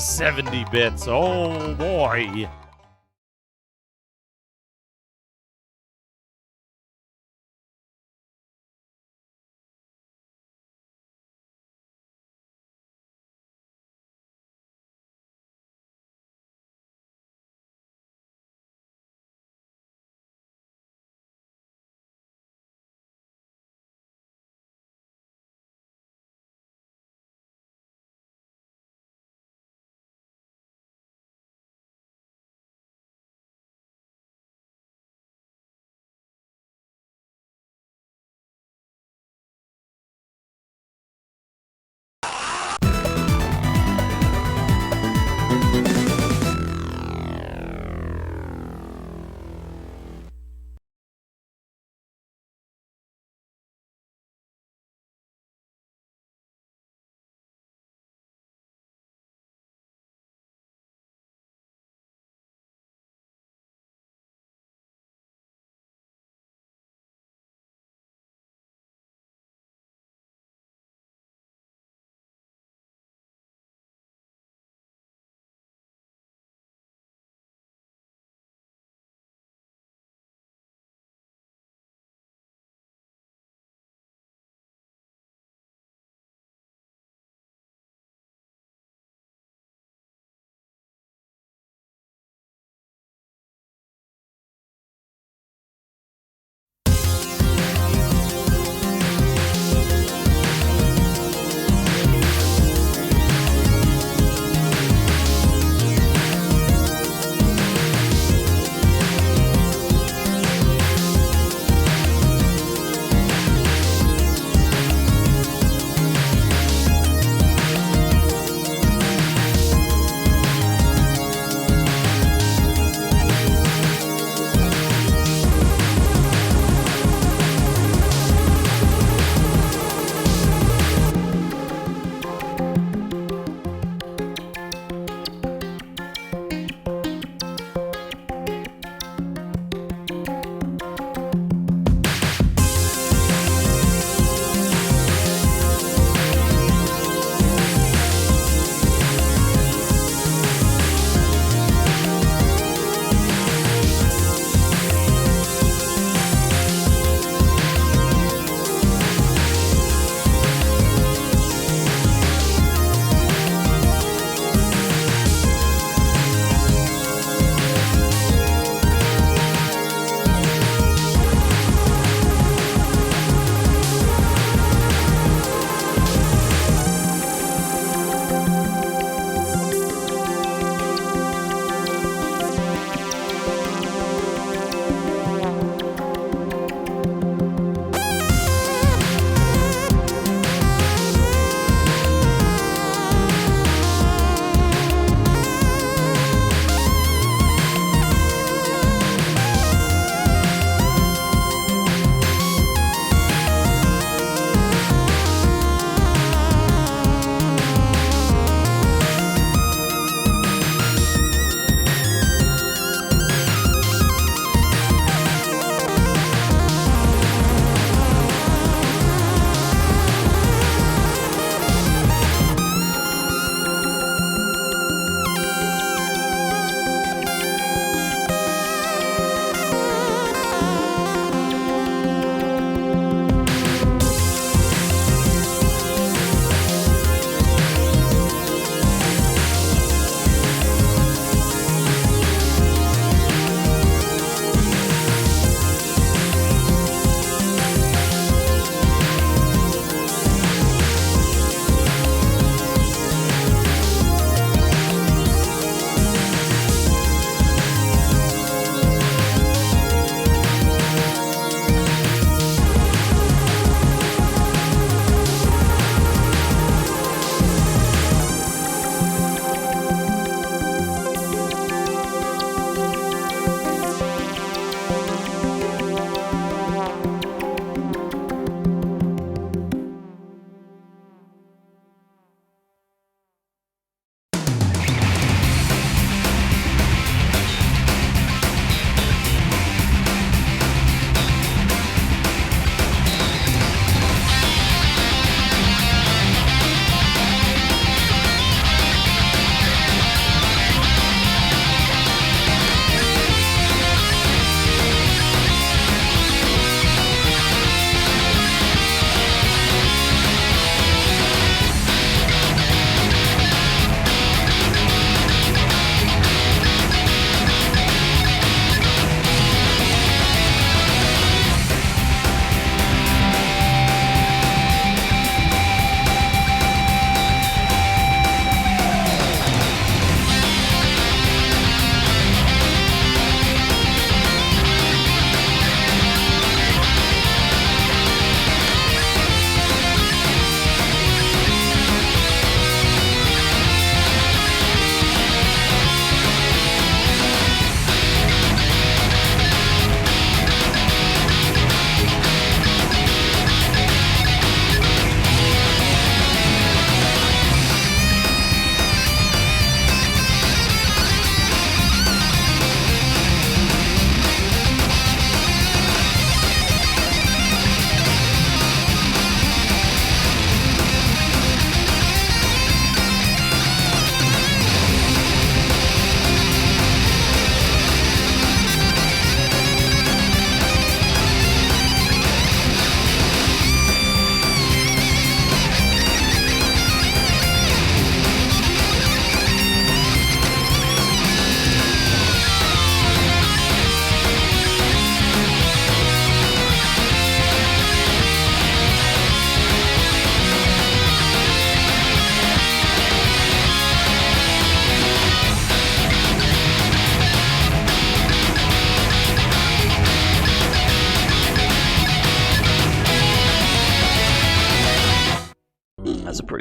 70 bits. Oh boy.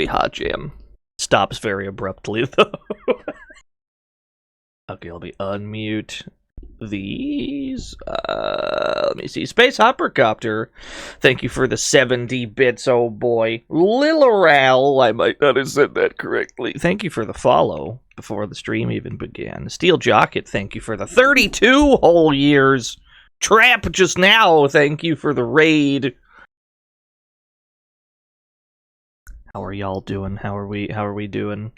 pretty hot jam. Stops very abruptly, though. Okay, let me unmute these. Let me see. Space Hoppercopter, thank you for the 70 bits, oh boy. Liloral, I might not have said that correctly. Thank you for the follow before the stream even began. Steel Jocket, thank you for the 32 whole years. Trap just now, thank you for the raid. How are y'all doing? How are we doing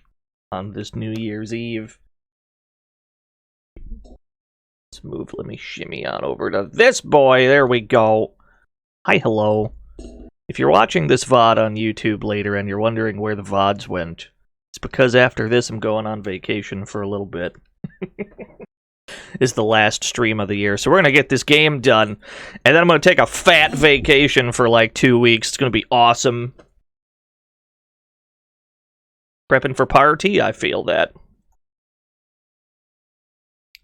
on this New Year's Eve? Let's move, let me shimmy on over to this boy, there we go. Hi, hello. If you're watching this VOD on YouTube later and you're wondering where the VODs went, it's because after this I'm going on vacation for a little bit. It's the last stream of the year, so we're gonna get this game done, and then I'm gonna take a fat vacation for like 2 weeks. It's gonna be awesome. Prepping for party, I feel that.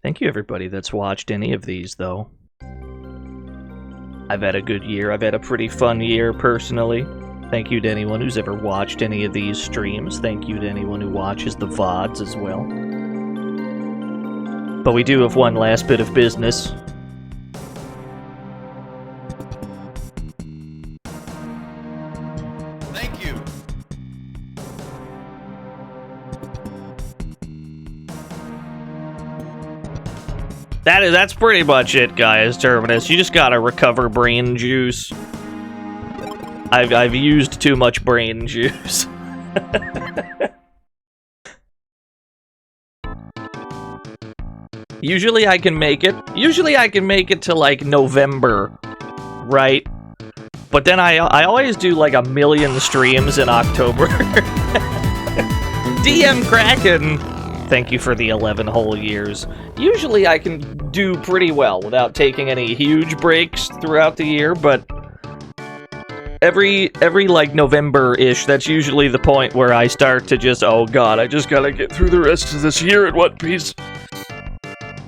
Thank you, everybody that's watched any of these, though. I've had a good year. I've had a pretty fun year, personally. Thank you to anyone who's ever watched any of these streams. Thank you to anyone who watches the VODs as well. But we do have one last bit of business. Thank you. That's pretty much it, guys, Terminus. You just gotta recover brain juice. I've used too much brain juice. Usually I can make it. Usually I can make it to like November, right? But then I always do like 1 million streams in October. DM Kraken, thank you for the 11 whole years. Usually I can do pretty well without taking any huge breaks throughout the year, but every like November-ish, that's usually the point where I start to just, oh god, I just gotta get through the rest of this year in one piece.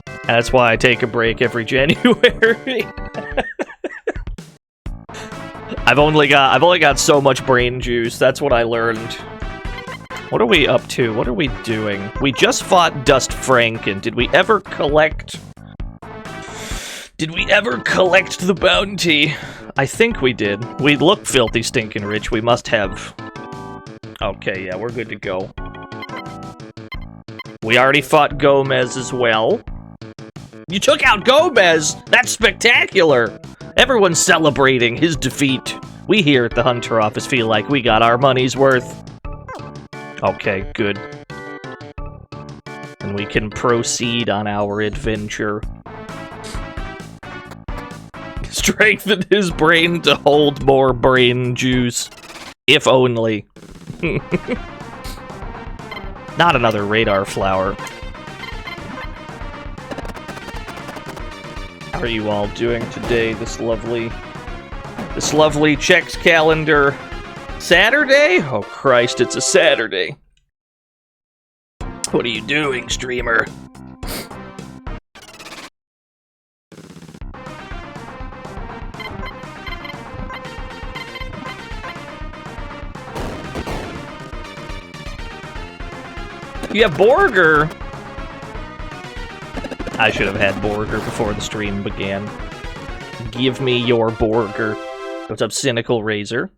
And that's why I take a break every January. I've only got so much brain juice. That's what I learned. What are we up to? What are we doing? We just fought Dust Franken. Did we ever collect the bounty? I think we did. We look filthy stinking rich. We must have. Okay, yeah, we're good to go. We already fought Gomez as well. You took out Gomez! That's spectacular! Everyone's celebrating his defeat. We here at the Hunter office feel like we got our money's worth. Okay, good. And we can proceed on our adventure. Strengthen his brain to hold more brain juice. If only. Not another radar flower. How are you all doing today, this lovely Chex calendar Saturday? Oh Christ, it's a Saturday. What are you doing, streamer? You have Borger! I should have had Borger before the stream began. Give me your Borger. What's up, Cynical Razor?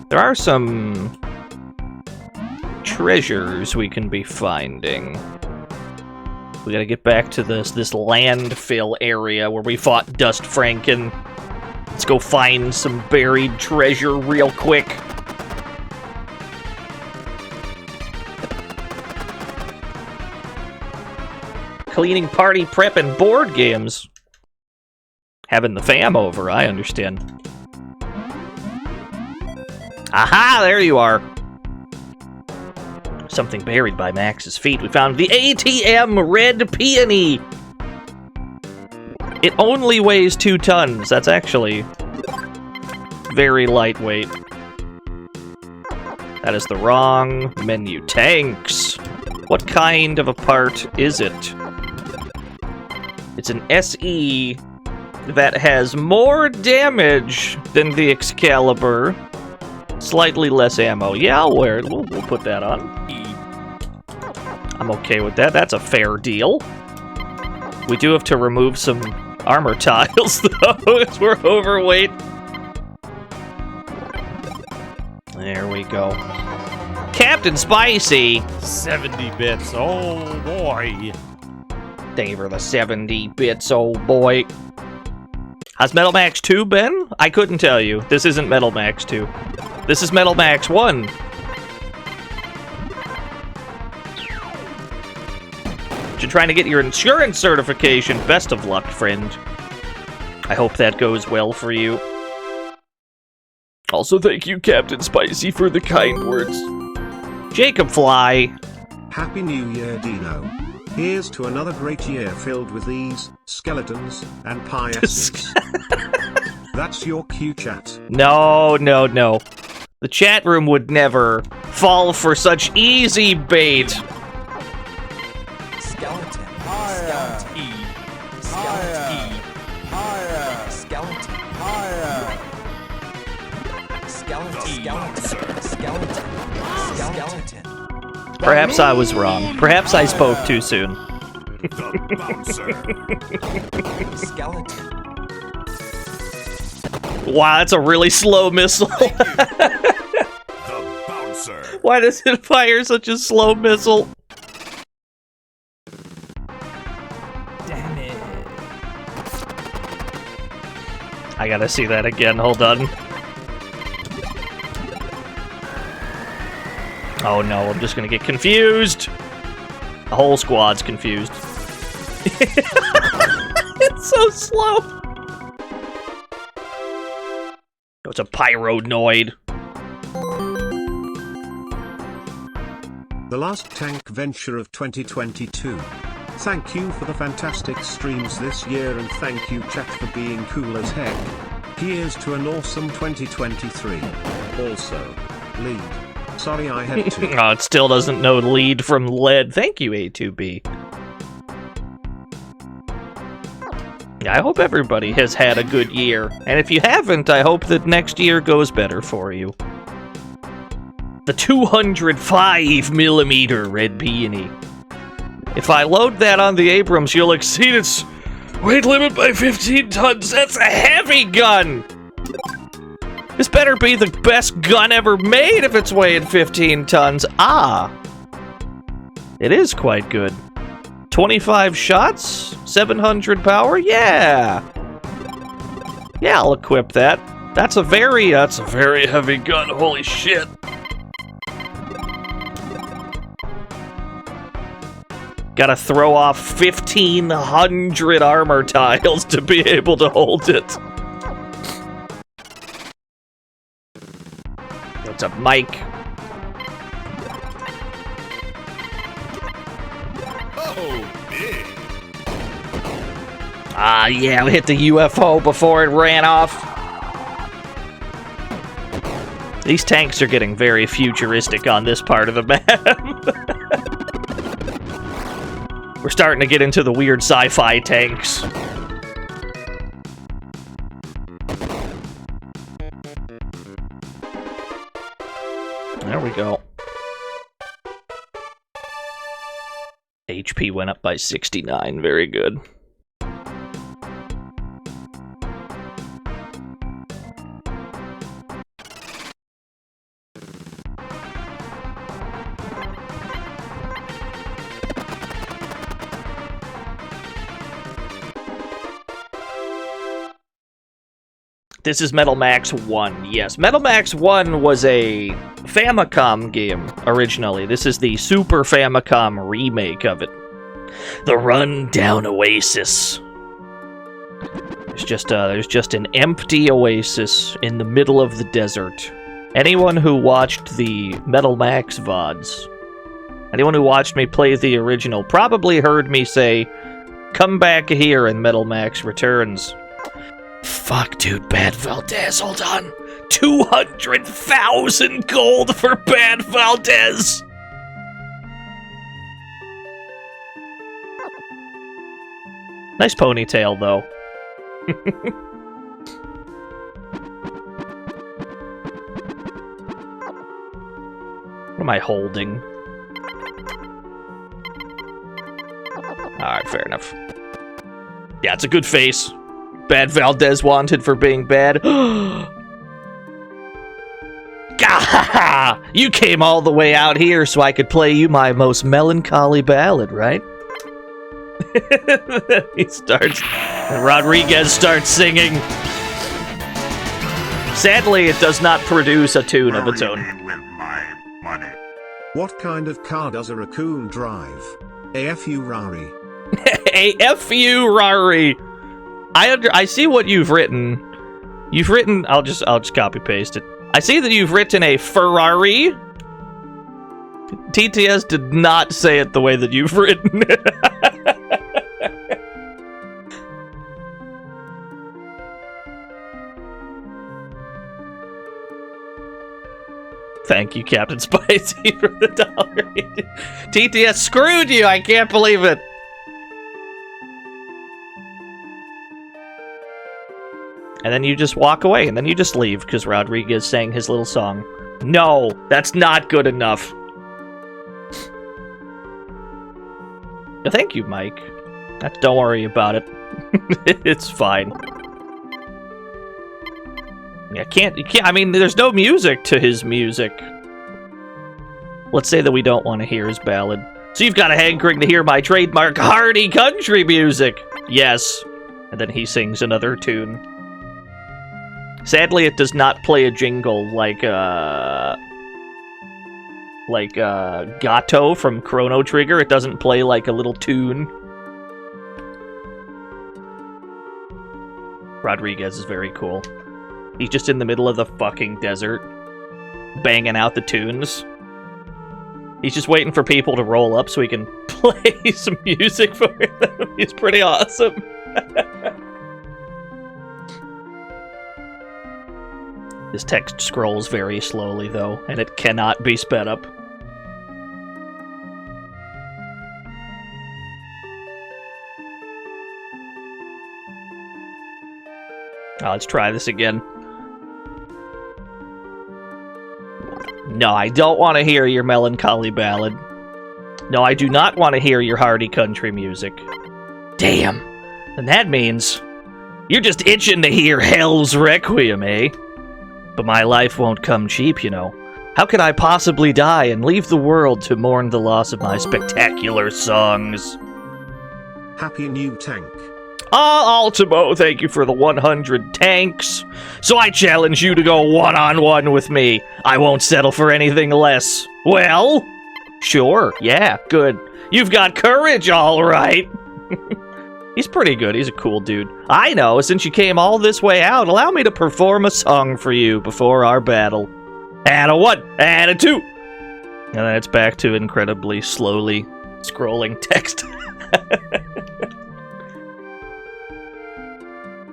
There are some treasures we can be finding. We gotta get back to this landfill area where we fought Dust Franken. Let's go find some buried treasure real quick. Cleaning, party, prep, and board games. Having the fam over, I understand. Aha, there you are. Something buried by Max's feet. We found the ATM Red Peony. It only weighs 2 tons. That's actually very lightweight. That is the wrong menu. Tanks. What kind of a part is it? It's an SE that has more damage than the Excalibur. Slightly less ammo. Yeah, I'll wear it. We'll put that on. I'm okay with that. That's a fair deal. We do have to remove some armor tiles, though, as we're overweight. There we go. Captain Spicy! 70 bits, oh boy. Thank you for the 70 bits, oh boy. How's Metal Max 2 been? I couldn't tell you. This isn't Metal Max 2. This is Metal Max 1. You're trying to get your insurance certification. Best of luck, friend. I hope that goes well for you. Also, thank you, Captain Spicy, for the kind words. Jacob Fly. Happy New Year, Dino. Here's to another great year filled with these skeletons and pie asses. That's your cue, chat. No, no, no. The chat room would never fall for such easy bait. Skeleton. Higher. Skeleton. Higher. Skeleton. Higher. Skeleton. Perhaps I was wrong. Perhaps I spoke too soon. Skeleton. Wow, that's a really slow missile. Why does it fire such a slow missile? Damn it. I gotta see that again, hold on. Oh no, I'm just gonna get confused. The whole squad's confused. It's so slow. Oh, it's a pyronoid. The last tank venture of 2022. Thank you for the fantastic streams this year and thank you chat for being cool as heck. Here's to an awesome 2023. Also, lead. Sorry I had to. Oh, it still doesn't know lead from lead. Thank you, A2B. I hope everybody has had a good year. And if you haven't, I hope that next year goes better for you. The 205mm red peony. If I load that on the Abrams, you'll exceed its weight limit by 15 tons. That's a heavy gun! This better be the best gun ever made if it's weighing 15 tons. Ah! It is quite good. 25 shots? 700 power? Yeah! Yeah, I'll equip that. That's a very heavy gun. Holy shit. Gotta throw off 1,500 armor tiles to be able to hold it. It's a mic. Oh, big. Ah, yeah, we hit the UFO before it ran off. These tanks are getting very futuristic on this part of the map. We're starting to get into the weird sci-fi tanks. There we go. HP went up by 69, very good. This is Metal Max 1, yes. Metal Max 1 was a Famicom game, originally. This is the Super Famicom remake of it. The Rundown Oasis. There's just an empty oasis in the middle of the desert. Anyone who watched the Metal Max VODs, anyone who watched me play the original, probably heard me say, "Come back here," in Metal Max Returns. Fuck, dude, Bad Valdez, hold on. 200,000 gold for Bad Valdez! Nice ponytail, though. am I holding? Alright, fair enough. Yeah, it's a good face. Bad Valdez wanted for being bad. Gah! You came all the way out here so I could play you my most melancholy ballad, right? He starts... Rodriguez starts singing. Sadly, it does not produce a tune of its own. What kind of car does a raccoon drive? A Ferrari. A Ferrari. I see what you've written. You've written. I'll just copy paste it. I see that you've written a Ferrari. TTS did not say it the way that you've written it. Thank you, Captain Spicy, for the $1. TTS screwed you! I can't believe it! And then you just walk away, and then you just leave, because Rodriguez sang his little song. No, that's not good enough. Thank you, Mike. Don't worry about it. It's fine. You can't, I mean, there's no music to his music. Let's say that we don't want to hear his ballad. So you've got a hankering to hear my trademark hearty country music. Yes. And then he sings another tune. Sadly, it does not play a jingle like Gato from Chrono Trigger. It doesn't play like a little tune. Rodriguez is very cool. He's just in the middle of the fucking desert, banging out the tunes. He's just waiting for people to roll up so he can play some music for them. He's pretty awesome. This text scrolls very slowly, though, and it cannot be sped up. Let's try this again. No, I don't want to hear your melancholy ballad. No, I do not want to hear your hearty country music. Damn. And that means you're just itching to hear Hell's Requiem, eh? But my life won't come cheap, you know. How could I possibly die and leave the world to mourn the loss of my spectacular songs? Happy new tank. Ultimo, thank you for the 100 tanks. So I challenge you to go one-on-one with me. I won't settle for anything less. Well? Sure, yeah, good. You've got courage, all right. He's pretty good, he's a cool dude. I know, since you came all this way out, allow me to perform a song for you before our battle. And a 1, and a 2. And then it's back to incredibly slowly scrolling text.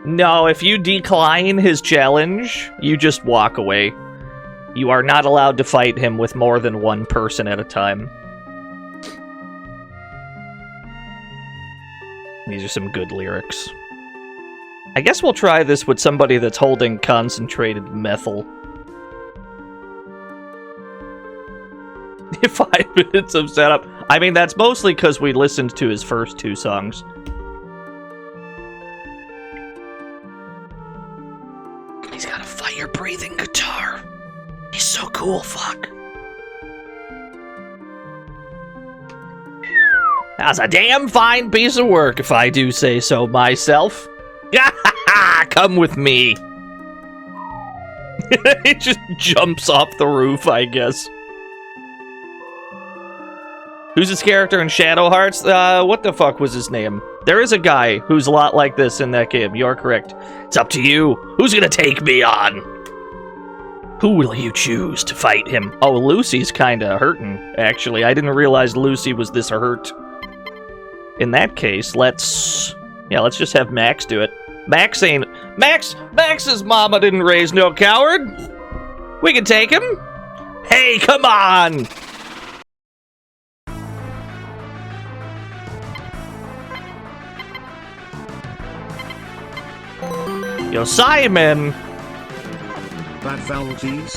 No, if you decline his challenge, you just walk away. You are not allowed to fight him with more than one person at a time. These are some good lyrics. I guess we'll try this with somebody that's holding concentrated methyl. 5 minutes of setup. I mean, that's mostly because we listened to his first 2 songs. He's got a fire-breathing guitar. He's so cool, fuck. That's a damn fine piece of work, if I do say so myself. Come with me. He just jumps off the roof, I guess. Who's his character in Shadow Hearts? What the fuck was his name? There is a guy who's a lot like this in that game. You're correct. It's up to you. Who's gonna take me on? Who will you choose to fight him? Oh, Lucy's kinda hurting, actually. I didn't realize Lucy was this hurt. In that case, let's just have Max do it. Max's mama didn't raise no coward. We can take him. Hey, come on! Yo, Simon! Bad Valdez?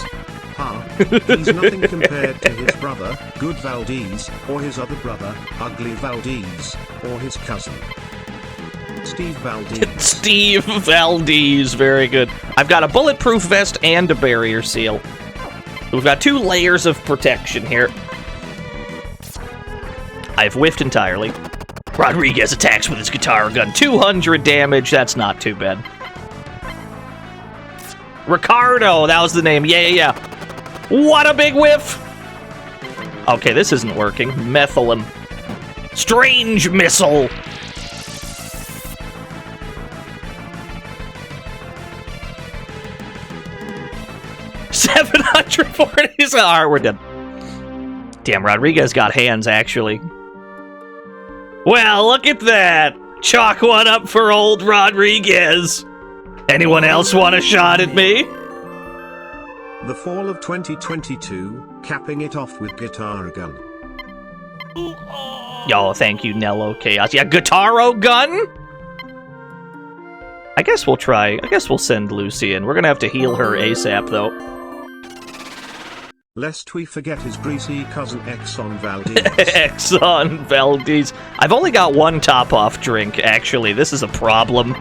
Ha, he's nothing compared to his brother, Good Valdez, or his other brother, Ugly Valdez, or his cousin, Steve Valdez. Steve Valdez, very good. I've got a bulletproof vest and a barrier seal. We've got 2 layers of protection here. I've whiffed entirely. Rodriguez attacks with his guitar gun. 200 damage, that's not too bad. Ricardo, that was the name. Yeah. What a big whiff! Okay, this isn't working. Methylum. Strange missile! $740. Alright, we're dead. Damn, Rodriguez got hands, actually. Well, look at that! Chalk one up for old Rodriguez. Anyone else want a shot at me? The fall of 2022, capping it off with Guitar Gun. Yo, thank you, Nello Chaos. Yeah, Guitaro Gun? I guess we'll try. I guess we'll send Lucy in. We're gonna have to heal her ASAP, though. Lest we forget his greasy cousin Exxon Valdez. Exxon Valdez. I've only got 1 top-off drink, actually. This is a problem.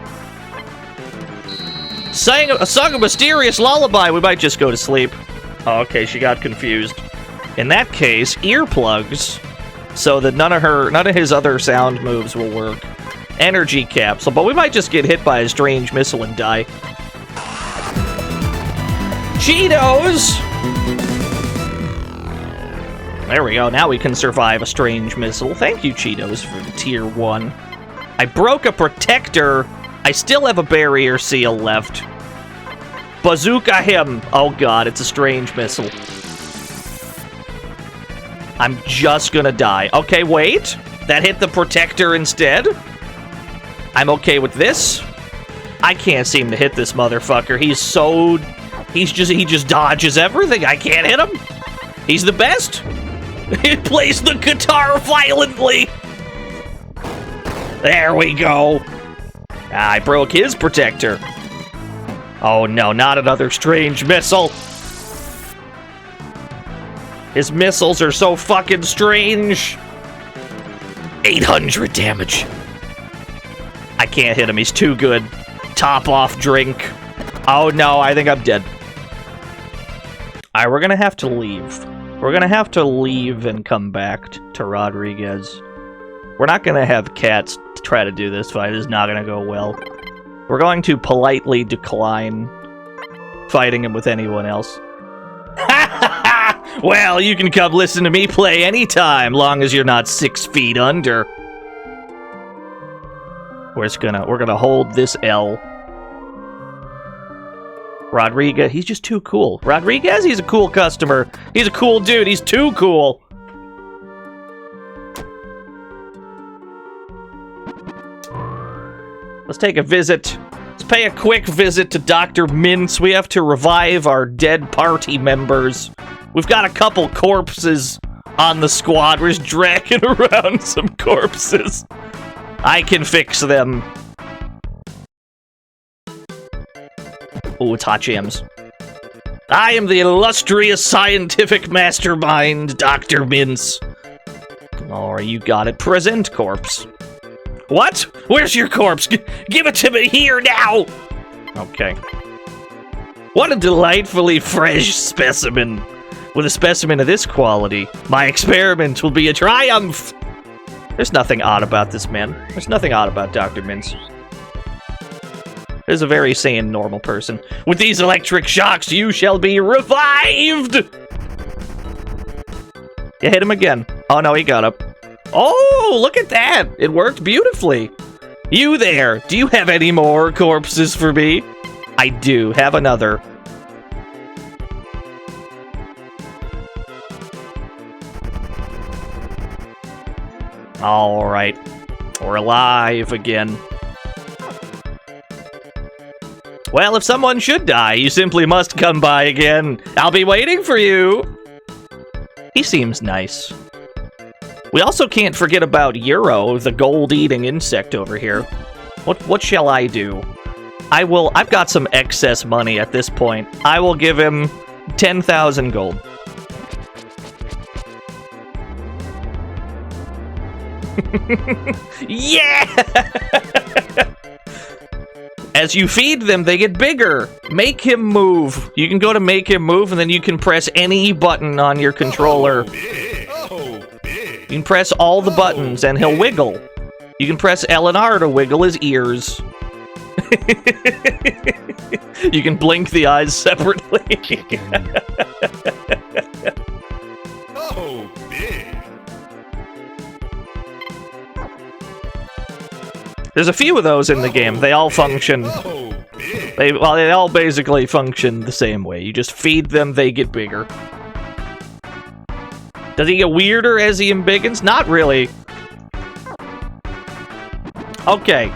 Sang a song of mysterious lullaby. We might just go to sleep. Oh, okay, she got confused. In that case, earplugs, so that none of his other sound moves will work. Energy capsule, but we might just get hit by a strange missile and die. Cheetos! There we go, now we can survive a strange missile. Thank you, Cheetos, for the tier 1. I broke a protector. I still have a barrier seal left. Bazooka him! Oh god, it's a strange missile. I'm just gonna die. Okay, wait. That hit the protector instead. I'm okay with this. I can't seem to hit this motherfucker. He just dodges everything. I can't hit him. He's the best. He plays the guitar violently. There we go. I broke his protector. Oh no, not another strange missile. His missiles are so fucking strange. 800 damage. I can't hit him, he's too good. Top off drink. Oh no, I think I'm dead. Alright, we're gonna have to leave. We're gonna have to leave and come back to Rodriguez. We're not gonna have cats try to do this fight. It's not gonna go well. We're going to politely decline fighting him with anyone else. Well, you can come listen to me play anytime, long as you're not 6 feet under. We're gonna hold this L. Rodriguez, he's just too cool. Rodriguez, he's a cool customer. He's a cool dude. He's too cool. Let's take a visit. Let's pay a quick visit to Dr. Mintz. We have to revive our dead party members. We've got a couple corpses on the squad. We're just dragging around some corpses. I can fix them. Oh, it's hot jams. I am the illustrious scientific mastermind, Dr. Mintz. Alright, you got it. Present corpse. What? Where's your corpse? Give it to me here now! Okay. What a delightfully fresh specimen. With a specimen of this quality, my experiment will be a triumph! There's nothing odd about this man. There's nothing odd about Dr. Mintz. He's a very sane, normal person. With these electric shocks, you shall be revived! You hit him again. Oh no, he got up. Oh, look at that! It worked beautifully. You there, do you have any more corpses for me? I do. Have another. Alright. We're alive again. Well, if someone should die, you simply must come by again. I'll be waiting for you. He seems nice. We also can't forget about Euro, the gold-eating insect over here. What shall I do? I've got some excess money at this point. I will give him 10,000 gold. Yeah! As you feed them, they get bigger. Make him move. You can go to make him move, and then you can press any button on your controller. You can press all the buttons, and he'll wiggle. You can press L and R to wiggle his ears. You can blink the eyes separately. Oh, big. There's a few of those in the game. They all function. Oh, big. They all basically function the same way. You just feed them, they get bigger. Does he get weirder as he embiggens? Not really. Okay.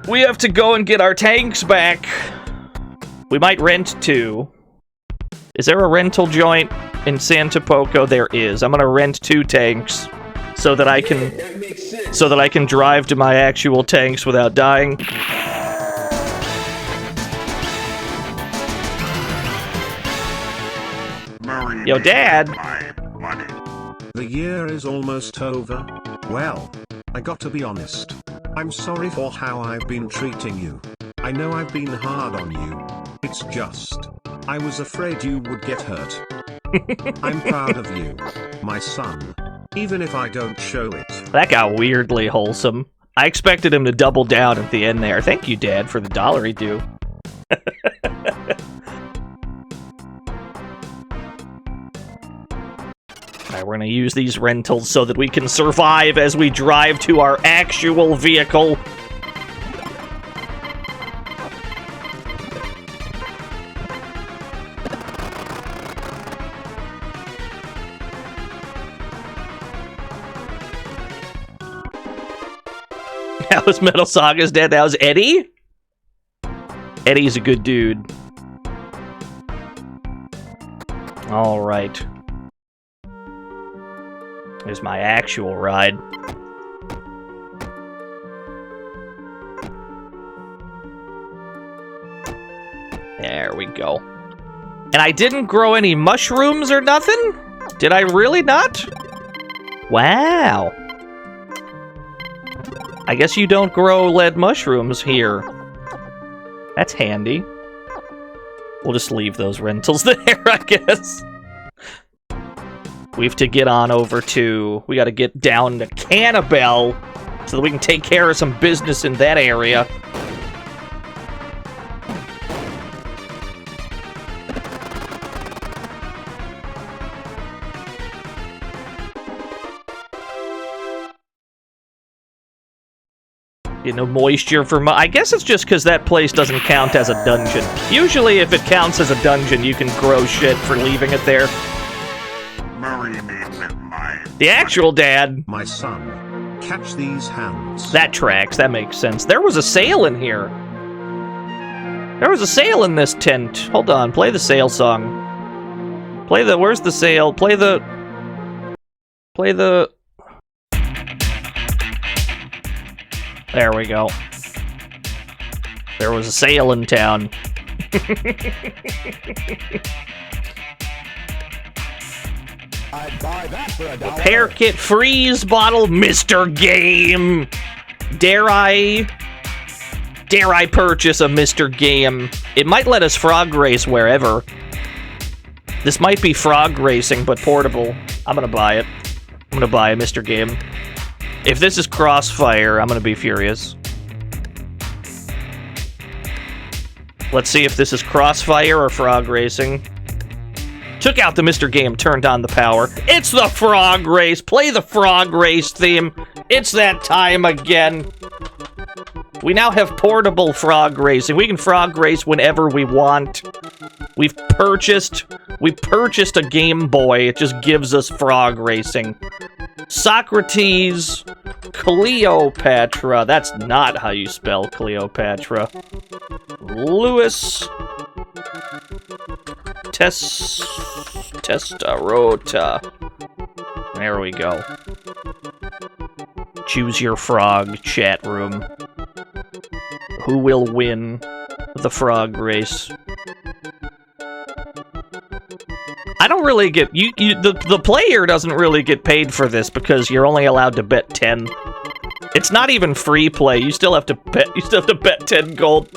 We have to go and get our tanks back. We might rent two. Is there a rental joint in Santa Poco? There is. I'm gonna rent 2 tanks so that I can drive to my actual tanks without dying. Yo, Dad. The year is almost over. Well, I got to be honest. I'm sorry for how I've been treating you. I know I've been hard on you. It's just, I was afraid you would get hurt. I'm proud of you, my son. Even if I don't show it. That got weirdly wholesome. I expected him to double down at the end there. Thank you, Dad, for the $1 due. Alright, we're gonna use these rentals so that we can survive as we drive to our actual vehicle. That was Metal Saga's dad. That was Eddie? Eddie's a good dude. Alright. Here's my actual ride. There we go. And I didn't grow any mushrooms or nothing? Did I really not? Wow. I guess you don't grow lead mushrooms here. That's handy. We'll just leave those rentals there, I guess. We have to get on over to... We gotta get down to Cannibal so that we can take care of some business in that area. You know, moisture for... I guess it's just because that place doesn't count as a dungeon. Usually, if it counts as a dungeon, you can grow shit for leaving it there. The actual dad... My son, catch these hands. That tracks. That makes sense. There was a sale in here. There was a sale in this tent. Hold on. Play the sale song. Play the... Where's the sale? Play the... There we go. There was a sale in town. I'd buy that for $1. Repair kit freeze bottle, Mr. Game. Dare I purchase a Mr. Game? It might let us frog race wherever. This might be frog racing, but portable. I'm gonna buy it. I'm gonna buy a Mr. Game. If this is Crossfire, I'm gonna be furious. Let's see if this is Crossfire or frog racing. Took out the Mr. Game, turned on the power. It's the frog race! Play the frog race theme! It's that time again! We now have portable frog racing. We can frog race whenever we want. We purchased a Game Boy. It just gives us frog racing. Socrates, Cleopatra. That's not how you spell Cleopatra. Lewis, Testarota. There we go. Choose your frog, chat room. Who will win the frog race? I don't really get the player doesn't really get paid for this because you're only allowed to bet 10. It's not even free play. You still have to bet. You still have to bet 10 gold.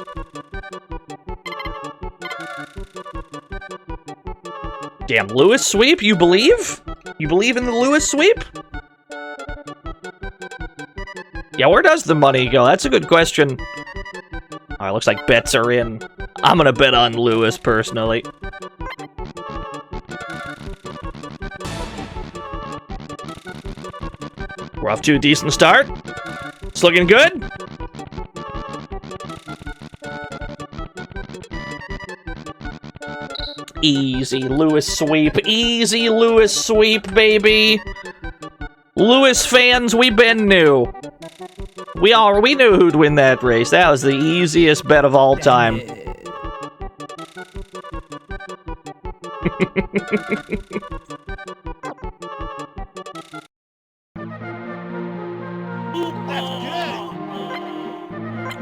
Damn, Lewis sweep. You believe? You believe in the Lewis sweep? Yeah, where does the money go? That's a good question. Alright, looks like bets are in. I'm gonna bet on Lewis personally. We're off to a decent start. It's looking good. Easy Lewis sweep. Easy Lewis sweep, baby. Lewis fans, we been new. We knew who'd win that race. That was the easiest bet of all time.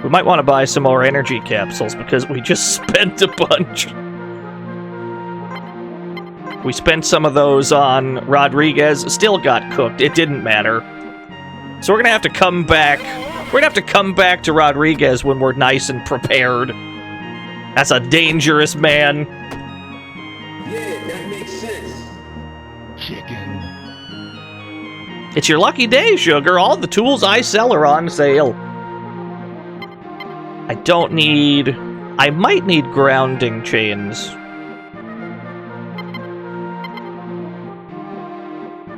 We might want to buy some more energy capsules because we just spent a bunch. We spent some of those on Rodriguez. Still got cooked. It didn't matter. So we're gonna have to come back. We're gonna have to come back to Rodriguez when we're nice and prepared. That's a dangerous man. Yeah, that makes sense. Chicken. It's your lucky day, sugar. All the tools I sell are on sale. I don't need... I might need grounding chains.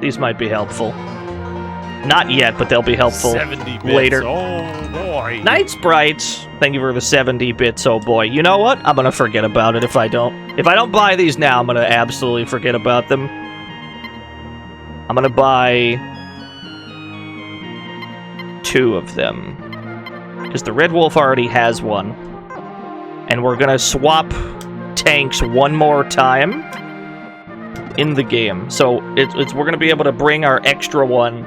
These might be helpful. Not yet, but they'll be helpful 70 bits. later. Oh boy. Night Sprites. Thank you for the 70 bits, oh boy. You know what? I'm gonna forget about it if I don't. If I don't buy these now, I'm gonna absolutely forget about them. I'm gonna buy 2 of them. Because the Red Wolf already has one. And we're gonna swap tanks one more time in the game. So we're gonna be able to bring our extra one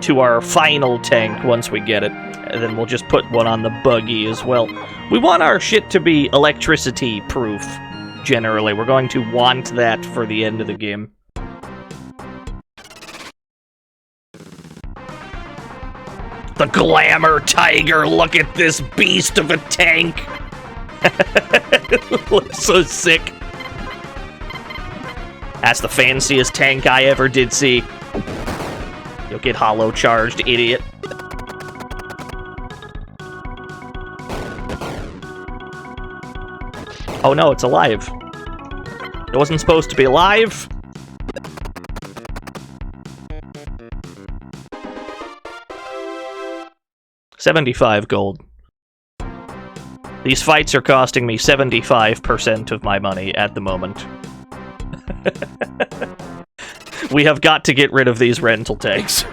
to our final tank once we get it. And then we'll just put one on the buggy as well. We want our shit to be electricity proof, generally. We're going to want that for the end of the game. The Glamour Tiger, look at this beast of a tank! Looks so sick. That's the fanciest tank I ever did see. You'll get hollow charged, idiot. Oh no, it's alive. It wasn't supposed to be alive. $75 gold. These fights are costing me 75% of my money at the moment. We have got to get rid of these rental tanks.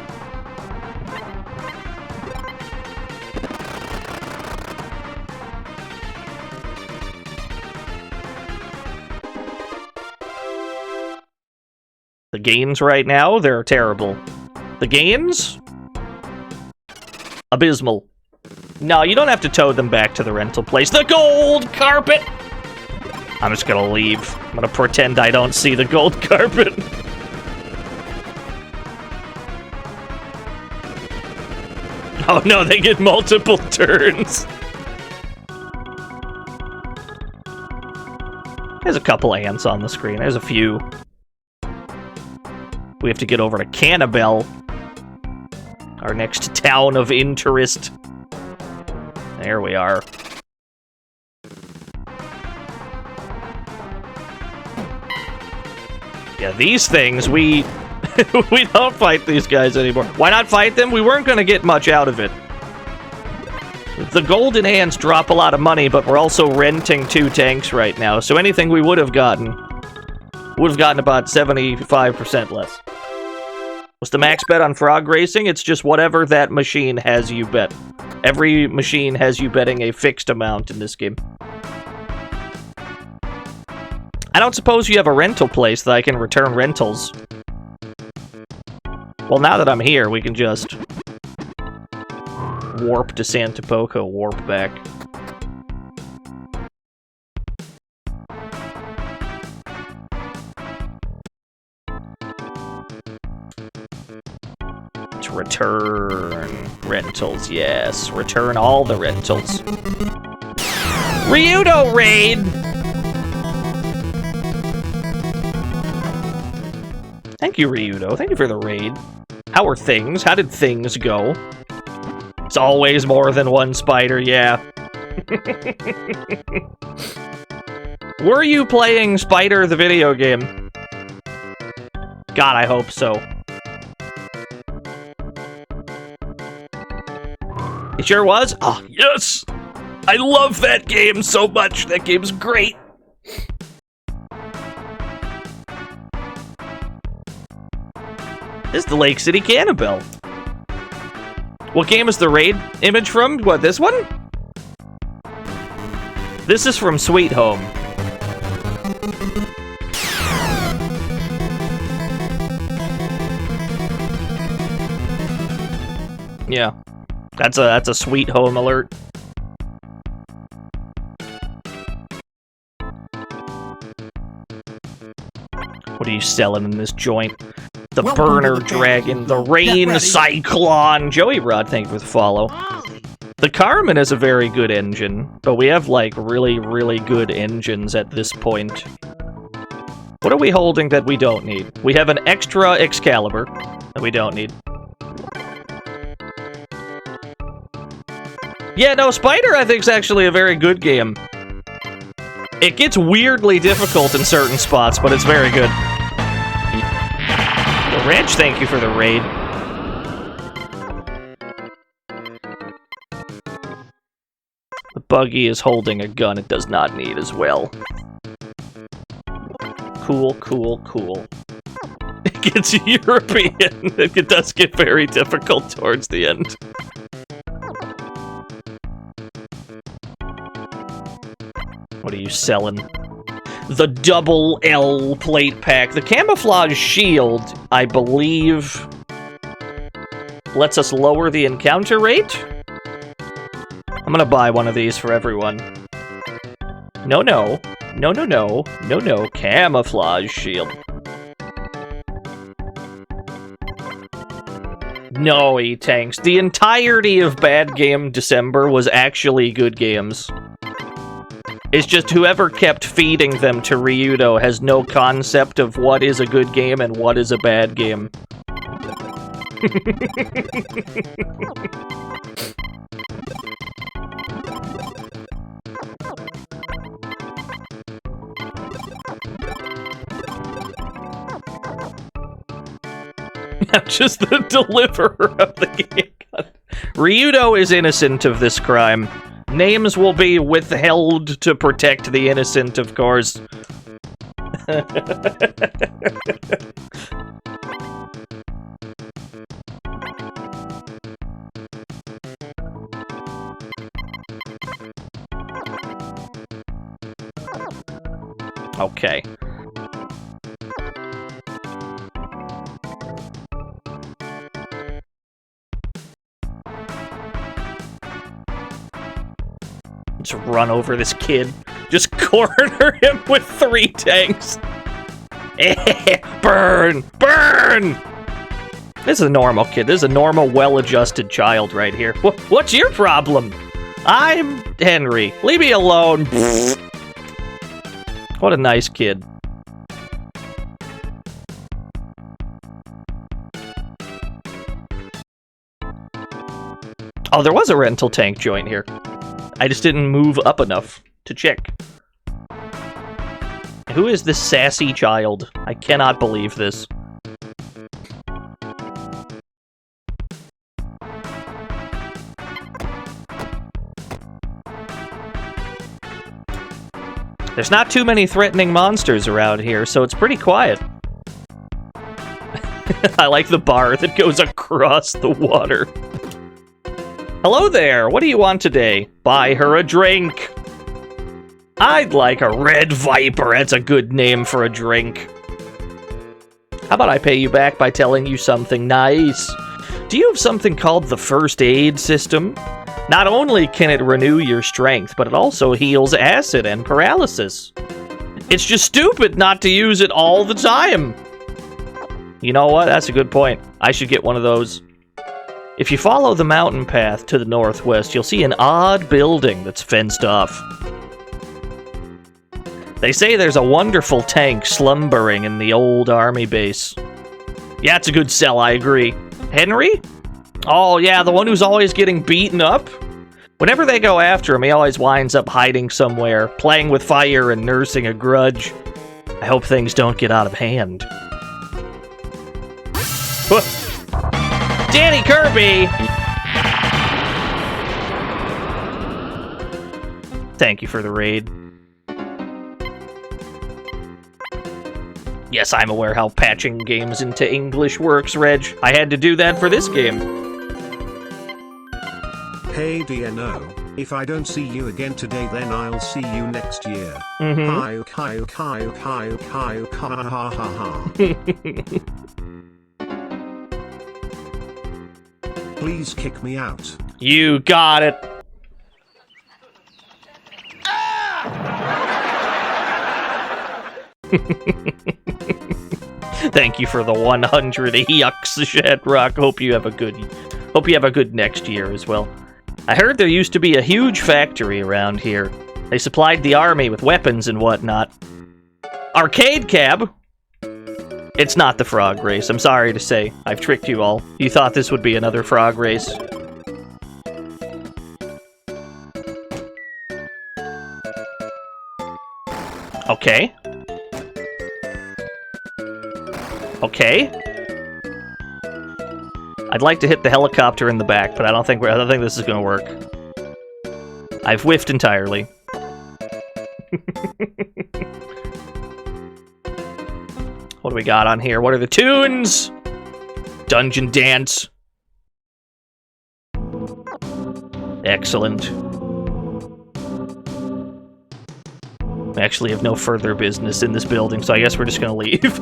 The gains right now, they're terrible. The gains? Abysmal. No, you don't have to tow them back to the rental place. The gold carpet! I'm just gonna leave. I'm gonna pretend I don't see the gold carpet. Oh no, they get multiple turns. There's a couple ants on the screen. There's a few. We have to get over to Cannibal, our next town of interest. There we are. Yeah, these things, we don't fight these guys anymore. Why not fight them? We weren't going to get much out of it. The golden ants drop a lot of money, but we're also renting 2 tanks right now, so anything we would have gotten about 75% less. What's the max bet on frog racing? It's just whatever that machine has you bet. Every machine has you betting a fixed amount in this game. I don't suppose you have a rental place that I can return rentals. Well, now that I'm here, we can just warp to Santa Poco, warp back. return rentals, yes. Return all the rentals. Ryudo raid! Thank you, Ryudo. Thank you for the raid. How are things? How did things go? It's always more than one spider, yeah. Were you playing Spider the video game? God, I hope so. It sure was? Oh, yes! I love that game so much. That game's great. This is the Lake City Cannibal. What game is the raid image from? What, this one? This is from Sweet Home. Yeah. That's a Sweet Home alert. What are you selling in this joint? The Burner Dragon, the Rain Cyclone. Joey Rod, thank you for the follow. The Carmen is a very good engine, but we have, like, really, really good engines at this point. What are we holding that we don't need? We have an extra Excalibur that we don't need. Yeah, no, Spider, I think, is actually a very good game. It gets weirdly difficult in certain spots, but it's very good. The Ranch, thank you for the raid. The Buggy is holding a gun it does not need as well. Cool, cool, cool. It gets European. It does get very difficult towards the end. What are you selling? The double L plate pack. The camouflage shield, I believe, lets us lower the encounter rate. I'm gonna buy one of these for everyone. No, no. No, no, no. No, no. Camouflage shield. No, E-Tanks. The entirety of Bad Game December was actually good games. It's just whoever kept feeding them to Ryudo has no concept of what is a good game and what is a bad game. I'm just the deliverer of the game. Ryudo is innocent of this crime. Names will be withheld to protect the innocent, of course. Okay. Just run over this kid. Just corner him with 3 tanks. Burn! Burn! This is a normal kid. This is a normal, well-adjusted child right here. What's your problem? I'm Henry. Leave me alone. What a nice kid. Oh, there was a rental tank joint here. I just didn't move up enough to check. Who is this sassy child? I cannot believe this. There's not too many threatening monsters around here, so it's pretty quiet. I like the bar that goes across the water. Hello there, what do you want today? Buy her a drink. I'd like a Red Viper, that's a good name for a drink. How about I pay you back by telling you something nice? Do you have something called the First Aid System? Not only can it renew your strength, but it also heals acid and paralysis. It's just stupid not to use it all the time. You know what, that's a good point. I should get one of those. If you follow the mountain path to the northwest, you'll see an odd building that's fenced off. They say there's a wonderful tank slumbering in the old army base. Yeah, it's a good sell, I agree. Henry? Oh, yeah, the one who's always getting beaten up? Whenever they go after him, he always winds up hiding somewhere, playing with fire and nursing a grudge. I hope things don't get out of hand. Danny Kirby! Thank you for the raid. Yes, I'm aware how patching games into English works, Reg. I had to do that for this game. Hey DNO, if I don't see you again today, then I'll see you next year. Mm-hmm. Ha ha ha. Please kick me out. You got it. Thank you for the 100 yucks, Shadrock. Hope you have a good next year as well. I heard there used to be a huge factory around here. They supplied the army with weapons and whatnot. Arcade Cab? It's not the frog race, I'm sorry to say. I've tricked you all. You thought this would be another frog race. Okay. Okay. I'd like to hit the helicopter in the back, but I don't think this is gonna work. I've whiffed entirely. What do we got on here? What are the tunes? Dungeon Dance. Excellent. We actually have no further business in this building, so I guess we're just gonna leave.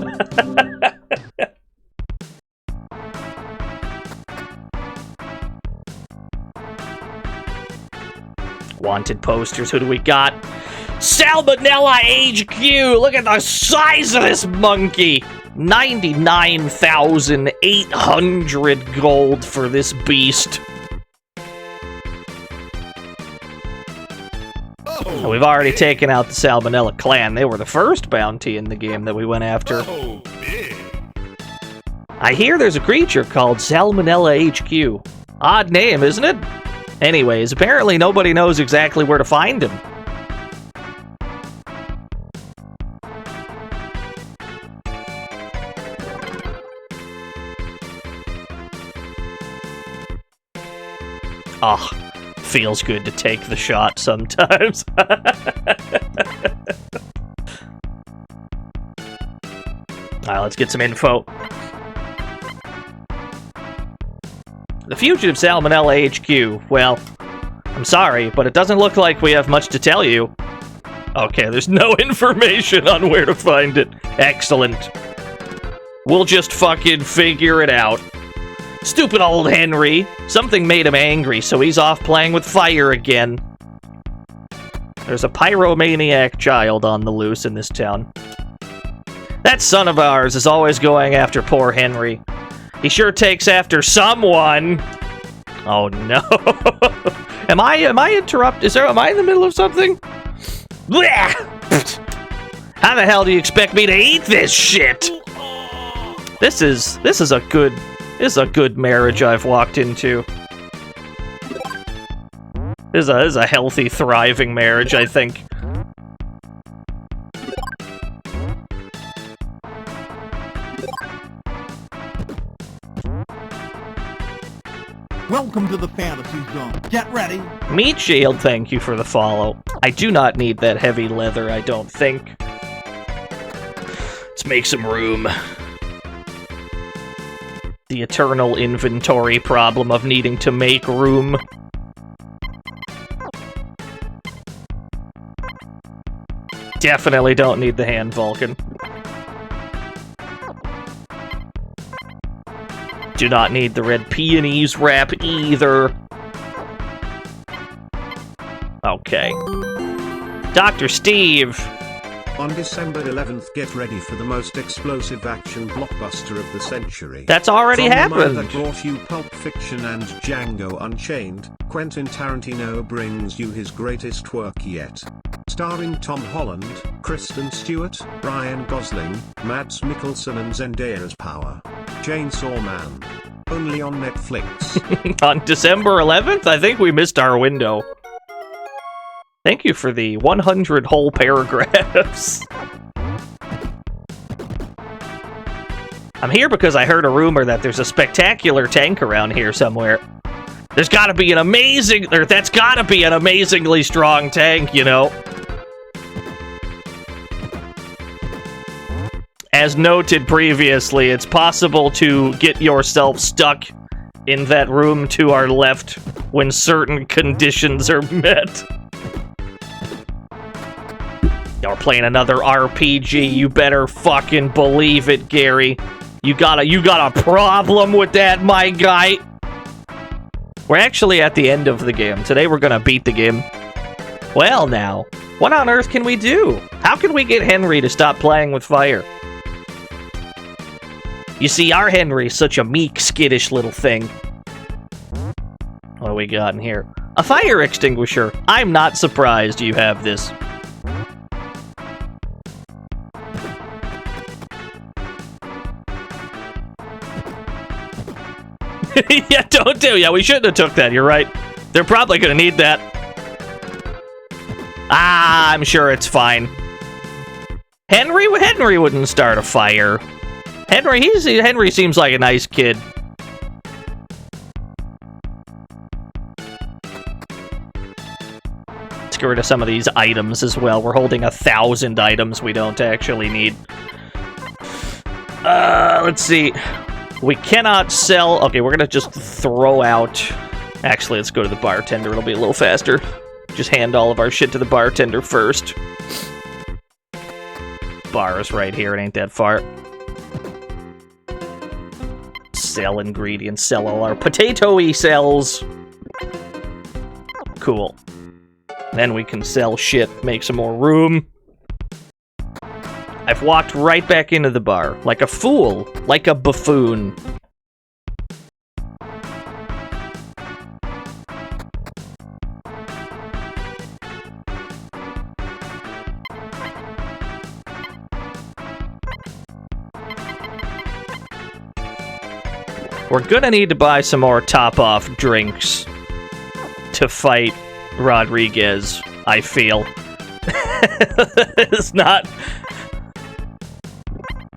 Wanted posters. Who do we got? Salmonella HQ! Look at the size of this monkey! 99,800 gold for this beast. Oh, we've already taken out the Salmonella clan. They were the first bounty in the game that we went after. Oh, big. I hear there's a creature called Salmonella HQ. Odd name, isn't it? Anyways, apparently nobody knows exactly where to find him. Ah, feels good to take the shot sometimes. Alright, let's get some info. The fugitive Salmonella HQ. Well, I'm sorry, but it doesn't look like we have much to tell you. Okay, there's no information on where to find it. Excellent. We'll just fucking figure it out. Stupid old Henry. Something made him angry, so he's off playing with fire again. There's a pyromaniac child on the loose in this town. That son of ours is always going after poor Henry. He sure takes after someone. Oh no. Am I interrupted? Am I in the middle of something? Blech! How the hell do you expect me to eat this shit? This is a good marriage I've walked into. This is a healthy, thriving marriage, I think. Welcome to the fantasy zone. Get ready. Meat Shield, thank you for the follow. I do not need that heavy leather, I don't think. Let's make some room. The eternal inventory problem of needing to make room. Definitely don't need the hand Vulcan. Do not need the red peonies wrap either. Okay. Dr. Steve. On December 11th, get ready for the most explosive action blockbuster of the century. That's already From the mind happened. that brought you Pulp Fiction and Django Unchained, Quentin Tarantino brings you his greatest work yet. Starring Tom Holland, Kristen Stewart, Ryan Gosling, Mads Mikkelsen and Zendaya's Power. Chainsaw Man. Only on Netflix. On December 11th? I think we missed our window. Thank you for the 100 whole paragraphs. I'm here because I heard a rumor that there's a spectacular tank around here somewhere. There's gotta be an amazing... or that's gotta be an amazingly strong tank, you know? As noted previously, it's possible to get yourself stuck in that room to our left when certain conditions are met. Y'all are playing another RPG, you better fucking believe it, Gary. You got a problem with that, my guy? We're actually at the end of the game. Today we're gonna beat the game. Well now, what on earth can we do? How can we get Henry to stop playing with fire? You see, our Henry's such a meek, skittish little thing. What do we got in here? A fire extinguisher. I'm not surprised you have this. Yeah, don't do. Yeah, we shouldn't have took that. You're right. They're probably gonna need that. Ah, I'm sure it's fine. Henry wouldn't start a fire. Henry seems like a nice kid. Let's get rid of some of these items as well. We're holding 1,000 items we don't actually need. Let's see. We cannot sell... Okay, we're gonna just throw out... Actually, let's go to the bartender. It'll be a little faster. Just hand all of our shit to the bartender first. Bar is right here. It ain't that far. Sell ingredients. Sell all our potato-y cells. Cool. Then we can sell shit. Make some more room. I've walked right back into the bar. Like a fool. Like a buffoon. We're gonna need to buy some more top-off drinks to fight Rodriguez, I feel. It's not...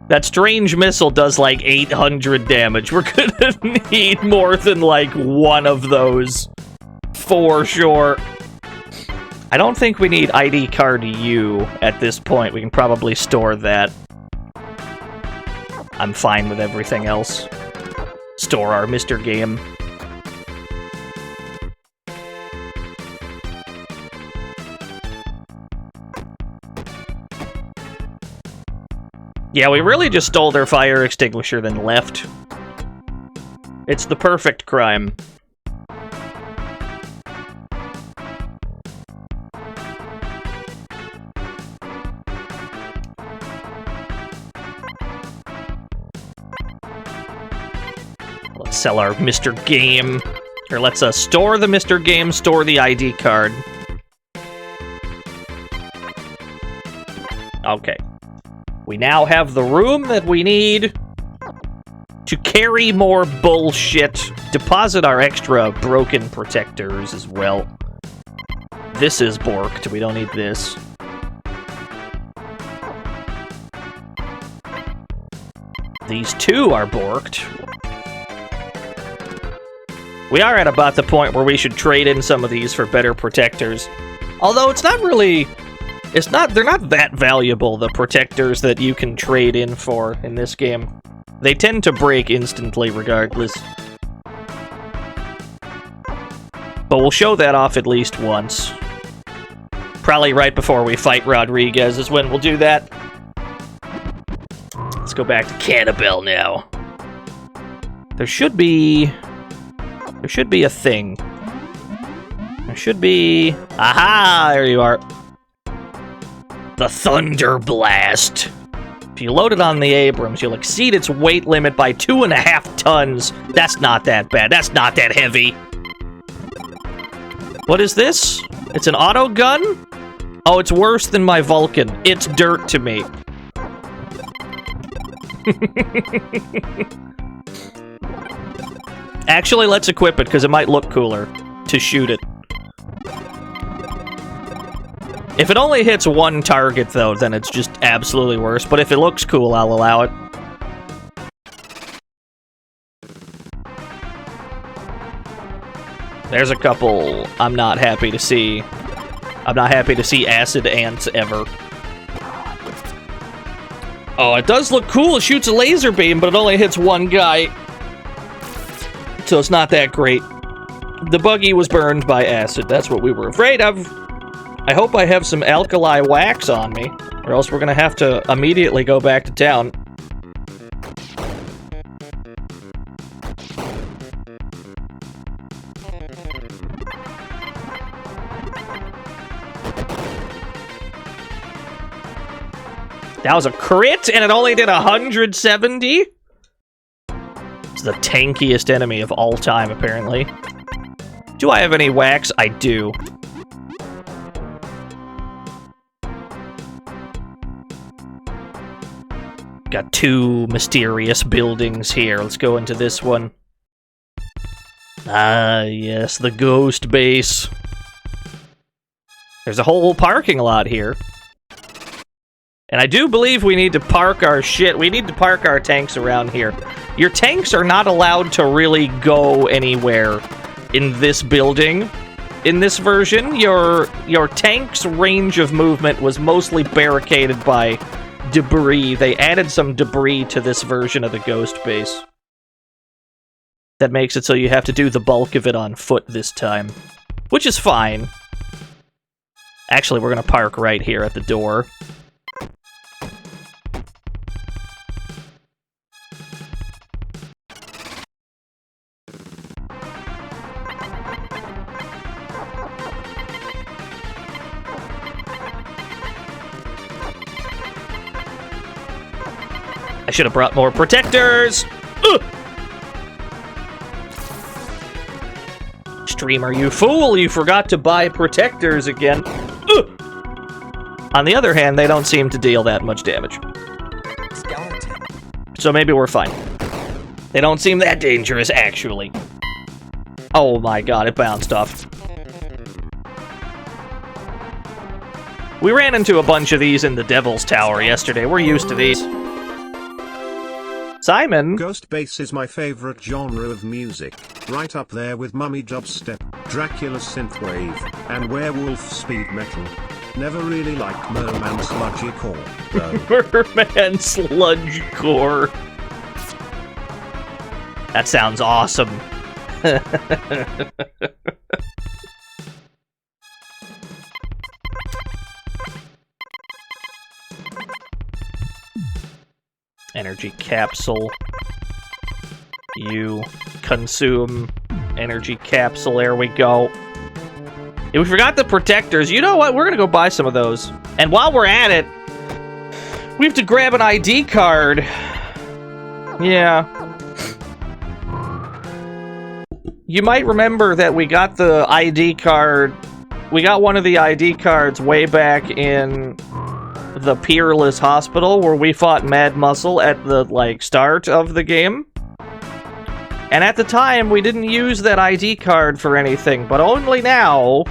That strange missile does like 800 damage. We're gonna need more than like one of those. For sure. I don't think we need ID card U at this point. We can probably store that. I'm fine with everything else. Store our Mr. Game. Yeah, we really just stole their fire extinguisher, then left. It's the perfect crime. Let's sell our Mr. Game. Or let's store the Mr. Game, store the ID card. Okay. We now have the room that we need to carry more bullshit. Deposit our extra broken protectors as well. This is borked. We don't need this. These two are borked. We are at about the point where we should trade in some of these for better protectors. Although it's not really... they're not that valuable, the protectors that you can trade in for in this game. They tend to break instantly regardless. But we'll show that off at least once. Probably right before we fight Rodriguez is when we'll do that. Let's go back to Cannibal now. There should be a thing. There should be... Aha! There you are. The Thunder Blast. If you load it on the Abrams, you'll exceed its weight limit by 2.5 tons. That's not that bad. That's not that heavy. What is this? It's an auto gun? Oh, it's worse than my Vulcan. It's dirt to me. Actually, let's equip it, because it might look cooler to shoot it. If it only hits one target, though, then it's just absolutely worse. But if it looks cool, I'll allow it. There's a couple I'm not happy to see. I'm not happy to see acid ants ever. Oh, it does look cool. It shoots a laser beam, but it only hits one guy. So it's not that great. The buggy was burned by acid. That's what we were afraid of. I hope I have some alkali wax on me, or else we're gonna have to immediately go back to town. That was a crit, and it only did 170? It's the tankiest enemy of all time, apparently. Do I have any wax? I do. Got two mysterious buildings here. Let's go into this one. Ah, yes, the ghost base. There's a whole parking lot here. And I do believe we need to park our shit. We need to park our tanks around here. Your tanks are not allowed to really go anywhere in this building. In this version, your tank's range of movement was mostly barricaded by debris. They added some debris to this version of the ghost base. That makes it so you have to do the bulk of it on foot this time. Which is fine. Actually, we're gonna park right here at the door. I should have brought more protectors! Ugh! Streamer, you fool! You forgot to buy protectors again. Ugh! On the other hand, they don't seem to deal that much damage. Skeleton. So maybe we're fine. They don't seem that dangerous, actually. Oh my god, it bounced off. We ran into a bunch of these in the Devil's Tower yesterday. We're used to these. Simon? Ghost bass is my favorite genre of music, right up there with mummy dubstep, Dracula synthwave, and werewolf speed metal. Never really liked Merman sludgecore, though. Merman sludgecore. That sounds awesome. Energy capsule. You consume energy capsule. There we go. We forgot the protectors. You know what? We're gonna go buy some of those. And while we're at it, we have to grab an ID card. Yeah. You might remember that we got the ID card. We got one of the ID cards way back in the Peerless Hospital, where we fought Mad Muscle at the, start of the game. And at the time, we didn't use that ID card for anything, but only now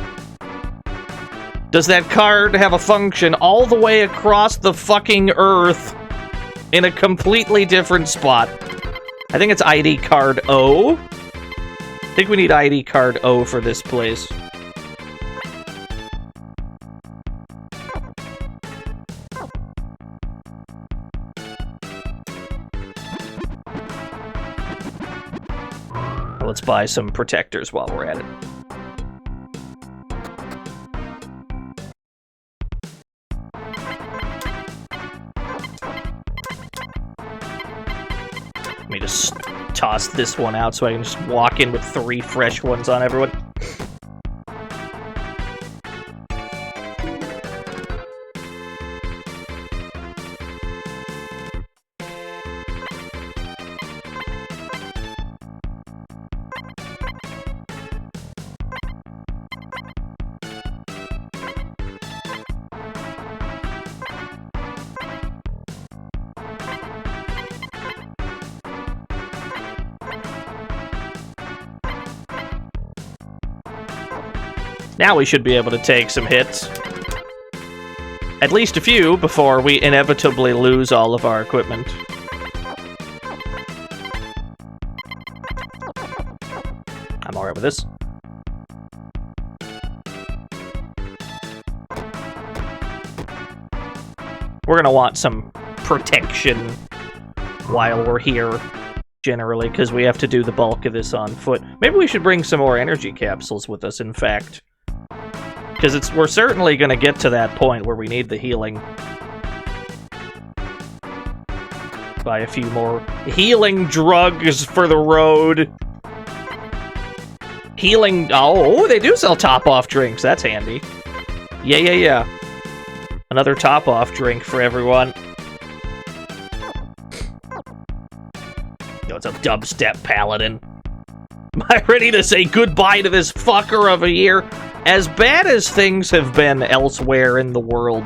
does that card have a function all the way across the fucking Earth in a completely different spot. I think it's ID card O. I think we need ID card O for this place. Let's buy some protectors while we're at it. Let me just toss this one out so I can just walk in with 3 fresh ones on everyone. Now we should be able to take some hits. At least a few before we inevitably lose all of our equipment. I'm alright with this. We're gonna want some protection while we're here, generally, because we have to do the bulk of this on foot. Maybe we should bring some more energy capsules with us, in fact. Because we're certainly gonna get to that point where we need the healing. Buy a few more healing drugs for the road. Healing... Oh, they do sell top-off drinks. That's handy. Yeah. Another top-off drink for everyone. Yo, it's a dubstep paladin. Am I ready to say goodbye to this fucker of a year? As bad as things have been elsewhere in the world,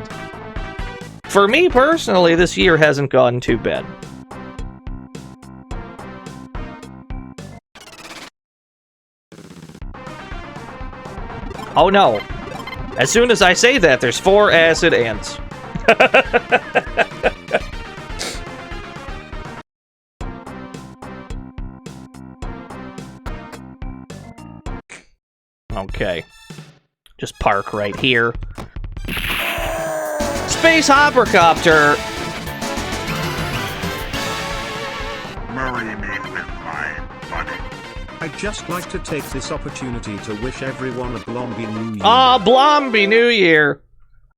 for me personally, this year hasn't gone too bad. Oh no. As soon as I say that, there's 4 acid ants. Okay. Just park right here. Space Hoppercopter! Marry me with my money. I'd just like to take this opportunity to wish everyone a Blomby New Year. Aw, Blomby New Year!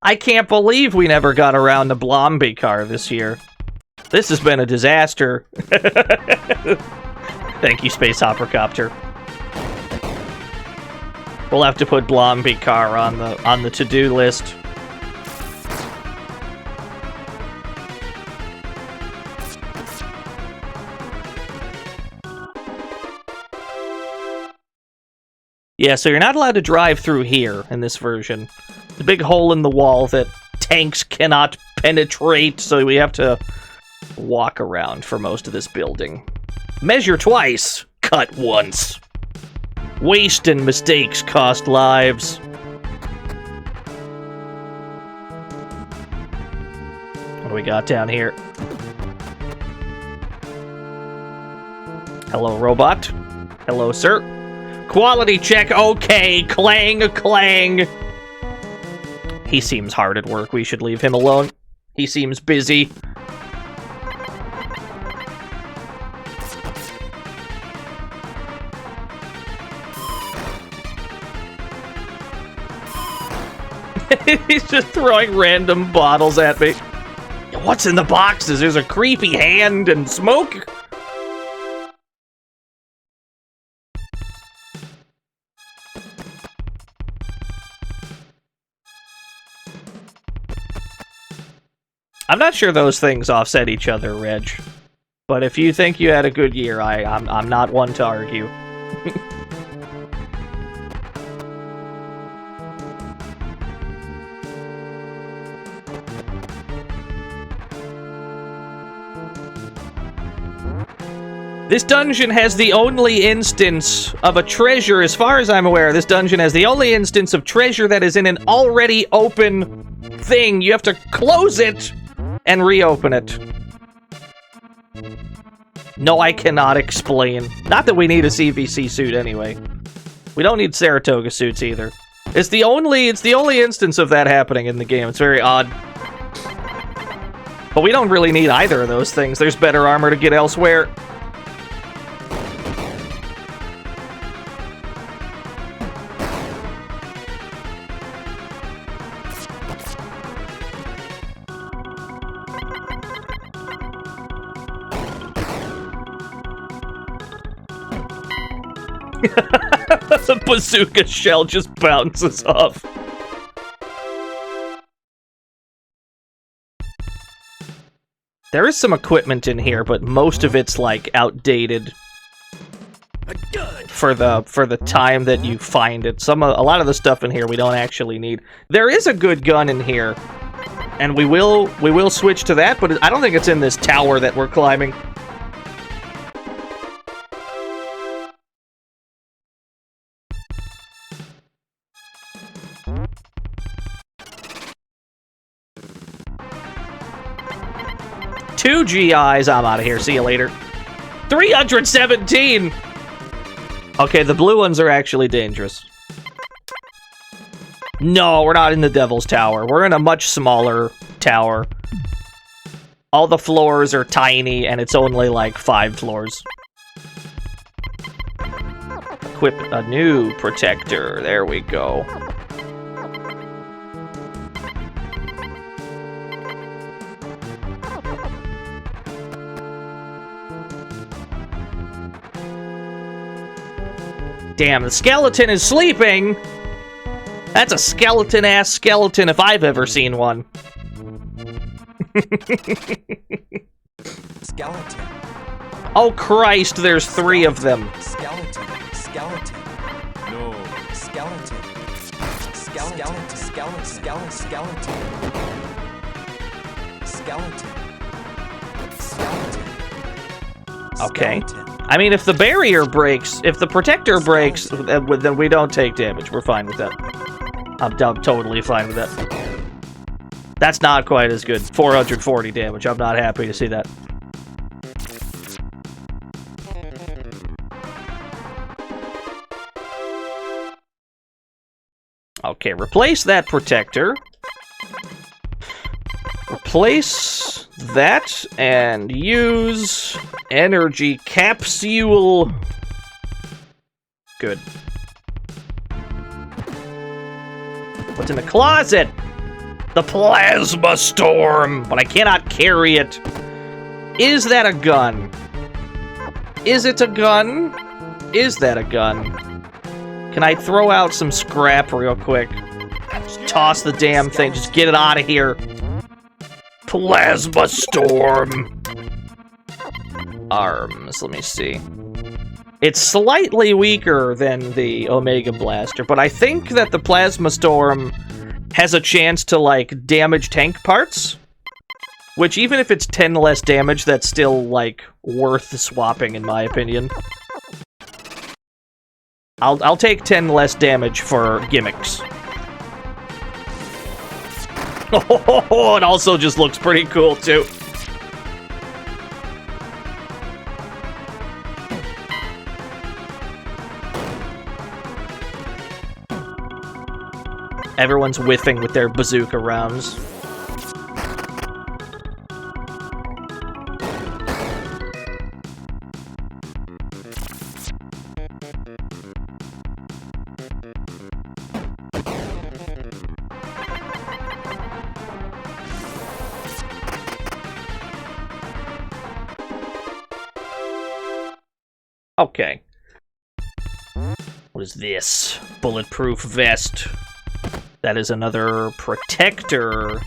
I can't believe we never got around the Blomby car this year. This has been a disaster. Thank you, Space Hoppercopter. We'll have to put Blomby car on the to-do list. Yeah, so you're not allowed to drive through here in this version. The big hole in the wall that tanks cannot penetrate, so we have to walk around for most of this building. Measure twice, cut once. Waste and mistakes cost lives. What do we got down here? Hello, robot. Hello, sir. Quality check, okay. Clang, clang. He seems hard at work. We should leave him alone. He seems busy. He's just throwing random bottles at me. What's in the boxes? There's a creepy hand and smoke. I'm not sure those things offset each other, Reg. But if you think you had a good year, I'm not one to argue. This dungeon has the only instance of a treasure, as far as I'm aware, this dungeon has the only instance of treasure that is in an already open thing. You have to close it and reopen it. No, I cannot explain. Not that we need a CVC suit anyway. We don't need Saratoga suits either. It's the only instance of that happening in the game. It's very odd. But we don't really need either of those things. There's better armor to get elsewhere. The bazooka shell just bounces off. There is some equipment in here, but most of it's like outdated for the time that you find it. A lot of the stuff in here we don't actually need. There is a good gun in here, and we will switch to that, but I don't think it's in this tower that we're climbing. 2 GIs. I'm out of here. See you later. 317! Okay, the blue ones are actually dangerous. No, we're not in the Devil's Tower. We're in a much smaller tower. All the floors are tiny, and it's only like 5 floors. Equip a new protector. There we go. Damn, the skeleton is sleeping! That's a skeleton-ass skeleton if I've ever seen one. Skeleton. Oh Christ, there's 3 of them. Skeleton. Skeleton. No. Skeleton. Skeleton. Skeleton. Skeleton. Skeleton. Skeleton. Okay. I mean, if the barrier breaks, if the protector breaks, then we don't take damage. We're fine with that. I'm totally fine with that. That's not quite as good. 440 damage. I'm not happy to see that. Okay, replace that protector. Replace that and use energy capsule. Good. What's in the closet? The plasma storm, but I cannot carry it. Is that a gun? Is it a gun? Is that a gun? Can I throw out some scrap real quick? Just toss the damn thing. Just get it out of here. Plasma storm. Arms. Let me see. It's slightly weaker than the Omega Blaster, but I think that the Plasma Storm has a chance to, like, damage tank parts. Which, even if it's 10 less damage, that's still, like, worth swapping, in my opinion. I'll take 10 less damage for gimmicks. Oh, it also just looks pretty cool, too. Everyone's whiffing with their bazooka rounds. Okay. What is this? Bulletproof vest. That is another protector.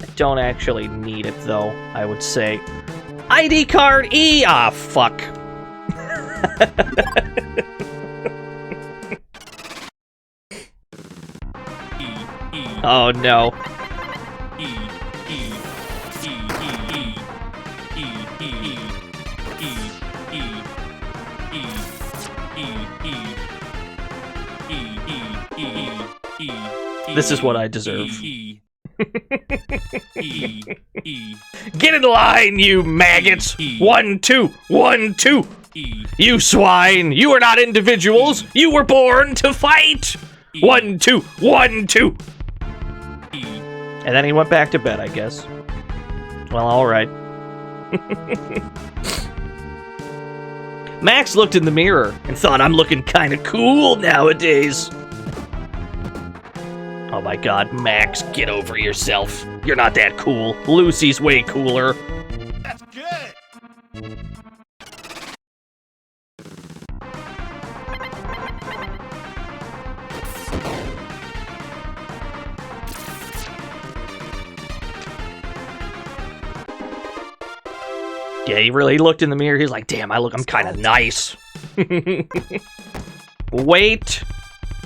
I don't actually need it, though, I would say. ID card E! Ah, fuck. Oh, no. This is what I deserve. Get in line, you maggots! 1, 2, 1, 2! You swine! You are not individuals! You were born to fight! 1, 2, 1, 2! And then he went back to bed, I guess. Well, alright. Max looked in the mirror and thought, I'm looking kinda cool nowadays. Oh my god, Max, get over yourself. You're not that cool. Lucy's way cooler. That's good. Yeah, he really looked in the mirror. He's like, damn, I'm kind of nice. Wait.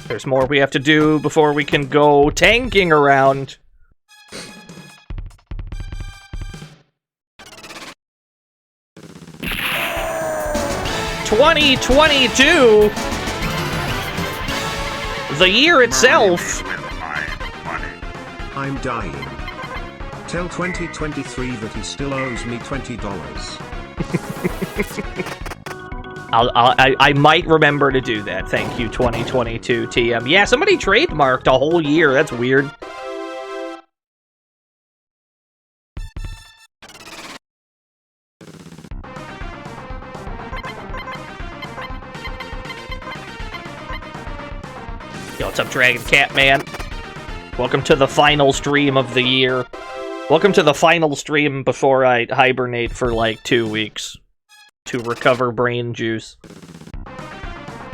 There's more we have to do before we can go tanking around. ...2022... The year itself... I'm dying. Tell 2023 that he still owes me $20. I might remember to do that. Thank you, 2022 TM. Yeah, somebody trademarked a whole year. That's weird. Yo, what's up, Dragon Cat Man? Welcome to the final stream of the year. Welcome to the final stream before I hibernate for like 2 weeks to recover brain juice.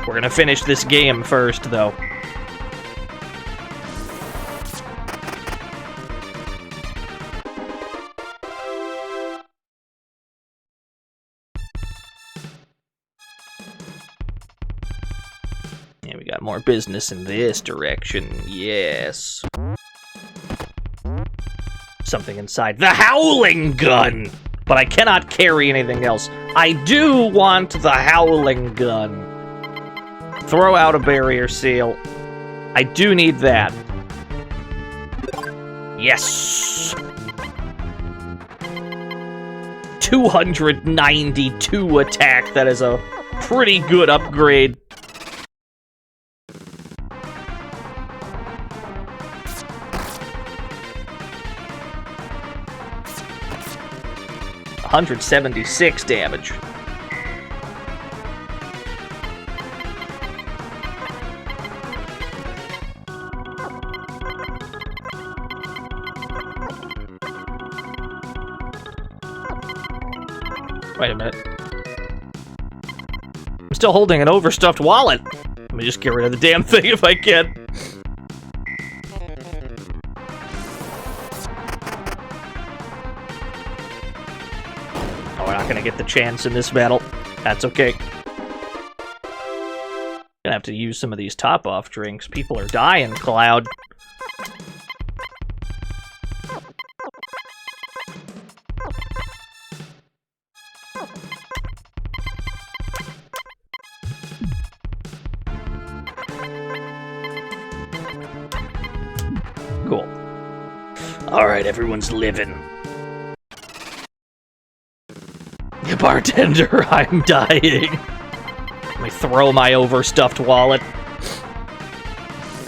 We're gonna finish this game first, though. Yeah, we got more business in this direction. Yes. Something inside the howling gun! But I cannot carry anything else. I do want the howling gun. Throw out a barrier seal. I do need that. Yes! 292 attack. That is a pretty good upgrade. $176 damage. Wait a minute. I'm still holding an overstuffed wallet. Let me just get rid of the damn thing if I can. Oh, we're not gonna get the chance in this battle. That's okay. Gonna have to use some of these top-off drinks. People are dying, Cloud. Cool. Alright, everyone's living. Bartender, I'm dying. Let me throw my overstuffed wallet.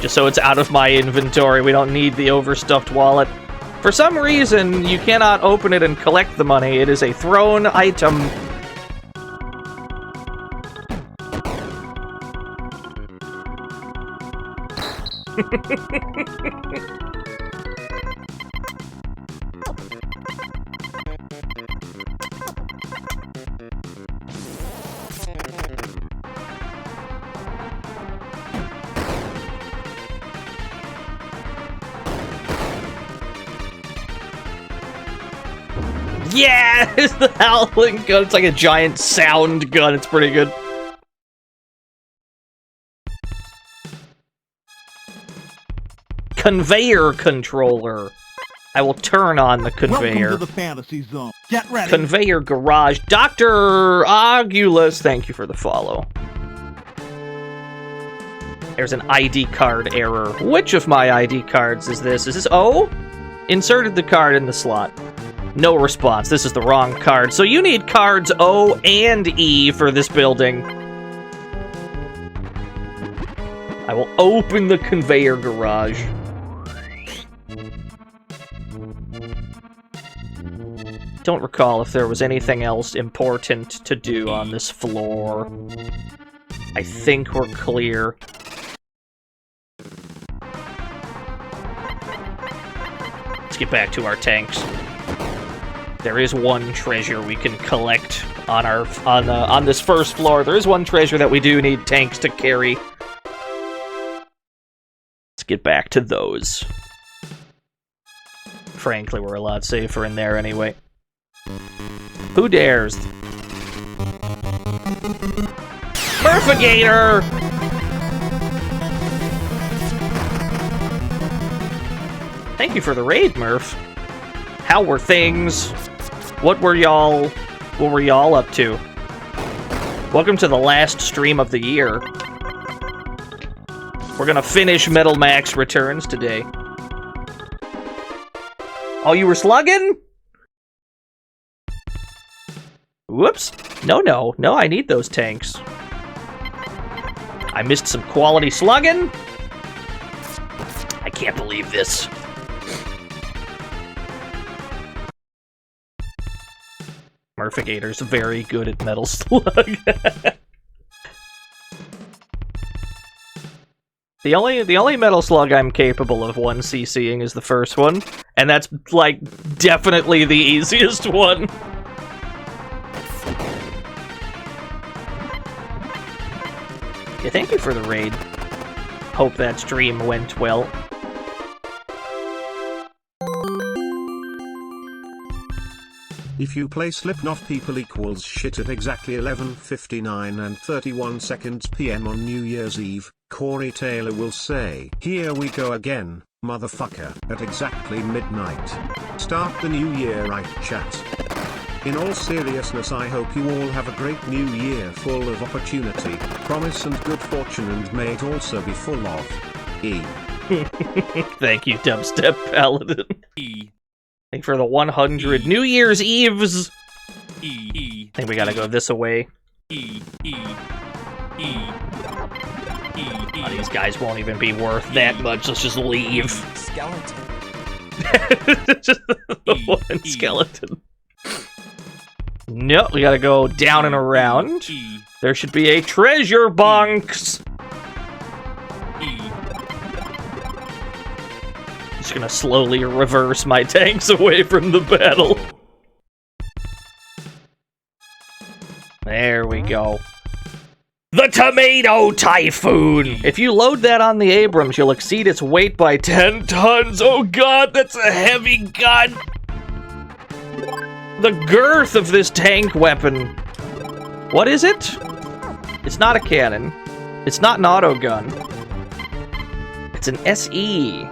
Just so it's out of my inventory. We don't need the overstuffed wallet. For some reason, you cannot open it and collect the money. It is a thrown item. Yeah! It's the howling gun. It's like a giant sound gun. It's pretty good. Conveyor controller. I will turn on the conveyor. Welcome to the fantasy zone. Get ready. Conveyor garage. Dr. Ogulus, thank you for the follow. There's an ID card error. Which of my ID cards is this? Is this O? Inserted the card in the slot. No response. This is the wrong card. So you need cards O and E for this building. I will open the conveyor garage. Don't recall if there was anything else important to do on this floor. I think we're clear. Let's get back to our tanks. There is one treasure we can collect on our on this first floor. There is one treasure that we do need tanks to carry. Let's get back to those. Frankly, we're a lot safer in there anyway. Who dares? Murphigator! Thank you for the raid, Murph. How were things? What were y'all up to? Welcome to the last stream of the year. We're gonna finish Metal Max Returns today. Oh, you were slugging? Whoops. No, I need those tanks. I missed some quality slugging. I can't believe this. Murphigator's very good at Metal Slug. The only Metal Slug I'm capable of 1cc'ing is the first one, and that's, like, definitely the easiest one. Yeah, thank you for the raid. Hope that stream went well. If you play Slipknot, people equals shit at exactly 11:59 and 31 seconds PM on New Year's Eve, Corey Taylor will say, "Here we go again, motherfucker," at exactly midnight. Start the new year right, chat. In all seriousness, I hope you all have a great new year full of opportunity, promise and good fortune, and may it also be full of E. Thank you, Dubstep Paladin. E. Thank you for the 100 New Year's Eves. I think we gotta go this way. Oh, these guys won't even be worth that much. Let's just leave. Skeleton. Just one skeleton. No, we gotta go down and around. There should be a treasure box. Just gonna slowly reverse my tanks away from the battle. There we go. The Tomato Typhoon! If you load that on the Abrams, you'll exceed its weight by 10 tons. Oh god, that's a heavy gun! The girth of this tank weapon. What is it? It's not a cannon. It's not an autogun. It's an SE.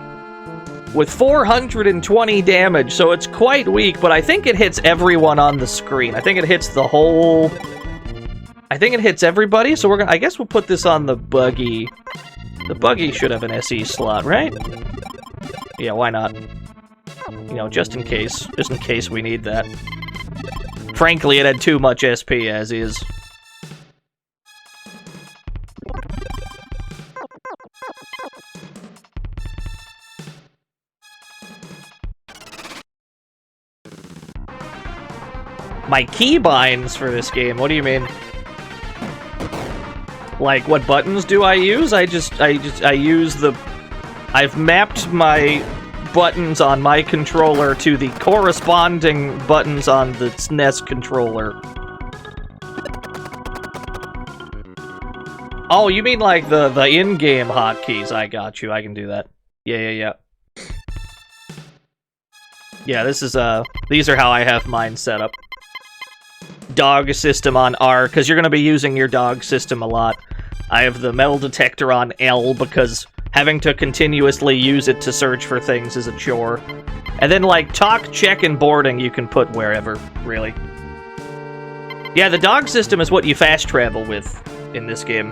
With 420 damage, so it's quite weak, but I think it hits everyone on the screen. I think it hits the whole... I think it hits everybody, so we're gonna... I guess we'll put this on the buggy. The buggy should have an SE slot, right? Yeah, why not? You know, just in case we need that. Frankly, it had too much SP as is. My keybinds for this game, what do you mean? Like, what buttons do I use? I use the... I've mapped my buttons on my controller to the corresponding buttons on the SNES controller. Oh, you mean like the in-game hotkeys? I got you, I can do that. Yeah. Yeah, this is, these are how I have mine set up. Dog system on R, because you're going to be using your dog system a lot. I have the metal detector on L, because having to continuously use it to search for things is a chore. And then, like, talk, check, and boarding you can put wherever, really. Yeah, the dog system is what you fast travel with in this game.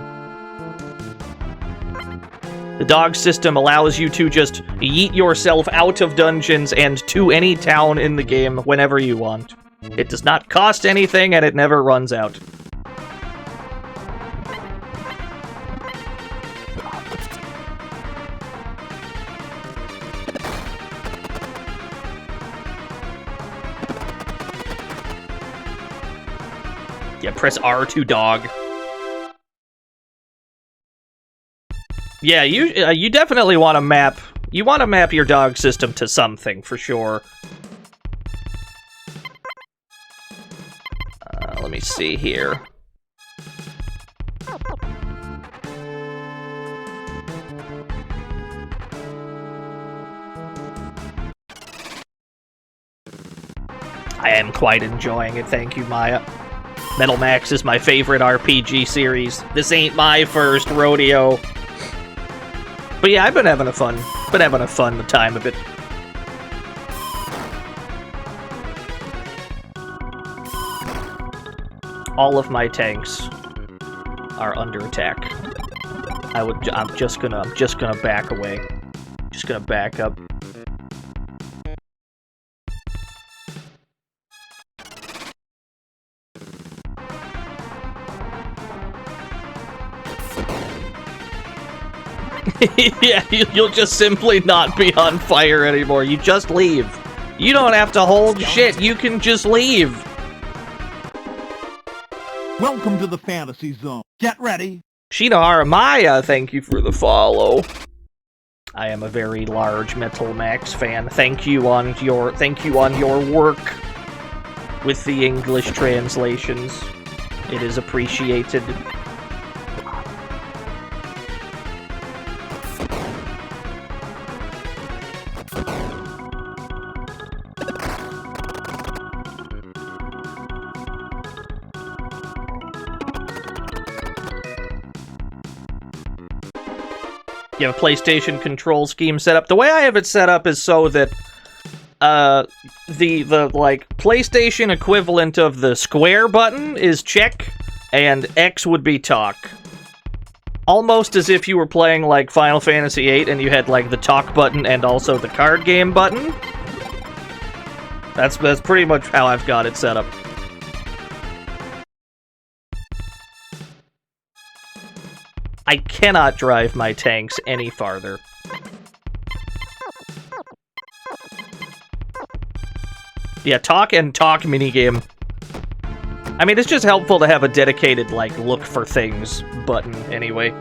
The dog system allows you to just yeet yourself out of dungeons and to any town in the game whenever you want. It does not cost anything, and it never runs out. Yeah, press R to dog. Yeah, you definitely want to map... You want to map your dog system to something, for sure. Let me see here. I am quite enjoying it, thank you, Maya. Metal Max is my favorite RPG series. This ain't my first rodeo. But yeah, I've been having a fun time of it. All of my tanks are under attack. I'm just gonna back away. Just gonna back up. Yeah, you'll just simply not be on fire anymore. You just leave. You don't have to hold shit. You can just leave. Welcome to the fantasy zone. Get ready. Shinohara Maya, thank you for the follow. I am a very large Metal Max fan. Thank you on your work with the English translations. It is appreciated. You have a PlayStation control scheme set up. The way I have it set up is so that the like PlayStation equivalent of the square button is check and X would be talk. Almost as if you were playing like Final Fantasy VIII and you had like the talk button and also the card game button. That's pretty much how I've got it set up. I cannot drive my tanks any farther. Yeah, talk and talk minigame. I mean, it's just helpful to have a dedicated, like, look for things button, anyway.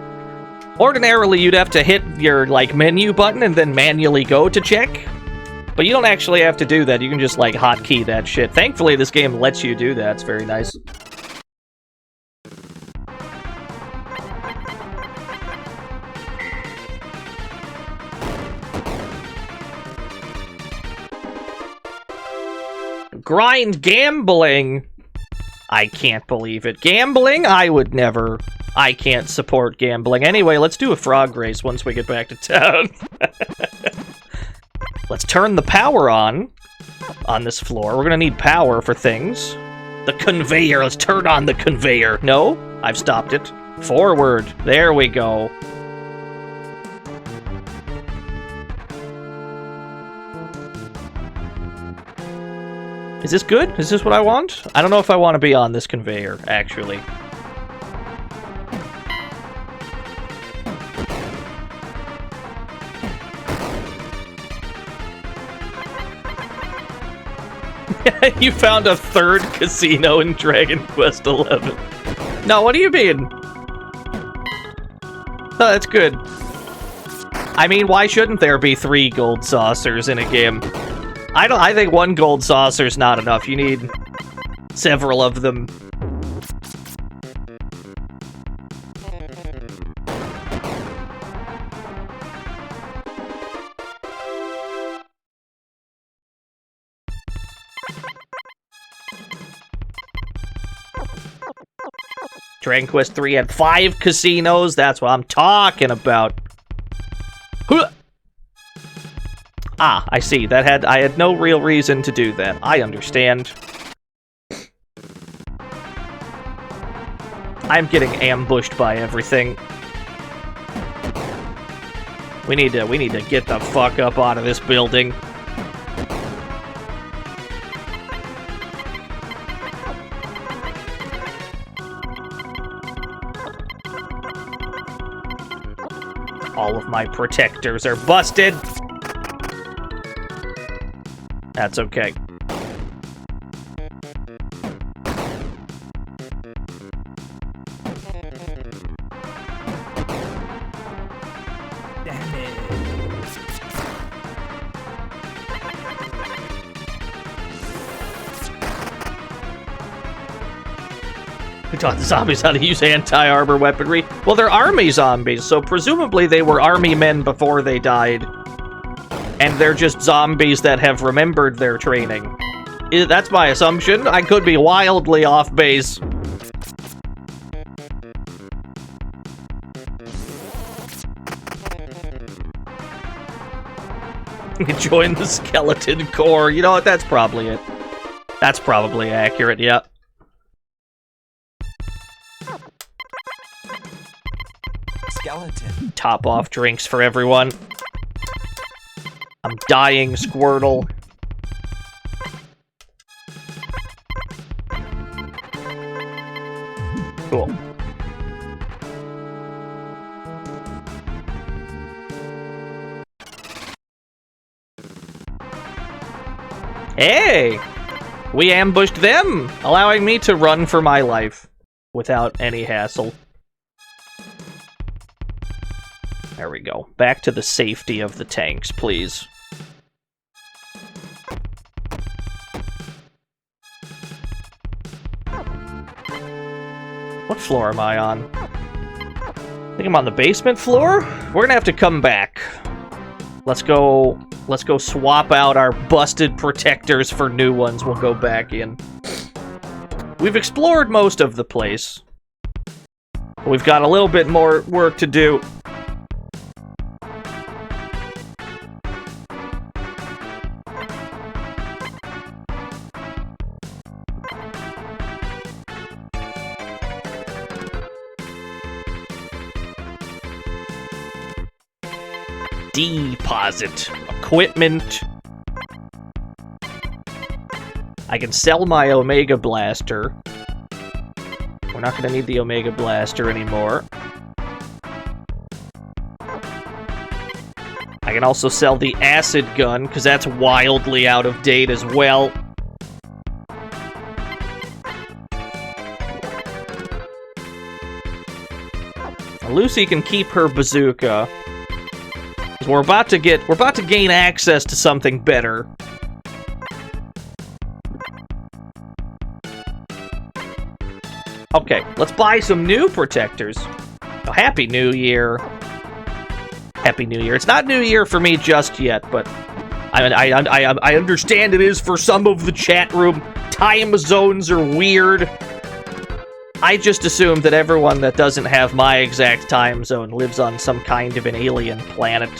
Ordinarily, you'd have to hit your, like, menu button and then manually go to check. But you don't actually have to do that. You can just, like, hotkey that shit. Thankfully, this game lets you do that. It's very nice. Grind gambling! I can't believe it. Gambling? I would never. I can't support gambling. Anyway, let's do a frog race once we get back to town. Let's turn the power on this floor. We're gonna need power for things. The conveyor. Let's turn on the conveyor. No, I've stopped it. Forward. There we go. Is this good? Is this what I want? I don't know if I want to be on this conveyor, actually. You found a third casino in Dragon Quest XI. No, what do you mean? Oh, that's good. I mean, why shouldn't there be 3 gold saucers in a game? I think 1 gold saucer's not enough. You need several of them. Dragon Quest 3 had 5 casinos. That's what I'm talking about. Ah, I see. I had no real reason to do that. I understand. I'm getting ambushed by everything. We need to get the fuck up out of this building. All of my protectors are busted. That's okay. Damn it. Who taught the zombies how to use anti-armor weaponry? Well, they're army zombies, so presumably they were army men before they died. And they're just zombies that have remembered their training. That's my assumption. I could be wildly off base. Join the skeleton corps. You know what? That's probably it. That's probably accurate, yeah. Skeleton. Top off drinks for everyone. I'm dying, Squirtle. Cool. Hey! We ambushed them, allowing me to run for my life without any hassle. There we go. Back to the safety of the tanks, please. What floor am I on? I think I'm on the basement floor? We're gonna have to come back. Let's go swap out our busted protectors for new ones. We'll go back in. We've explored most of the place. We've got a little bit more work to do. Deposit equipment. I can sell my Omega Blaster. We're not going to need the Omega Blaster anymore. I can also sell the Acid Gun, because that's wildly out of date as well. Lucy can keep her bazooka. We're about to gain access to something better. Okay, let's buy some new protectors. Oh, Happy New Year. Happy New Year. It's not New Year for me just yet, but I understand it is for some of the chat room. Time zones are weird. I just assume that everyone that doesn't have my exact time zone lives on some kind of an alien planet.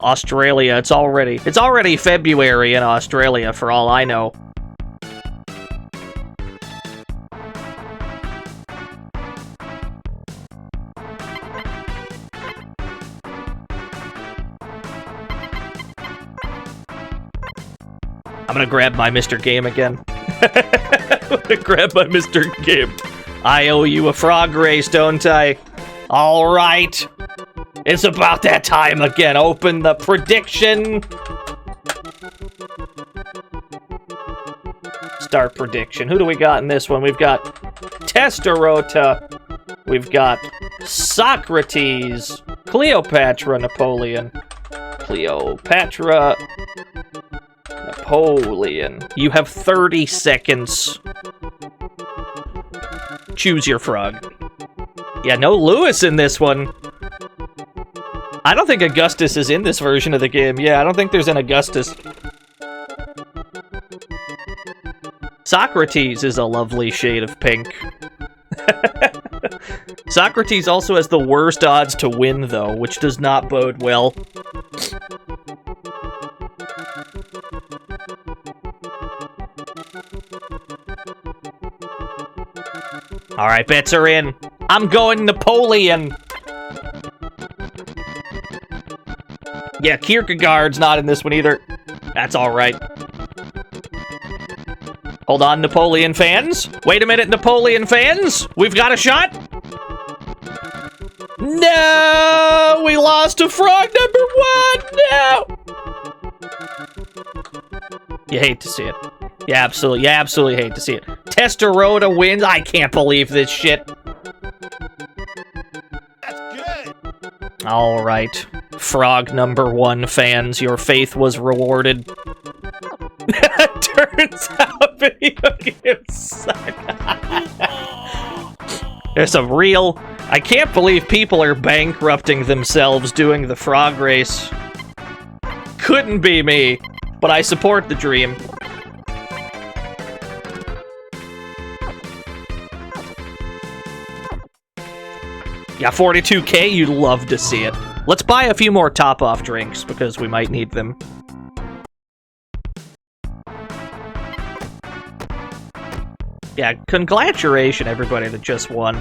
Australia, it's already February in Australia for all I know. I'm gonna grab my Mr. Game again. I'm gonna grab my Mr. Game. I owe you a frog race, don't I? Alright. It's about that time again. Open the prediction. Start prediction. Who do we got in this one? We've got Testarossa. We've got Socrates. Cleopatra Napoleon. Cleopatra Napoleon. You have 30 seconds. Choose your frog. Yeah, no Lewis in this one. I don't think Augustus is in this version of the game. Yeah, I don't think there's an Augustus. Socrates is a lovely shade of pink. Socrates also has the worst odds to win, though, which does not bode well. Alright, bets are in. I'm going Napoleon. Yeah, Kierkegaard's not in this one either. That's alright. Hold on, Napoleon fans. Wait a minute, Napoleon fans. We've got a shot. No! We lost to frog number 1! No! You hate to see it. You absolutely hate to see it. Testarossa wins. I can't believe this shit. That's good. All right. Frog number 1 fans, your faith was rewarded. Turns out video games suck. There's some real... I can't believe people are bankrupting themselves doing the frog race. Couldn't be me, but I support the dream. Yeah, 42K, you'd love to see it. Let's buy a few more top-off drinks, because we might need them. Yeah, congratulations, everybody that just won.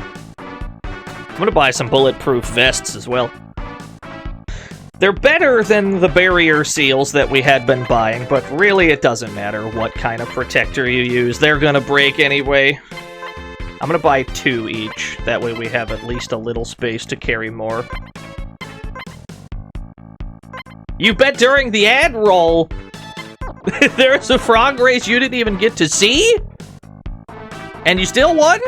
I'm gonna buy some bulletproof vests as well. They're better than the barrier seals that we had been buying, but really it doesn't matter what kind of protector you use. They're gonna break anyway. I'm gonna buy 2 each. That way we have at least a little space to carry more. You bet during the ad roll! There's a frog race you didn't even get to see? And you still won?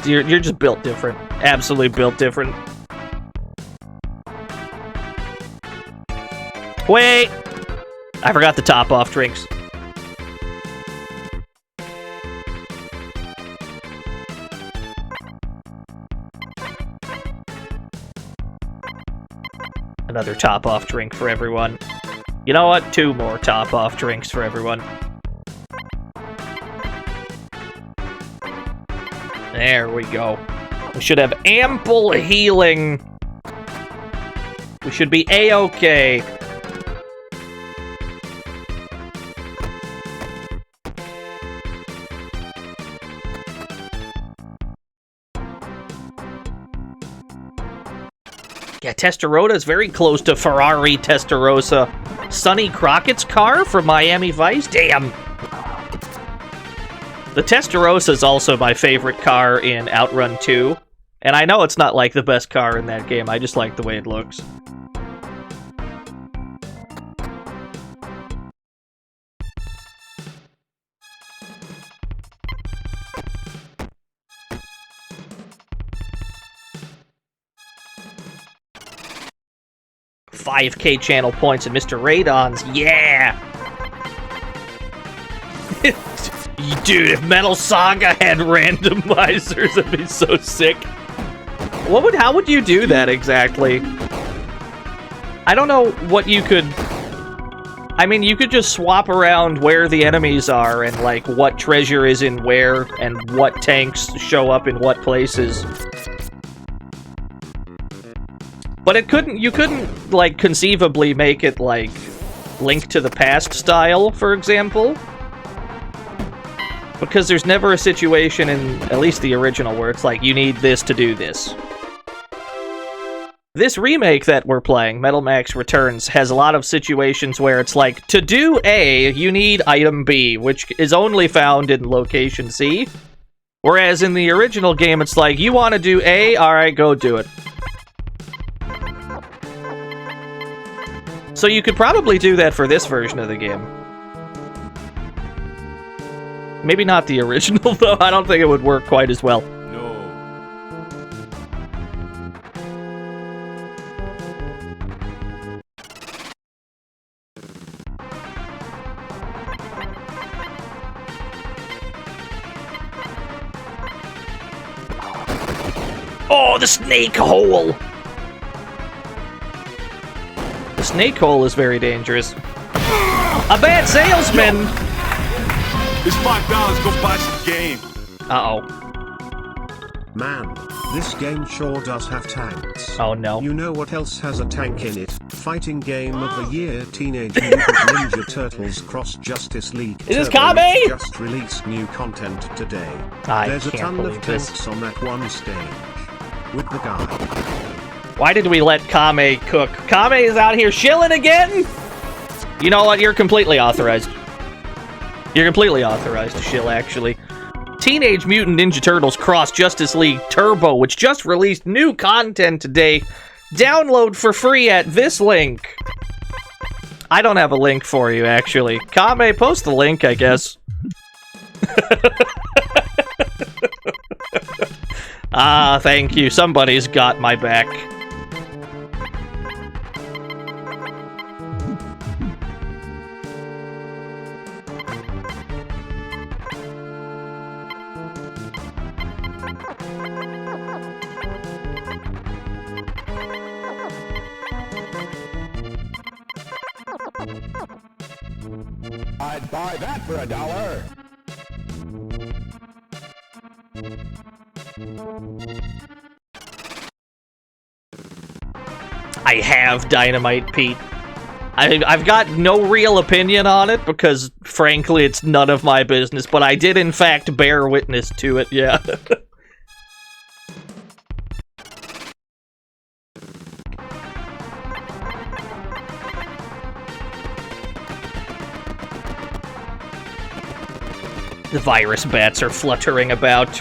You're just built different. Absolutely built different. Wait! I forgot the top-off drinks. Another top-off drink for everyone. You know what? 2 more top-off drinks for everyone. There we go. We should have ample healing. We should be A-okay. Yeah, Testarossa is very close to Ferrari Testarossa. Sonny Crockett's car from Miami Vice? Damn. The Testarossa is also my favorite car in Outrun 2. And I know it's not like the best car in that game, I just like the way it looks. $5K channel points and Mr. Radon's, yeah! Dude, if Metal Saga had randomizers, it'd be so sick. How would you do that exactly? I don't know what you could... I mean, you could just swap around where the enemies are and, like, what treasure is in where and what tanks show up in what places. But you couldn't, like, conceivably make it, like, Link to the Past style, for example. Because there's never a situation in, at least the original, where it's like, you need this to do this. This remake that we're playing, Metal Max Returns, has a lot of situations where it's like, to do A, you need item B, which is only found in location C. Whereas in the original game, it's like, you want to do A? Alright, go do it. So you could probably do that for this version of the game. Maybe not the original, though. I don't think it would work quite as well. No. Oh, the snake hole! The snake hole is very dangerous. A bad salesman! It's $5, go buy some game. Uh-oh. Man, this game sure does have tanks. Oh no. You know what else has a tank in it? Fighting Game of the Year Teenage Mutant Ninja Turtles Cross Justice League. Is this Turbo Kame? Just released new content today. Can't There's a ton of believe this. tanks on that one stage. With the guy. Why did we let Kame cook? Kame is out here shilling again? You know what? You're completely authorized. You're completely authorized to shill, actually. Teenage Mutant Ninja Turtles Cross Justice League Turbo, which just released new content today. Download for free at this link. I don't have a link for you, actually. Kame, post the link, I guess. Ah, thank you. Somebody's got my back. I'd buy that for $1. I have Dynamite Pete. I've got no real opinion on it because, frankly, it's none of my business, but I did, in fact, bear witness to it, yeah. The virus bats are fluttering about.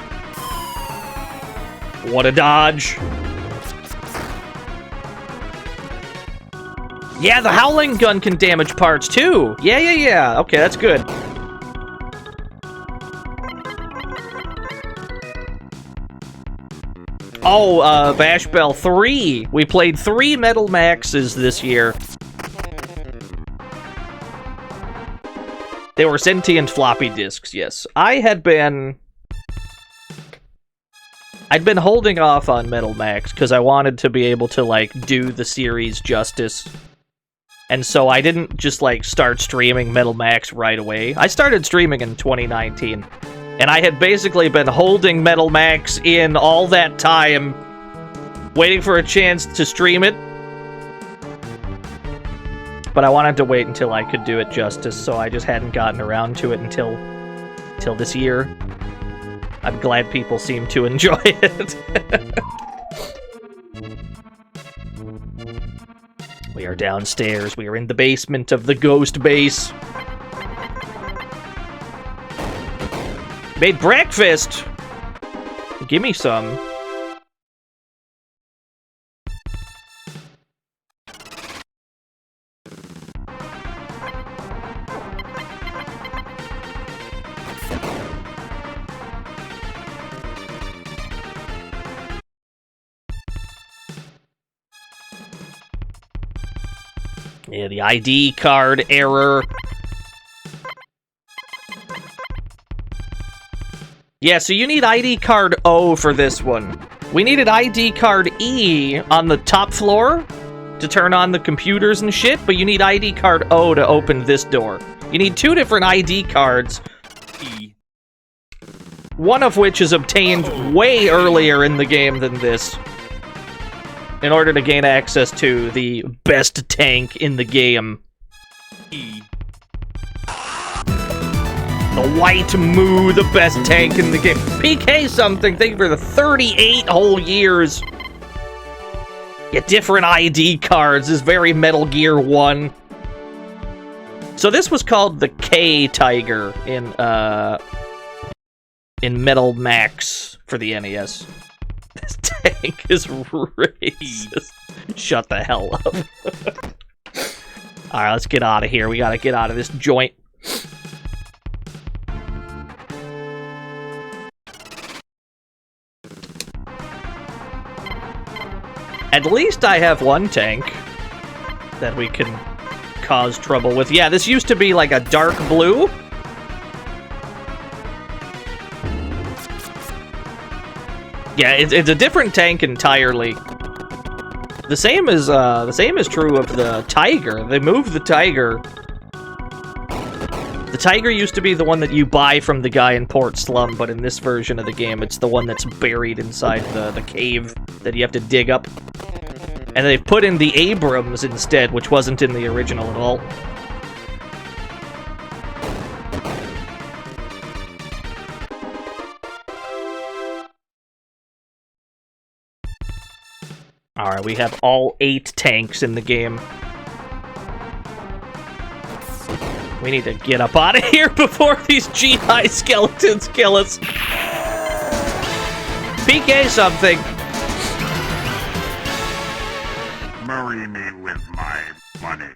What a dodge. Yeah, the howling gun can damage parts too. Yeah. Okay, that's good. Oh, Bash Bell 3. We played 3 Metal Maxes this year. They were sentient floppy disks, yes. I'd been holding off on Metal Max because I wanted to be able to, like, do the series justice. And so I didn't just, like, start streaming Metal Max right away. I started streaming in 2019. And I had basically been holding Metal Max in all that time, waiting for a chance to stream it. But I wanted to wait until I could do it justice, so I just hadn't gotten around to it until this year. I'm glad people seem to enjoy it. We are downstairs. We are in the basement of the ghost base. Made breakfast! Give me some. Yeah, the ID card error. Yeah, so you need ID card O for this one. We needed ID card E on the top floor to turn on the computers and shit, but you need ID card O to open this door. You need 2 different ID cards, one of which is obtained way earlier in the game than this, in order to gain access to the best tank in the game. The White Moo, the best tank in the game. PK something, thank you for the 38 whole years. Get different ID cards, this is very Metal Gear 1. So this was called the K Tiger in Metal Max for the NES. This tank is racist. Shut the hell up. Alright, let's get out of here. We gotta get out of this joint. At least I have one tank that we can cause trouble with. Yeah, this used to be like a dark blue. Yeah, it's a different tank entirely. The same is true of the Tiger. They moved the Tiger. The Tiger used to be the one that you buy from the guy in Port Slum, but in this version of the game, it's the one that's buried inside the cave that you have to dig up. And they've put in the Abrams instead, which wasn't in the original at all. Alright, we have all 8 tanks in the game. We need to get up out of here before these GI skeletons kill us. PK something. Marry me with my money.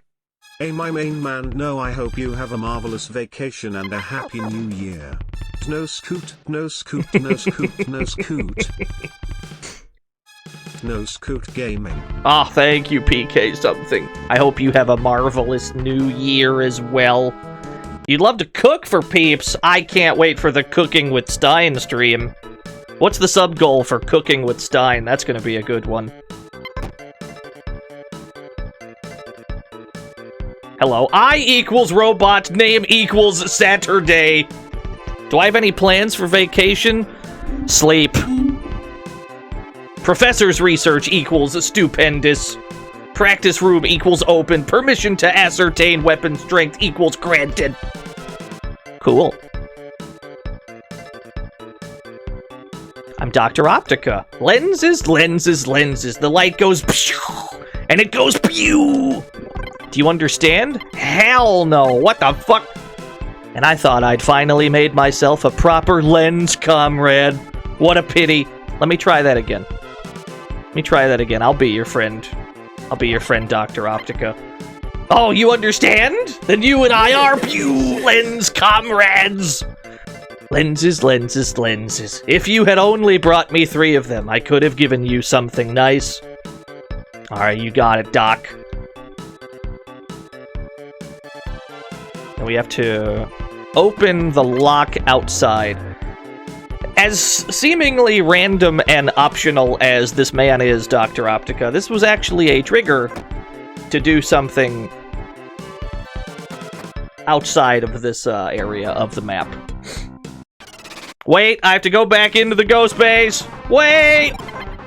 Hey my main man, no, I hope you have a marvelous vacation and a happy new year. No scoot, no scoot, no scoot, no scoot. No scoot gaming. Ah, oh, thank you, PK something. I hope you have a marvelous new year as well. You'd love to cook for peeps. I can't wait for the Cooking with Stein stream. What's the sub goal for Cooking with Stein? That's gonna be a good one. Hello, I equals robot, name equals Saturday. Do I have any plans for vacation? Sleep. Professor's research equals stupendous. Practice room equals open. Permission to ascertain weapon strength equals granted. Cool. I'm Dr. Optica. Lenses, lenses, lenses. The light goes and it goes pew. Do you understand? Hell no. What the fuck? And I thought I'd finally made myself a proper lens comrade. What a pity. Let me try that again. Let me try that again. I'll be your friend. I'll be your friend, Dr. Optica. Oh, you understand? Then you and I are pew lens comrades. Lenses, lenses, lenses. If you had only brought me 3 of them, I could have given you something nice. Alright, you got it, Doc. And we have to open the lock outside. As seemingly random and optional as this man is, Dr. Optica, this was actually a trigger to do something outside of this area of the map. Wait, I have to go back into the ghost base. Wait!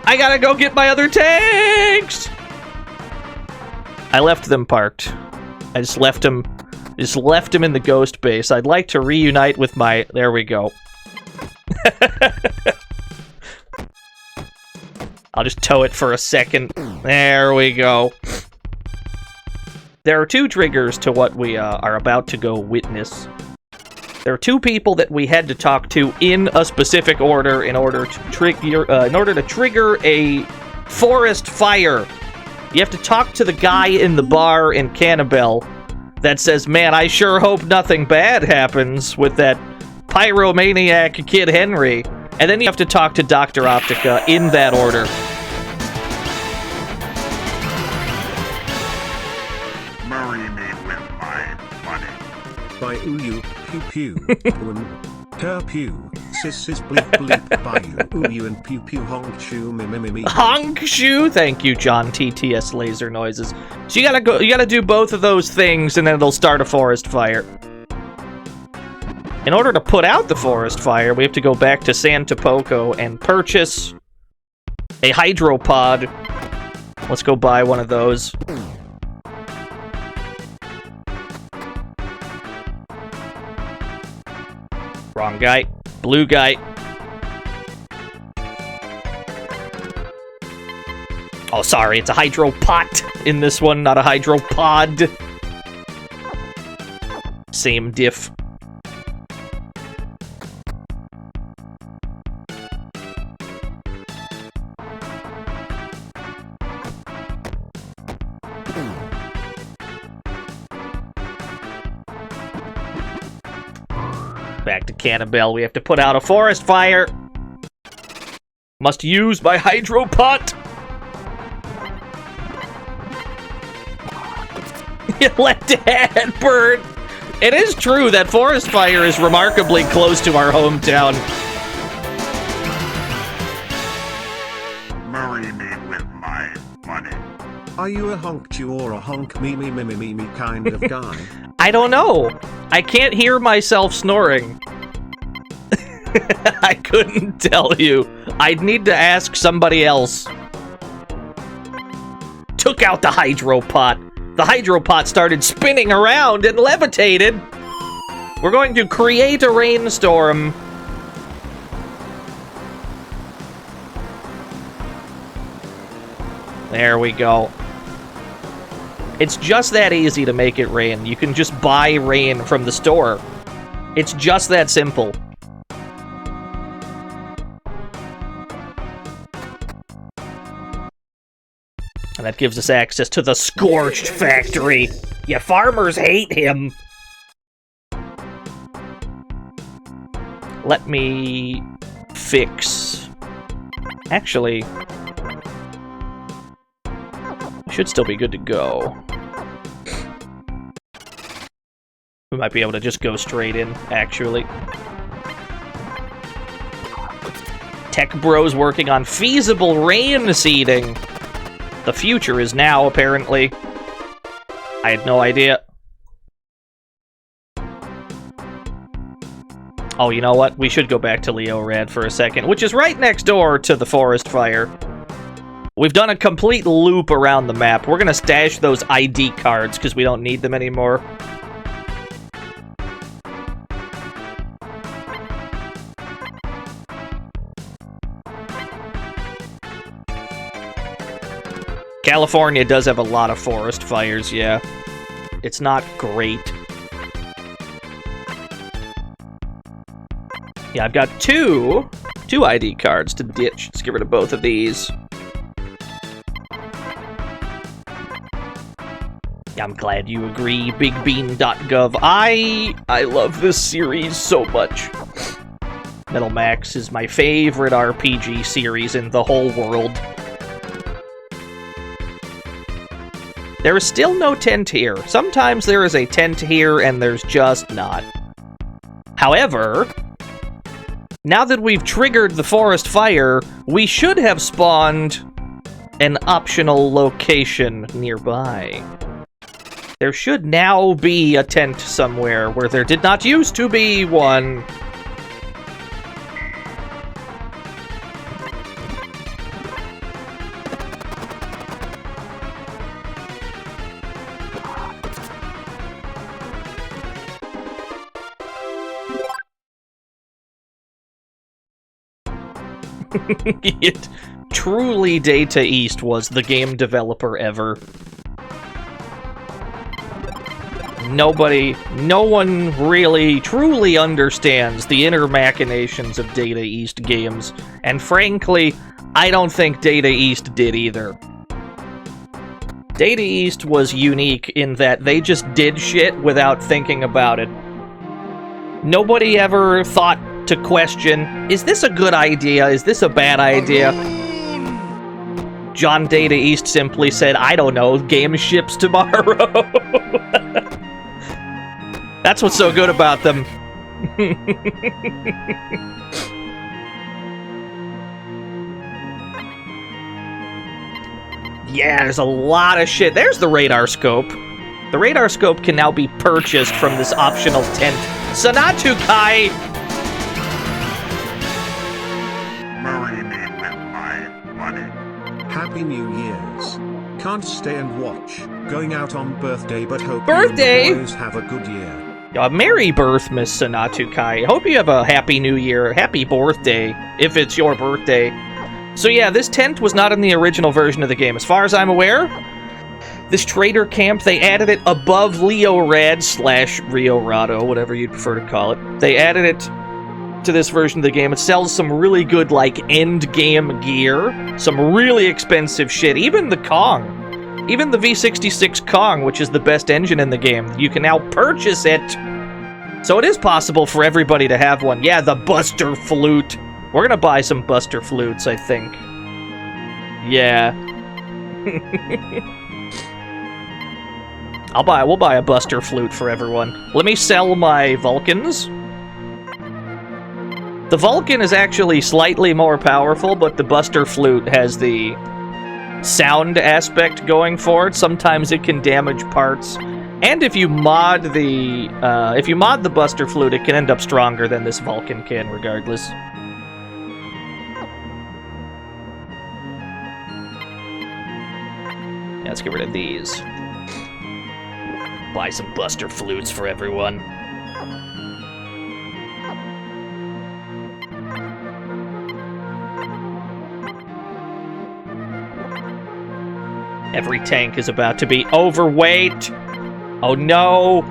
I gotta go get my other tanks! I left them parked. I just left them in the ghost base. I'd like to reunite with my... There we go. I'll just tow it for a second. There we go. There are 2 triggers to what we are about to go witness. There are 2 people that we had to talk to in a specific order in order to trigger a forest fire. You have to talk to the guy in the bar in Cannibal that says, "Man, I sure hope nothing bad happens with that pyromaniac Kid Henry." And then you have to talk to Dr. Optica in that order. Marry me with my money. By Uyu, pew pew, her pew, sis bleep bleep by you, Uyu and pew pew honk shoo me me me me. Honk shoo! Thank you, John TTS Laser Noises. So you gotta do both of those things and then it'll start a forest fire. In order to put out the forest fire, we have to go back to Santa Poco and purchase a hydropod. Let's go buy one of those. Wrong guy. Blue guy. Oh, sorry, it's a hydropot in this one, not a hydropod. Same diff. Back to Cannibal. We have to put out a forest fire. Must use my hydropot. Let Dad burn. It is true that forest fire is remarkably close to our hometown. Marry me with my money. Are you a honk chew or a honk me me me me me me kind of guy? I don't know. I can't hear myself snoring. I couldn't tell you. I'd need to ask somebody else. Took out the hydropot. The hydropot started spinning around and levitated. We're going to create a rainstorm. There we go. It's just that easy to make it rain. You can just buy rain from the store. It's just that simple. And that gives us access to the Scorched Factory. Yeah, farmers hate him. Let me fix... Actually... should still be good to go. We might be able to just go straight in, actually. Tech Bros working on feasible rain seeding. The future is now, apparently. I had no idea. Oh, you know what? We should go back to Leo Rad for a second, which is right next door to the forest fire. We've done a complete loop around the map. We're gonna stash those ID cards because we don't need them anymore. California does have a lot of forest fires, yeah. It's not great. Yeah, I've got two ID cards to ditch. Let's get rid of both of these. I'm glad you agree, bigbean.gov. I love this series so much. Metal Max is my favorite RPG series in the whole world. There is still no tent here. Sometimes there is a tent here and there's just not. However, now that we've triggered the forest fire, we should have spawned an optional location nearby. There should now be a tent somewhere where there did not used to be one. Truly Data East was the game developer ever. No one really truly understands the inner machinations of Data East games, and frankly, I don't think Data East did either. Data East was unique in that they just did shit without thinking about it. Nobody ever thought to question, is this a good idea? Is this a bad idea? John Data East simply said, I don't know, game ships tomorrow. That's what's so good about them. Yeah, there's a lot of shit. There's the radar scope. The radar scope can now be purchased from this optional tent. Sanatu Kai! Happy New Year's. Can't stay and watch. Going out on birthday, but hope Birthday? you boys have a good year. Merry birth, Miss Sanatu Kai. Hope you have a happy new year. Happy birthday, if it's your birthday. So yeah, this tent was not in the original version of the game. As far as I'm aware, this trader camp, they added it above Leo Rad / Rio Rado, whatever you'd prefer to call it. They added it to this version of the game. It sells some really good, like, end-game gear. Some really expensive shit. Even the Kong. Even the V66 Kong, which is the best engine in the game. You can now purchase it. So it is possible for everybody to have one. Yeah, the Buster Flute. We're gonna buy some Buster Flutes, I think. Yeah. We'll buy a Buster Flute for everyone. Let me sell my Vulcans. The Vulcan is actually slightly more powerful, but the Buster Flute has the sound aspect going for it. Sometimes it can damage parts. And if you mod the Buster Flute, it can end up stronger than this Vulcan can, regardless. Yeah, let's get rid of these. Buy some Buster Flutes for everyone. Every tank is about to be overweight. Oh no!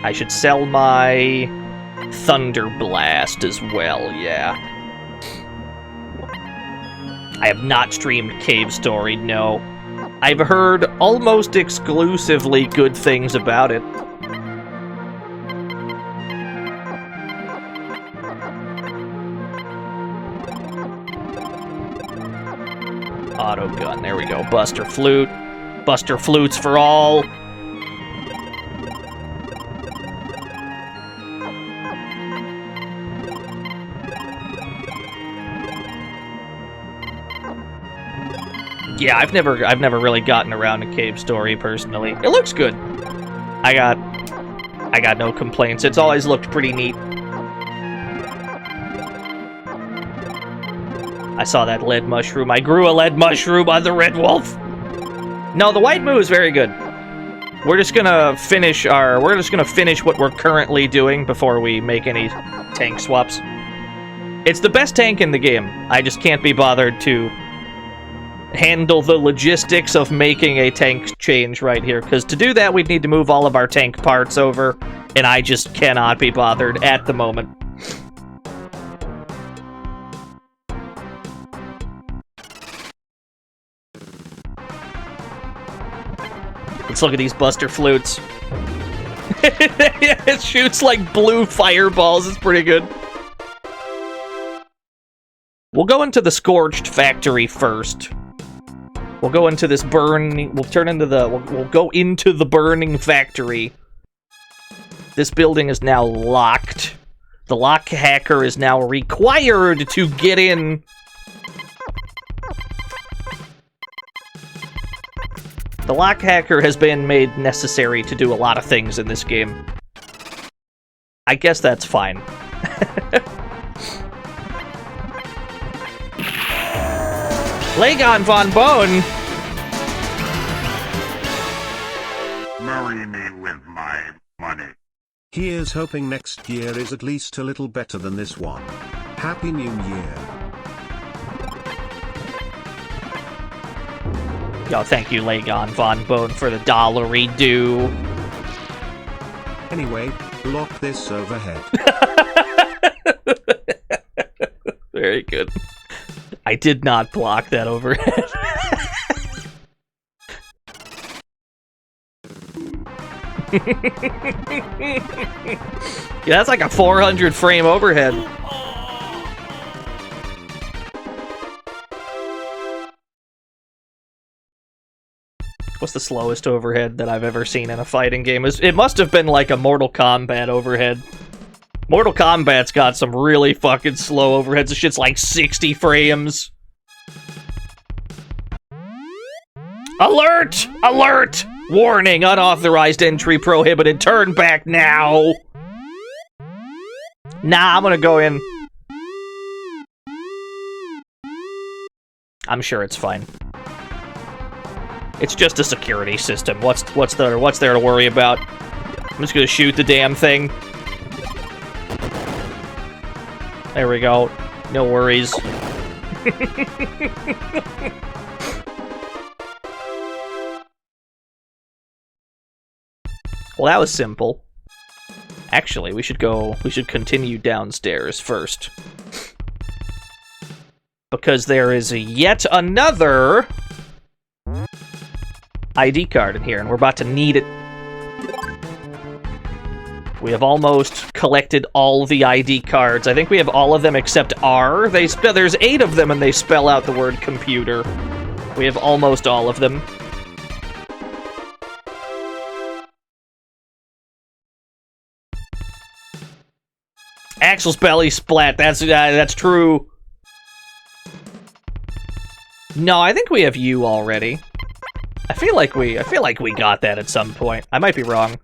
I should sell my Thunder Blast as well, yeah. I have not streamed Cave Story, no. I've heard almost exclusively good things about it. Auto gun, there we go. Buster Flute. Buster Flutes for all. Yeah, I've never really gotten around to Cave Story personally. It looks good. I got no complaints. It's always looked pretty neat. I saw that lead mushroom. I grew a lead mushroom on the Red Wolf. No, the White Moo is very good. We're just gonna finish what we're currently doing before we make any tank swaps. It's the best tank in the game. I just can't be bothered to handle the logistics of making a tank change right here, because to do that we'd need to move all of our tank parts over, and I just cannot be bothered at the moment. Let's look at these Buster Flutes. It shoots like blue fireballs. It's pretty good. We'll go into the Scorched Factory first. We'll go into this burning... We'll go into the burning factory. This building is now locked. The lock hacker is now required to get in. The lock hacker has been made necessary to do a lot of things in this game. I guess that's fine. Lagon von Bone! Marry me with my money. Here's hoping next year is at least a little better than this one. Happy New Year. Yo, thank you, Lagon von Bone, for the $1 due. Anyway, block this overhead. Very good. I did not block that overhead. Yeah, that's like a 400 frame overhead. What's the slowest overhead that I've ever seen in a fighting game? It must have been like a Mortal Kombat overhead. Mortal Kombat's got some really fucking slow overheads. This shit's like 60 frames. Alert! Alert! Warning, unauthorized entry prohibited. Turn back now. Nah, I'm gonna go in. I'm sure it's fine. It's just a security system. What's there to worry about? I'm just gonna shoot the damn thing. There we go. No worries. Well, that was simple. Actually, we should continue downstairs first. Because there is yet another ID card in here, and we're about to need it. We have almost collected all the ID cards. I think we have all of them except R. There's 8 of them, and they spell out the word computer. We have almost all of them. Axel's belly splat. That's true. No, I think we have you already. I feel like we got that at some point. I might be wrong.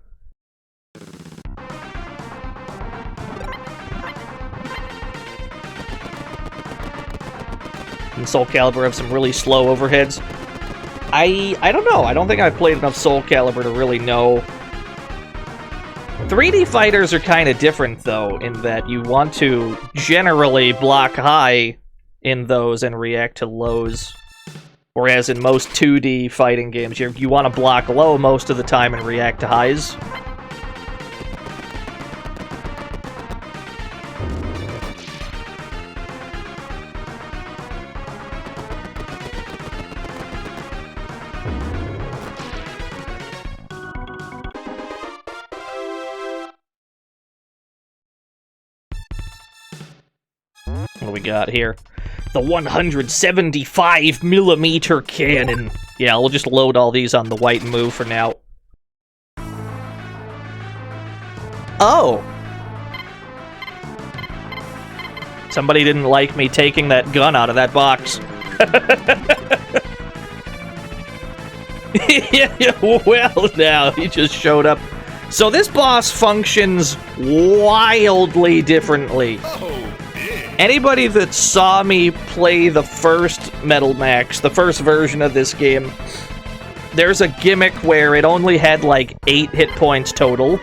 And Soul Calibur have some really slow overheads. I don't know. I don't think I've played enough Soul Calibur to really know. 3D fighters are kind of different, though, in that you want to generally block high in those and react to lows. Whereas in most 2D fighting games, you want to block low most of the time and react to highs. What do we got here? The 175mm cannon. Yeah, we'll just load all these on the white and move for now. Oh! Somebody didn't like me taking that gun out of that box. Yeah, well, now, he just showed up. So this boss functions wildly differently. Anybody that saw me play the first Metal Max, the first version of this game, there's a gimmick where it only had like 8 hit points total,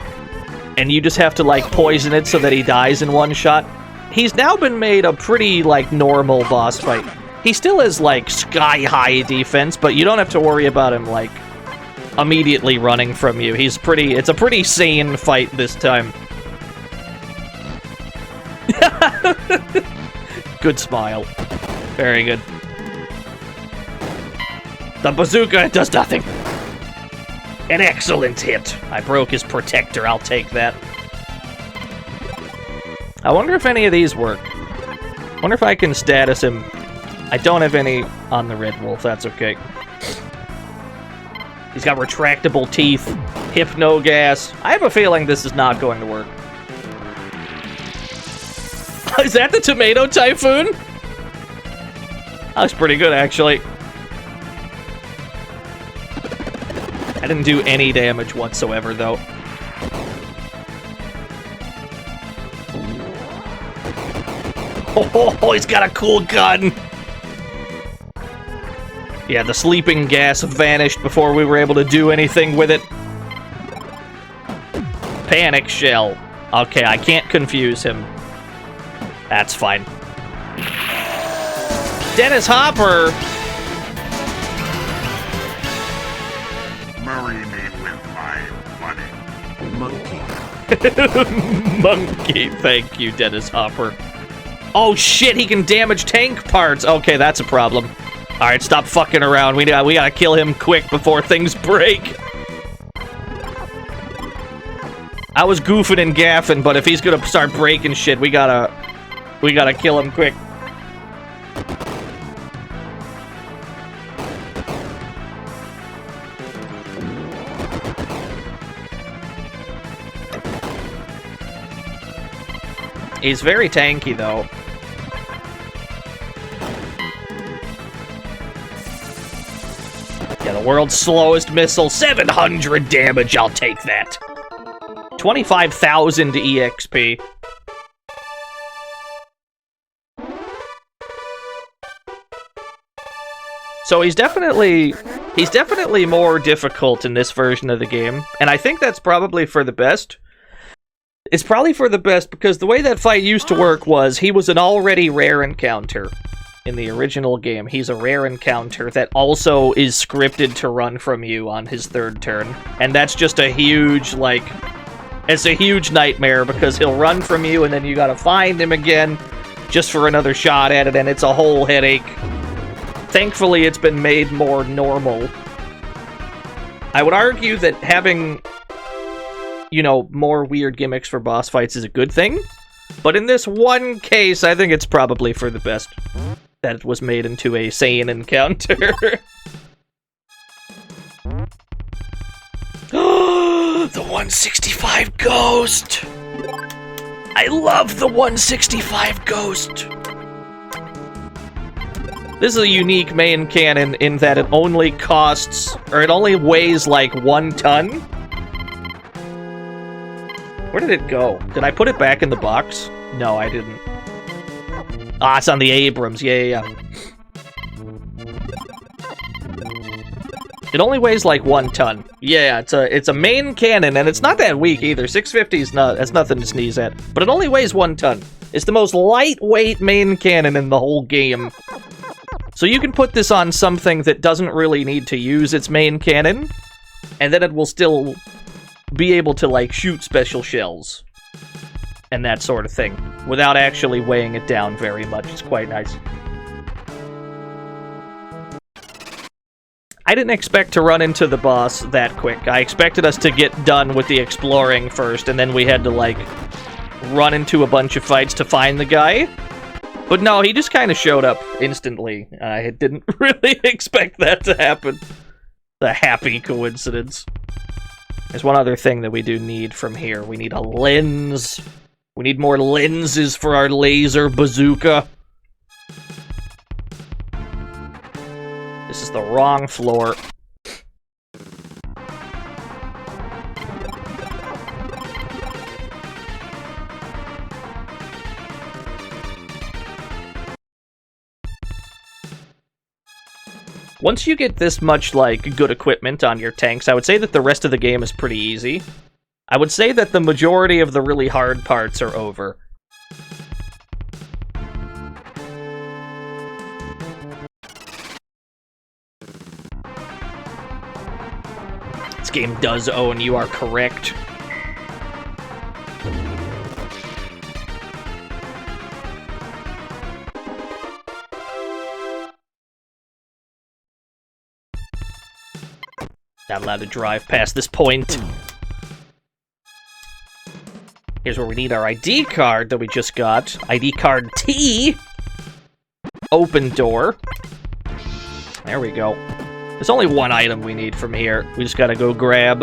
and you just have to like poison it so that he dies in one shot. He's now been made a pretty like normal boss fight. He still has like sky-high defense, but you don't have to worry about him like immediately running from you. It's a pretty sane fight this time. Good smile. Very good. The bazooka does nothing. An excellent hit. I broke his protector. I'll take that. I wonder if any of these work. I wonder if I can status him. I don't have any on the Red Wolf. That's okay. He's got retractable teeth, hypno gas. I have a feeling this is not going to work. Is that the tomato typhoon? That was pretty good, actually. I didn't do any damage whatsoever, though. Oh, he's got a cool gun! Yeah, the sleeping gas vanished before we were able to do anything with it. Panic shell. Okay, I can't confuse him. That's fine. Dennis Hopper! Marry me with my money. Monkey. Monkey, thank you, Dennis Hopper. Oh shit, he can damage tank parts! Okay, that's a problem. Alright, stop fucking around. We gotta kill him quick before things break. I was goofing and gaffing, but if he's gonna start breaking shit, we gotta kill him quick. He's very tanky, though. Yeah, the world's slowest missile. 700 damage, I'll take that. 25,000 EXP. So he's definitely more difficult in this version of the game, and I think that's probably for the best. It's probably for the best because the way that fight used to work was he was an already rare encounter in the original game. He's a rare encounter that also is scripted to run from you on his third turn, and that's just a huge, like, it's a huge nightmare because he'll run from you and then you gotta find him again just for another shot at it, and it's a whole headache. Thankfully, it's been made more normal. I would argue that having, you know, more weird gimmicks for boss fights is a good thing, but in this one case, I think it's probably for the best that it was made into a sane encounter. The 165 Ghost! I love the 165 Ghost! This is a unique main cannon in that it only costs, or it only weighs like 1 ton. Where did it go? Did I put it back in the box? No, I didn't. Ah, it's on the Abrams. Yeah. It only weighs like 1 ton. Yeah, it's a main cannon, and it's not that weak either. 650 is that's nothing to sneeze at. But it only weighs 1 ton. It's the most lightweight main cannon in the whole game. So you can put this on something that doesn't really need to use its main cannon, and then it will still be able to, like, shoot special shells and that sort of thing without actually weighing it down very much. It's quite nice. I didn't expect to run into the boss that quick. I expected us to get done with the exploring first, and then we had to, like, run into a bunch of fights to find the guy. But no, he just kind of showed up instantly. I didn't really expect that to happen. The happy coincidence. There's one other thing that we do need from here. We need a lens. We need more lenses for our laser bazooka. This is the wrong floor. Once you get this much, like, good equipment on your tanks, I would say that the rest of the game is pretty easy. I would say that the majority of the really hard parts are over. This game does own, you are correct. Not allowed to drive past this point. Here's where we need our ID card that we just got. ID card T! Open door. There we go. There's only one item we need from here. We just gotta go grab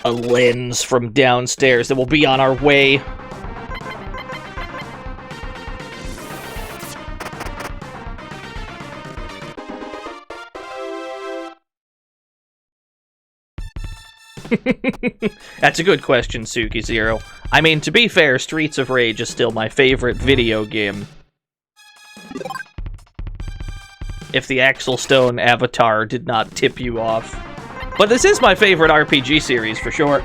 a lens from downstairs that will be on our way. That's a good question, Suki Zero. I mean, to be fair, Streets of Rage is still my favorite video game. If the Axel Stone avatar did not tip you off. But this is my favorite RPG series, for sure.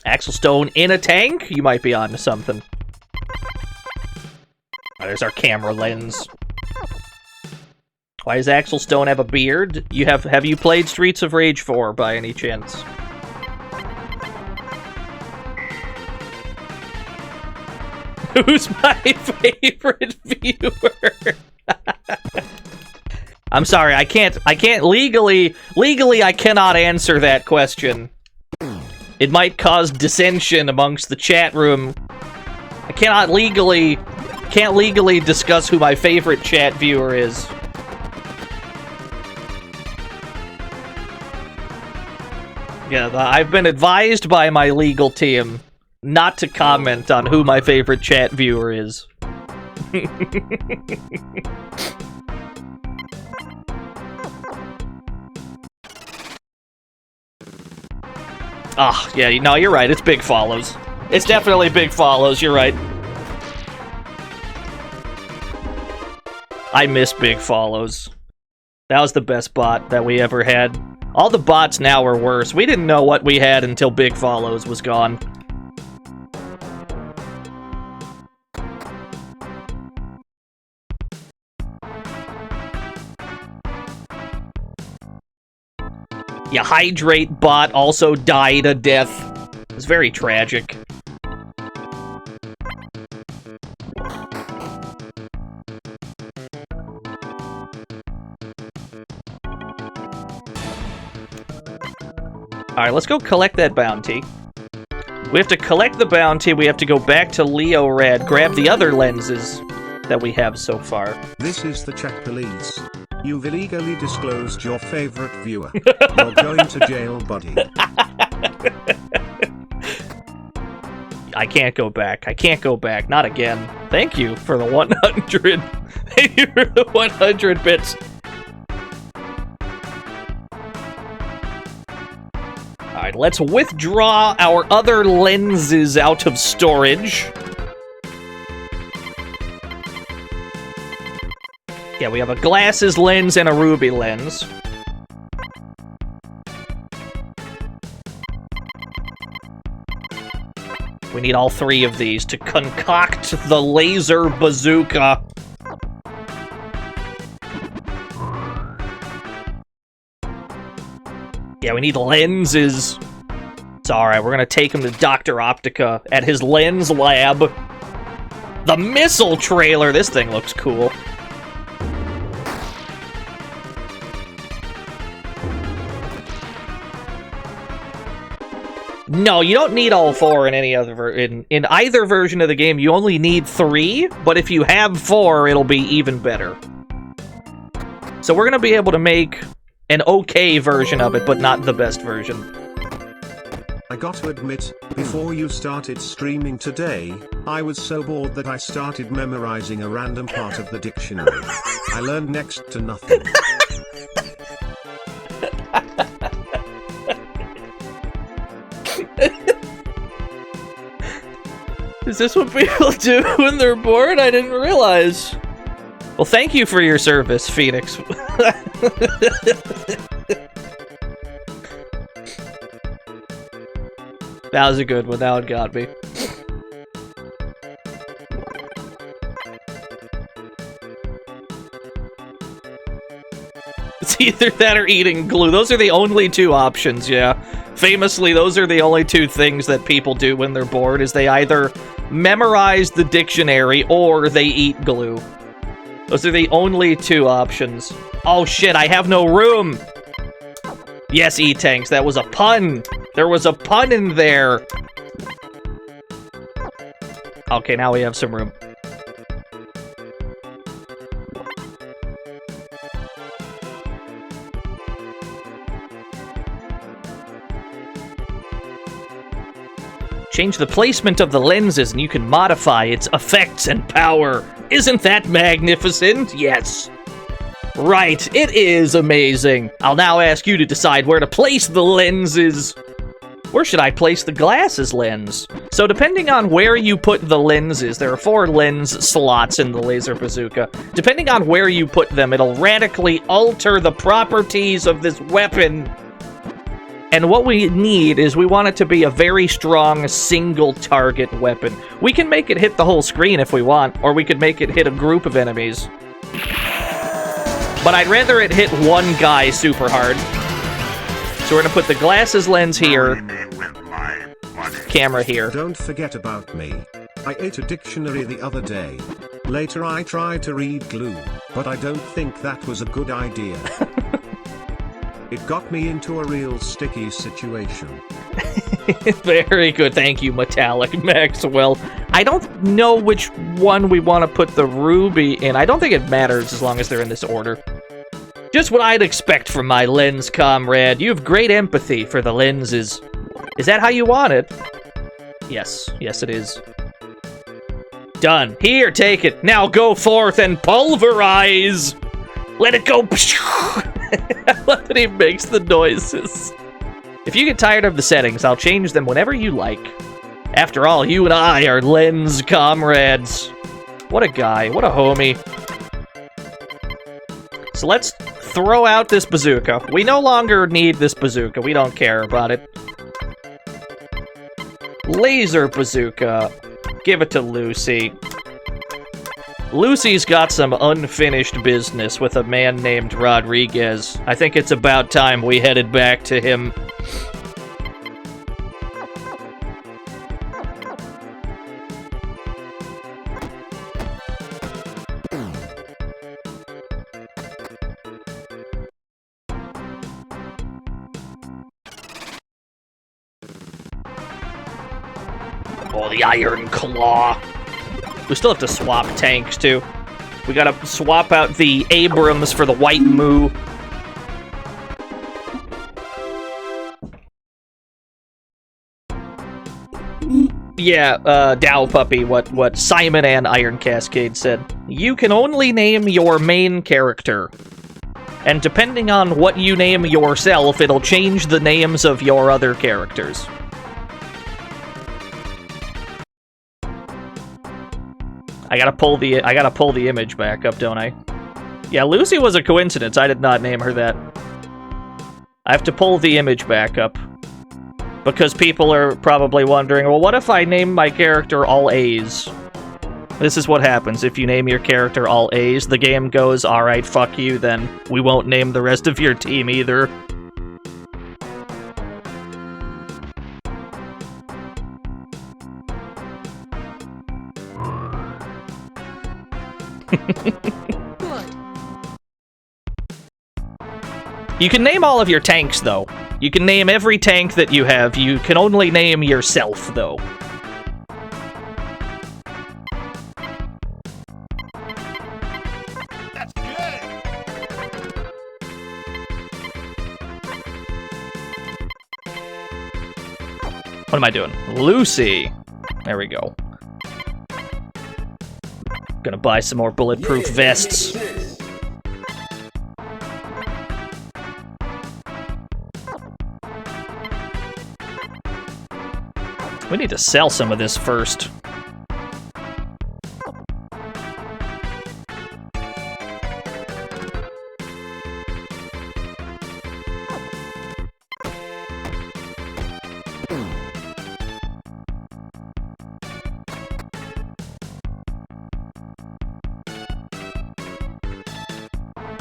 Axel Stone in a tank? You might be onto something. Oh, there's our camera lens. Why does Axel Stone have a beard? Have you played Streets of Rage 4 by any chance? Who's my favorite viewer? I'm sorry, I can't legally I cannot answer that question. It might cause dissension amongst the chat room. I can't legally discuss who my favorite chat viewer is. Yeah, I've been advised by my legal team not to comment on who my favorite chat viewer is. Ah, yeah, no, you're right, it's Big Follows. It's definitely Big Follows, you're right. I miss Big Follows. That was the best bot that we ever had. All the bots now are worse. We didn't know what we had until Big Follows was gone. Yeah, Hydrate bot also died a death. It's very tragic. Alright, let's go collect that bounty. We have to collect the bounty, we have to go back to Leo Red, grab the other lenses that we have so far. This is the Czech police. You've illegally disclosed your favorite viewer. You're going to jail, buddy. I can't go back. I can't go back. Not again. Thank you for the 100. Thank you for the 100 bits. Alright, let's withdraw our other lenses out of storage. Yeah, we have a glasses lens and a ruby lens. We need all three of these to concoct the laser bazooka. Yeah, we need lenses. It's alright, we're gonna take him to Dr. Optica at his lens lab. The missile trailer! This thing looks cool. No, you don't need all four in any other in either version of the game. You only need 3, but if you have 4, it'll be even better. So we're gonna be able to make an okay version of it, but not the best version. I got to admit, before you started streaming today, I was so bored that I started memorizing a random part of the dictionary. I learned next to nothing. Is this what people do when they're bored? I didn't realize. Well, thank you for your service, Phoenix. That was a good one. That one got me. It's either that or eating glue. Those are the only two options, yeah. Famously, those are the only two things that people do when they're bored, is they either memorize the dictionary or they eat glue. Those are the only two options. Oh shit, I have no room! Yes, E-Tanks, that was a pun! There was a pun in there! Okay, now we have some room. Change the placement of the lenses and you can modify its effects and power. Isn't that magnificent? Yes. Right, it is amazing. I'll now ask you to decide where to place the lenses. Where should I place the glasses lens? So depending on where you put the lenses, there are 4 lens slots in the laser bazooka. Depending on where you put them, it'll radically alter the properties of this weapon. And what we need is we want it to be a very strong single-target weapon. We can make it hit the whole screen if we want, or we could make it hit a group of enemies. But I'd rather it hit one guy super hard. So we're gonna put the glasses lens here, camera here. Don't forget about me. I ate a dictionary the other day. Later I tried to read glue, but I don't think that was a good idea. It got me into a real sticky situation. Very good, thank you, Metallic Maxwell. I don't know which one we want to put the ruby in. I don't think it matters as long as they're in this order. Just what I'd expect from my lens comrade. You have great empathy for the lenses. Is that how you want it? Yes, yes it is. Done. Here, take it. Now go forth and pulverize! Let it go! I love that he makes the noises. If you get tired of the settings, I'll change them whenever you like. After all, you and I are lens comrades. What a guy, what a homie. So let's throw out this bazooka. We no longer need this bazooka, we don't care about it. Laser bazooka. Give it to Lucy. Lucy's got some unfinished business with a man named Rodriguez. I think it's about time we headed back to him. Oh, the Iron Claw. We still have to swap tanks, too. We gotta swap out the Abrams for the White Moo. Yeah, Dow Puppy, what Simon and Iron Cascade said. You can only name your main character. And depending on what you name yourself, it'll change the names of your other characters. I gotta pull the image back up, don't I? Yeah, Lucy was a coincidence. I did not name her that. I have to pull the image back up. Because people are probably wondering, well, what if I name my character all A's? This is what happens. If you name your character all A's, the game goes, alright, fuck you, then we won't name the rest of your team either. You can name all of your tanks, though. You can name every tank that you have. You can only name yourself, though. That's good. What am I doing? Lucy. There we go. Gonna buy some more bulletproof vests. We need to sell some of this first.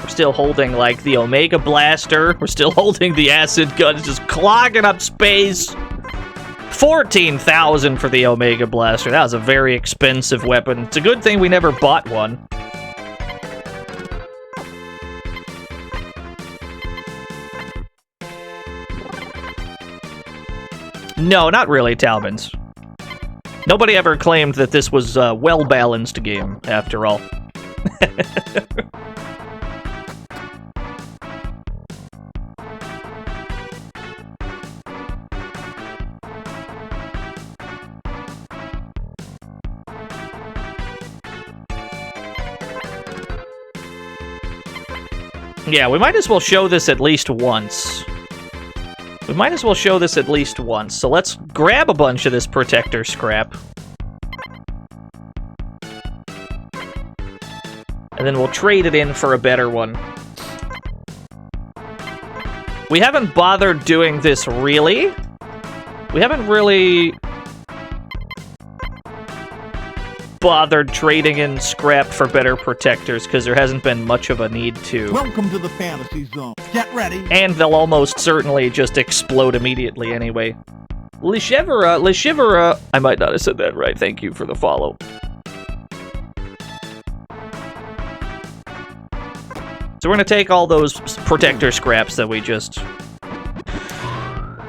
We're still holding, like, the Omega Blaster. We're still holding the acid gun. It's just clogging up space. 14,000 for the Omega Blaster. That was a very expensive weapon. It's a good thing we never bought one. No, not really, Talbans. Nobody ever claimed that this was a well-balanced game, after all. Yeah, we might as well show this at least once. We might as well show this at least once. So let's grab a bunch of this protector scrap. And then we'll trade it in for a better one. We haven't bothered doing this really. We haven't really bothered trading in scrap for better protectors because there hasn't been much of a need to. Welcome to the fantasy zone. Get ready. And they'll almost certainly just explode immediately anyway. Leshivera, I might not have said that right. Thank you for the follow. So we're gonna take all those protector scraps that we just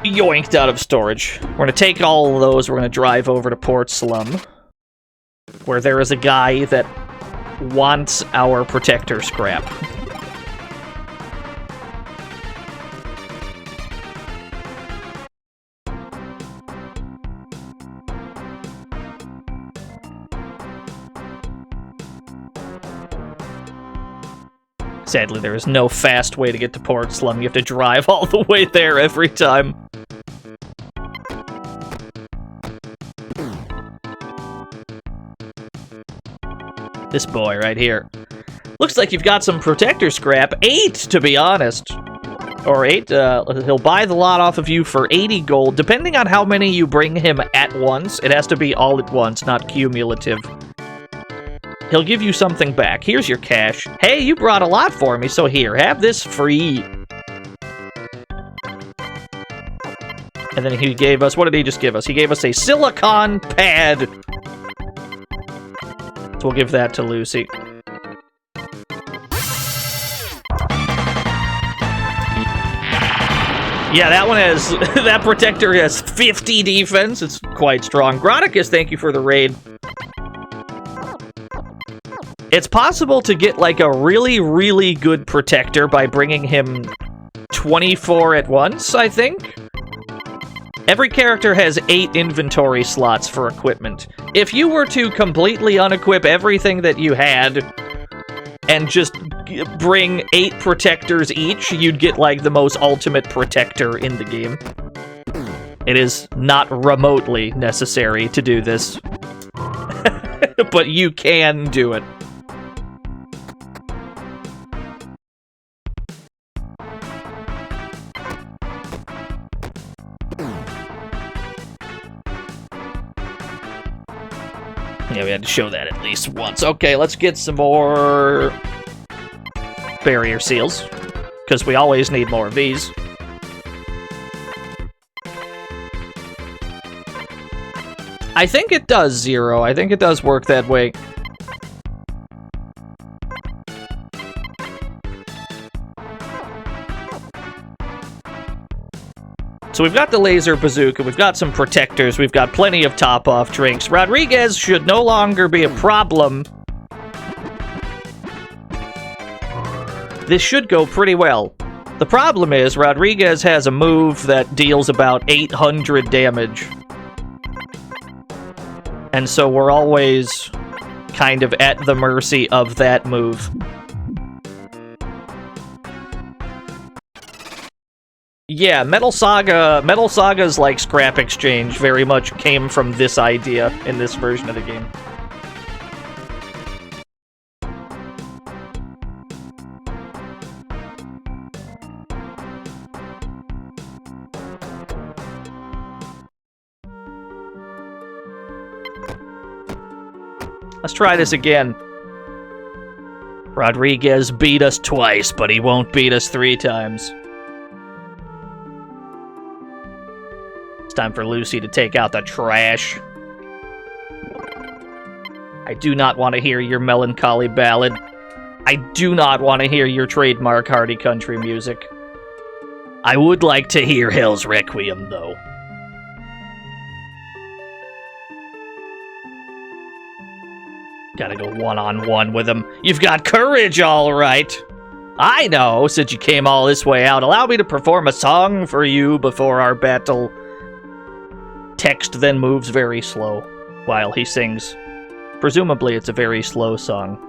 yoinked out of storage. We're gonna take all of those, we're gonna drive over to Port Slum, where there is a guy that wants our protector scrap. Sadly, there is no fast way to get to Port Slum. You have to drive all the way there every time. This boy right here. Looks like you've got some protector scrap. 8, to be honest. Or 8, he'll buy the lot off of you for 80 gold. Depending on how many you bring him at once, it has to be all at once, not cumulative. He'll give you something back. Here's your cash. Hey, you brought a lot for me, so here, have this free. And then he gave us, what did he just give us? He gave us a silicon pad. So we'll give that to Lucy. Yeah, that one has, that protector has 50 defense. It's quite strong. Gronicus, thank you for the raid. It's possible to get, like, a really, really good protector by bringing him 24 at once, I think. Every character has 8 inventory slots for equipment. If you were to completely unequip everything that you had and just bring 8 protectors each, you'd get, like, the most ultimate protector in the game. It is not remotely necessary to do this. But you can do it. Yeah, we had to show that at least once. Okay, let's get some more barrier seals, because we always need more of these. I think it does, Zero. I think it does work that way. So we've got the laser bazooka, we've got some protectors, we've got plenty of top-off drinks. Rodriguez should no longer be a problem. This should go pretty well. The problem is, Rodriguez has a move that deals about 800 damage. And so we're always kind of at the mercy of that move. Yeah, Metal Saga's, like, scrap exchange very much came from this idea in this version of the game. Let's try this again. Rodriguez beat us twice, but he won't beat us 3 times. It's time for Lucy to take out the trash. I do not want to hear your melancholy ballad. I do not want to hear your trademark hardy country music. I would like to hear Hell's Requiem, though. Gotta go one-on-one with him. You've got courage, all right. I know, since you came all this way out. Allow me to perform a song for you before our battle. Text then moves very slow while he sings. Presumably, it's a very slow song.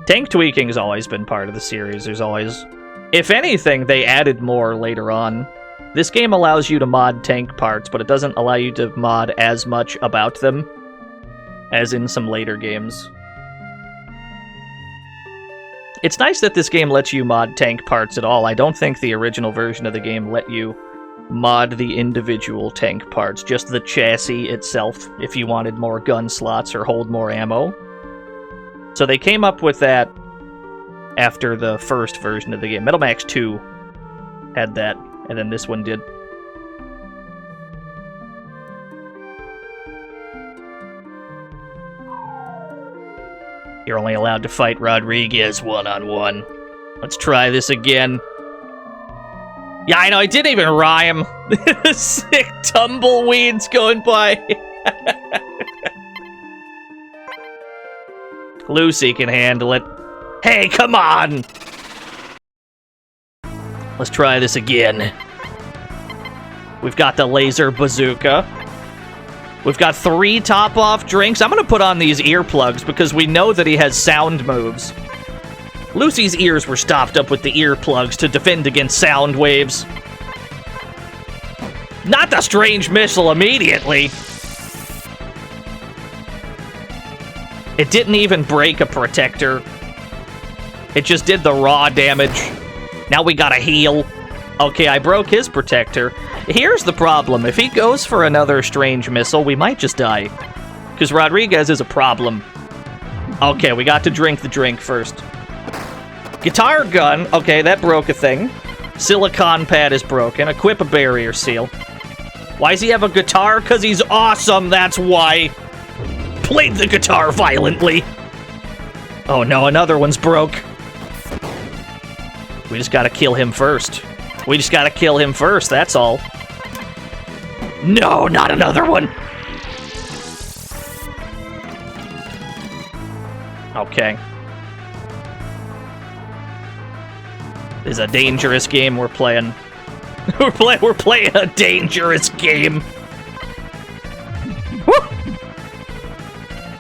Tank tweaking's always been part of the series. There's always... If anything, they added more later on. This game allows you to mod tank parts, but it doesn't allow you to mod as much about them as in some later games. It's nice that this game lets you mod tank parts at all. I don't think the original version of the game let you mod the individual tank parts, just the chassis itself, if you wanted more gun slots or hold more ammo. So they came up with that after the first version of the game. Metal Max 2 had that, and then this one did. You're only allowed to fight Rodriguez one-on-one. Let's try this again. Yeah, I know, it didn't even rhyme. Sick tumbleweeds going by. Lucy can handle it. Hey, come on! Let's try this again. We've got the laser bazooka. We've got 3 top-off drinks. I'm gonna put on these earplugs because we know that he has sound moves. Lucy's ears were stopped up with the earplugs to defend against sound waves. Not the strange missile immediately. It didn't even break a protector. It just did the raw damage. Now we gotta heal. Okay, I broke his protector. Here's the problem. If he goes for another strange missile, we might just die. Because Rodriguez is a problem. Okay, we got to drink the drink first. Guitar gun. Okay, that broke a thing. Silicon pad is broken. Equip a barrier seal. Why does he have a guitar? Because he's awesome, that's why. Played the guitar violently. Oh no, another one's broke. We just gotta kill him first. We just gotta kill him first, that's all. No, not another one! Okay. This is a dangerous game we're playing. we're playing a dangerous game. Woo!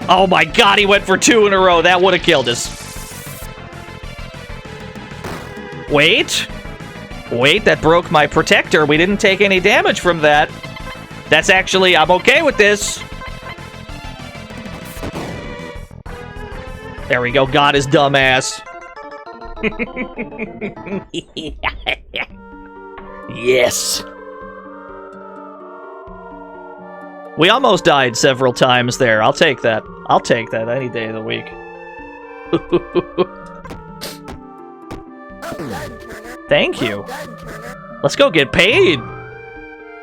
Oh my god, he went for 2 in a row. That would have killed us. Wait. Wait, that broke my protector. We didn't take any damage from that. That's actually... I'm okay with this. There we go. Got his dumb ass. Yes. We almost died several times there. I'll take that. I'll take that any day of the week. Thank you. Let's go get paid.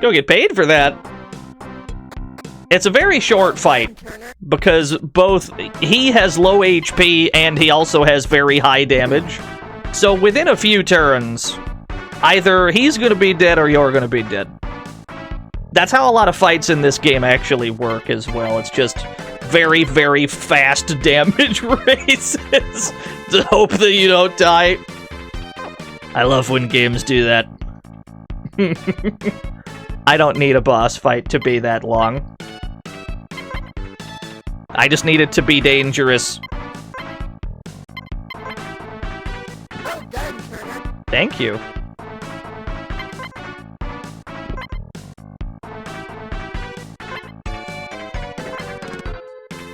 Go get paid for that. It's a very short fight because both he has low HP and he also has very high damage. So within a few turns, either he's going to be dead or you're going to be dead. That's how a lot of fights in this game actually work as well. It's just very, very fast damage races to hope that you don't die. I love when games do that. I don't need a boss fight to be that long. I just need it to be dangerous. Thank you.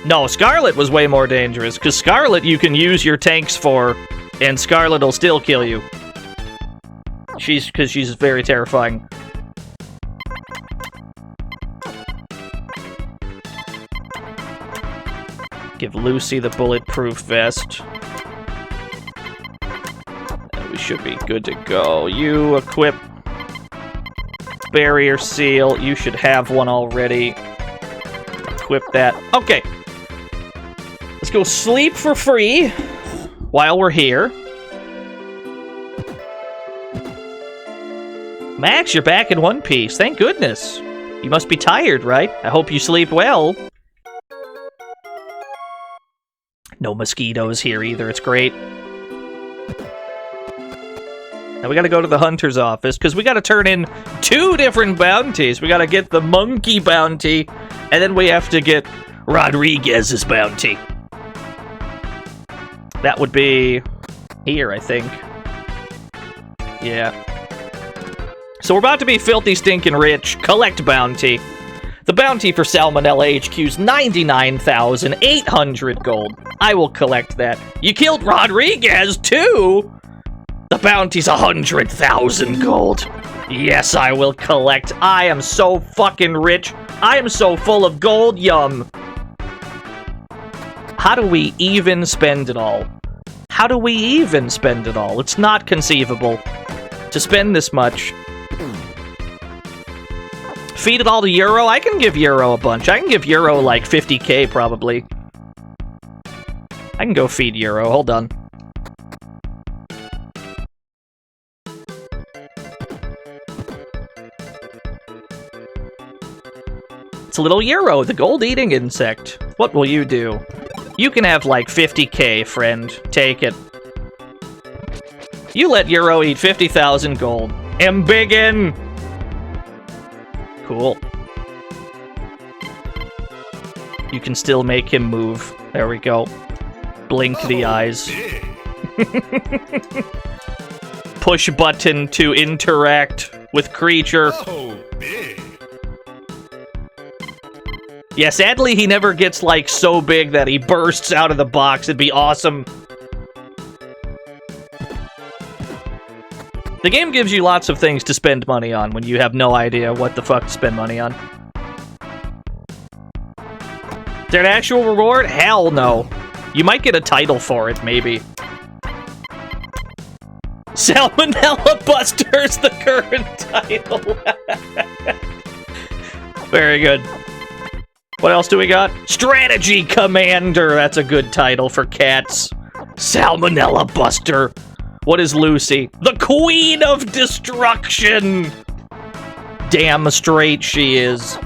No, Scarlet was way more dangerous, because Scarlet you can use your tanks for, and Scarlet will still kill you. Because she's very terrifying. Give Lucy the bulletproof vest. And we should be good to go. You equip barrier seal. You should have one already. Equip that. Okay. Let's go sleep for free while we're here. Max, you're back in one piece. Thank goodness. You must be tired, right? I hope you sleep well. No mosquitoes here either. It's great. Now we gotta go to the hunter's office, because we gotta turn in 2 different bounties. We gotta get the monkey bounty, and then we have to get Rodriguez's bounty. That would be here, I think. Yeah. So we're about to be filthy stinking rich. Collect bounty. The bounty for Salmonella HQ's 99,800 gold. I will collect that. You killed Rodriguez, too? The bounty's 100,000 gold. Yes, I will collect. I am so fucking rich. I am so full of gold, yum. How do we even spend it all? How do we even spend it all? It's not conceivable to spend this much. Feed it all to Euro? I can give Euro a bunch. I can give Euro like 50k probably. I can go feed Euro. Hold on. It's a little Euro, the gold-eating insect. What will you do? You can have like 50k, friend. Take it. You let Euro eat 50,000 gold. Embiggen! Cool. You can still make him move. There we go. Blink the eyes. Push button to interact with creature. Yeah, sadly he never gets, like, so big that he bursts out of the box. It'd be awesome. The game gives you lots of things to spend money on when you have no idea what the fuck to spend money on. Is there an actual reward? Hell no. You might get a title for it, maybe. Salmonella Buster's the current title. Very good. What else do we got? Strategy Commander. That's a good title for cats. Salmonella Buster. What is Lucy? The Queen of Destruction! Damn straight she is.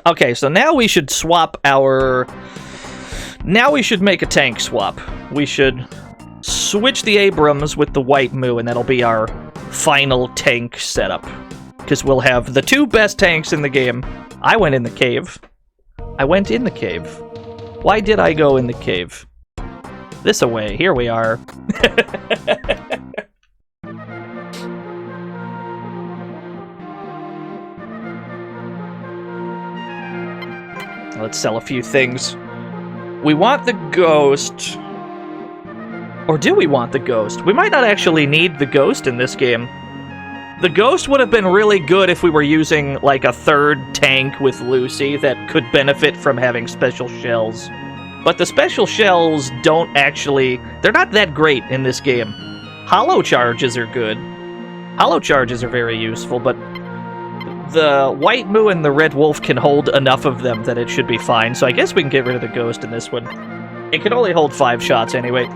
Okay, so now we should swap our... Now we should make a tank swap. We should switch the Abrams with the White Moo, and that'll be our final tank setup. Because we'll have the 2 best tanks in the game. I went in the cave. I went in the cave. Why did I go in the cave? This away. Here we are. Let's sell a few things. We want the ghost. Or do we want the ghost? We might not actually need the ghost in this game. The ghost would have been really good if we were using, like, a 3rd tank with Lucy that could benefit from having special shells. But the special shells don't actually... They're not that great in this game. Hollow charges are good. Hollow charges are very useful, but the White Moo and the Red Wolf can hold enough of them that it should be fine, so I guess we can get rid of the ghost in this one. It can only hold 5 shots anyway.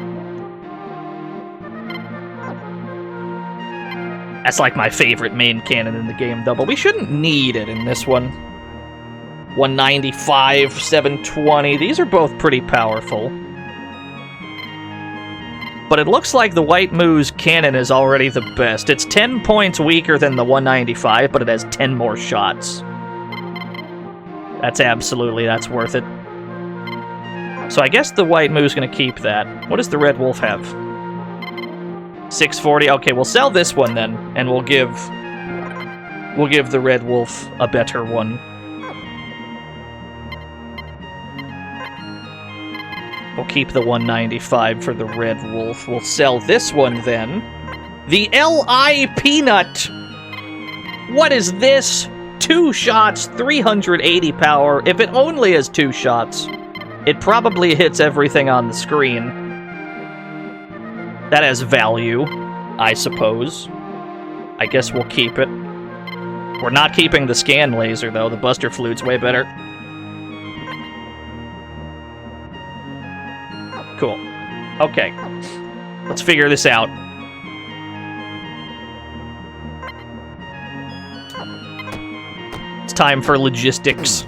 That's like my favorite main cannon in the game, though, but we shouldn't need it in this one. 195, 720, these are both pretty powerful. But it looks like the White Moo's cannon is already the best. It's 10 points weaker than the 195, but it has 10 more shots. That's worth it. So I guess the White Moo's gonna keep that. What does the Red Wolf have? 640. Okay, we'll sell this one then, and we'll give the Red Wolf a better one. We'll keep the 195 for the Red Wolf. We'll sell this one then. The L.I. Peanut! What is this? 2 shots, 380 power. If it only has 2 shots, it probably hits everything on the screen. That has value, I suppose. I guess we'll keep it. We're not keeping the scan laser, though. The Buster Flute's way better. Cool. Okay. Let's figure this out. It's time for logistics.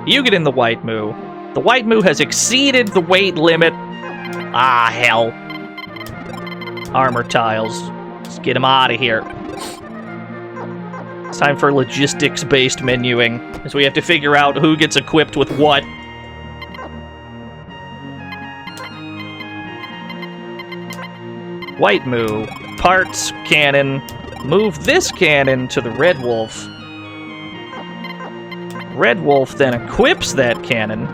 You get in the White Moo. The White Moo has exceeded the weight limit. Ah, hell. Armor tiles. Let's get him out of here. It's time for logistics-based menuing, as we have to figure out who gets equipped with what. White Moo. Parts, cannon. Move this cannon to the Red Wolf. Red Wolf then equips that cannon.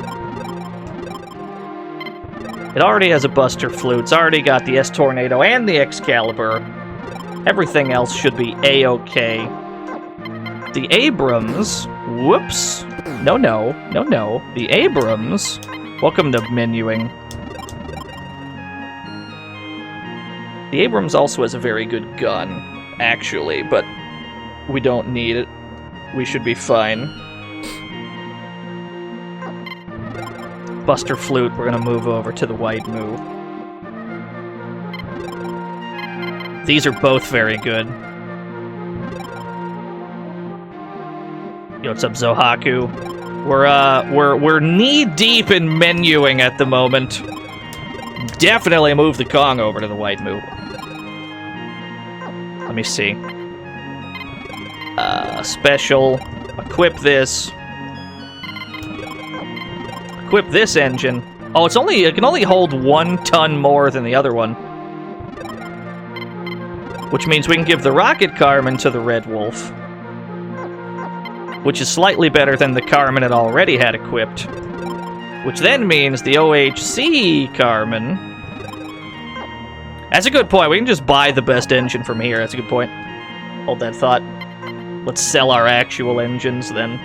It already has a Buster Flute. It's already got the S-Tornado and the Excalibur. Everything else should be A-okay. The Abrams... Whoops. No. The Abrams... Welcome to menuing. The Abrams also has a very good gun, actually, but we don't need it. We should be fine. Buster Flute, we're gonna move over to the White Moo. These are both very good. Yo, what's up, Zohaku? We're knee-deep in menuing at the moment. Definitely move the Kong over to the White Moo. Let me see. Special. Equip this. Equip this engine. Oh, it can only hold 1 ton more than the other one. Which means we can give the Rocket Carmen to the Red Wolf. Which is slightly better than the Carmen it already had equipped. Which then means the OHC Carmen... That's a good point. We can just buy the best engine from here. That's a good point. Hold that thought. Let's sell our actual engines, then.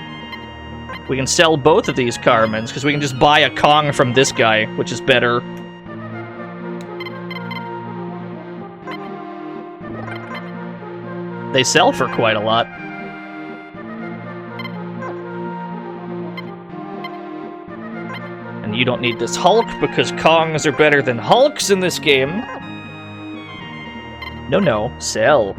We can sell both of these Carmens, because we can just buy a Kong from this guy, which is better. They sell for quite a lot. And you don't need this Hulk, because Kongs are better than Hulks in this game. No, sell.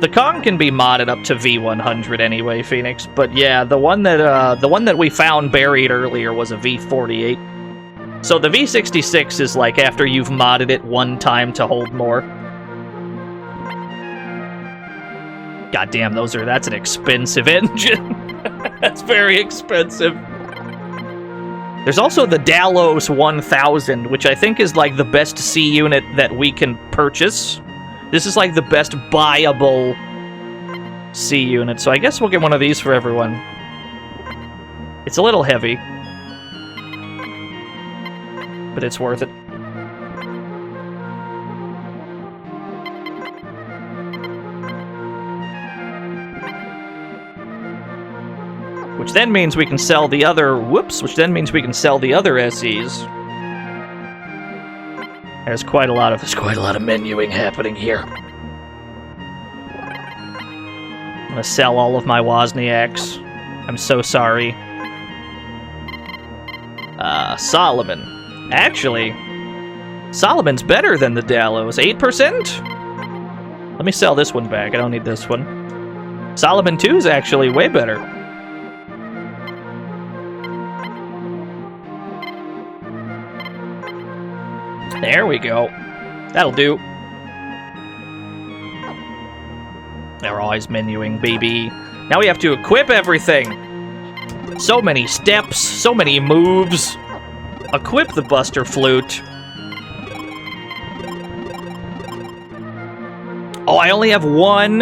The Kong can be modded up to V100 anyway, Phoenix. But yeah, the one that we found buried earlier was a V48. So the V66 is like after you've modded it 1 time to hold more. Goddamn, that's an expensive engine. That's very expensive. There's also the Dalos 1000, which I think is like the best C unit that we can purchase. This is like the best buyable C unit, so I guess we'll get one of these for everyone. It's a little heavy, but it's worth it. Which then means we can sell the other... Which then means we can sell the other SEs. There's quite a lot of menuing happening here. I'm gonna sell all of my Wozniaks. I'm so sorry. Solomon. Actually, Solomon's better than the Dalos. 8%? Let me sell this one back. I don't need this one. Solomon 2 is actually way better. There we go. That'll do. They're always menuing, baby. Now we have to equip everything. So many steps, so many moves. Equip the Buster Flute. Oh, I only have 1.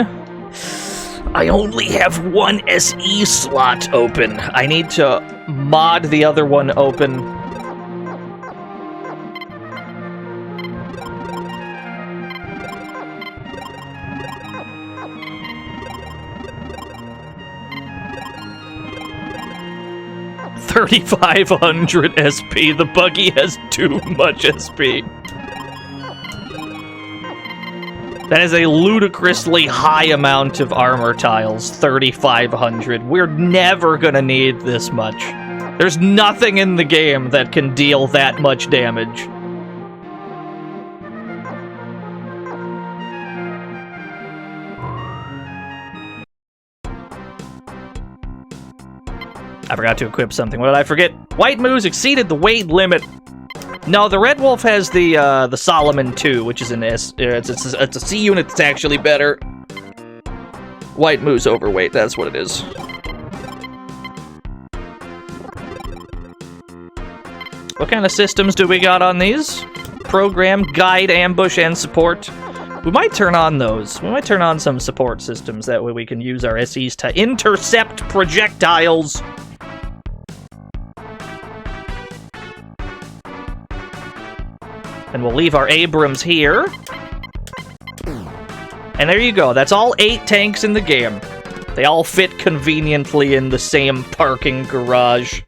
I only have one SE slot open. I need to mod the other one open. $3,500 SP. The buggy has too much SP. That is a ludicrously high amount of armor tiles, 3,500. We're never gonna need this much. There's nothing in the game that can deal that much damage. I forgot to equip something. What did I forget? White Moose exceeded the weight limit. No, the Red Wolf has the Solomon 2, which is an S. It's a C unit that's actually better. White Moose overweight, that's what it is. What kind of systems do we got on these? Program, guide, ambush, and support. We might turn on those. We might turn on some support systems. That way we can use our SEs to intercept projectiles. And we'll leave our Abrams here. And there you go. That's all 8 tanks in the game. They all fit conveniently in the same parking garage.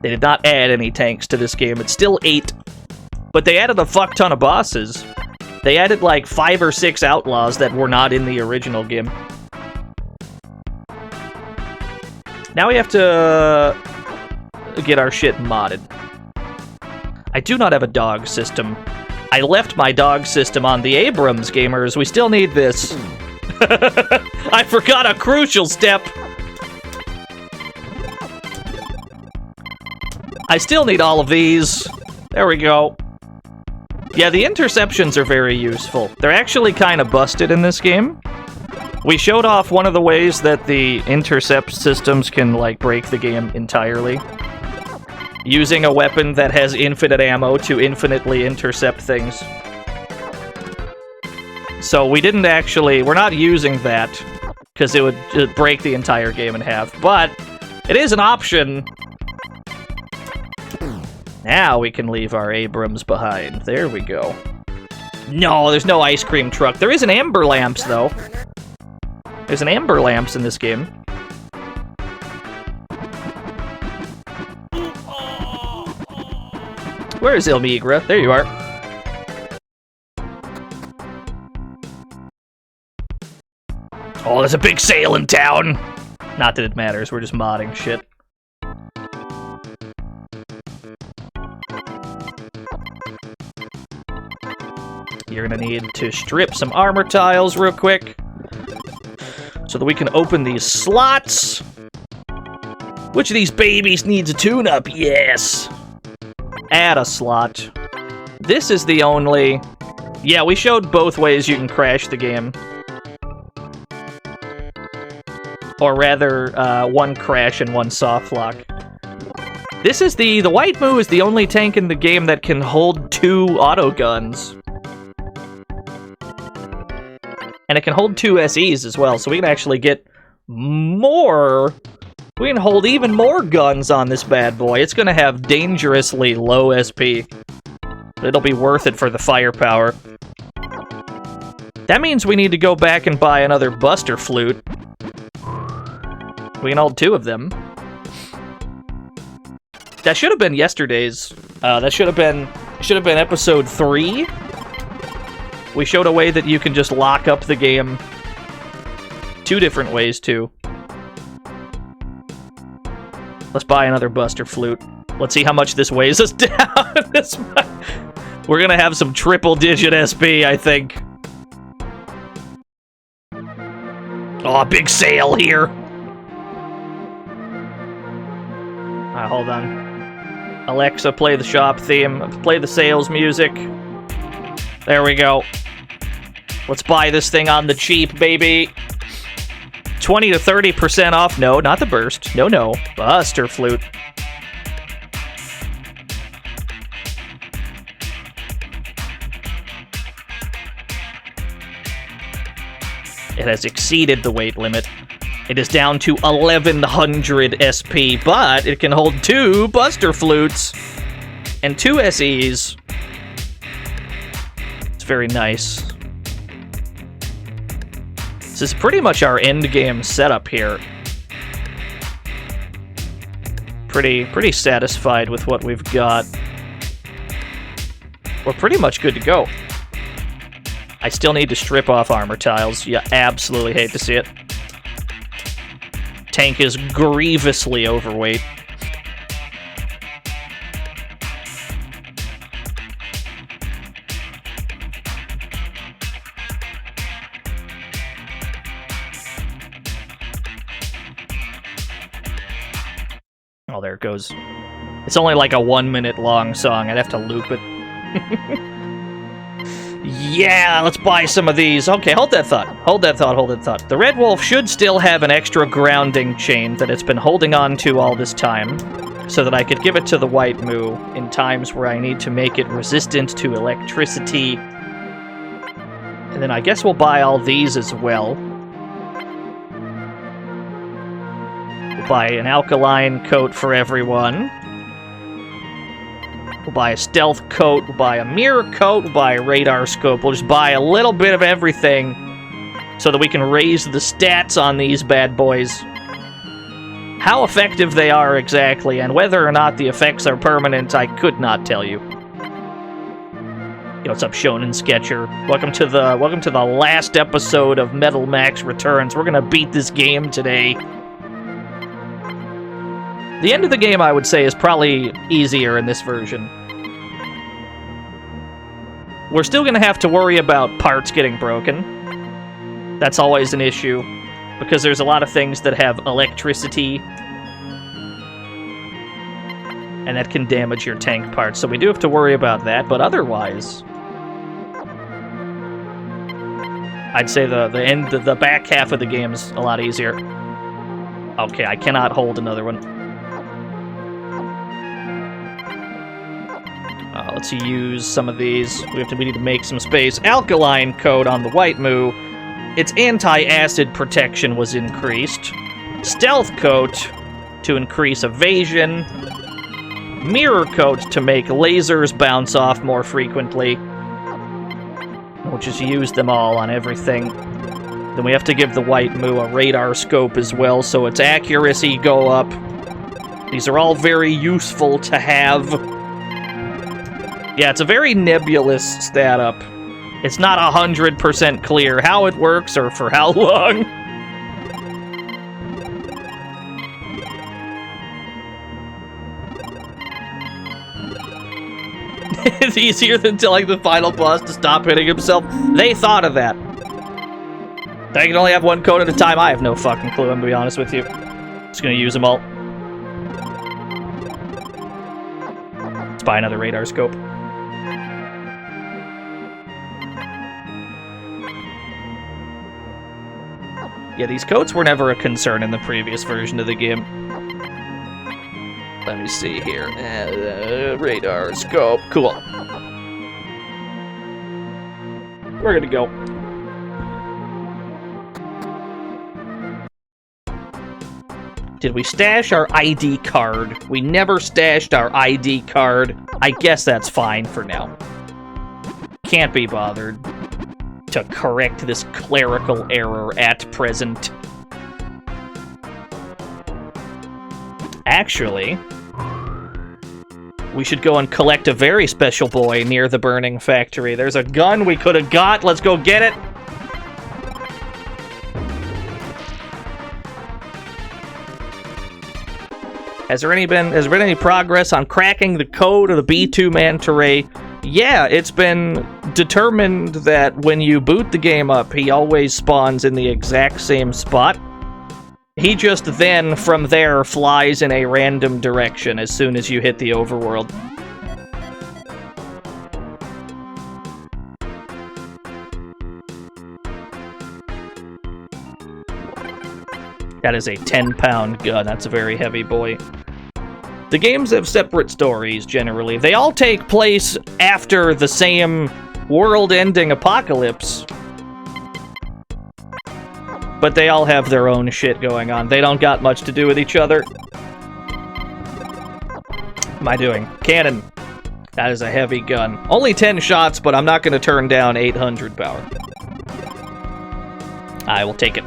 They did not add any tanks to this game. It's still 8. But they added a fuck ton of bosses. They added like 5 or 6 outlaws that were not in the original game. Now we have to get our shit modded. I do not have a dog system. I left my dog system on the Abrams, gamers. We still need this. I forgot a crucial step. I still need all of these. There we go. Yeah, the interceptions are very useful. They're actually kind of busted in this game. We showed off one of the ways that the intercept systems can, like, break the game entirely. Using a weapon that has infinite ammo to infinitely intercept things. So we didn't actually... We're not using that, because it would break the entire game in half. But it is an option. Now we can leave our Abrams behind. There we go. No, there's no ice cream truck. There is an Amber Lamps, though. There's an Amber Lamps in this game. Where is Il Migra? There you are. Oh, there's a big sale in town! Not that it matters, we're just modding shit. You're gonna need to strip some armor tiles real quick so that we can open these slots. Which of these babies needs a tune-up? Yes! Add a slot. This is the only... Yeah, we showed both ways you can crash the game. Or rather, one crash and one soft lock. This is the White Moo is the only tank in the game that can hold 2 auto guns. And it can hold 2 SEs as well, so we can actually get more... We can hold even more guns on this bad boy. It's gonna have dangerously low SP. But it'll be worth it for the firepower. That means we need to go back and buy another Buster Flute. We can hold 2 of them. That should have been yesterday's. That should have been episode 3. We showed a way that you can just lock up the game. 2 different ways, too. Let's buy another Buster Flute. Let's see how much this weighs us down. We're gonna have some triple-digit SP, I think. Oh, big sale here. Alright, hold on. Alexa, play the shop theme. Play the sales music. There we go. Let's buy this thing on the cheap, baby. 20 to 30% off. No, not the burst. No, no. Buster Flute. It has exceeded the weight limit. It is down to 1100 SP, but it can hold 2 Buster Flutes and 2 SEs. It's very nice. This is pretty much our end game setup here. Pretty satisfied with what we've got. We're pretty much good to go. I still need to strip off armor tiles. You absolutely hate to see it. Tank is grievously overweight. Oh, there it goes. It's only like a 1 minute long song. I'd have to loop it. Yeah, let's buy some of these. Okay, hold that thought. Hold that thought, hold that thought. The Red Wolf should still have an extra grounding chain that it's been holding on to all this time, so that I could give it to the White Moo in times where I need to make it resistant to electricity. And then I guess we'll buy all these as well. We'll buy an alkaline coat for everyone. We'll buy a stealth coat, we'll buy a mirror coat, we'll buy a radar scope. We'll just buy a little bit of everything so that we can raise the stats on these bad boys. How effective they are exactly, and whether or not the effects are permanent, I could not tell you. Yo, what's up, Shonen Sketcher? Welcome to the last episode of Metal Max Returns. We're gonna beat this game today. The end of the game, I would say, is probably easier in this version. We're still going to have to worry about parts getting broken. That's always an issue, because there's a lot of things that have electricity, and that can damage your tank parts, so we do have to worry about that, but otherwise, I'd say the back half of the game's a lot easier. Okay, I cannot hold another one. Let's use some of these. We need to make some space. Alkaline coat on the White Moo. Its anti-acid protection was increased. Stealth coat to increase evasion. Mirror coat to make lasers bounce off more frequently. We'll just use them all on everything. Then we have to give the White Moo a radar scope as well, so its accuracy go up. These are all very useful to have. Yeah, it's a very nebulous stat up. It's not 100% clear how it works or for how long. It's easier than telling the final boss to stop hitting himself. They thought of that. They can only have one code at a time. I have no fucking clue, I'm gonna be honest with you. Just gonna use them all. Let's buy another radar scope. Yeah, these coats were never a concern in the previous version of the game. Let me see here. Radar scope. Cool. We're gonna go. Did we stash our ID card? We never stashed our ID card. I guess that's fine for now. Can't be bothered to correct this clerical error at present. Actually, we should go and collect a very special boy near the burning factory. There's a gun we could have got. Let's go get it. Has there been any progress on cracking the code of the B2 Manta Ray? Yeah, it's been determined that when you boot the game up, he always spawns in the exact same spot. He just then, from there, flies in a random direction as soon as you hit the overworld. That is a 10-pound gun. That's a very heavy boy. The games have separate stories, generally. They all take place after the same world-ending apocalypse. but they all have their own shit going on. They don't got much to do with each other. What am I doing? Cannon. That is a heavy gun. Only 10 shots, but I'm not going to turn down 800 power. I will take it.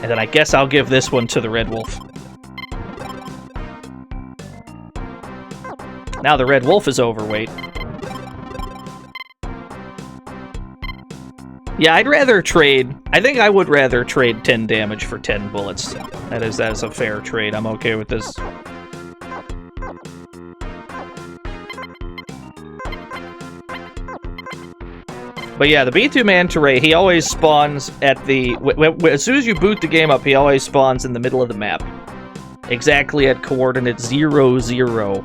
And then I guess I'll give this one to the Red Wolf. Now the Red Wolf is overweight. Yeah, I'd rather trade... I think I would rather trade 10 damage for 10 bullets. That is a fair trade. I'm okay with this. But yeah, the B2 Manta Ray, he always spawns at the... as soon as you boot the game up, he always spawns in the middle of the map. Exactly at coordinate 0, 0.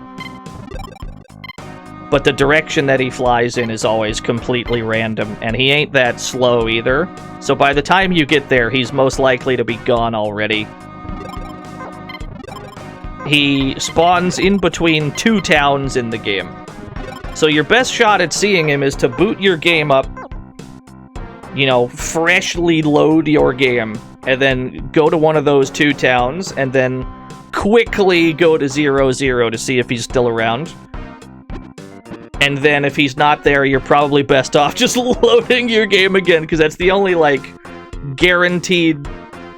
But the direction that he flies in is always completely random, and he ain't that slow either. So by the time you get there, he's most likely to be gone already. He spawns in between 2 towns in the game. So your best shot at seeing him is to boot your game up, you know, freshly load your game, and then go to one of those 2 towns, and then quickly go to 0, 0 to see if he's still around. And then if he's not there, you're probably best off just loading your game again, because that's the only, like, guaranteed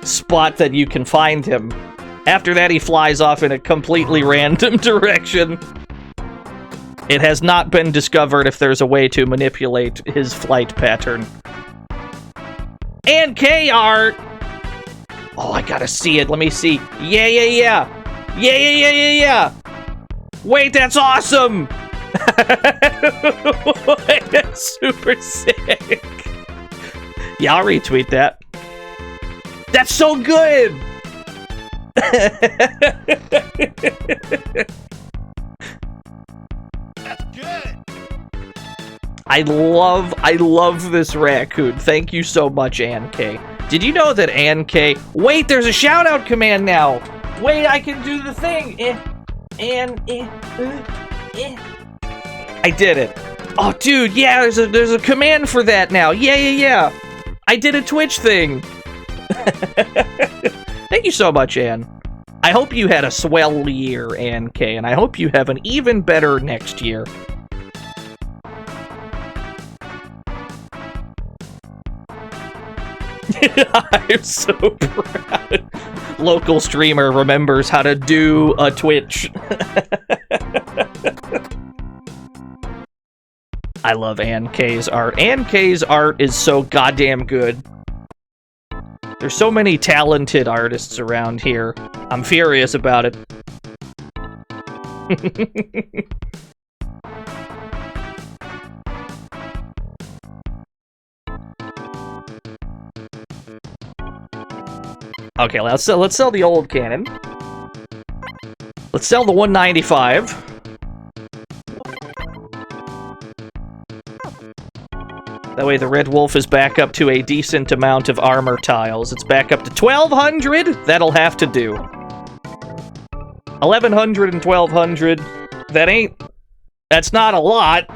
spot that you can find him. After that, he flies off in a completely random direction. It has not been discovered if there's a way to manipulate his flight pattern. And K art! Oh, I gotta see it. Let me see. Yeah, yeah, yeah! Yeah, yeah, yeah, yeah, yeah! Wait, that's awesome! That's super sick. Yeah, I'll retweet that. That's so good! That's good. I love this raccoon. Thank you so much, Ann K. Did you know that Ann K... Wait, there's a shout-out command now! Wait, I can do the thing! I did it. Oh, dude, yeah, there's a command for that now. Yeah, yeah, yeah. I did a Twitch thing. Thank you so much, Ann. I hope you had a swell year, Ann K, and I hope you have an even better next year. I'm so proud. Local streamer remembers how to do a Twitch. I love Ann K's art. Ann K's art is so goddamn good. There's so many talented artists around here. I'm furious about it. Okay, let's sell the old cannon. Let's sell the 195. That way the Red Wolf is back up to a decent amount of armor tiles. It's back up to 1,200. That'll have to do. 1,100 and 1,200. That's not a lot.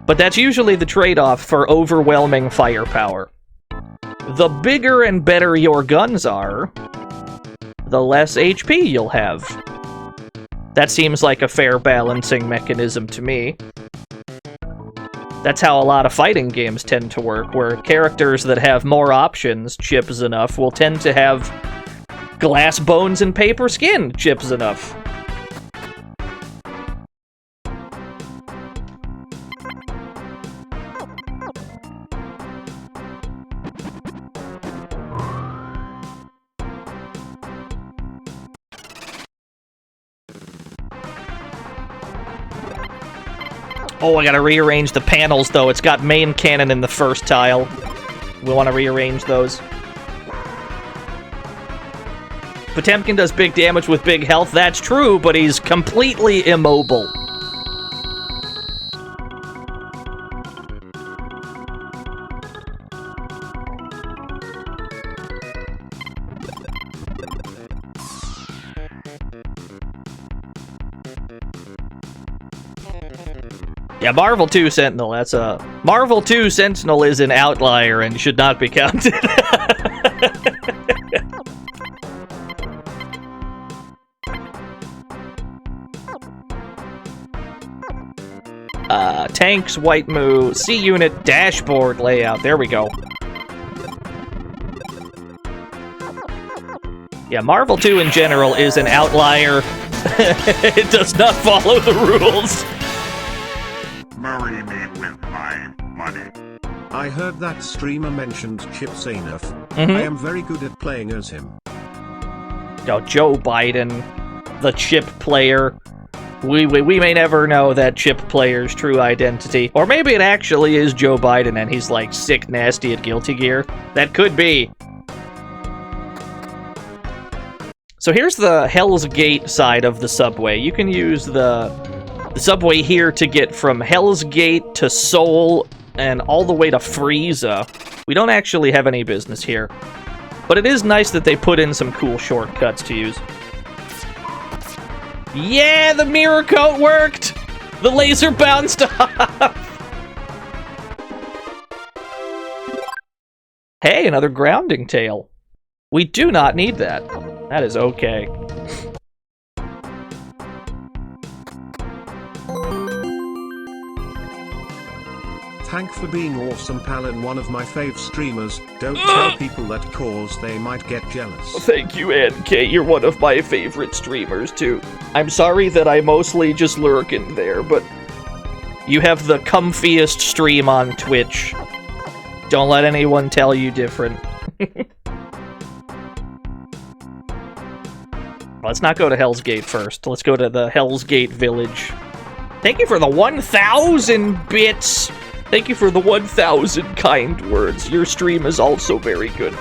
But that's usually the trade-off for overwhelming firepower. The bigger and better your guns are, the less HP you'll have. That seems like a fair balancing mechanism to me. That's how a lot of fighting games tend to work, where characters that have more options, chips enough, will tend to have glass bones and paper skin, chips enough. Oh, I gotta rearrange the panels, though. It's got main cannon in the first tile. We want to rearrange those. Potemkin does big damage with big health. That's true, but he's completely immobile. Yeah, Marvel 2 Sentinel, that's a... Marvel 2 Sentinel is an outlier and should not be counted. Tanks, White Moo, C-Unit, Dashboard Layout. There we go. Yeah, Marvel 2 in general is an outlier. It does not follow the rules. Marry me with my money. I heard that streamer mentioned Chip Zanuff. I am very good at playing as him. Oh, Joe Biden, the chip player. We may never know that chip player's true identity. Or maybe it actually is Joe Biden and he's like sick nasty at Guilty Gear. That could be. So here's the Hell's Gate side of the subway. You can use the subway here to get from Hell's Gate to Seoul and all the way to Frieza. We don't actually have any business here. But it is nice that they put in some cool shortcuts to use. Yeah, the mirror coat worked! The laser bounced off! Hey, another grounding tail. We do not need that. That is okay. Thank for being awesome, pal, and one of my fave streamers. Don't tell people that cause they might get jealous. Thank you, NK. You're one of my favorite streamers, too. I'm sorry that I mostly just lurk in there, but you have the comfiest stream on Twitch. Don't let anyone tell you different. Let's not go to Hell's Gate first. Let's go to the Hell's Gate village. Thank you for the 1,000 bits! Thank you for the 1,000 kind words. Your stream is also very good.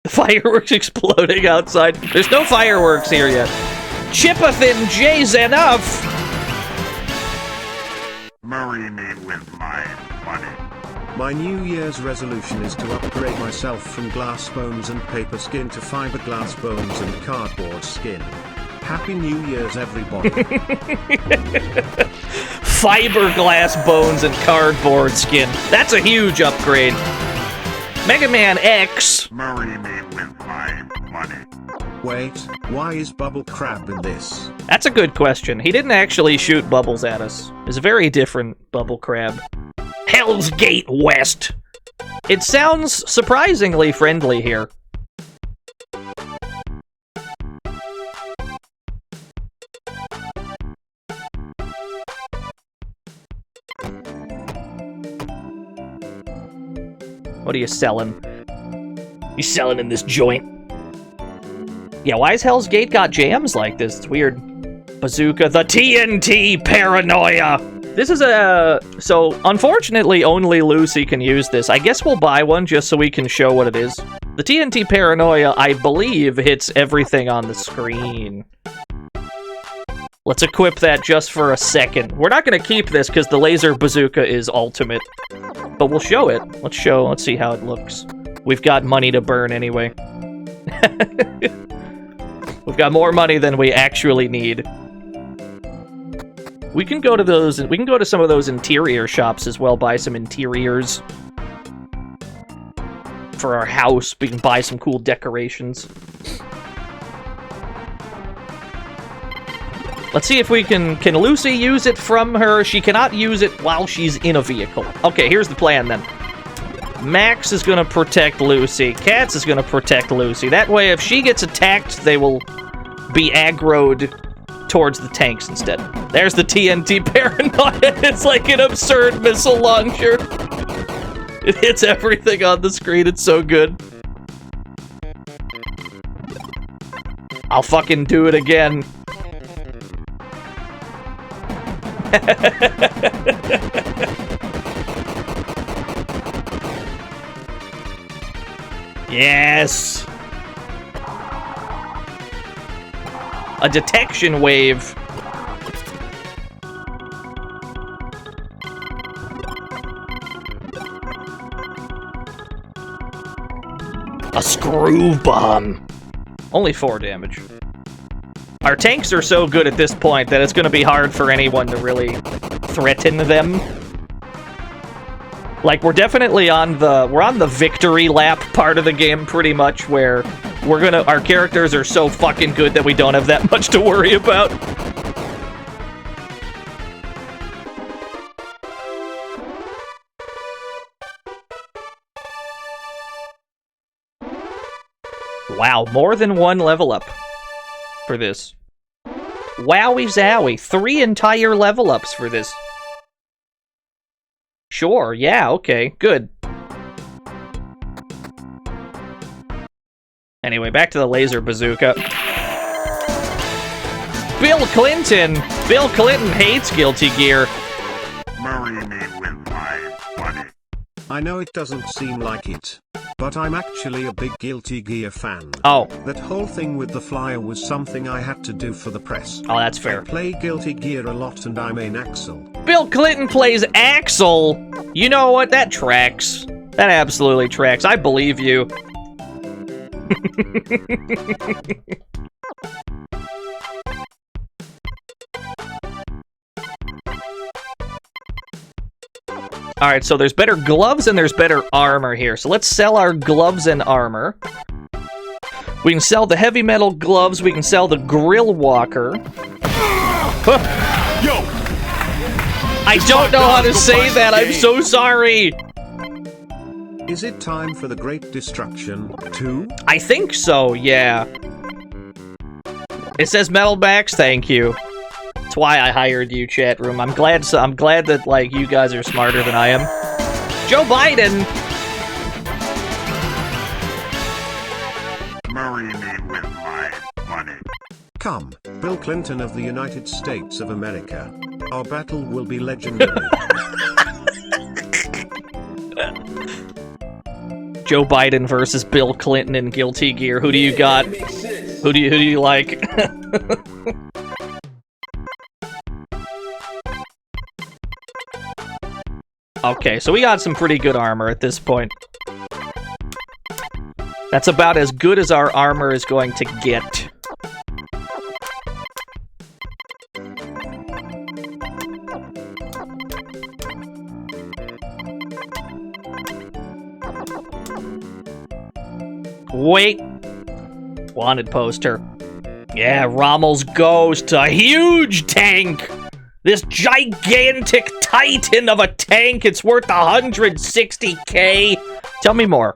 The fireworks exploding outside. There's no fireworks here yet. Chipathin J's enough! Marry me with my money. My New Year's resolution is to upgrade myself from glass bones and paper skin to fiberglass bones and cardboard skin. Happy New Year's, everybody. Fiberglass bones and cardboard skin. That's a huge upgrade. Mega Man X. Marry me with my money. Wait, why is Bubble Crab in this? That's a good question. He didn't actually shoot bubbles at us. It's a very different Bubble Crab. Hell's Gate West. It sounds surprisingly friendly here. What are you selling? You selling in this joint? Yeah, why has Hell's Gate got jams like this? It's weird. Bazooka, the TNT paranoia! This is a... So, unfortunately, only Lucy can use this. I guess we'll buy one just so we can show what it is. The TNT paranoia, I believe, hits everything on the screen. Let's equip that just for a second. We're not going to keep this because the laser bazooka is ultimate. But we'll show it. Let's see how it looks. We've got money to burn anyway. We've got more money than we actually need. We can go to those. We can go to some of those interior shops as well. Buy some interiors for our house. We can buy some cool decorations. Let's see if we can Lucy use it from her? She cannot use it while she's in a vehicle. Okay, here's the plan then. Max is gonna protect Lucy. Katz is gonna protect Lucy. That way, if she gets attacked, they will be aggroed towards the tanks instead. There's the TNT paranoia. It's like an absurd missile launcher. It hits everything on the screen. It's so good. I'll fucking do it again. Yes! A detection wave. A screw bomb. Only 4 damage. Our tanks are so good at this point that it's going to be hard for anyone to really threaten them. Like, we're definitely on the victory lap part of the game, pretty much, where our characters are so fucking good that we don't have that much to worry about. Wow, more than 1 level up for this. Wowie zowie, 3 entire level ups for this. Sure, yeah, okay, good. Anyway, back to the laser bazooka. Bill Clinton! Bill Clinton hates Guilty Gear. Marry me with my money. I know it doesn't seem like it, but I'm actually a big Guilty Gear fan. Oh. That whole thing with the flyer was something I had to do for the press. Oh, that's fair. I play Guilty Gear a lot and I main Axel. Bill Clinton plays Axel! You know what? That tracks. That absolutely tracks. I believe you. Alright, so there's better gloves and there's better armor here. So let's sell our gloves and armor. We can sell the heavy metal gloves, we can sell the grill walker. Yo! I don't know how to say that, I'm so sorry! Is it time for the Great Destruction 2? I think so, yeah. It says metalbacks, thank you. That's why I hired you, chat room. I'm glad that, like, you guys are smarter than I am. Joe Biden! Marry me with my money. Come, Bill Clinton of the United States of America. Our battle will be legendary. Joe Biden versus Bill Clinton in Guilty Gear. Who do you got? Who do you like? Okay, so we got some pretty good armor at this point. That's about as good as our armor is going to get. Wait. Wanted poster. Yeah, Rommel's Ghost, a huge tank! This gigantic titan of a tank, it's worth 160k! Tell me more.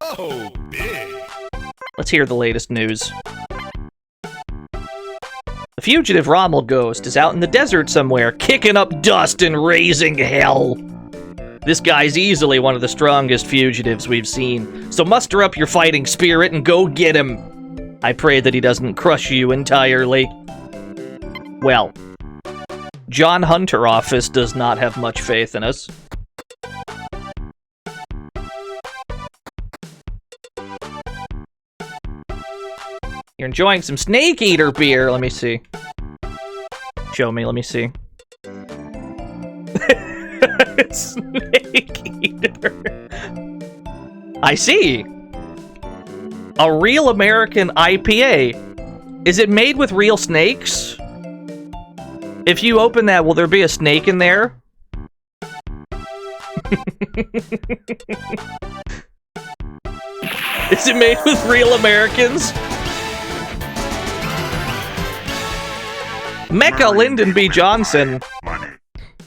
Oh, big. Let's hear the latest news. The fugitive Rommel Ghost is out in the desert somewhere, kicking up dust and raising hell. This guy's easily one of the strongest fugitives we've seen, so muster up your fighting spirit and go get him. I pray that he doesn't crush you entirely. Well, John Hunter office does not have much faith in us. You're enjoying some Snake Eater beer. Let me see. Show me, let me see. Snake Eater. I see. A real American IPA. Is it made with real snakes? If you open that, will there be a snake in there? Is it made with real Americans? Mecha Lyndon B. Johnson.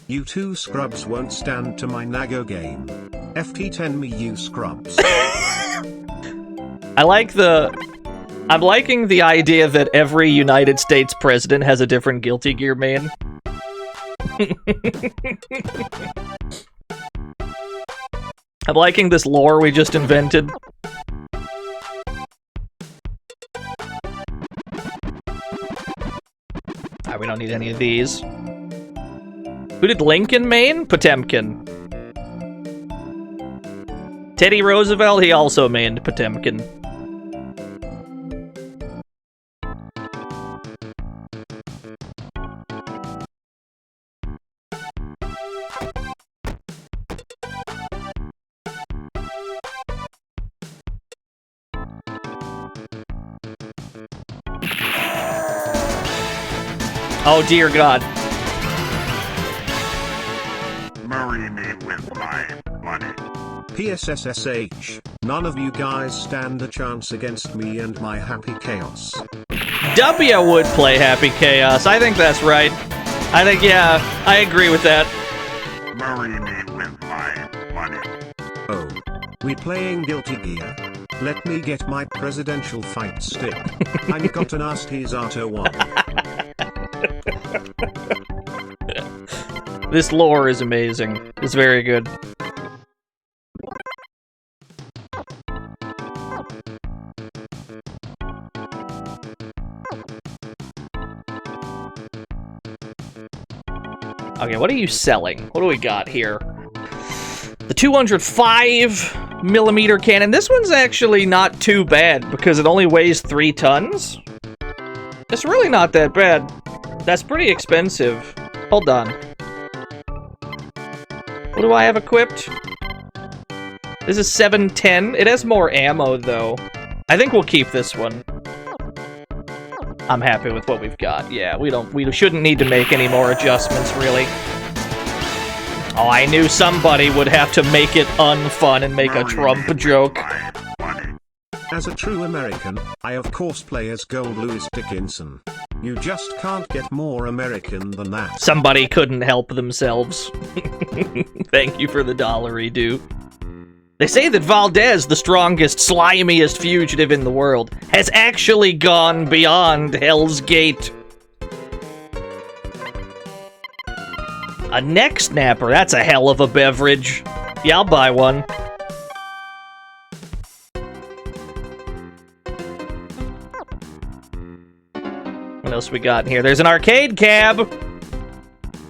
You two scrubs won't stand to my Nago game. FT10 me, you scrubs. I'm liking the idea that every United States president has a different Guilty Gear main. I'm liking this lore we just invented. Alright, we don't need any of these. Who did Lincoln main? Potemkin. Teddy Roosevelt, he also mained Potemkin. Oh, dear God. Marry me with my money. PSSSH, none of you guys stand a chance against me and my happy chaos. W would play Happy Chaos. I think that's right. I think, yeah, I agree with that. Marry me with my money. Oh. We playing Guilty Gear? Let me get my presidential fight stick. I'm got an Astizato one. This lore is amazing. It's very good. Okay, what are you selling? What do we got here? The 205mm cannon. This one's actually not too bad because it only weighs 3 tons. It's really not that bad. That's pretty expensive. Hold on. What do I have equipped? This is 710. It has more ammo, though. I think we'll keep this one. I'm happy with what we've got. Yeah, we shouldn't need to make any more adjustments, really. Oh, I knew somebody would have to make it unfun and make a Trump joke. As a true American, I of course play as Gold Louis Dickinson. You just can't get more American than that. Somebody couldn't help themselves. Thank you for the $1, dude. They say that Valdez, the strongest, slimiest fugitive in the world, has actually gone beyond Hell's Gate. A neck snapper, that's a hell of a beverage. Yeah, I'll buy one. What else we got in here? There's an arcade cab.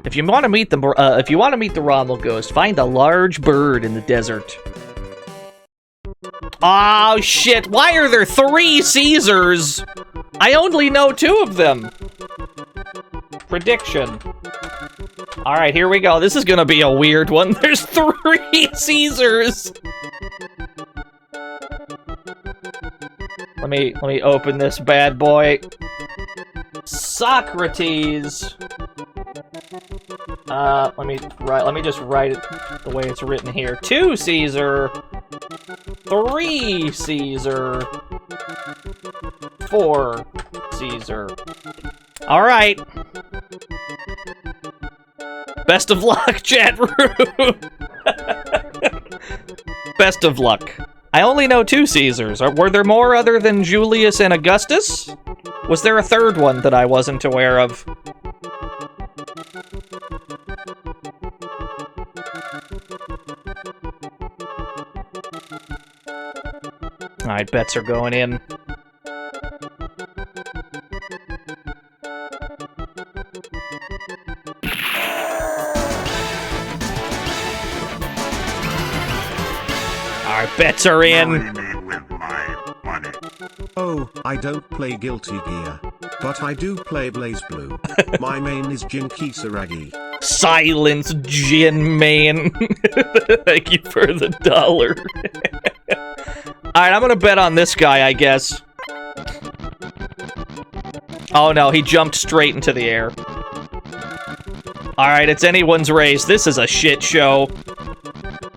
If you want to meet the Rommel ghost, find a large bird in the desert. Oh shit! Why are there 3 Caesars? I only know 2 of them. Prediction. All right, here we go. This is gonna be a weird one. There's 3 Caesars. Let me open this bad boy. Socrates. Let me just write it the way it's written here. 2 Caesar. 3 Caesar. 4 Caesar. All right. Best of luck, chat room. Best of luck. I only know 2 Caesars. Were there more other than Julius and Augustus? Was there a 3rd one that I wasn't aware of? Alright, bets are going in. Alright, bets are in. Marry me with my money. Oh, I don't play Guilty Gear, but I do play Blaze Blue. My main is Jin Kisaragi. Silence, Jin Man. Thank you for the $1. Alright, I'm gonna bet on this guy, I guess. Oh no, he jumped straight into the air. Alright, it's anyone's race. This is a shit show.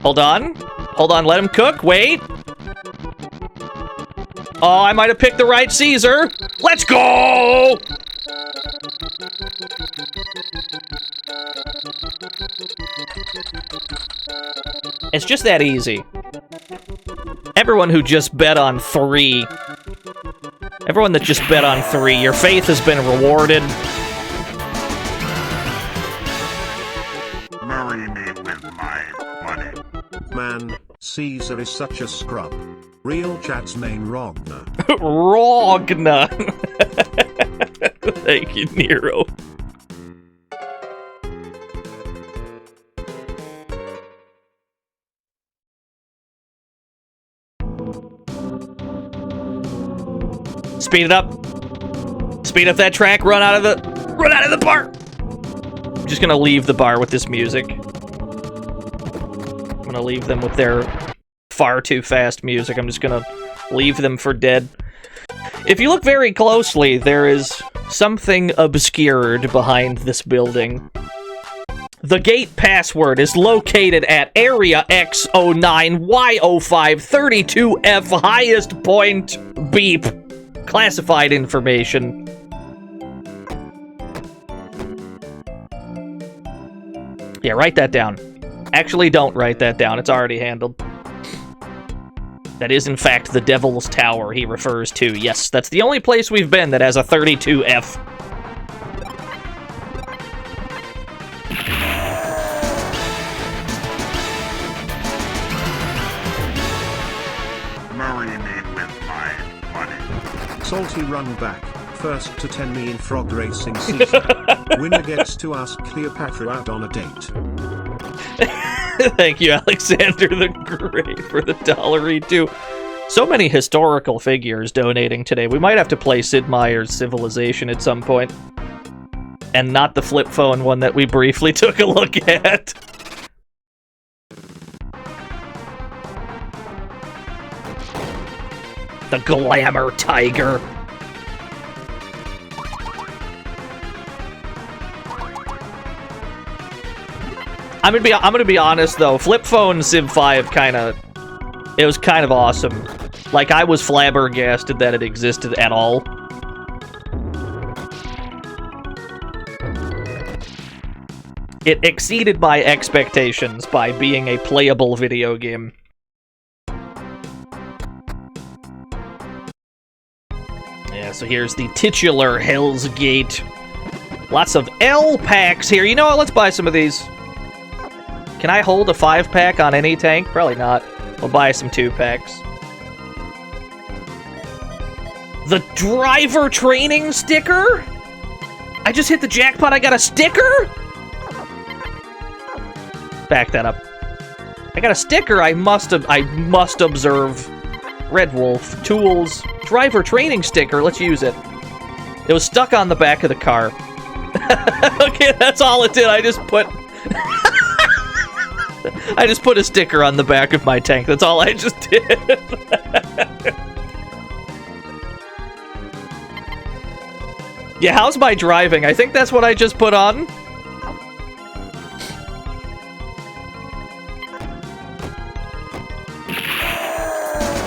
Hold on. Hold on, let him cook. Wait. Oh, I might have picked the right Caesar. Let's go! It's just that easy. Everyone who just bet on 3. Everyone that just bet on 3, your faith has been rewarded. Marry me with my money. Man, Caesar is such a scrub. Real chat's main Rogna. Rogna. Thank you, Nero. Speed it up. Speed up that track. Run out of the bar. I'm just gonna leave the bar with this music. I'm gonna leave them with their far too fast music. I'm just gonna leave them for dead. If you look very closely, there is something obscured behind this building. The gate password is located at area X09Y0532F highest point beep. Classified information. Yeah, write that down. Actually, don't write that down. It's already handled. That is, in fact, the Devil's Tower he refers to. Yes, that's the only place we've been that has a 32F. Marry me with my money. Salty run back. First to 10 me in frog racing season. Winner gets to ask Cleopatra out on a date. Thank you, Alexander the Great, for the $2. So many historical figures donating today. We might have to play Sid Meier's Civilization at some point. And not the flip phone one that we briefly took a look at. The Glamour Tiger. I'm gonna be honest though. Flip phone Civ 5 it was kind of awesome. Like, I was flabbergasted that it existed at all. It exceeded my expectations by being a playable video game. Yeah, so here's the titular Hell's Gate. Lots of L packs here. You know what? Let's buy some of these. Can I hold a 5-pack on any tank? Probably not. We'll buy some 2-packs. The driver training sticker? I just hit the jackpot, I got a sticker? Back that up. I got a sticker, I must observe. Red Wolf, tools, driver training sticker, let's use it. It was stuck on the back of the car. Okay, that's all it did, I just put a sticker on the back of my tank. That's all I just did. Yeah, how's my driving? I think that's what I just put on.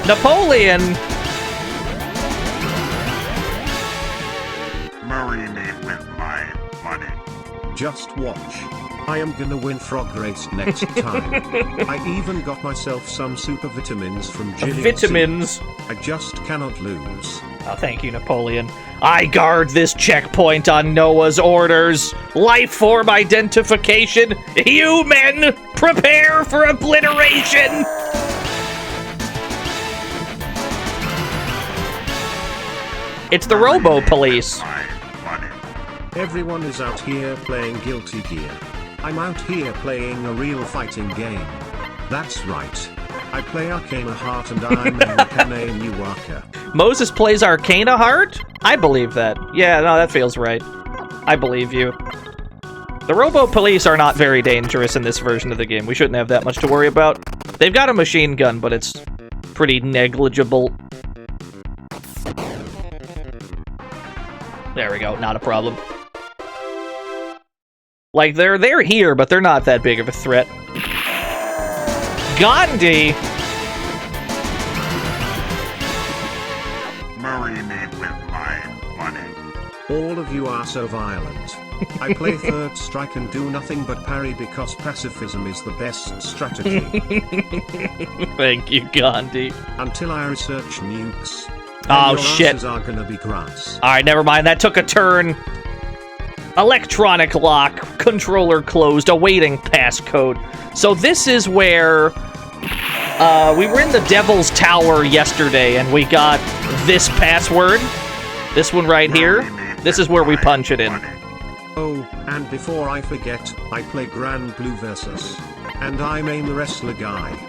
Napoleon! Marry me with my money. Just watch. I am gonna win frog race next time. I even got myself some super vitamins from GNC. Vitamins? I just cannot lose. Oh, thank you, Napoleon. I guard this checkpoint on Noah's orders. Life form identification. You men, prepare for obliteration! It's the Robo Police. Everyone is out here playing Guilty Gear. I'm out here playing a real fighting game. That's right. I play Arcana Heart and I'm in Wakane Newarka. Moses plays Arcana Heart? I believe that. Yeah, no, that feels right. I believe you. The Robo Police are not very dangerous in this version of the game. We shouldn't have that much to worry about. They've got a machine gun, but it's pretty negligible. There we go, not a problem. Like, they're here, but they're not that big of a threat. Gandhi! Marry me with my money. All of you are so violent. I play Third Strike and do nothing but parry because pacifism is the best strategy. Thank you, Gandhi. Until I research nukes. Oh, your shit. answers are gonna be grass. Alright, never mind. That took a turn. Electronic lock. Controller closed. Awaiting passcode. So this is where... we were in the Devil's Tower yesterday, and we got this password. This one right here. This is where we punch it in. Oh, and before I forget, I play Grand Blue Versus. And I main the wrestler guy.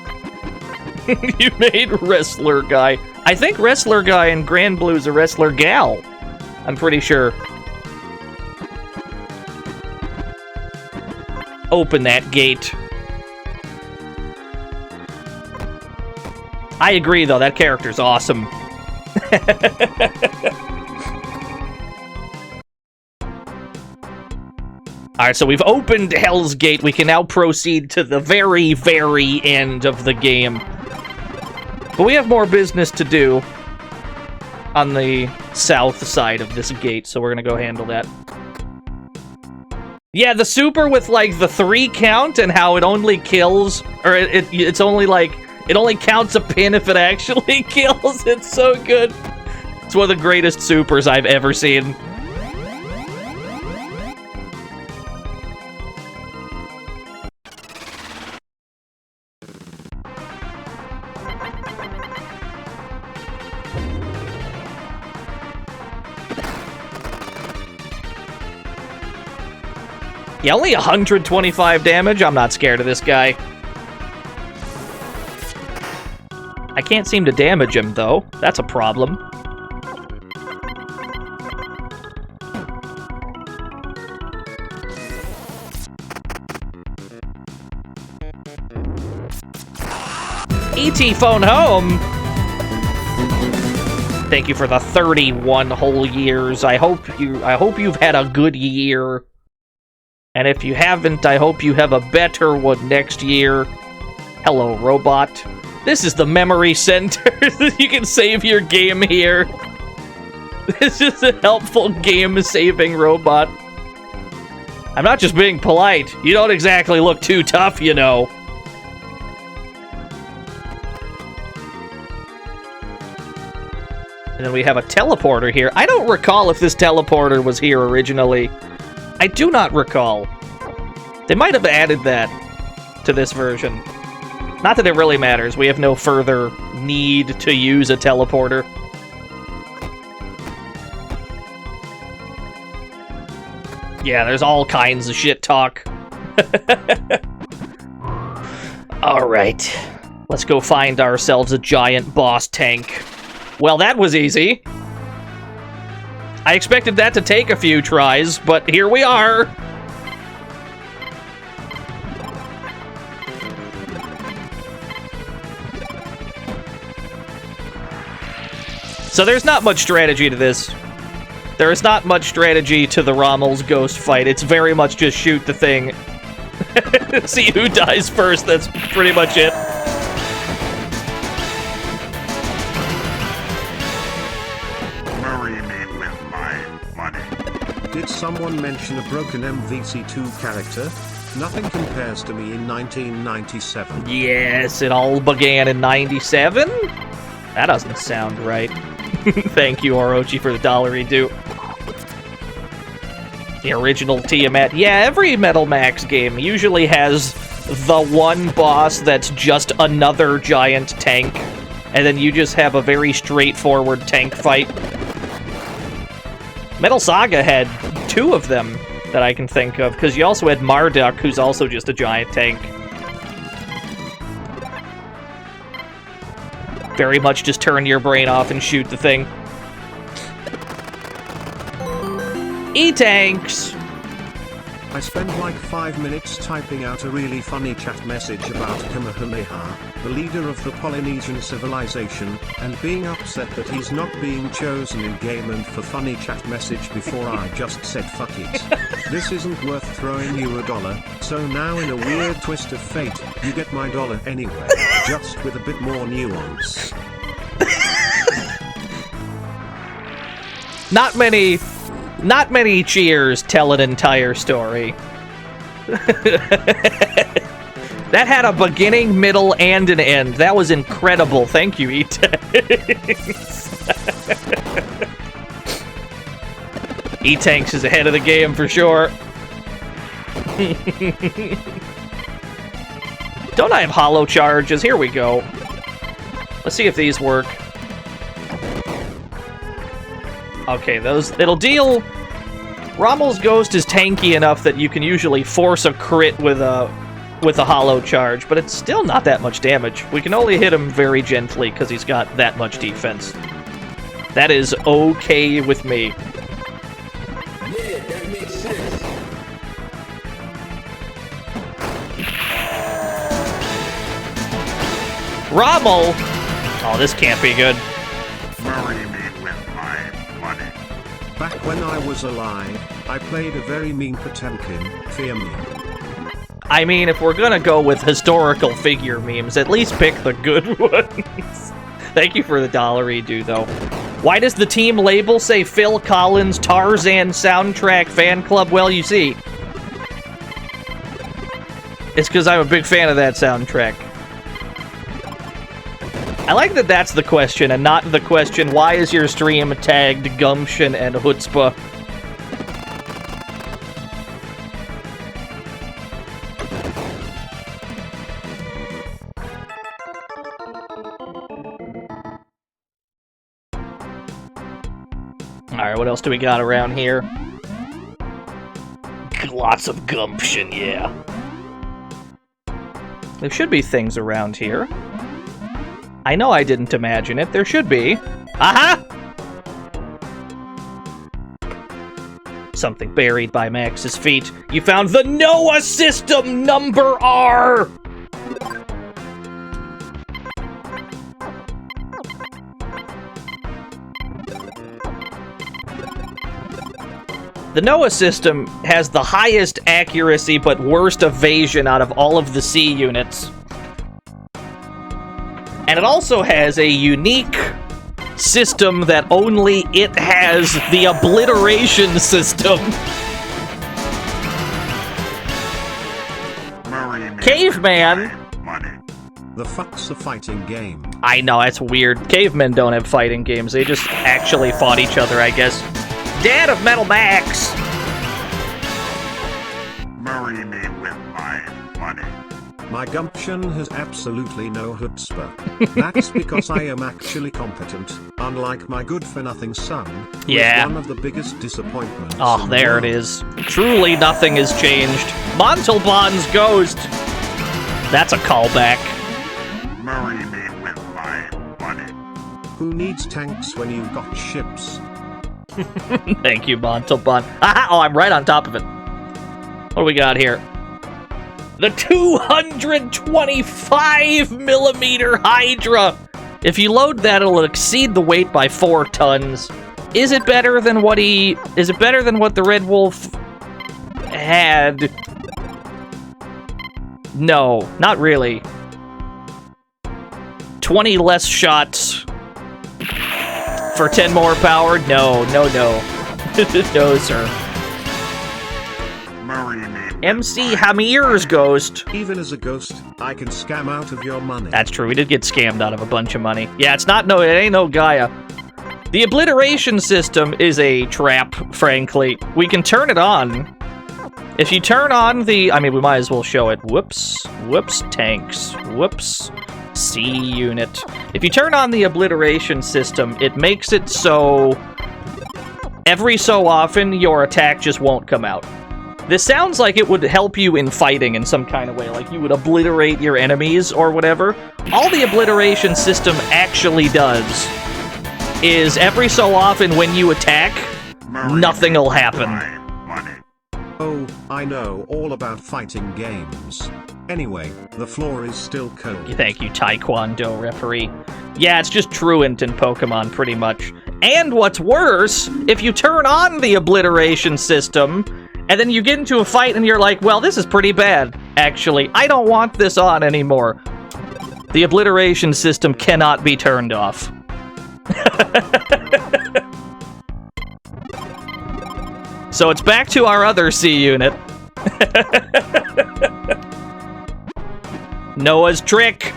You made wrestler guy. I think wrestler guy in Grand Blue's a wrestler gal. I'm pretty sure. Open that gate. I agree, though. That character's awesome. Alright, so we've opened Hell's Gate. We can now proceed to the very, very end of the game. But we have more business to do on the south side of this gate, so we're gonna go handle that. Yeah, the super with, like, the 3 count and how it only kills, or it's only, like, it only counts a pin if it actually kills. It's so good. It's one of the greatest supers I've ever seen. Yeah, only 125 damage. I'm not scared of this guy. I can't seem to damage him, though. That's a problem. ET phone home! Thank you for the 31 whole years. I hope you've had a good year. And if you haven't, I hope you have a better one next year. Hello, robot. This is the memory center. You can save your game here. This is a helpful game-saving robot. I'm not just being polite. You don't exactly look too tough, you know. And then we have a teleporter here. I don't recall if this teleporter was here originally. I do not recall. They might have added that to this version. Not that it really matters. We have no further need to use a teleporter. Yeah, there's all kinds of shit talk. Alright. Let's go find ourselves a giant boss tank. Well, that was easy. I expected that to take a few tries, but here we are. So there's not much strategy to this. There is not much strategy to the Rommel's ghost fight. It's very much just shoot the thing. See who dies first, that's pretty much it. Did someone mention a broken MVC2 character? Nothing compares to me in 1997. Yes, it all began in 97? That doesn't sound right. Thank you, Orochi, for the $1 due. The original Tiamat. Yeah, every Metal Max game usually has the one boss that's just another giant tank, and then you just have a very straightforward tank fight. Metal Saga had 2 of them that I can think of, because you also had Marduk, who's also just a giant tank. Very much just turn your brain off and shoot the thing. E-tanks! I spent like 5 minutes typing out a really funny chat message about Kamehameha, the leader of the Polynesian civilization, and being upset that he's not being chosen in-game, and for funny chat message before I just said fuck it. This isn't worth throwing you $1, so now in a weird twist of fate, you get my $1 anyway, just with a bit more nuance. Not many cheers tell an entire story. That had a beginning, middle, and an end. That was incredible. Thank you, E-Tanks. E-Tanks is ahead of the game for sure. Don't I have hollow charges? Here we go. Let's see if these work. Okay, it'll deal... Rommel's Ghost is tanky enough that you can usually force a crit with a hollow charge, but it's still not that much damage. We can only hit him very gently because he's got that much defense. That is okay with me. Yeah, that makes sense. Rommel! Oh, this can't be good. Back when I was alive, I played a very mean Potemkin, fear me. I mean, if we're gonna go with historical figure memes, at least pick the good ones. Thank you for the dollar redo, though. Why does the team label say Phil Collins Tarzan soundtrack fan club? Well, you see, it's because I'm a big fan of that soundtrack. I like that that's the question, and not the question, why is your stream tagged Gumption and Chutzpah? Alright, what else do we got around here? Lots of gumption, yeah. There should be things around here. I know I didn't imagine it. There should be. Aha! Something buried by Max's feet. You found the Noah system number R! The Noah system has the highest accuracy but worst evasion out of all of the C units. And it also has a unique system that only it has, the obliteration system. Caveman! The fuck's a fighting game? I know, that's weird. Cavemen don't have fighting games, they just actually fought each other, I guess. Dad of Metal Max! Marry me with my money. My gumption has absolutely no chutzpah. That's because I am actually competent, unlike my good-for-nothing son, who is one of the biggest disappointments. Oh, there it is. Truly nothing has changed. Montalban's ghost! That's a callback. Marry me with my money. Who needs tanks when you've got ships? Thank you, Montalban. Aha! Oh, I'm right on top of it. What do we got here? The 225mm Hydra! If you load that, it'll exceed the weight by 4 tons. Is it better than what is it better than what the Red Wolf had? No, not really. 20 less shots for 10 more power? No, no, no. No, sir. MC Hamir's ghost. Even as a ghost, I can scam out of your money. That's true, we did get scammed out of a bunch of money. Yeah, it ain't no Gaia. The obliteration system is a trap, frankly. We can turn it on. If you turn on the... I mean, we might as well show it. Whoops. Whoops, tanks. Whoops. C unit. If you turn on the obliteration system, it makes it so... every so often, your attack just won't come out. This sounds like it would help you in fighting in some kind of way, like you would obliterate your enemies or whatever. All the obliteration system actually does is every so often when you attack, nothing will happen. Oh, I know all about fighting games. Anyway, the floor is still cold. Thank you, Taekwondo referee. Yeah, it's just truant in Pokemon, pretty much. And what's worse, if you turn on the obliteration system, and then you get into a fight and you're like, well, this is pretty bad, actually. I don't want this on anymore. The obliteration system cannot be turned off. So it's back to our other C unit. Noah's trick.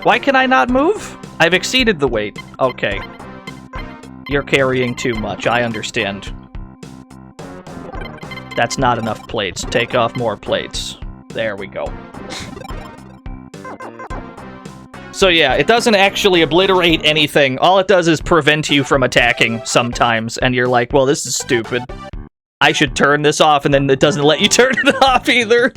Why can I not move? I've exceeded the weight. Okay. You're carrying too much, I understand. That's not enough plates. Take off more plates. There we go. So yeah, it doesn't actually obliterate anything. All it does is prevent you from attacking sometimes, and you're like, well, this is stupid. I should turn this off, and then it doesn't let you turn it off either.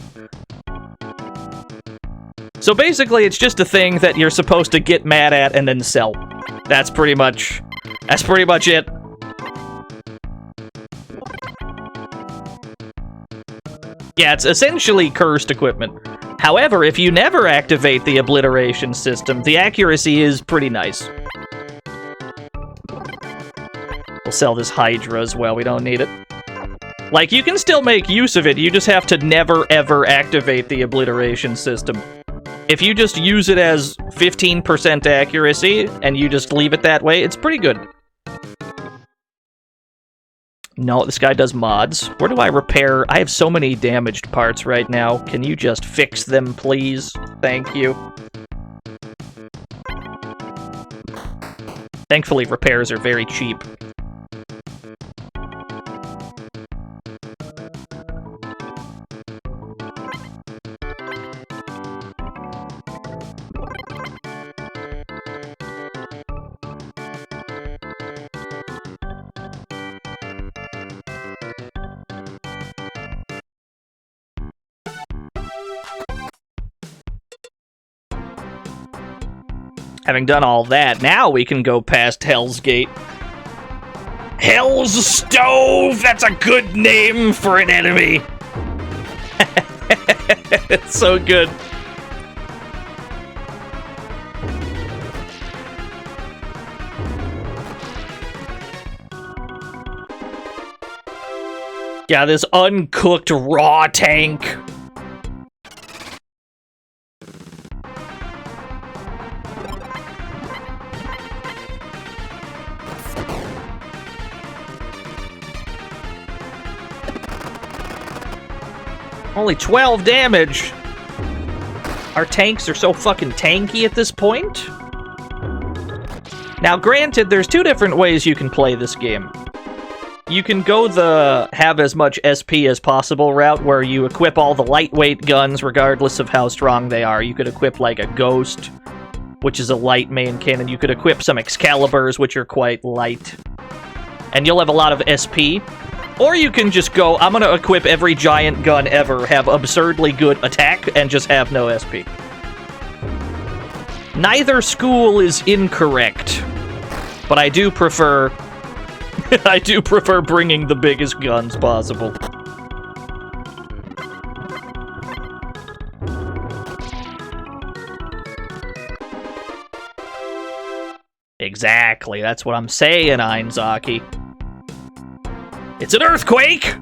So basically, it's just a thing that you're supposed to get mad at and then sell. That's pretty much it. Yeah, it's essentially cursed equipment. However, if you never activate the obliteration system, the accuracy is pretty nice. We'll sell this Hydra as well, we don't need it. Like, you can still make use of it, you just have to never ever activate the obliteration system. If you just use it as 15% accuracy, and you just leave it that way, it's pretty good. No, this guy does mods. Where do I repair? I have so many damaged parts right now. Can you just fix them, please? Thank you. Thankfully, repairs are very cheap. Having done all that, now we can go past Hell's Gate. Hell's Stove! That's a good name for an enemy! It's so good. Yeah, this uncooked raw tank. Only 12 damage! Our tanks are so fucking tanky at this point. Now, granted, there's two different ways you can play this game. You can go the have as much SP as possible route, where you equip all the lightweight guns regardless of how strong they are. You could equip, like, a Ghost, which is a light main cannon. You could equip some Excaliburs, which are quite light. And you'll have a lot of SP. Or you can just go, I'm gonna equip every giant gun ever, have absurdly good attack, and just have no SP. Neither school is incorrect, but I do prefer... I do prefer bringing the biggest guns possible. Exactly, that's what I'm saying, Einzaki. It's an earthquake!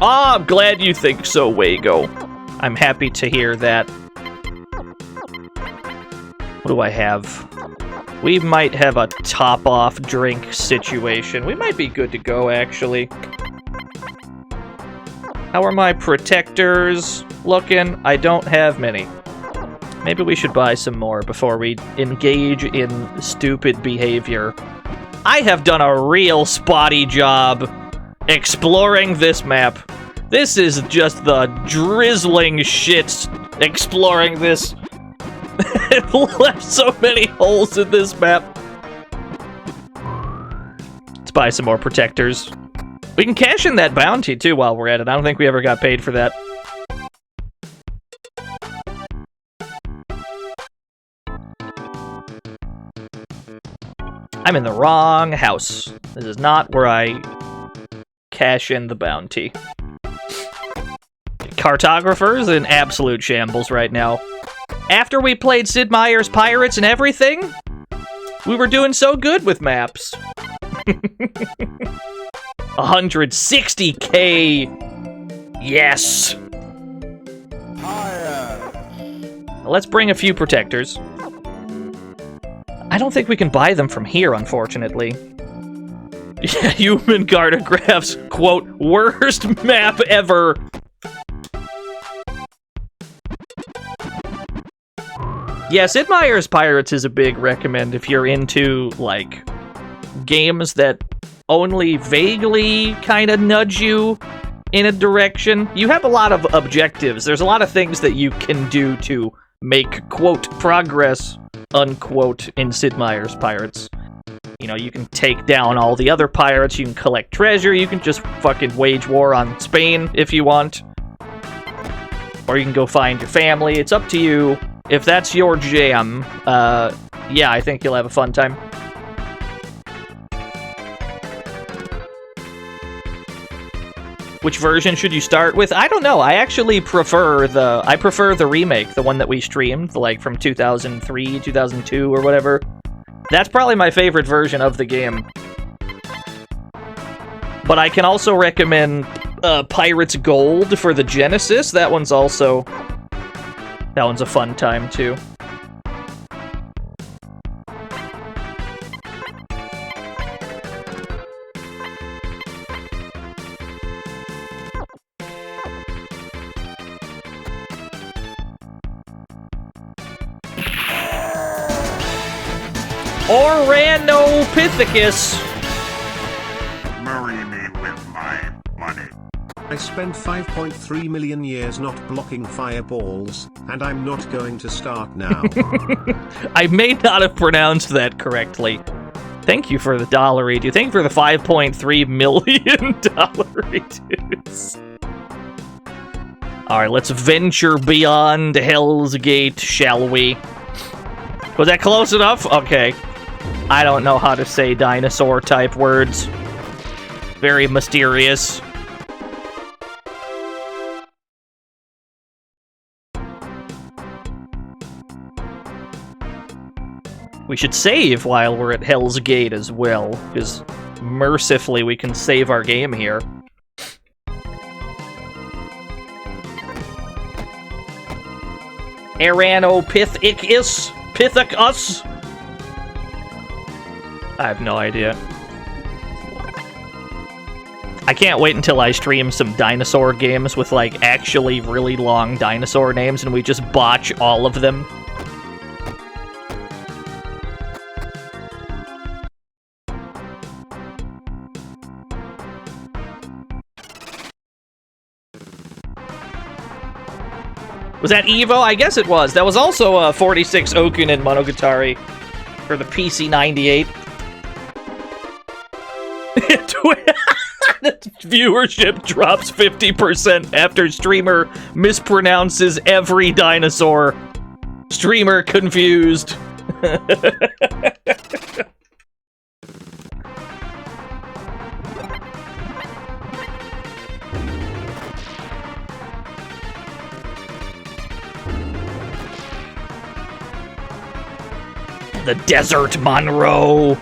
Ah, I'm glad you think so, Wago. I'm happy to hear that. What do I have? We might have a top-off drink situation. We might be good to go, actually. How are my protectors looking? I don't have many. Maybe we should buy some more before we engage in stupid behavior. I have done a real spotty job exploring this map. This is just the drizzling shit exploring this. It left so many holes in this map. Let's buy some more protectors. We can cash in that bounty, too, while we're at it. I don't think we ever got paid for that. I'm in the wrong house. This is not where I cash in the bounty. Cartographer's in absolute shambles right now. After we played Sid Meier's Pirates and everything, we were doing so good with maps. 160k! Yes! Let's bring a few protectors. I don't think we can buy them from here, unfortunately. Yeah, human cartographs, quote, worst map ever. Yeah, Sid Meier's Pirates is a big recommend if you're into, like, games that only vaguely kind of nudge you in a direction. You have a lot of objectives. There's a lot of things that you can do to make, quote, progress, unquote, in Sid Meier's Pirates. You know, you can take down all the other pirates, you can collect treasure, you can just fucking wage war on Spain if you want. Or you can go find your family. It's up to you. If that's your jam, yeah, I think you'll have a fun time. Which version should you start with? I don't know. I actually prefer the remake, the one that we streamed, like from 2003, 2002, or whatever. That's probably my favorite version of the game. But I can also recommend Pirates Gold for the Genesis. That one's a fun time too. Oranopithecus. Marry me with my money. I spent 5.3 million years not blocking fireballs, and I'm not going to start now. I may not have pronounced that correctly. Thank you for the dollar redo. Thank you for the $5.3 million reduce. Alright, let's venture beyond Hell's Gate, shall we? Was that close enough? Okay. I don't know how to say dinosaur-type words. Very mysterious. We should save while we're at Hell's Gate as well, because mercifully we can save our game here. Aranopithecus? Pithecus? I have no idea. I can't wait until I stream some dinosaur games with, like, actually really long dinosaur names and we just botch all of them. Was that Evo? I guess it was. That was also 46 Okunin Monogatari for the PC-98. Viewership drops 50% after streamer mispronounces every dinosaur. Streamer confused. The Desert Monroe.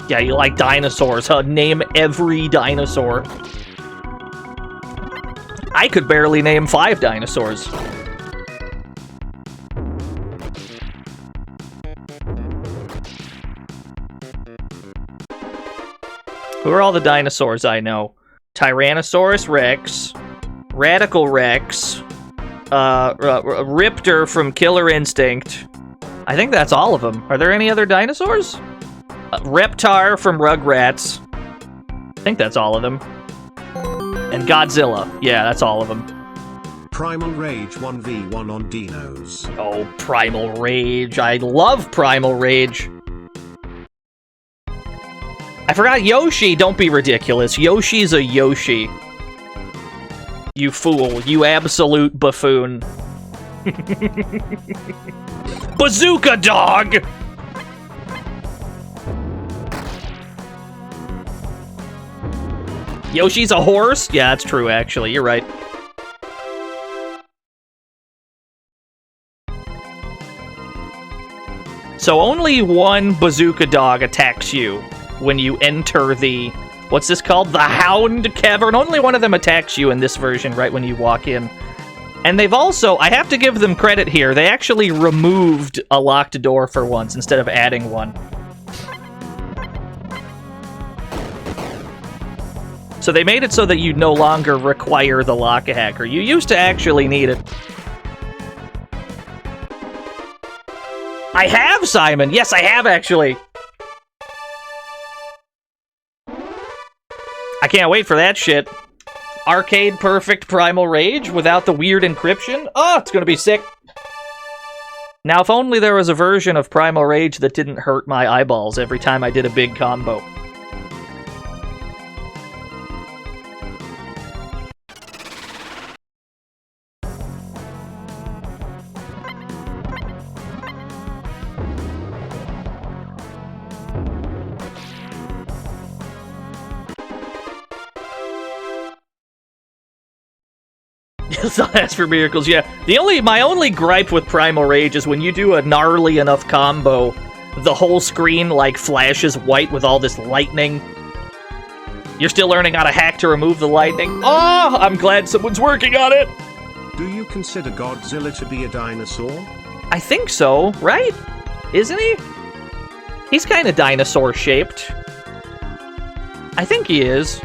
Yeah, you like dinosaurs, huh? Name every dinosaur. I could barely name 5 dinosaurs. Who are all the dinosaurs I know? Tyrannosaurus Rex, Radical Rex, Riptor from Killer Instinct. I think that's all of them. Are there any other dinosaurs? Reptar from Rugrats. I think that's all of them. And Godzilla. Yeah, that's all of them. Primal Rage 1v1 on Dinos. Oh, Primal Rage. I love Primal Rage. I forgot Yoshi. Don't be ridiculous. Yoshi's a Yoshi. You fool. You absolute buffoon. Bazooka Dog! Yoshi's a horse? Yeah, that's true, actually. You're right. So only one Bazooka Dog attacks you when you enter the... What's this called? The Hound Cavern? Only one of them attacks you in this version right when you walk in. And they've also... I have to give them credit here. They actually removed a locked door for once instead of adding one. So they made it so that you no longer require the lock-a-hacker. You used to actually need it. I have, Simon! Yes, I have, actually! I can't wait for that shit. Arcade Perfect Primal Rage without the weird encryption? Oh, it's gonna be sick. Now, if only there was a version of Primal Rage that didn't hurt my eyeballs every time I did a big combo. It's not ask for miracles, yeah. My only gripe with Primal Rage is when you do a gnarly enough combo, the whole screen, like, flashes white with all this lightning. You're still learning how to hack to remove the lightning. Oh, I'm glad someone's working on it! Do you consider Godzilla to be a dinosaur? I think so, right? Isn't he? He's kind of dinosaur-shaped. I think he is.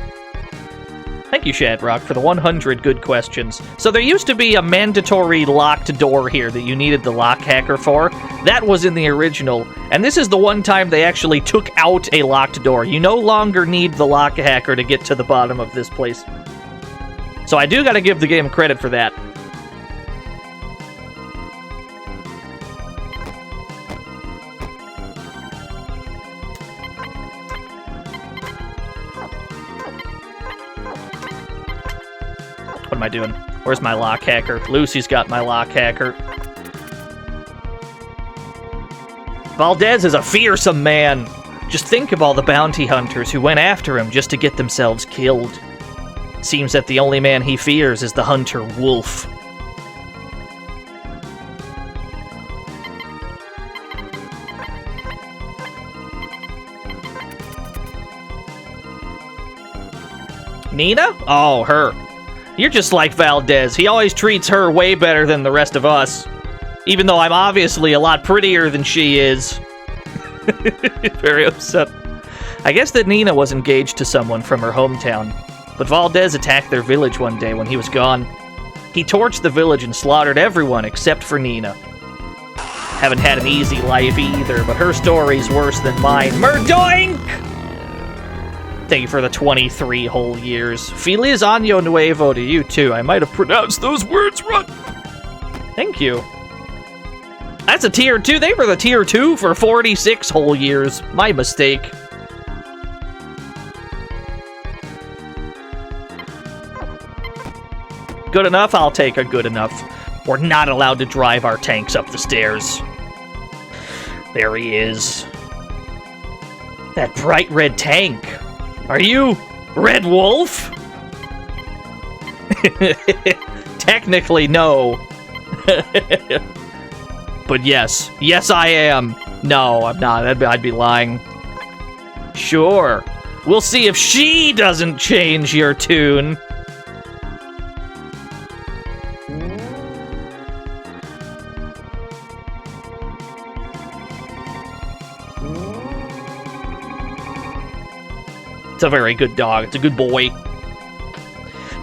Thank you, Shadrock, for the 100 good questions. So there used to be a mandatory locked door here that you needed the lock hacker for. That was in the original, and this is the one time they actually took out a locked door. You no longer need the lock hacker to get to the bottom of this place. So I do gotta give the game credit for that. What am I doing? Where's my lock hacker? Lucy's got my lock hacker. Valdez is a fearsome man. Just think of all the bounty hunters who went after him just to get themselves killed. Seems that the only man he fears is the hunter wolf. Nina? Oh, her. You're just like Valdez. He always treats her way better than the rest of us. Even though I'm obviously a lot prettier than she is. Very upset. I guess that Nina was engaged to someone from her hometown. But Valdez attacked their village one day when he was gone. He torched the village and slaughtered everyone except for Nina. Haven't had an easy life either, but her story's worse than mine. Murdoink! Thank you for the 23 whole years. Feliz Año Nuevo to you, too. I might have pronounced those words wrong. Thank you. That's a tier 2. They were the tier 2 for 46 whole years. My mistake. Good enough? I'll take a good enough. We're not allowed to drive our tanks up the stairs. There he is. That bright red tank. Are you Red Wolf? Technically, no. But yes. Yes, I am. No, I'm not. I'd be lying. Sure. We'll see if she doesn't change your tune. It's a very good dog. It's a good boy.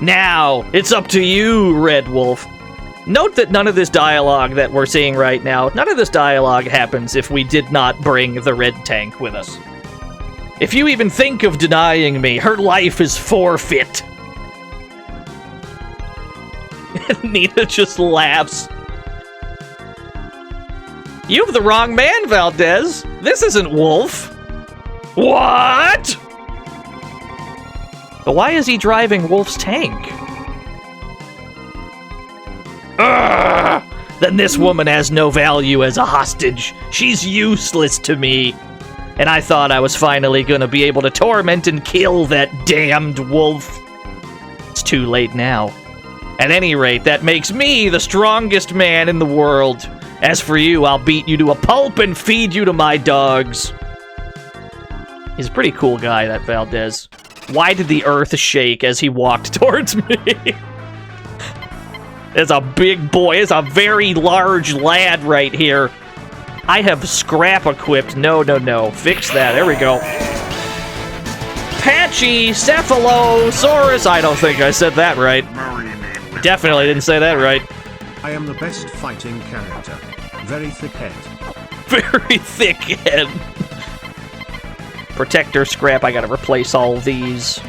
Now, it's up to you, Red Wolf. Note that none of this dialogue that we're seeing right now, none of this dialogue happens if we did not bring the red tank with us. If you even think of denying me, her life is forfeit. Nina just laughs. You have the wrong man, Valdez. This isn't Wolf. What? But why is he driving Wolf's tank? Ugh! Then this woman has no value as a hostage. She's useless to me. And I thought I was finally gonna be able to torment and kill that damned wolf. It's too late now. At any rate, that makes me the strongest man in the world. As for you, I'll beat you to a pulp and feed you to my dogs. He's a pretty cool guy, that Valdez. Why did the earth shake as he walked towards me? There's a big boy. There's a very large lad right here. I have scrap equipped. No. Fix that. There we go. Patchy Cephalosaurus. I don't think I said that right. Definitely didn't say that right. I am the best fighting character. Very thick head. Very thick head. Protector scrap. I gotta replace all these.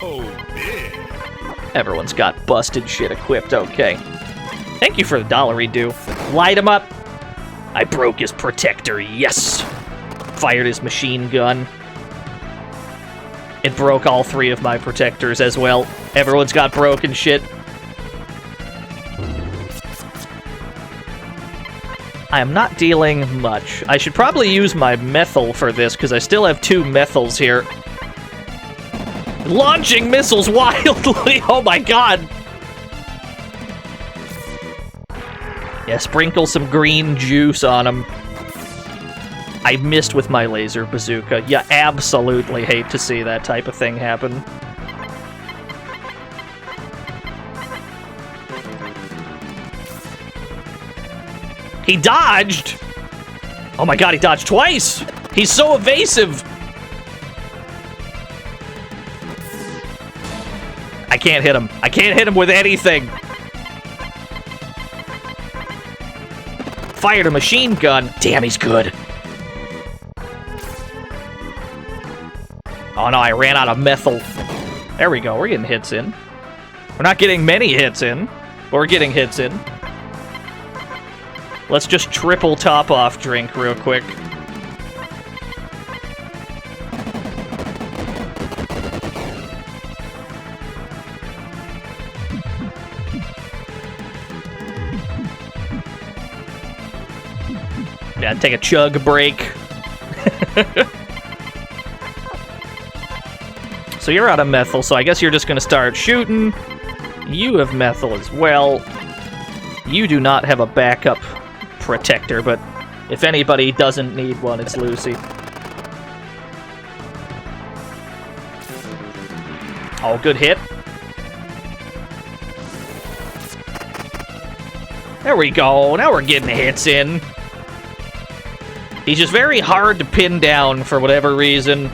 Oh, yeah. Everyone's got busted shit equipped. Okay. Thank you for the $1 due. Light him up. I broke his protector. Yes. Fired his machine gun. It broke all 3 of my protectors as well. Everyone's got broken shit. I am not dealing much. I should probably use my methyl for this, because I still have 2 methyls here. Launching missiles wildly! Oh my god! Yeah, sprinkle some green juice on him. I missed with my laser bazooka. You absolutely hate to see that type of thing happen. He dodged! Oh my god, he dodged twice! He's so evasive! I can't hit him. I can't hit him with anything! Fired a machine gun. Damn, he's good. Oh no, I ran out of methyl. There we go, we're getting hits in. We're not getting many hits in, but we're getting hits in. Let's just triple top off drink real quick. Yeah, take a chug break. So you're out of methyl, so I guess you're just gonna start shooting. You have methyl as well. You do not have a backup protector, but if anybody doesn't need one, it's Lucy. Oh, good hit. There we go. Now we're getting hits in. He's just very hard to pin down for whatever reason.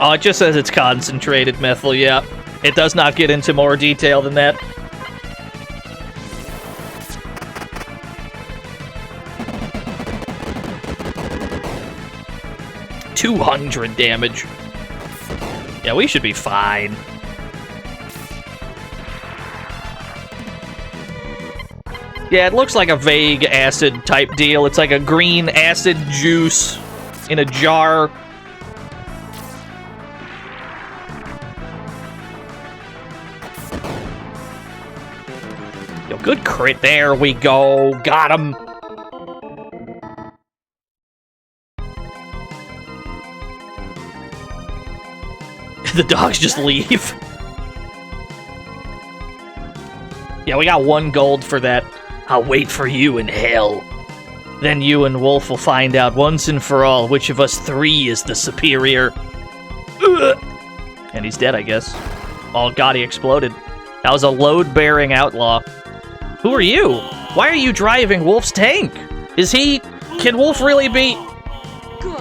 Oh, it just says it's concentrated methyl, yeah. It does not get into more detail than that. $200 damage. Yeah, we should be fine. Yeah, it looks like a vague acid type deal. It's like a green acid juice in a jar. Yo, good crit. There we go. Got him. The dogs just leave. Yeah, we got 1 gold for that. I'll wait for you in hell. Then you and Wolf will find out once and for all which of us 3 is the superior. Ugh. And he's dead, I guess. Oh god, he exploded. That was a load-bearing outlaw. Who are you? Why are you driving Wolf's tank? Is he... Can Wolf really be...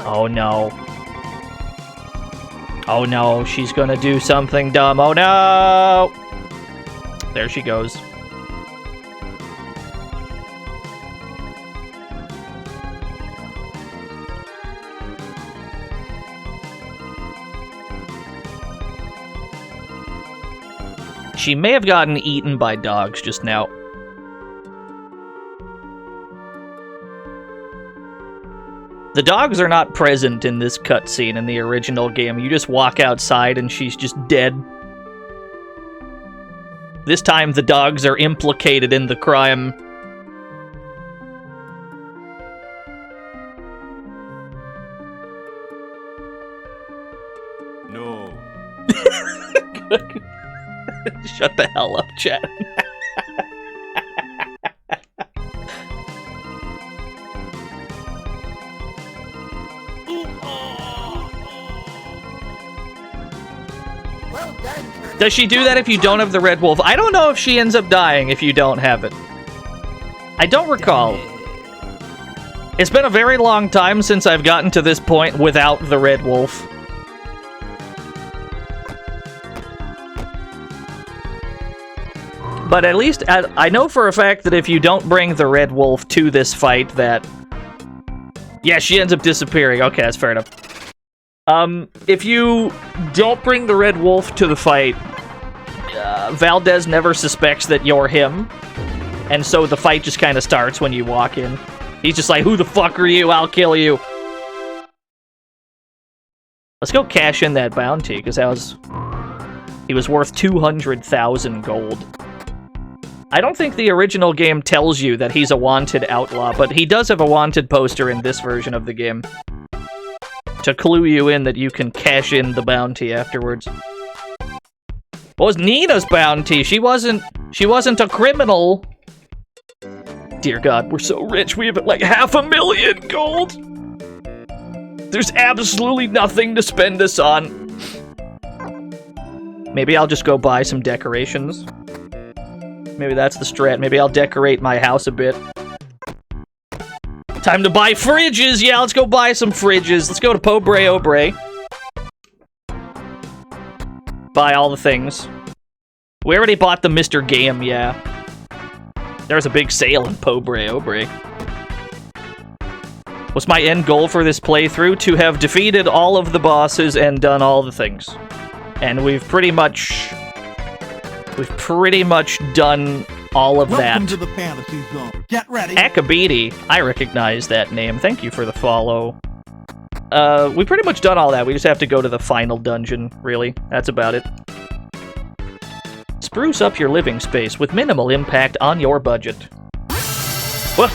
Oh no. Oh no, she's gonna do something dumb. Oh no! There she goes. She may have gotten eaten by dogs just now. The dogs are not present in this cutscene in the original game. You just walk outside and she's just dead. This time the dogs are implicated in the crime. No. Shut the hell up, chat. Does she do that if you don't have the red wolf? I don't know if she ends up dying if you don't have it. I don't recall. It's been a very long time since I've gotten to this point without the red wolf. But at least, I know for a fact that if you don't bring the red wolf to this fight that... Yeah, she ends up disappearing. Okay, that's fair enough. If you don't bring the red wolf to the fight, Valdez never suspects that you're him. And so the fight just kind of starts when you walk in. He's just like, who the fuck are you? I'll kill you. Let's go cash in that bounty, because that was He was worth 200,000 gold. I don't think the original game tells you that he's a wanted outlaw, but he does have a wanted poster in this version of the game. To clue you in that you can cash in the bounty afterwards. What was Nina's bounty? She wasn't a criminal. Dear God, we're so rich. We have like 500,000 gold. There's absolutely nothing to spend this on. Maybe I'll just go buy some decorations. Maybe that's the strat. Maybe I'll decorate my house a bit. Time to buy fridges! Yeah, let's go buy some fridges. Let's go to Pobre Obre. Buy all the things. We already bought the Mr. Game, yeah. There's a big sale in Pobre Obre. What's my end goal for this playthrough? To have defeated all of the bosses and done all the things. And we've pretty much done all of that. Welcome to the fantasy zone. Get ready. Akabiti, I recognize that name. Thank you for the follow. We've pretty much done all that. We just have to go to the final dungeon, really. That's about it. Spruce up your living space with minimal impact on your budget. What?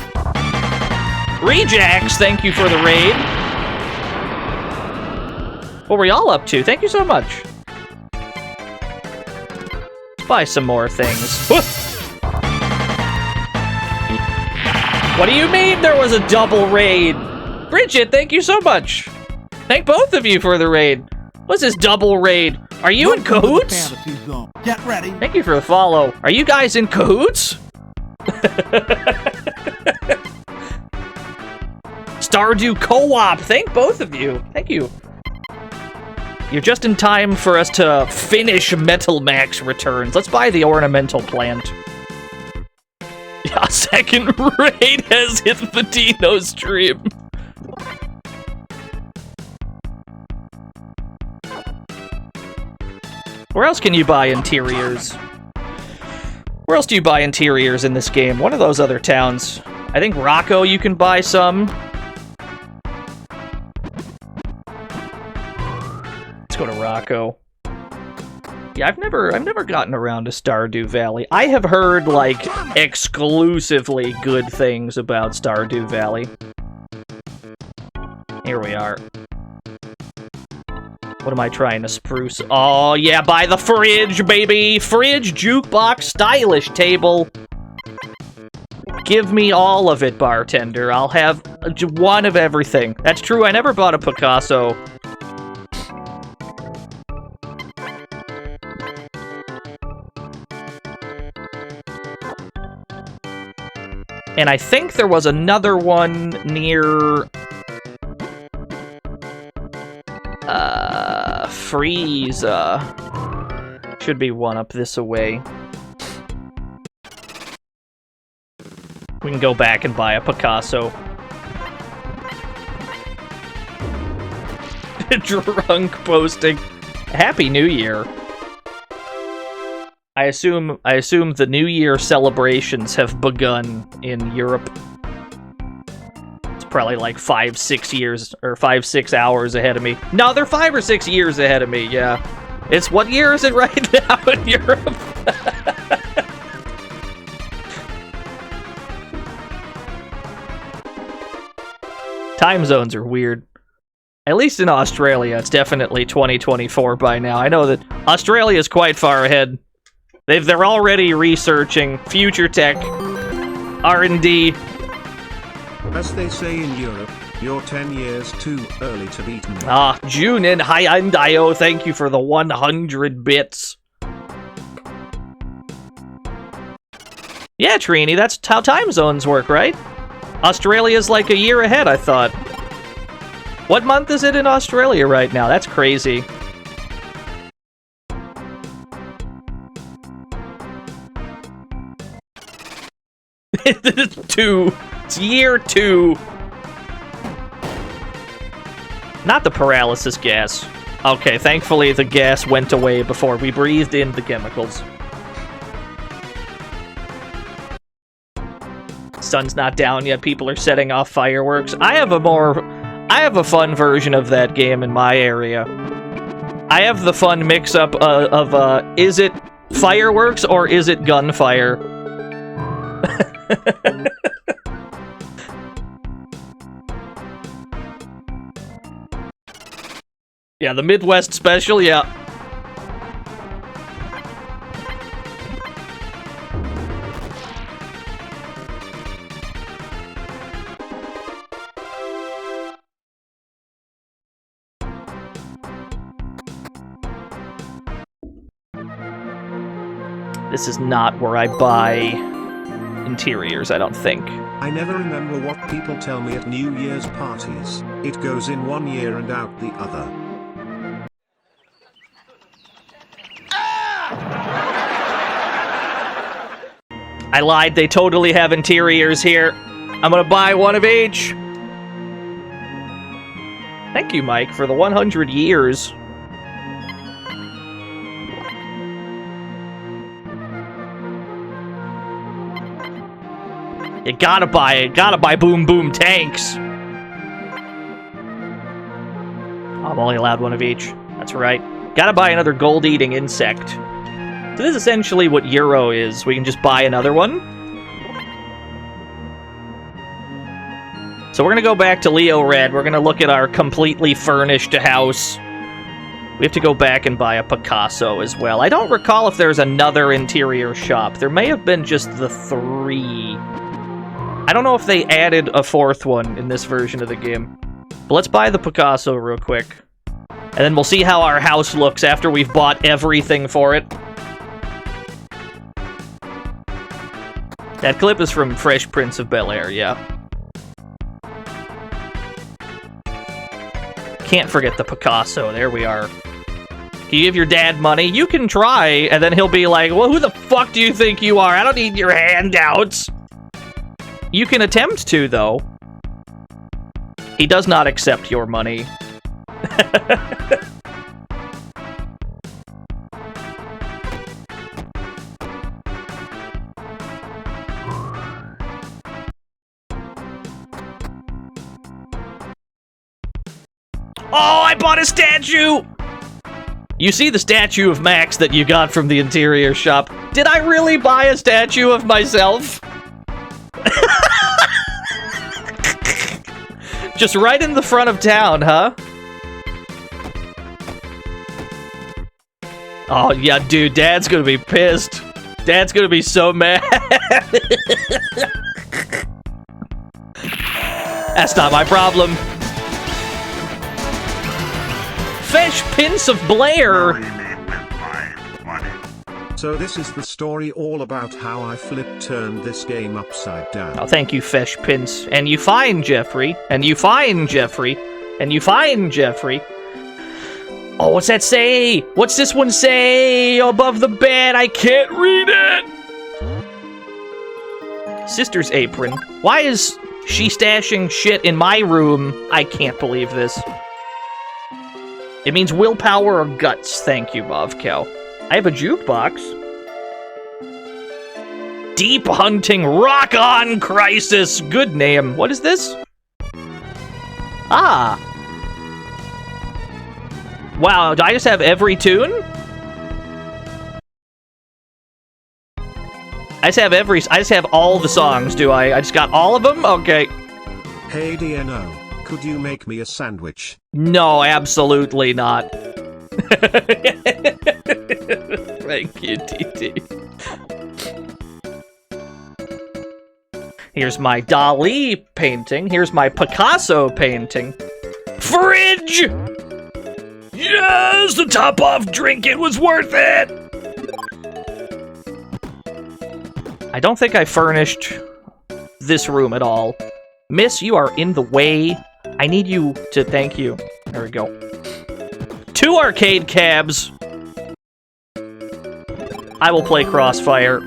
Rejax, thank you for the raid. What were y'all up to? Thank you so much. Buy some more things. What do you mean there was a double raid? Bridget, thank you so much. Thank both of you for the raid. What's this double raid? Are you in cahoots? Get ready. Thank you for the follow. Are you guys in cahoots? Stardew Co-op. Thank both of you. Thank you. You're just in time for us to finish Metal Max Returns. Let's buy the ornamental plant. Yeah, second raid has hit the Dino stream. Where else can you buy interiors? Where else do you buy interiors in this game? One of those other towns. I think Rocco you can buy some. Let's go to Rocco. Yeah, I've never gotten around to Stardew Valley. I have heard, like, exclusively good things about Stardew Valley. Here we are. What am I trying to spruce? Oh, yeah, buy the fridge, baby! Fridge, jukebox, stylish table. Give me all of it, bartender. I'll have one of everything. That's true, I never bought a Picasso. And I think there was another one near... Frieza. Should be one up this away. We can go back and buy a Picasso. Drunk posting. Happy New Year. I assume the New Year celebrations have begun in Europe. It's probably like 5-6 years or 5-6 hours ahead of me. No, they're 5 or 6 years ahead of me. Yeah, it's what year is it right now in Europe? Time zones are weird. At least in Australia, it's definitely 2024 by now. I know that Australia is quite far ahead. They're already researching future tech, R&D. As they say in Europe, you're 10 years too early to beat me. Ah, June and Hyundai, thank you for the 100 bits. Yeah, Trini, that's how time zones work, right? Australia's like a year ahead, I thought. What month is it in Australia right now? That's crazy. It's year 2. Not the paralysis gas. Okay, thankfully the gas went away before we breathed in the chemicals. Sun's not down yet, people are setting off fireworks. I have a fun version of that game in my area. I have the fun mix-up of is it fireworks or is it gunfire? Yeah, the Midwest special, yeah. This is not where I buy interiors, I don't think. I never remember what people tell me at New Year's parties. It goes in one ear and out the other. I lied, they totally have interiors here. I'm gonna buy one of each. Thank you, Mike, for the 100 years. You gotta buy Boom Boom tanks. I'm only allowed one of each. That's right. Gotta buy another gold-eating insect. So this is essentially what Euro is. We can just buy another one. So we're gonna go back to Leo Red. We're gonna look at our completely furnished house. We have to go back and buy a Picasso as well. I don't recall if there's another interior shop. There may have been just the 3. I don't know if they added a 4th one in this version of the game. But let's buy the Picasso real quick. And then we'll see how our house looks after we've bought everything for it. That clip is from Fresh Prince of Bel-Air, yeah. Can't forget the Picasso, there we are. Can you give your dad money? You can try, and then he'll be like, well, who the fuck do you think you are? I don't need your handouts. You can attempt to, though. He does not accept your money. Oh, I bought a statue! You see the statue of Max that you got from the interior shop. Did I really buy a statue of myself? Just right in the front of town, huh? Oh, yeah, dude, Dad's gonna be pissed. Dad's gonna be so mad. That's not my problem. Fesh Prince of Blair. So this is the story all about how I turned this game upside down. Oh, thank you, Fesh Prince. And you find Jeffrey. And you find Jeffrey. And you find Jeffrey. Oh, what's that say? What's this one say? Above the bed, I can't read it. Sister's apron. Why is she stashing shit in my room? I can't believe this. It means willpower or guts. Thank you, Mavcow. I have a jukebox. Deep Hunting Rock On Crisis. Good name. What is this? Ah. Wow, do I just have every tune? I just have all the songs, do I? I just got all of them? Okay. Hey DNO, could you make me a sandwich? No, absolutely not. Thank you, TT. Here's my Dali painting. Here's my Picasso painting. Fridge! Yes, the top-off drink, it was worth it! I don't think I furnished this room at all. Miss, you are in the way. I need you to thank you. There we go. 2 arcade cabs. I will play Crossfire.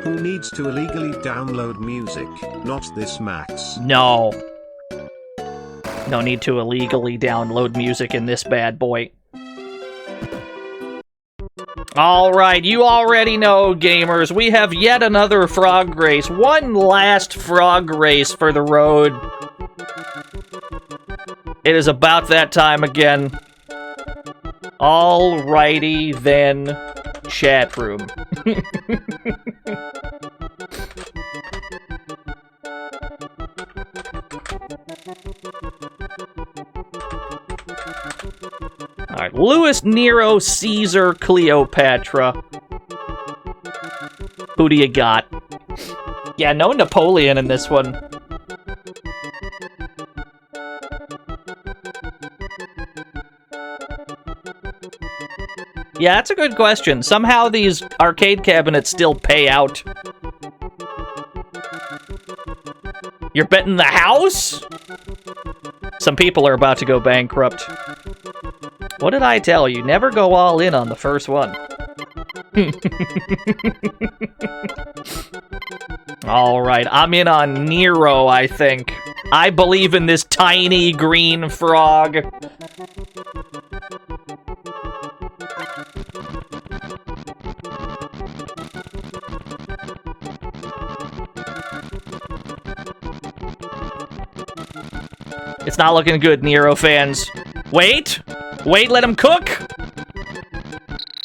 Who needs to illegally download music? Not this Max. No. No need to illegally download music in this bad boy. Alright, you already know, gamers. We have yet another frog race. One last frog race for the road. It is about that time again. Alrighty then, chat room. Alright, Louis, Nero, Caesar, Cleopatra. Who do you got? Yeah, no Napoleon in this one. Yeah, that's a good question. Somehow these arcade cabinets still pay out. You're betting the house? Some people are about to go bankrupt. What did I tell you? Never go all in on the first one. Alright, I'm in on Nero, I think. I believe in this tiny green frog. It's not looking good, Nero fans. Wait! Wait, let him cook!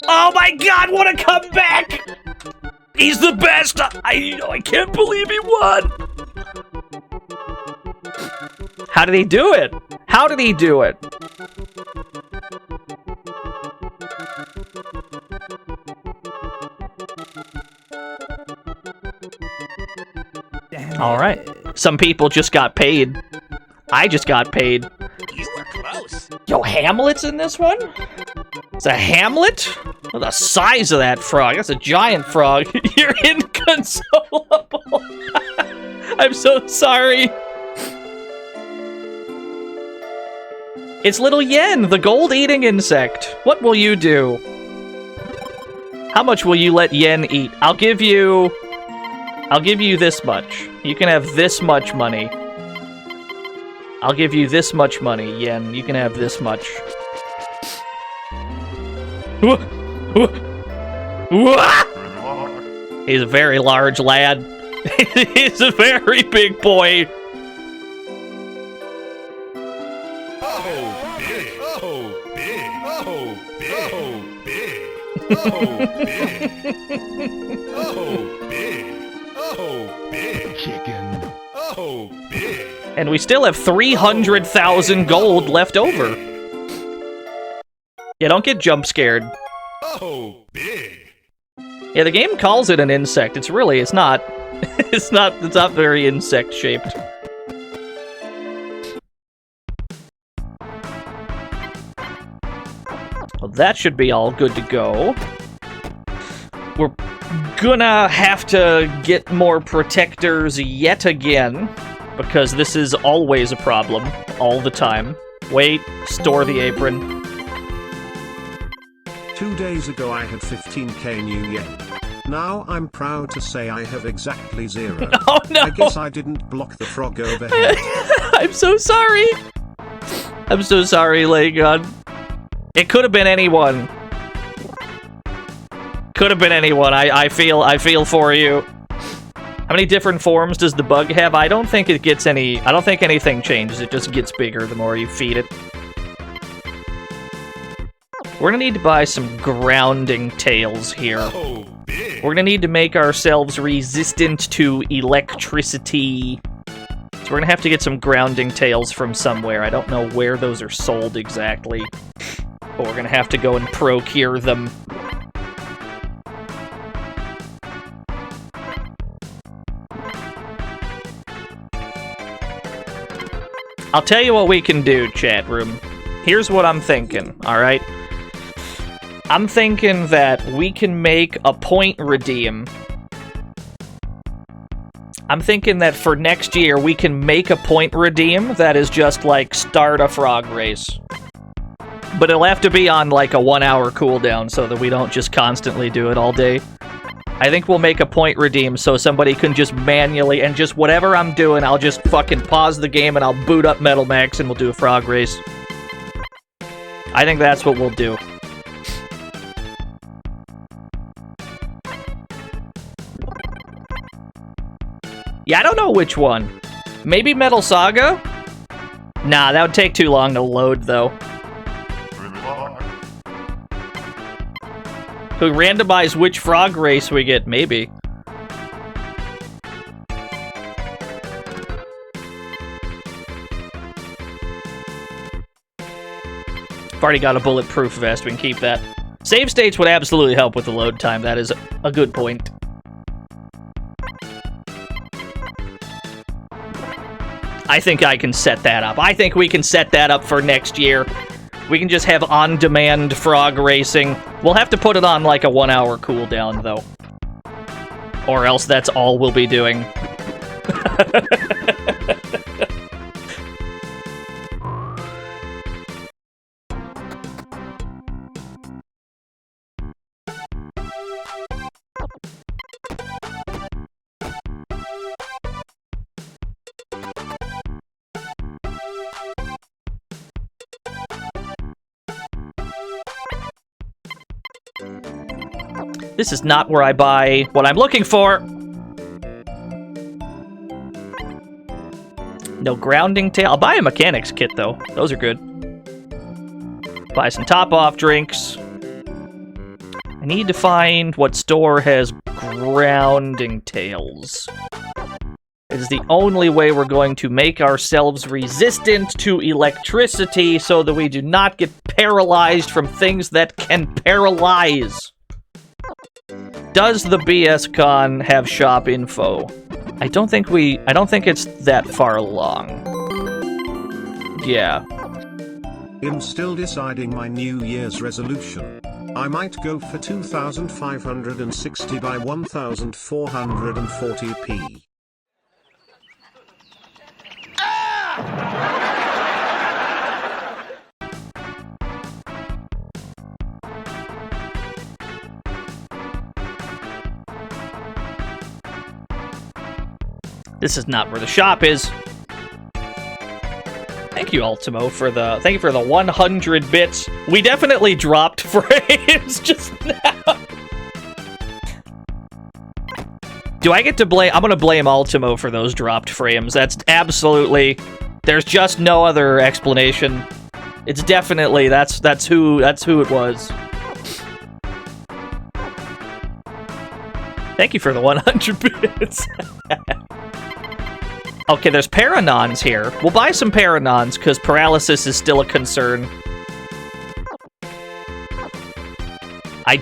Oh my god, what a comeback! He's the best! I can't believe he won! How did he do it? How did he do it? Alright. Some people just got paid. I just got paid. You were close. Yo, Hamlet's in this one? It's a Hamlet? Look at the size of that frog. That's a giant frog. You're inconsolable. I'm so sorry. It's little Yen, the gold-eating insect. What will you do? How much will you let Yen eat? I'll give you this much. You can have this much money. I'll give you this much money, Yen. You can have this much. He's a very large lad. He's a very big boy. Oh, big. Oh, big. Oh, big. Oh, big. Oh, big. Oh, big. Chicken. Oh, big. And we still have 300,000 gold left over. Yeah, don't get jump scared. Oh, big. Yeah, the game calls it an insect. It's not. It's not very insect shaped. Well, that should be all good to go. We're gonna have to get more protectors yet again, because this is always a problem, all the time. Wait, store the apron. 2 days ago I had 15k new yen. Now I'm proud to say I have exactly 0. Oh no! I guess I didn't block the frog overhead. I'm so sorry! I'm so sorry, Legon. It could have been anyone. Could have been anyone. I feel for you. How many different forms does the bug have? I don't think it gets any... I don't think anything changes. It just gets bigger the more you feed it. We're gonna need to buy some grounding tails here. Oh, big. We're gonna need to make ourselves resistant to electricity. So we're gonna have to get some grounding tails from somewhere. I don't know where those are sold exactly. But we're gonna have to go and procure them. I'll tell you what we can do, chat room. Here's what I'm thinking, alright? I'm thinking that we can make a point redeem. I'm thinking that for next year, we can make a point redeem that is just like start a frog race. But it'll have to be on like a 1 hour cooldown so that we don't just constantly do it all day. I think we'll make a point redeem so somebody can just manually, and just whatever I'm doing, I'll just fucking pause the game and I'll boot up Metal Max and we'll do a frog race. I think that's what we'll do. Yeah, I don't know which one. Maybe Metal Saga? Nah, that would take too long to load, though. Could we randomize which frog race we get? Maybe. I've already got a bulletproof vest. We can keep that. Save states would absolutely help with the load time. That is a good point. I think I can set that up. I think we can set that up for next year. We can just have on-demand frog racing. We'll have to put it on like a 1-hour cooldown, though. Or else that's all we'll be doing. This is not where I buy what I'm looking for. No grounding tail. I'll buy a mechanics kit, though. Those are good. Buy some top-off drinks. I need to find what store has grounding tails. It is the only way we're going to make ourselves resistant to electricity so that we do not get paralyzed from things that can paralyze. Does the BS Con have shop info? I don't think it's that far along. Yeah. I'm still deciding my New Year's resolution. I might go for 2560 by 1440p. This is not where the shop is. Thank you, Ultimo, for the 100 bits. We definitely dropped frames just now. Do I get to blame? I'm gonna blame Ultimo for those dropped frames. That's absolutely. There's just no other explanation. It's definitely that's who it was. Thank you for the 100 bits. Okay, there's Paranons here. We'll buy some Paranons, because paralysis is still a concern. Did I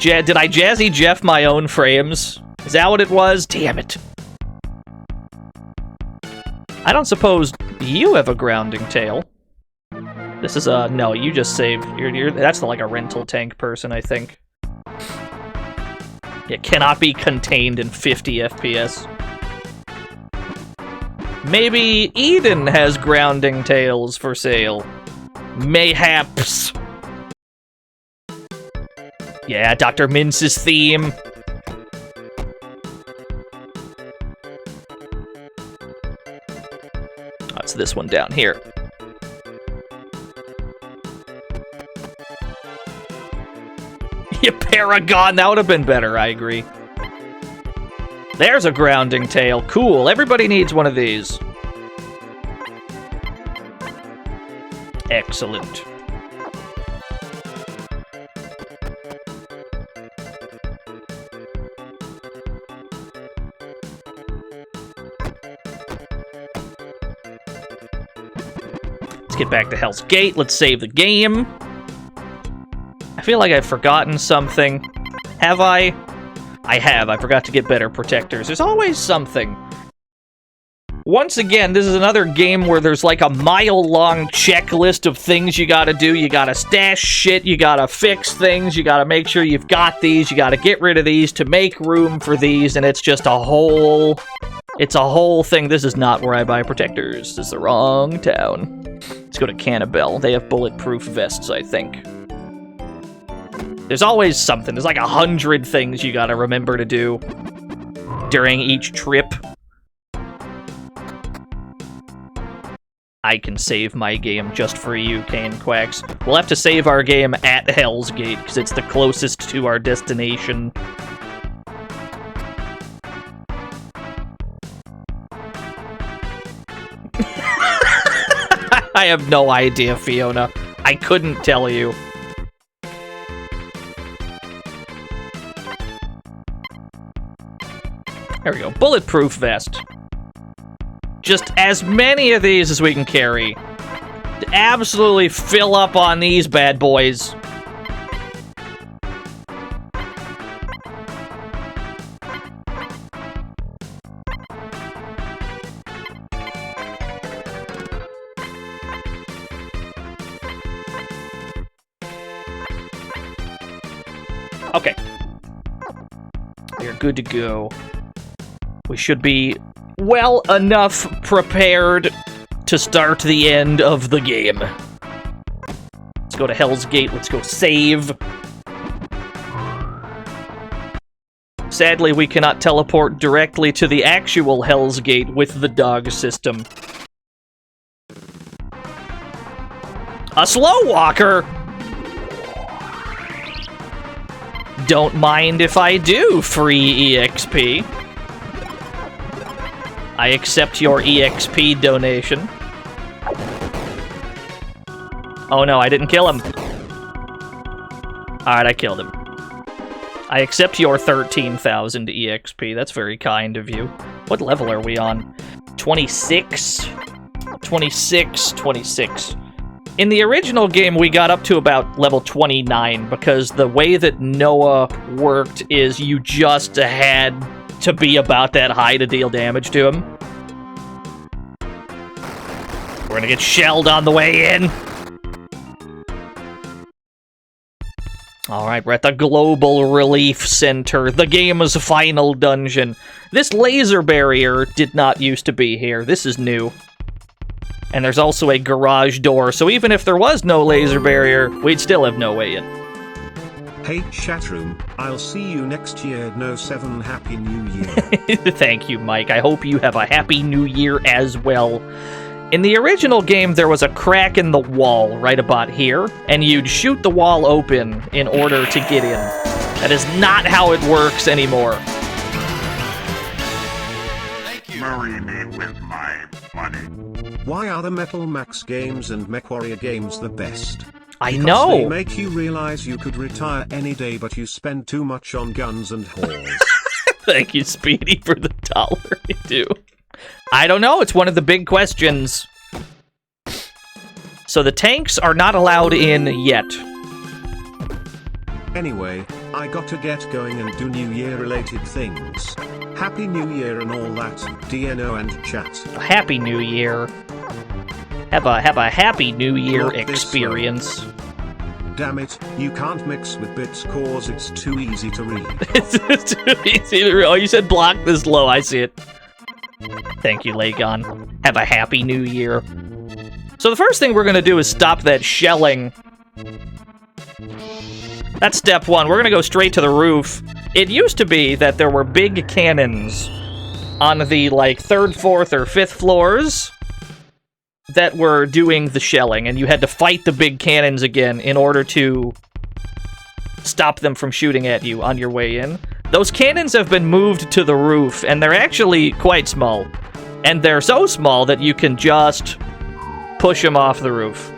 Jazzy Jeff my own frames? Is that what it was? Damn it. I don't suppose you have a grounding tail. This is a... No, you just saved... That's like a rental tank person, I think. It cannot be contained in 50 FPS. Maybe Eden has grounding tails for sale. Mayhaps. Yeah, Dr. Mince's theme. That's this one down here. You Paragon, that would have been better, I agree. There's a grounding tail. Cool. Everybody needs one of these. Excellent. Let's get back to Hell's Gate. Let's save the game. I feel like I've forgotten something. Have I? I have. I forgot to get better protectors. There's always something. Once again, this is another game where there's like a mile-long checklist of things you gotta do. You gotta stash shit, you gotta fix things, you gotta make sure you've got these, you gotta get rid of these to make room for these, and it's just a whole... It's a whole thing. This is not where I buy protectors. This is the wrong town. Let's go to Cannibal. They have bulletproof vests, I think. There's always something. There's like 100 things you gotta remember to do during each trip. I can save my game just for you, Kane Quacks. We'll have to save our game at Hell's Gate, because it's the closest to our destination. I have no idea, Fiona. I couldn't tell you. There we go. Bulletproof vest. Just as many of these as we can carry. Absolutely fill up on these bad boys. Okay. We're good to go. We should be well enough prepared to start the end of the game. Let's go to Hell's Gate. Let's go save. Sadly, we cannot teleport directly to the actual Hell's Gate with the dog system. A slow walker? Don't mind if I do, free EXP. I accept your EXP donation. Oh no, I didn't kill him. Alright, I killed him. I accept your 13,000 EXP. That's very kind of you. What level are we on? 26? 26, 26. In the original game, we got up to about level 29, because the way that Noah worked is you just had to be about that high to deal damage to him. We're gonna get shelled on the way in. Alright, we're at the Global Relief Center, the game's final dungeon. This laser barrier did not used to be here. This is new. And there's also a garage door, so even if there was no laser barrier, we'd still have no way in. Hey chatroom, I'll see you next year. No 7 Happy New Year. Thank you, Mike. I hope you have a Happy New Year as well. In the original game, there was a crack in the wall right about here, and you'd shoot the wall open in order to get in. That is not how it works anymore. Marry me with my money. Why are the Metal Max games and MechWarrior games the best? I Because know. they make you realize you could retire any day, but you spend too much on guns and whores. Thank you, Speedy, for the $1. I do. I don't know. It's one of the big questions. So the tanks are not allowed in yet. Anyway, I got to get going and do New Year related things. Happy New Year and all that, DNO and chat. Happy New Year. Have a Happy New Year Not this experience. Damn it, you can't mix with bits cause it's too easy to read. It's too easy to read. Oh, you said block this low. I see it. Thank you, Lagon. Have a Happy New Year. So the first thing we're going to do is stop that shelling. That's step one. We're going to go straight to the roof. It used to be that there were big cannons on the, like, 3rd, 4th, or 5th floors that were doing the shelling, and you had to fight the big cannons again in order to stop them from shooting at you on your way in. Those cannons have been moved to the roof, and they're actually quite small. And they're so small that you can just push them off the roof.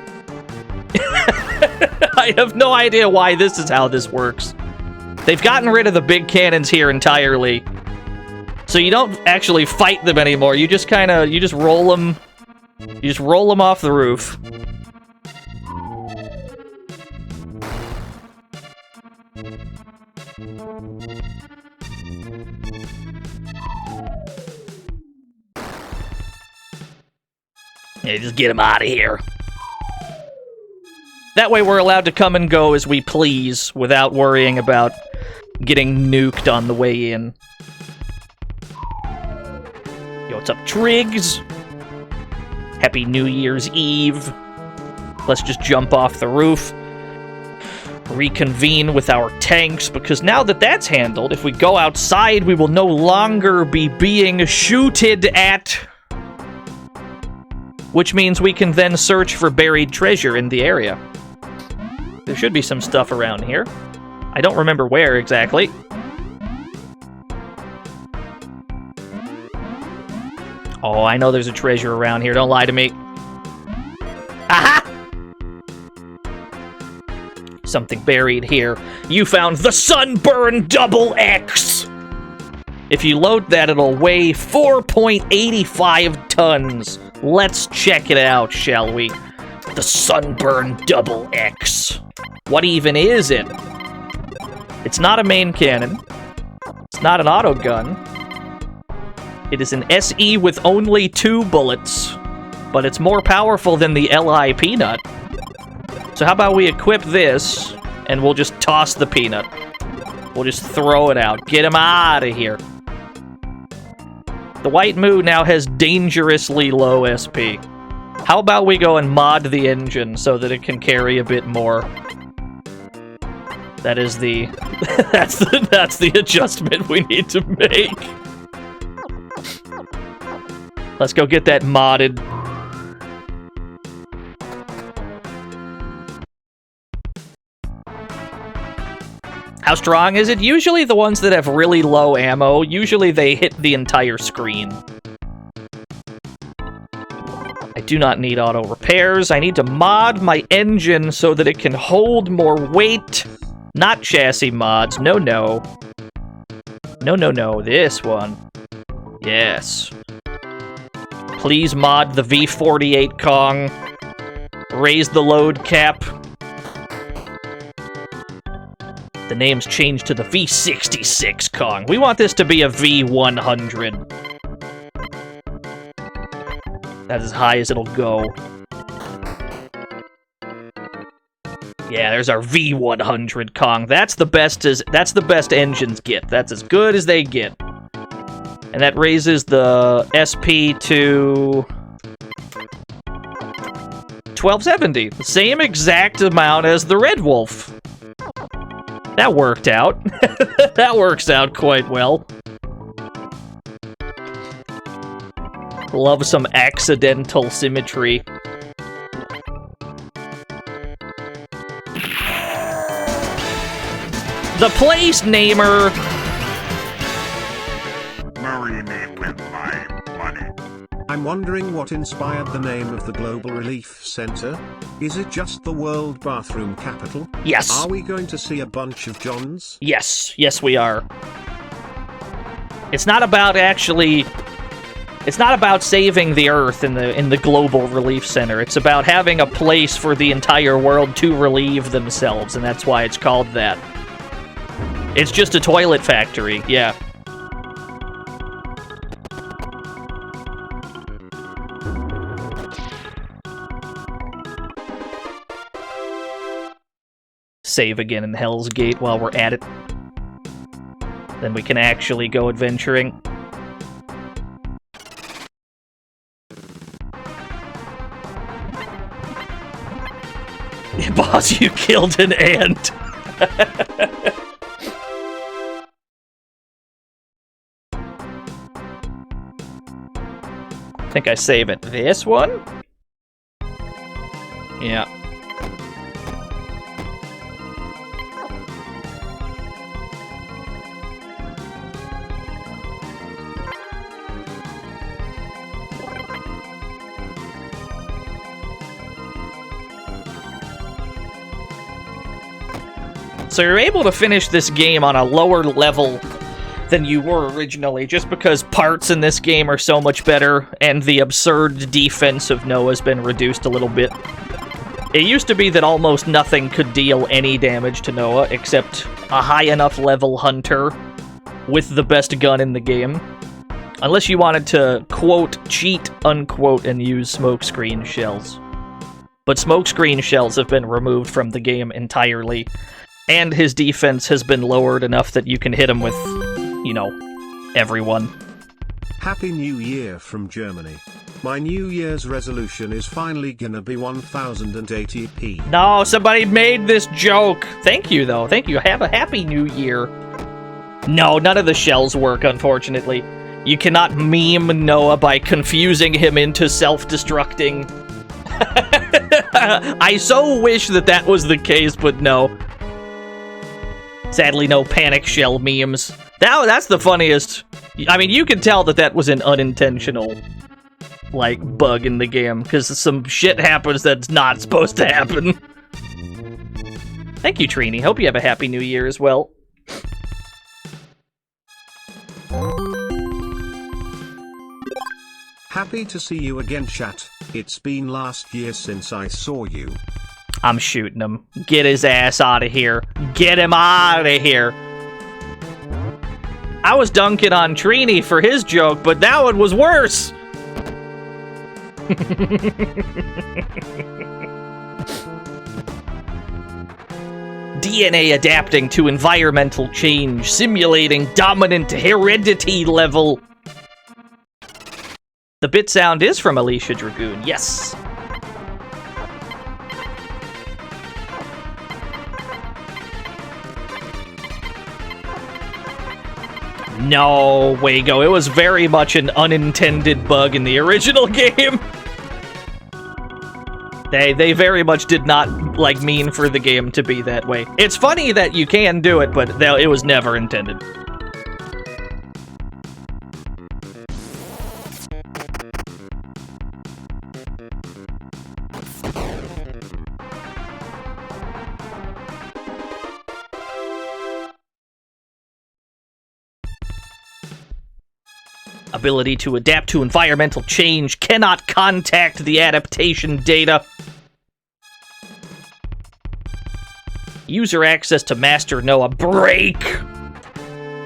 I have no idea why this is how this works. They've gotten rid of the big cannons here entirely. So you don't actually fight them anymore. You just you just roll them. You just roll them off the roof. Yeah, just get them out of here. That way we're allowed to come and go as we please without worrying about getting nuked on the way in. Yo, what's up, Triggs? Happy New Year's Eve. Let's just jump off the roof. Reconvene with our tanks, because now that that's handled, if we go outside, we will no longer be being shooted at. Which means we can then search for buried treasure in the area. There should be some stuff around here. I don't remember where exactly. Oh, I know there's a treasure around here. Don't lie to me. Aha! Something buried here. You found the Sunburn Double X! If you load that, it'll weigh 4.85 tons. Let's check it out, shall we? The Sunburn Double X. What even is it? It's not a main cannon. It's not an auto gun. It is an SE with only 2 bullets, but it's more powerful than the LI Peanut. So how about we equip this, and we'll just toss the Peanut. We'll just throw it out. Get him out of here. The White Moo now has dangerously low SP. How about we go and mod the engine so that it can carry a bit more? That is the... that's the adjustment we need to make. Let's go get that modded. How strong is it? Usually the ones that have really low ammo, usually they hit the entire screen. I do not need auto repairs. I need to mod my engine so that it can hold more weight. Not chassis mods. No, no. No, no, no. This one. Yes. Please mod the V48 Kong. Raise the load cap. The name's changed to the V66 Kong. We want this to be a V100. That's as high as it'll go. Yeah, there's our V100 Kong. That's the best engines get. That's as good as they get. And that raises the SP to 1270. The same exact amount as the Red Wolf. That worked out. That works out quite well. Love some accidental symmetry. The place namer. Marry me with my money. I'm wondering what inspired the name of the Global Relief Center. Is it just the World Bathroom Capital? Yes. Are we going to see a bunch of Johns? Yes. Yes, we are. It's not about actually... It's not about saving the Earth in the Global Relief Center. It's about having a place for the entire world to relieve themselves, and that's why it's called that. It's just a toilet factory, yeah. Save again in Hell's Gate while we're at it. Then we can actually go adventuring. Boss, you killed an ant! I think I save it. This one? Yeah. So you're able to finish this game on a lower level than you were originally, just because parts in this game are so much better, and the absurd defense of Noah's been reduced a little bit. It used to be that almost nothing could deal any damage to Noah, except a high enough level hunter with the best gun in the game. Unless you wanted to, quote, cheat, unquote, and use smokescreen shells. But smokescreen shells have been removed from the game entirely. And his defense has been lowered enough that you can hit him with, you know, everyone. Happy New Year from Germany. My New Year's resolution is finally gonna be 1080p. No, somebody made this joke. Thank you, though. Thank you. Have a happy New Year. No, none of the shells work, unfortunately. You cannot meme Noah by confusing him into self-destructing. I so wish that that was the case, but no. Sadly, no panic shell memes. That's the funniest. I mean, you can tell that that was an unintentional, like, bug in the game, because some shit happens that's not supposed to happen. Thank you, Trini. Hope you have a happy new year as well. Happy to see you again, chat. It's been last year since I saw you. I'm shooting him. Get his ass out of here. Get him out of here. I was dunking on Trini for his joke, but that one was worse. DNA adapting to environmental change, simulating dominant heredity level. The bit sound is from Alicia Dragoon, yes. No, Wago, it was very much an unintended bug in the original game. They very much did not, like, mean for the game to be that way. It's funny that you can do it, but it was never intended. Ability to adapt to environmental change, cannot contact the adaptation data. User access to Master Noah. Break!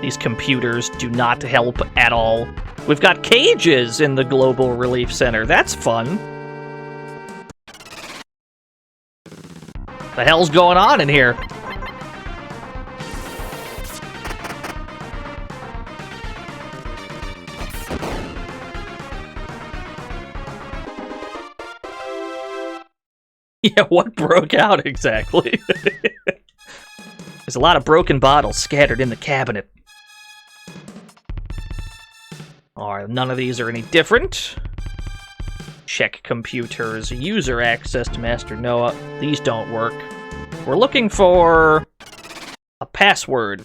These computers do not help at all. We've got cages in the Global Relief Center. That's fun. The hell's going on in here? Yeah, what broke out exactly? There's a lot of broken bottles scattered in the cabinet. Alright, none of these are any different. Check computers. User access to Master Noah. These don't work. We're looking for a password.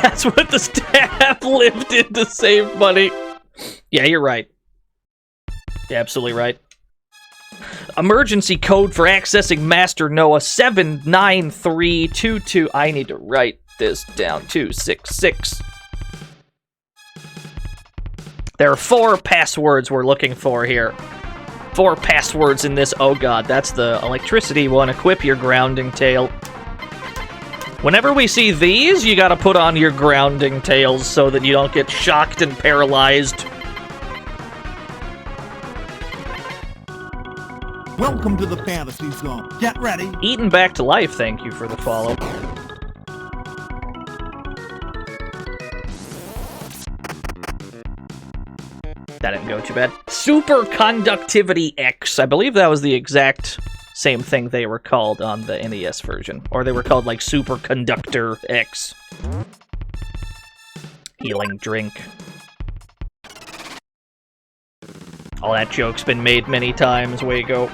That's what the staff lifted to save money. Yeah, you're right. You're absolutely right. Emergency code for accessing Master Noah 79322. I need to write this down. 266. There are 4 passwords we're looking for here. 4 passwords in this. Oh god, that's the electricity one. Equip your grounding tail. Whenever we see these, you gotta put on your grounding tails so that you don't get shocked and paralyzed. Welcome to the fantasy zone. Get ready. Eaten back to life, thank you for the follow. That didn't go too bad. Superconductivity X. I believe that was the exact same thing they were called on the NES version. Or they were called, like, Superconductor X. Healing drink. All that joke's been made many times, Wago.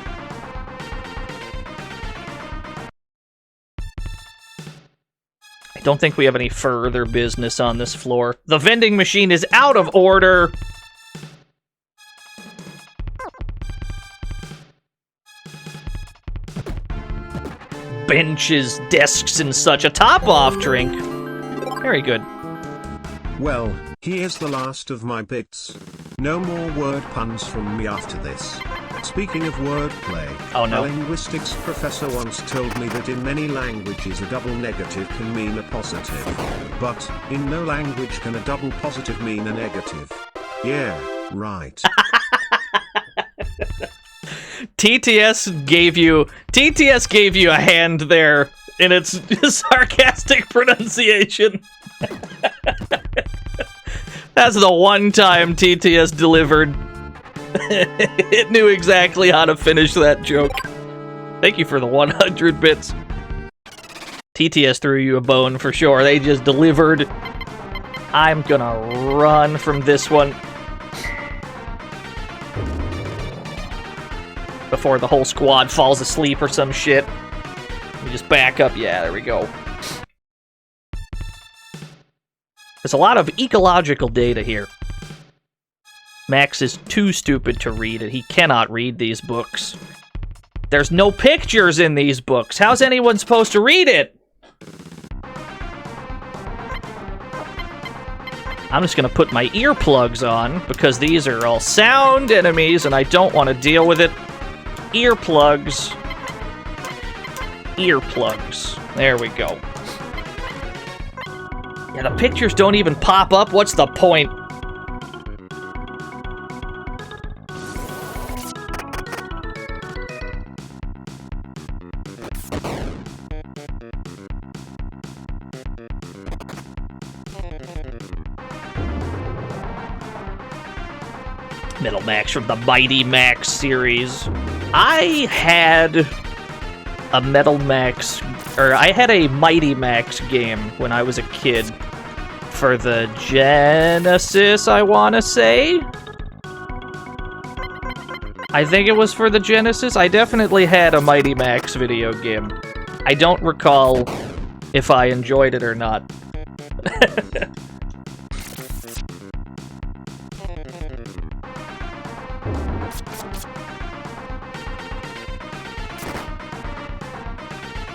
I don't think we have any further business on this floor. The vending machine is out of order! Benches, desks, and such. A top-off drink. Very good. Well, here's the last of my bits. No more word puns from me after this. Speaking of wordplay, oh no. A linguistics professor once told me that in many languages a double negative can mean a positive. But, in no language can a double positive mean a negative. Yeah, right. TTS gave you a hand there in its sarcastic pronunciation. That's the one time TTS delivered. It knew exactly how to finish that joke. Thank you for the 100 bits. TTS threw you a bone for sure. They just delivered. I'm gonna run from this one before the whole squad falls asleep or some shit. We just back up. Yeah, there we go. There's a lot of ecological data here. Max is too stupid to read it. He cannot read these books. There's no pictures in these books. How's anyone supposed to read it? I'm just gonna put my earplugs on, because these are all sound enemies, and I don't want to deal with it. Earplugs. Earplugs. There we go. Yeah, the pictures don't even pop up. What's the point? Metal Max from the Mighty Max series. I had a Metal Max, or I had a Mighty Max game when I was a kid for the Genesis, I want to say. I think it was for the Genesis. I definitely had a Mighty Max video game. I don't recall if I enjoyed it or not.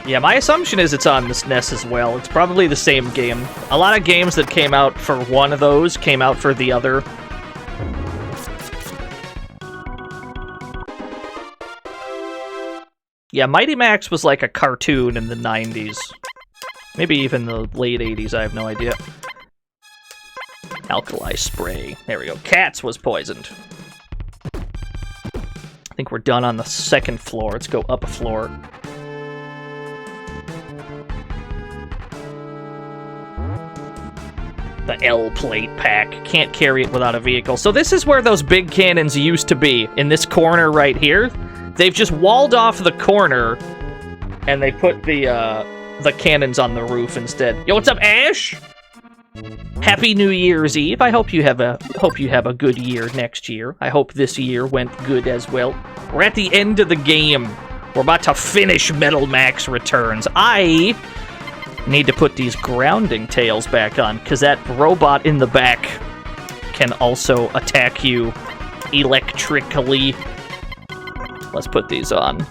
Yeah, my assumption is it's on the SNES as well. It's probably the same game. A lot of games that came out for one of those came out for the other. Yeah, Mighty Max was like a cartoon in the 90s. Maybe even the late 80s, I have no idea. Alkali spray. There we go. Cats was poisoned. I think we're done on the second floor. Let's go up a floor. The L plate pack. Can't carry it without a vehicle. So this is where those big cannons used to be. In this corner right here. They've just walled off the corner, and they put the cannons on the roof instead. Yo, what's up, Ash? Happy New Year's Eve. I hope you have a good year next year. I hope this year went good as well. We're at the end of the game. We're about to finish Metal Max Returns. I need to put these grounding tails back on, because that robot in the back can also attack you electrically. Let's put these on.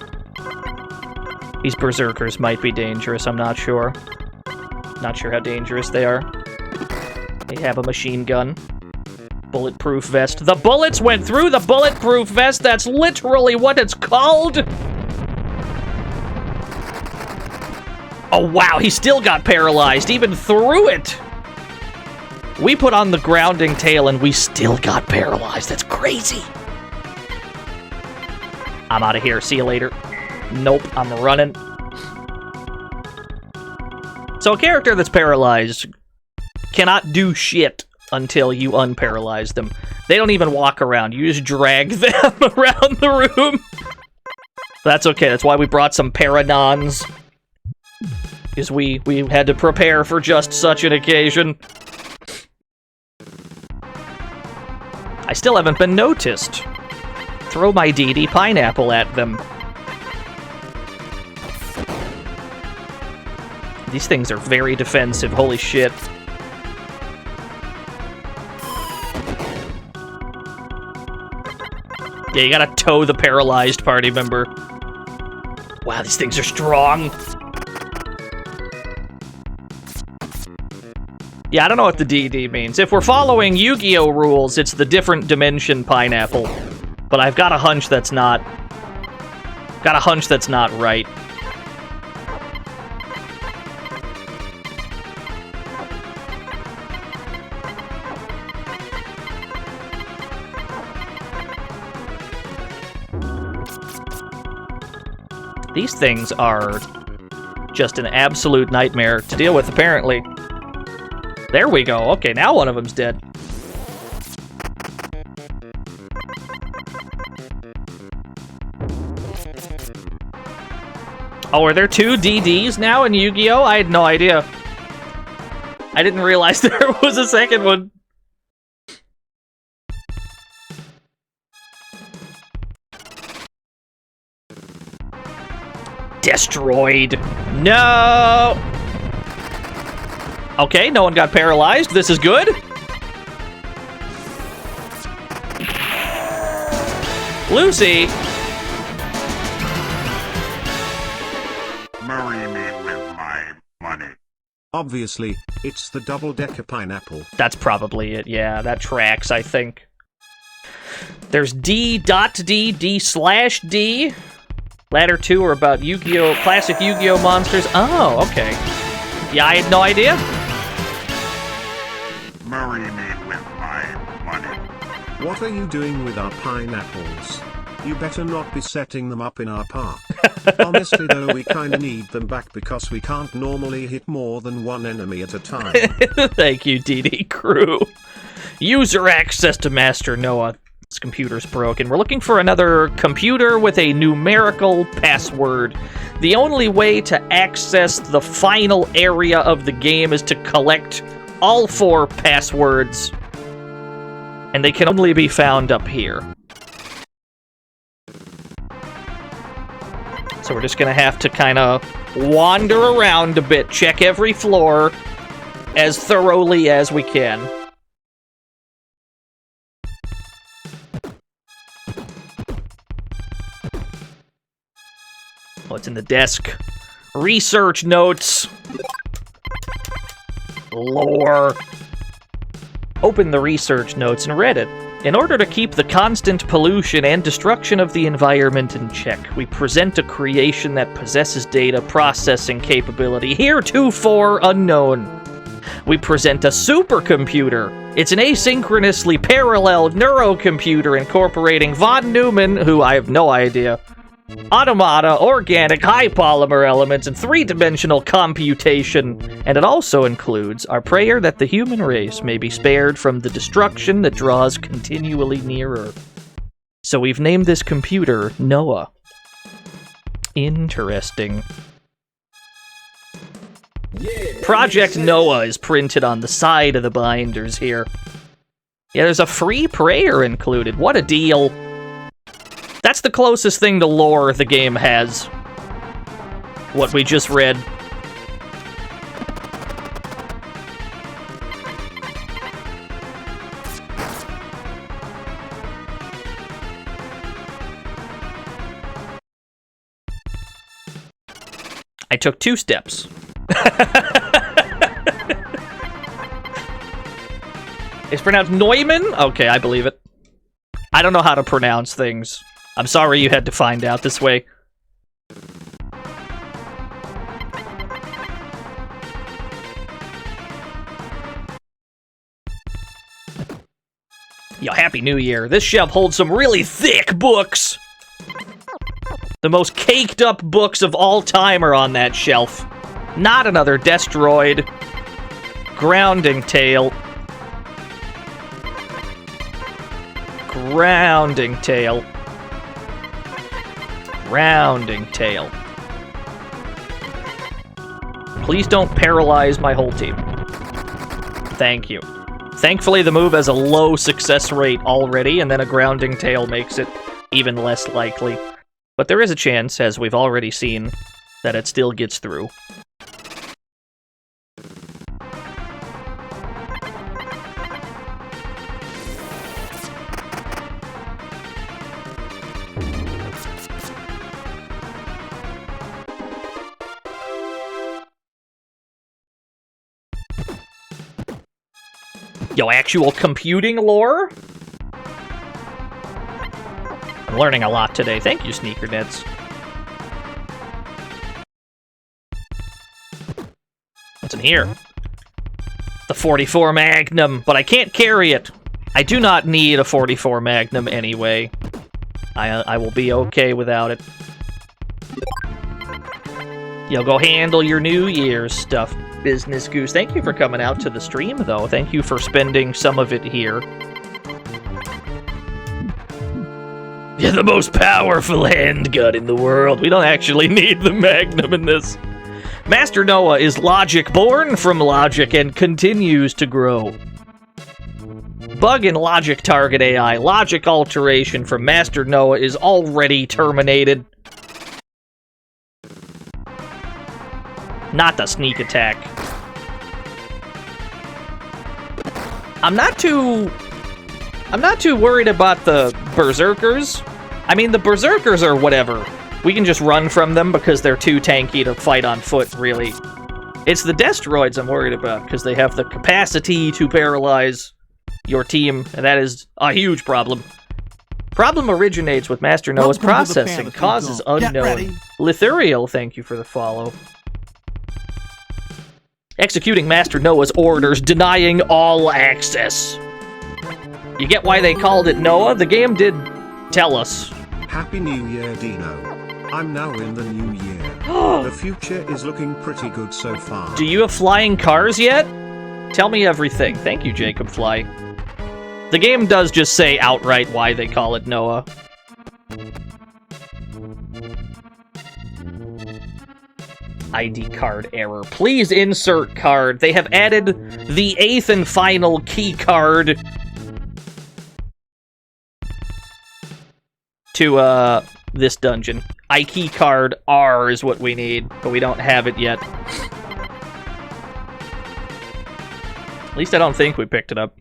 These berserkers might be dangerous, I'm not sure. Not sure how dangerous they are. They have a machine gun. Bulletproof vest. The bullets went through the bulletproof vest! That's literally what it's called! Oh wow, he still got paralyzed, even through it! We put on the grounding tail and we still got paralyzed. That's crazy! I'm out of here. See you later. Nope, I'm running. So a character that's paralyzed cannot do shit until you unparalyze them. They don't even walk around. You just drag them around the room. That's okay. That's why we brought some Paranons. Because we had to prepare for just such an occasion. I still haven't been noticed. Throw my DD pineapple at them. These things are very defensive, holy shit. Yeah, you gotta tow the paralyzed party member. Wow, these things are strong. Yeah, I don't know what the DD means. If we're following Yu-Gi-Oh! Rules, it's the different dimension pineapple. But I've got a hunch that's not... right. These things are just an absolute nightmare to deal with, apparently. There we go. Okay, now one of them's dead. Oh, are there two DDs now in Yu-Gi-Oh? I had no idea. I didn't realize there was a second one. Destroyed. No! Okay, no one got paralyzed. This is good. Lucy! money. Obviously, it's the double-decker pineapple. That's probably it, yeah, that tracks, I think. There's D.D, D/D. Latter two are about Yu-Gi-Oh! Classic Yu-Gi-Oh! Monsters. Oh, okay. Yeah, I had no idea. Marry me with my money. What are you doing with our pineapples? You better not be setting them up in our park. Honestly though, we kinda need them back because we can't normally hit more than one enemy at a time. Thank you, DD Crew. User access to Master Noah. This computer's broken. We're looking for another computer with a numerical password. The only way to access the final area of the game is to collect all 4 passwords. And they can only be found up here. So we're just gonna have to kind of wander around a bit, check every floor as thoroughly as we can. What's in the desk? Research notes. Lore. Open the research notes and read it. In order to keep the constant pollution and destruction of the environment in check, we present a creation that possesses data processing capability heretofore unknown. We present a supercomputer. It's an asynchronously parallel neurocomputer incorporating von Neumann, who I have no idea, automata, organic, high polymer elements, and 3-dimensional computation. And it also includes our prayer that the human race may be spared from the destruction that draws continually nearer. So we've named this computer Noah. Interesting. Project Noah is printed on the side of the binders here. Yeah, there's a free prayer included. What a deal. That's the closest thing to lore the game has. What we just read. I took 2 steps. It's pronounced Neumann? Okay, I believe it. I don't know how to pronounce things. I'm sorry you had to find out this way. Yo, Happy New Year. This shelf holds some really thick books. The most caked up books of all time are on that shelf. Not another Destroid. Grounding Tale. Grounding Tale. Rounding Tail. Please don't paralyze my whole team. Thank you. Thankfully, the move has a low success rate already, and then a grounding tail makes it even less likely. But there is a chance, as we've already seen, that it still gets through. Yo, actual computing lore? I'm learning a lot today. Thank you, Sneakerheads. What's in here? The 44 Magnum, but I can't carry it. I do not need a 44 Magnum anyway. I will be okay without it. Yo, go handle your New Year's stuff, Business Goose. Thank you for coming out to the stream, though. Thank you for spending some of it here. You're the most powerful handgun in the world. We don't actually need the Magnum in this. Master Noah is logic born from logic and continues to grow. Bug in logic target AI. Logic alteration from Master Noah is already terminated. Not the sneak attack. I'm not too worried about the berserkers. I mean, the berserkers are whatever. We can just run from them because they're too tanky to fight on foot, really. It's the Destroids I'm worried about, because they have the capacity to paralyze your team, and that is a huge problem. Problem originates with Master Noah's Welcome to the processing, fantasy causes zone. Get unknown. ready. Lithuriel, thank you for the follow. Executing Master Noah's orders, denying all access. You get why they called it Noah? The game did tell us. Happy New Year, Dino. I'm now in the new year. The future is looking pretty good so far. Do you have flying cars yet? Tell me everything. Thank you, Jacob Fly. The game does just say outright why they call it Noah. ID card error. Please insert card. They have added the 8th and final key card to this dungeon. key card R is what we need, but we don't have it yet. At least I don't think we picked it up.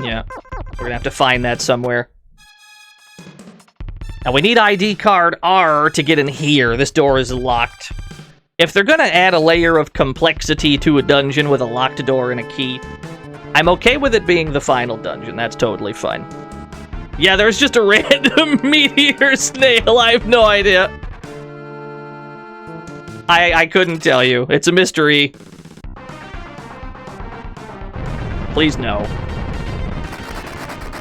Yeah, we're gonna have to find that somewhere. Now we need ID card R to get in here. This door is locked. If they're gonna add a layer of complexity to a dungeon with a locked door and a key, I'm okay with it being the final dungeon. That's totally fine. Yeah, there's just a random meteor snail. I have no idea. I couldn't tell you. It's a mystery. Please no.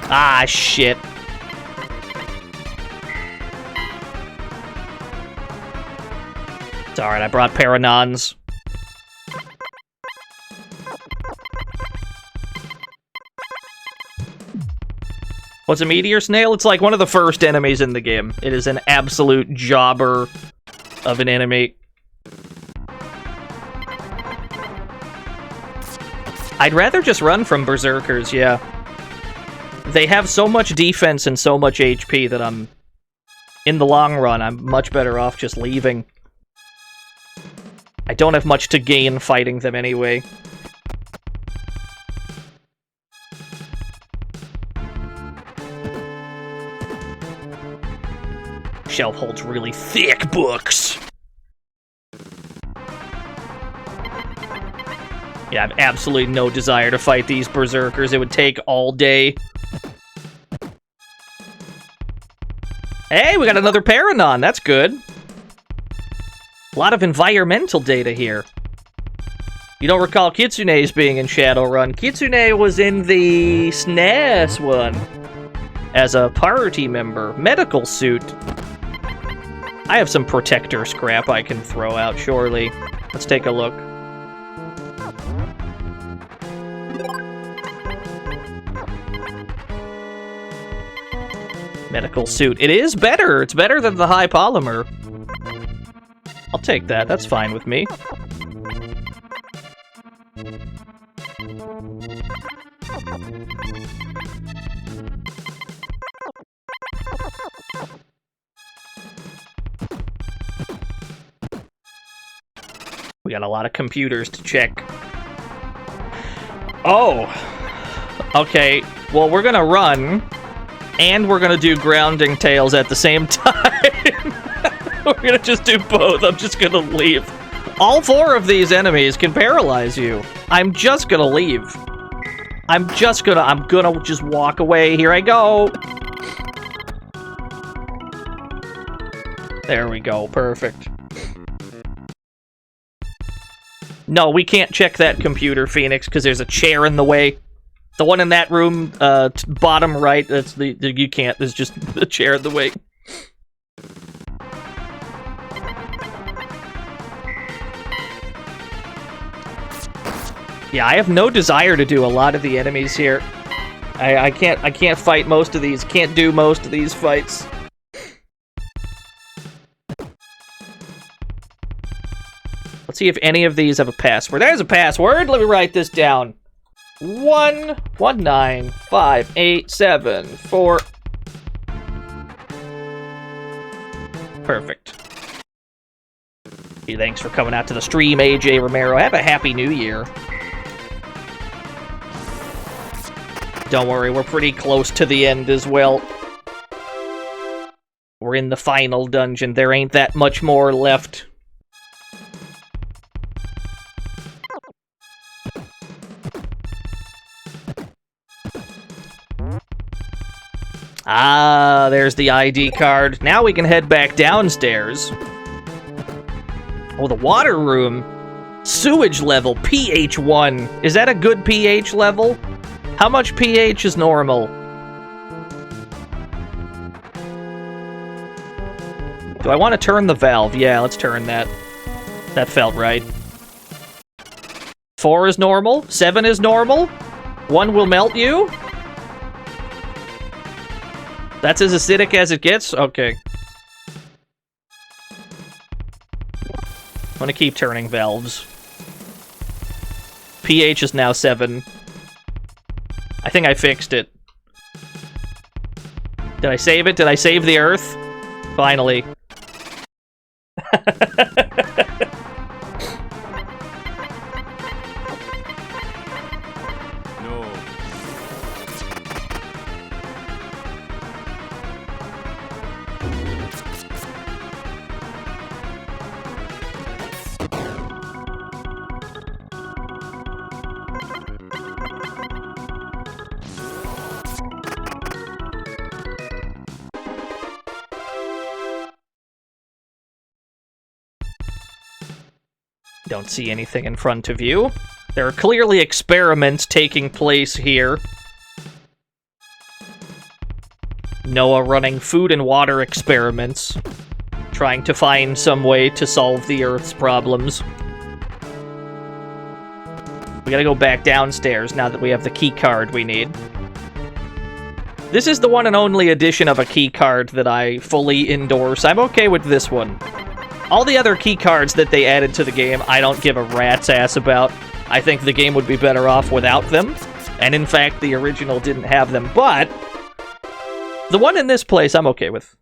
Ah, shit. It's alright, I brought Paranons. What's a meteor snail? It's like one of the first enemies in the game. It is an absolute jobber of an enemy. I'd rather just run from berserkers, yeah. They have so much defense and so much HP that in the long run, I'm much better off just leaving. I don't have much to gain fighting them anyway. Shelf holds really thick books. Yeah, I have absolutely no desire to fight these berserkers. It would take all day. Hey, we got another Paranon. That's good. A lot of environmental data here. You don't recall Kitsune's being in Shadowrun. Kitsune was in the SNES one as a party member. Medical suit. I have some protector scrap I can throw out, surely. Let's take a look. Medical suit. It is better. It's better than the high polymer. I'll take that. That's fine with me. We got a lot of computers to check. Oh! Okay, well, we're gonna run, and we're gonna do grounding tails at the same time. We're gonna just do both. I'm just gonna leave. All 4 of these enemies can paralyze you. I'm just gonna leave. I'm gonna just walk away. Here I go. There we go. Perfect. No, we can't check that computer, Phoenix, because there's a chair in the way. The one in that room, bottom right, that's you can't. There's just a chair in the way. Yeah, I have no desire to do a lot of the enemies here. I can't fight most of these. Can't do most of these fights. Let's see if any of these have a password. There's a password. Let me write this down. 119587 Perfect. Hey, thanks for coming out to the stream, AJ Romero. Have a happy new year. Don't worry, we're pretty close to the end as well. We're in the final dungeon. There ain't that much more left. Ah, there's the ID card. Now we can head back downstairs. Oh, the water room. Sewage level, pH 1. Is that a good pH level? How much pH is normal? Do I want to turn the valve? Yeah, let's turn that. That felt right. 4 is normal. 7 is normal. 1 will melt you. That's as acidic as it gets? Okay. I'm gonna keep turning valves. pH is now 7. I think I fixed it. Did I save it? Did I save the Earth? Finally. No. Don't see anything in front of you. There are clearly experiments taking place here. Noah running food and water experiments, trying to find some way to solve the Earth's problems. We gotta go back downstairs now that we have the key card we need. This is the one and only edition of a key card that I fully endorse. I'm okay with this one. All the other key cards that they added to the game, I don't give a rat's ass about. I think the game would be better off without them. And in fact, the original didn't have them. But the one in this place, I'm okay with.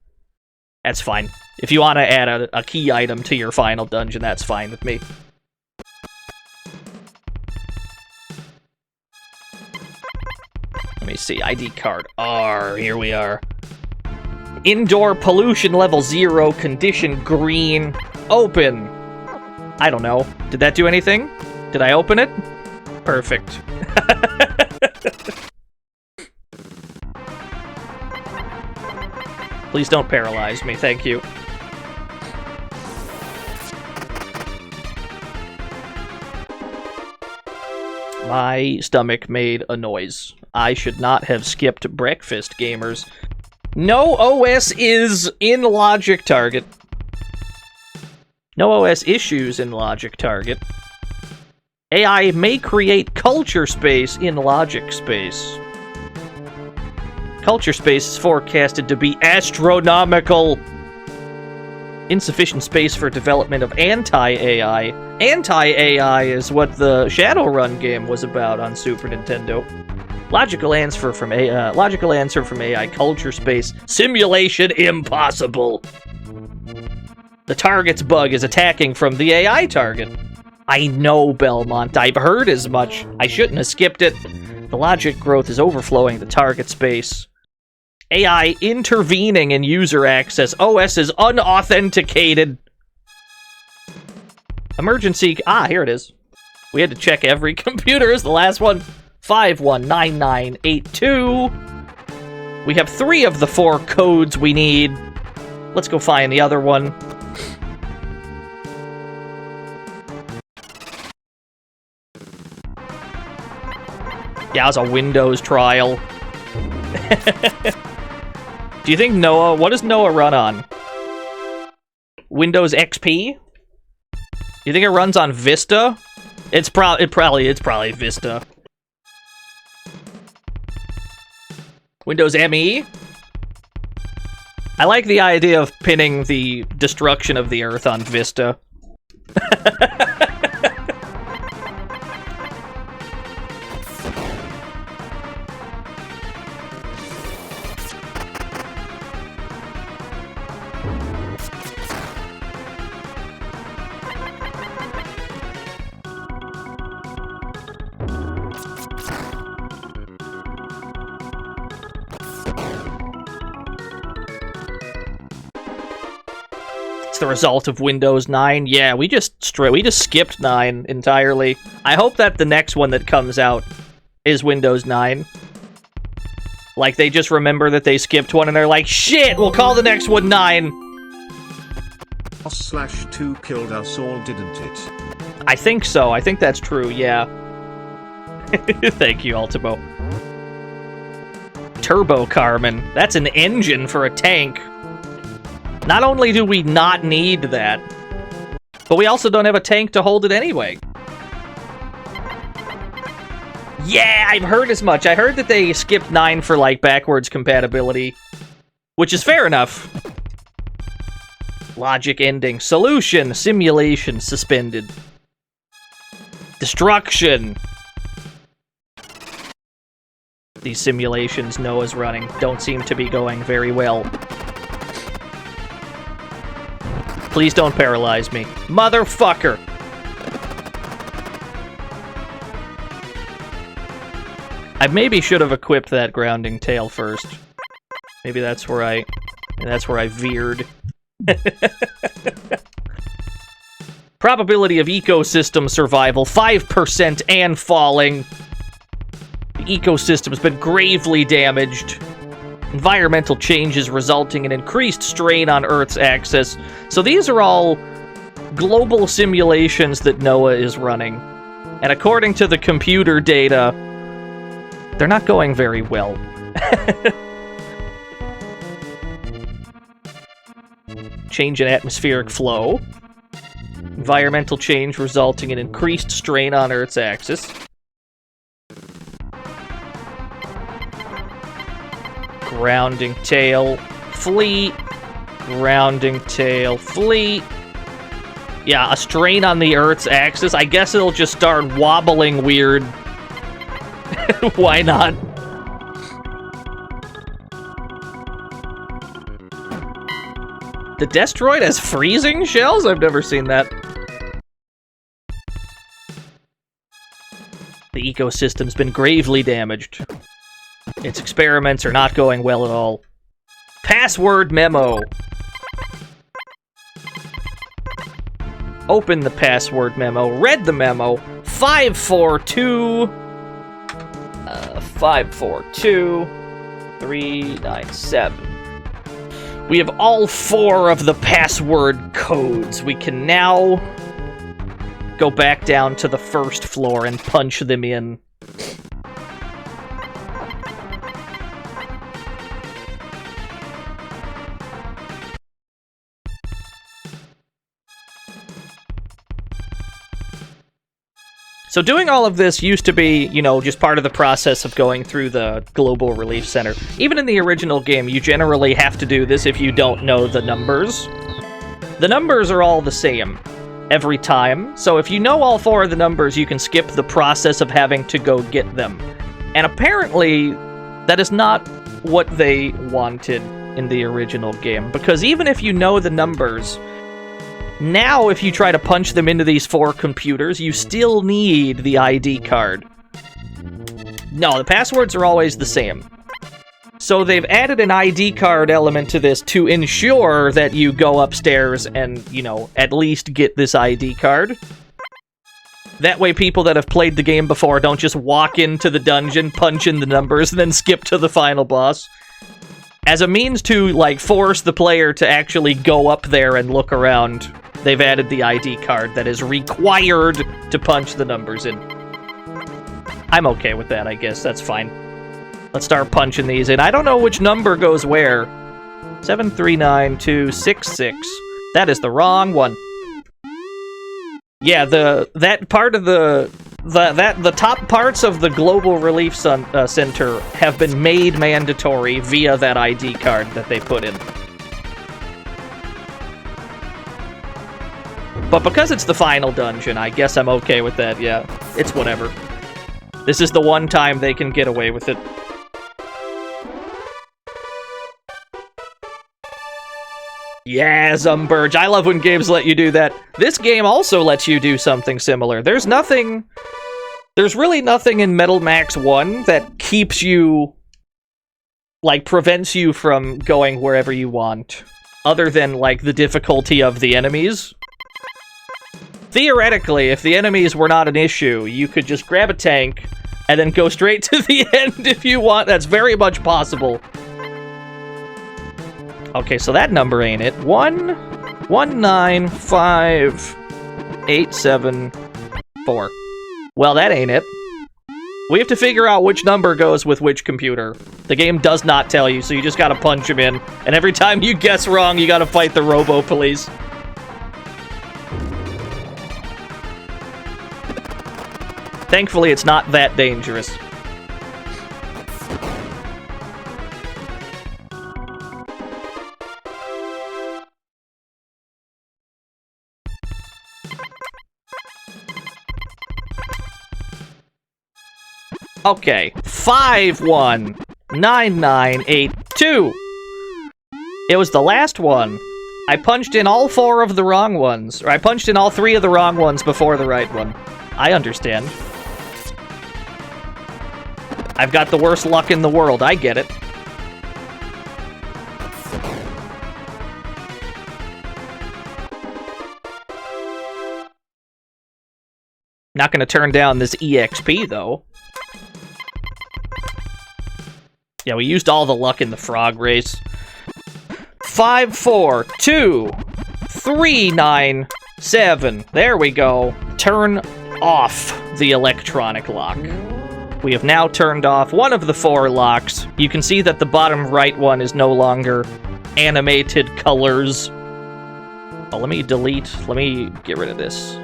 That's fine. If you want to add a key item to your final dungeon, that's fine with me. Let me see. ID card R. Here we are. Indoor pollution level 0, condition green, open. I don't know. Did that do anything? Did I open it? Perfect. Please don't paralyze me, thank you. My stomach made a noise. I should not have skipped breakfast, gamers. No OS is in Logic Target. No OS issues in Logic Target. AI may create culture space in Logic Space. Culture space is forecasted to be astronomical. Insufficient space for development of anti-AI. Anti-AI is what the Shadowrun game was about on Super Nintendo. Logical answer from AI, culture space, simulation impossible. The target's bug is attacking from the AI target. I know, Belmont, I've heard as much. I shouldn't have skipped it. The logic growth is overflowing the target space. AI intervening in user access. OS is unauthenticated. Emergency, here it is. We had to check every computer, is the last one. 519982. We have 3 of the 4 codes we need. Let's go find the other one. Yeah, it was a Windows trial. Do you think Noah... What does Noah run on? Windows XP? You think it runs on Vista? It's probably Vista. Windows ME? I like the idea of pinning the destruction of the Earth on Vista. The result of Windows 9. Yeah, we just skipped 9 entirely. I hope that the next one that comes out is Windows 9. Like, they just remember that they skipped one, and they're like, shit, we'll call the next one 9. /2 killed us all, didn't it? I think so. I think that's true, yeah. Thank you, Ultimo. Turbo Carmen. That's an engine for a tank. Not only do we not need that, but we also don't have a tank to hold it anyway. Yeah, I've heard as much. I heard that they skipped 9 for, like, backwards compatibility, which is fair enough. Logic ending. Solution. Simulation suspended. Destruction. These simulations Noah's running don't seem to be going very well. Please don't paralyze me. Motherfucker! I maybe should have equipped that grounding tail first. Maybe that's where I veered. Probability of ecosystem survival, 5% and falling. The ecosystem's been gravely damaged. Environmental changes resulting in increased strain on Earth's axis. So these are all global simulations that Noah is running. And according to the computer data, they're not going very well. Change in atmospheric flow. Environmental change resulting in increased strain on Earth's axis. Grounding tail, fleet. Grounding tail, fleet. Yeah, a strain on the Earth's axis. I guess it'll just start wobbling weird. Why not? The Destroid has freezing shells? I've never seen that. The ecosystem's been gravely damaged. Its experiments are not going well at all. Password memo. Open the password memo. Read the memo. 542... 542397. We have all 4 of the password codes. We can now go back down to the first floor and punch them in. So doing all of this used to be, you know, just part of the process of going through the Global Relief Center. Even in the original game, you generally have to do this if you don't know the numbers. The numbers are all the same every time, so if you know all 4 of the numbers, you can skip the process of having to go get them. And apparently, that is not what they wanted in the original game, because even if you know the numbers, now, if you try to punch them into these 4 computers, you still need the ID card. No, the passwords are always the same. So they've added an ID card element to this to ensure that you go upstairs and, you know, at least get this ID card. That way people that have played the game before don't just walk into the dungeon, punch in the numbers, and then skip to the final boss. As a means to, like, force the player to actually go up there and look around, they've added the ID card that is required to punch the numbers in. I'm okay with that, I guess. That's fine. Let's start punching these in. I don't know which number goes where. 739266. That is the wrong one. Yeah, that part of the top parts of the Global Relief Center have been made mandatory via that ID card that they put in. But because it's the final dungeon, I guess I'm okay with that, yeah. It's whatever. This is the one time they can get away with it. Yeah, Zumburge. I love when games let you do that. This game also lets you do something similar. There's really nothing in Metal Max 1 that keeps you, like, prevents you from going wherever you want. Other than, like, the difficulty of the enemies. Theoretically, if the enemies were not an issue, you could just grab a tank and then go straight to the end if you want. That's very much possible. Okay, so that number ain't it. 1195874. Well, that ain't it. We have to figure out which number goes with which computer. The game does not tell you, so you just gotta punch him in. And every time you guess wrong, you gotta fight the robo-police. Thankfully, it's not that dangerous. Okay, 519982. It was the last one. I punched in all 4 of the wrong ones. Or I punched in all 3 of the wrong ones before the right one. I understand. I've got the worst luck in the world. I get it. Not gonna turn down this EXP, though. Yeah, we used all the luck in the frog race. 542397. There we go. Turn off the electronic lock. We have now turned off one of the 4 locks. You can see that the bottom right one is no longer animated colors. Oh, let me get rid of this.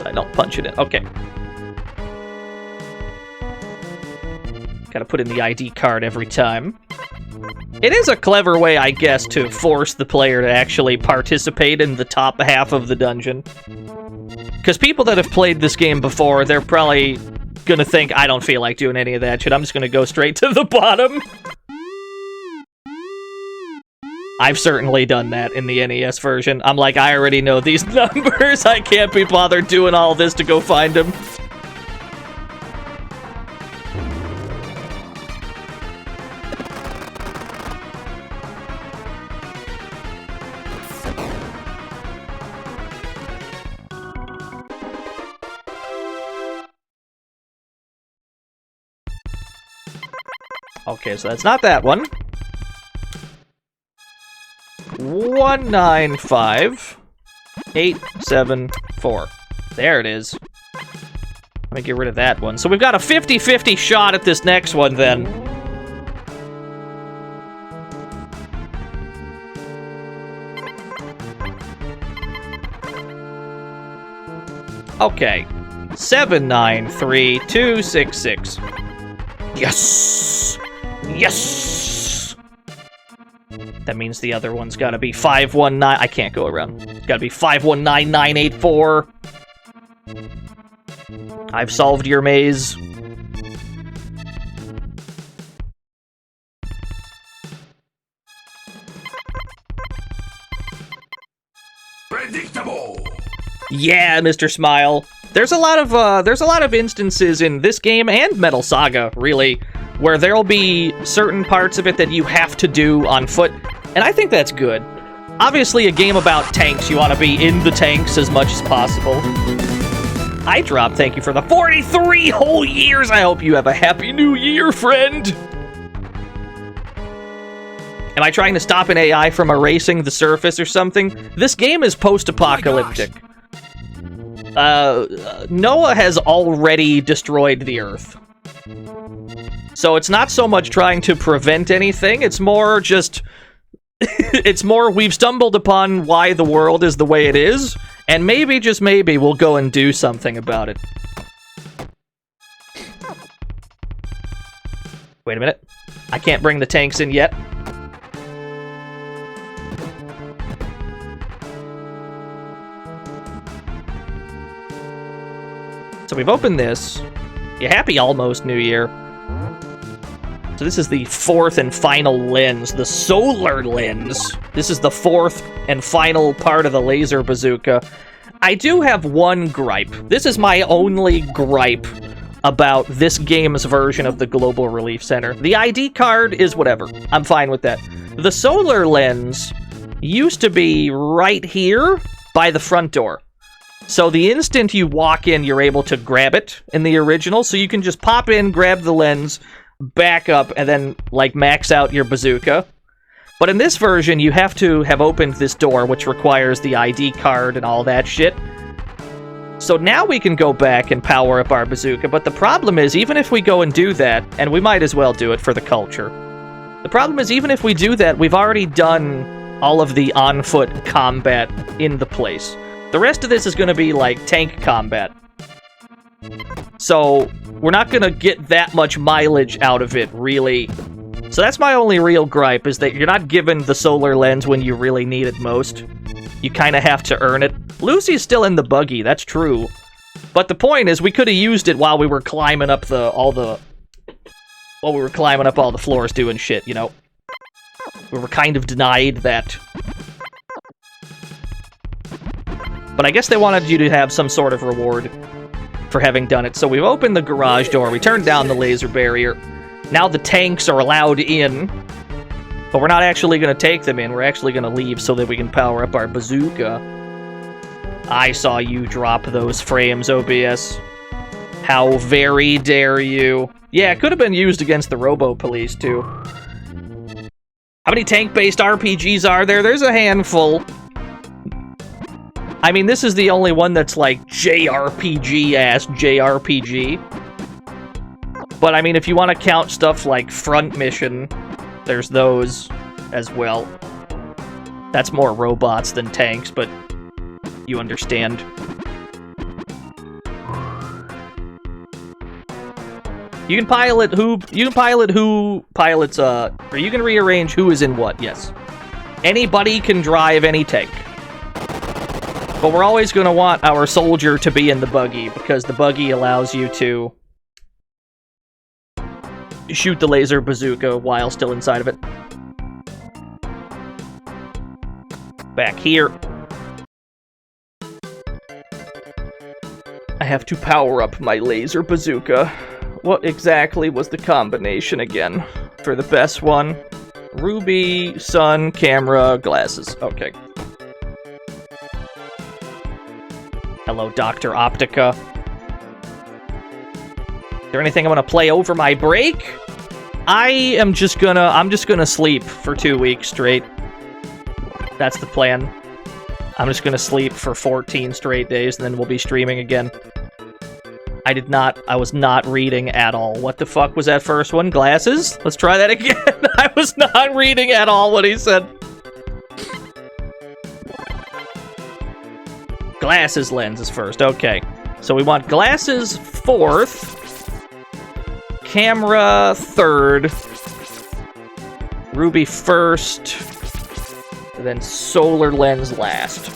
I don't punch it in. Okay. Gotta put in the ID card every time. It is a clever way, I guess, to force the player to actually participate in the top half of the dungeon. Because people that have played this game before, they're probably gonna think, I don't feel like doing any of that shit. I'm just gonna go straight to the bottom. I've certainly done that in the NES version. I'm like, I already know these numbers. I can't be bothered doing all this to go find them. Okay, so that's not that one. 195874. There it is. Let me get rid of that one. So we've got a 50-50 shot at this next one, then. Okay. 793266. Yes! Yes! That means the other one's gotta be 519... I can't go around. It's gotta be 519984. I've solved your maze. Predictable! Yeah, Mr. Smile. There's a lot of instances in this game and Metal Saga, really, where there'll be certain parts of it that you have to do on foot, and I think that's good. Obviously, a game about tanks, you want to be in the tanks as much as possible. I Drop, thank you for the 43 whole years! I hope you have a happy new year, friend! Am I trying to stop an AI from erasing the surface or something? This game is post-apocalyptic. Noah has already destroyed the Earth. So it's not so much trying to prevent anything, it's more just... it's more we've stumbled upon why the world is the way it is, and maybe, just maybe, we'll go and do something about it. Wait a minute. I can't bring the tanks in yet. So we've opened this. You happy almost New Year. So this is the fourth and final lens, the solar lens. This is the fourth and final part of the laser bazooka. I do have one gripe. This is my only gripe about this game's version of the Global Relief Center. The ID card is whatever. I'm fine with that. The solar lens used to be right here by the front door. So the instant you walk in, you're able to grab it in the original, so you can just pop in, grab the lens, back up, and then, like, max out your bazooka. But in this version, you have to have opened this door, which requires the ID card and all that shit. So now we can go back and power up our bazooka, but the problem is, even if we go and do that, and we might as well do it for the culture, the problem is, even if we do that, we've already done all of the on-foot combat in the place. The rest of this is going to be, like, tank combat. So, we're not going to get that much mileage out of it, really. So that's my only real gripe, is that you're not given the solar lens when you really need it most. You kind of have to earn it. Lucy's still in the buggy, that's true. But the point is, we could have used it while we were climbing up all the floors doing shit, you know? We were kind of denied that. But I guess they wanted you to have some sort of reward for having done it. So we've opened the garage door, we turned down the laser barrier. Now the tanks are allowed in. But we're not actually going to take them in, we're actually going to leave so that we can power up our bazooka. I saw you drop those frames, OBS. How very dare you. Yeah, it could have been used against the Robo-Police, too. How many tank-based RPGs are there? There's a handful. I mean, this is the only one that's like JRPG-ass JRPG. But I mean, if you want to count stuff like Front Mission, there's those as well. That's more robots than tanks, but you understand. You can pilot who pilots, or you can rearrange who is in what, yes. Anybody can drive any tank. But we're always going to want our soldier to be in the buggy, because the buggy allows you to shoot the laser bazooka while still inside of it. Back here. I have to power up my laser bazooka. What exactly was the combination again? For the best one? Ruby, sun, camera, glasses. Okay. Hello, Dr. Optica. Is there anything I'm gonna play over my break? I'm just gonna sleep for 2 weeks straight. That's the plan. I'm just gonna sleep for 14 straight days, and then we'll be streaming again. I was not reading at all. What the fuck was that first one? Glasses? Let's try that again. I was not reading at all what he said. Glasses lens is first, okay. So we want glasses fourth, camera third, Ruby first, and then solar lens last.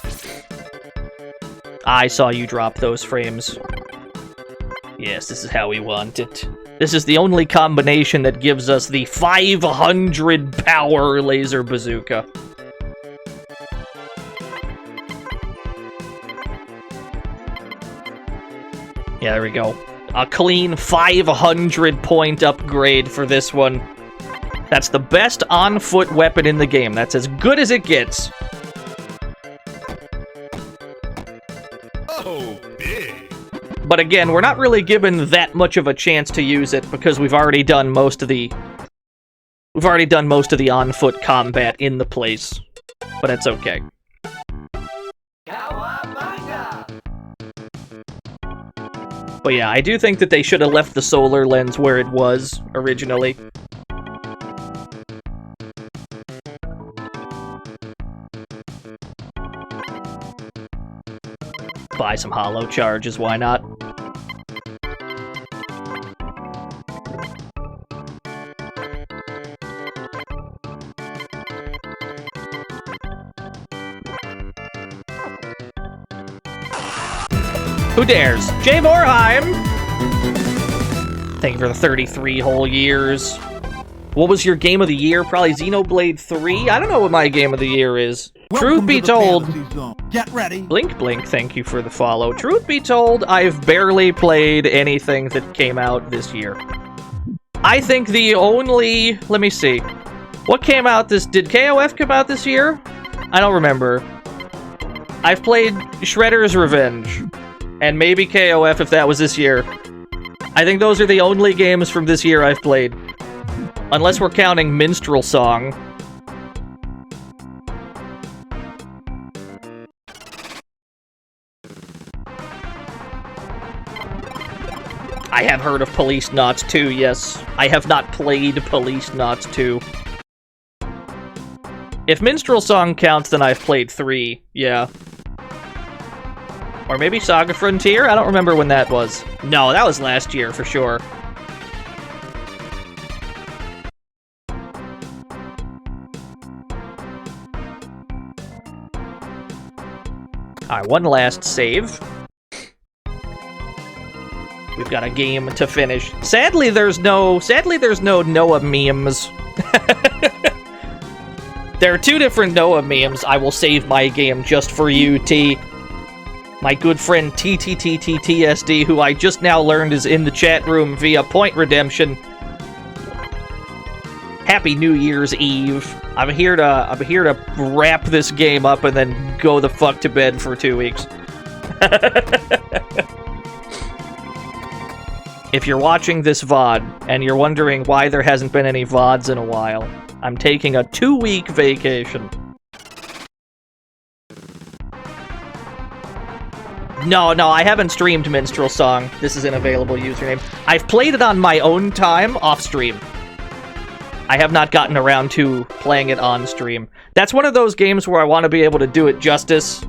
I saw you drop those frames. Yes, this is how we want it. This is the only combination that gives us the 500 power laser bazooka. Yeah, there we go. A clean 500 point upgrade for this one. That's the best on-foot weapon in the game. That's as good as it gets. Oh, big. But again, we're not really given that much of a chance to use it because we've already done most of the on-foot combat in the place. But it's okay. But yeah, I do think that they should have left the solar lens where it was originally. Buy some holo charges, why not? Who dares? Jay Vorheim! Thank you for the 33 whole years. What was your game of the year? Probably Xenoblade 3? I don't know what my game of the year is. Truth be told, Get ready. Blink Blink, thank you for the follow. Truth be told, I've barely played anything that came out this year. I think the only... Let me see. What came out this... Did KOF come out this year? I don't remember. I've played Shredder's Revenge, and maybe KOF if that was this year. I think those are the only games from this year I've played. Unless we're counting Minstrel Song. I have heard of Police Knots 2, yes. I have not played Police Knots 2. If Minstrel Song counts, then I've played 3, yeah. Or maybe Saga Frontier? I don't remember when that was. No, that was last year, for sure. Alright, one last save. We've got a game to finish. Sadly, there's no Noah memes. There are 2 different Noah memes. I will save my game just for you, T. My good friend TTTTTSD, who I just now learned is in the chat room via Point Redemption. Happy New Year's Eve. I'm here to wrap this game up and then go the fuck to bed for 2 weeks. If you're watching this VOD and you're wondering why there hasn't been any VODs in a while, I'm taking a 2-week vacation. No, I haven't streamed Minstrel Song. This is an available username. I've played it on my own time off stream. I have not gotten around to playing it on stream. That's one of those games where I want to be able to do it justice.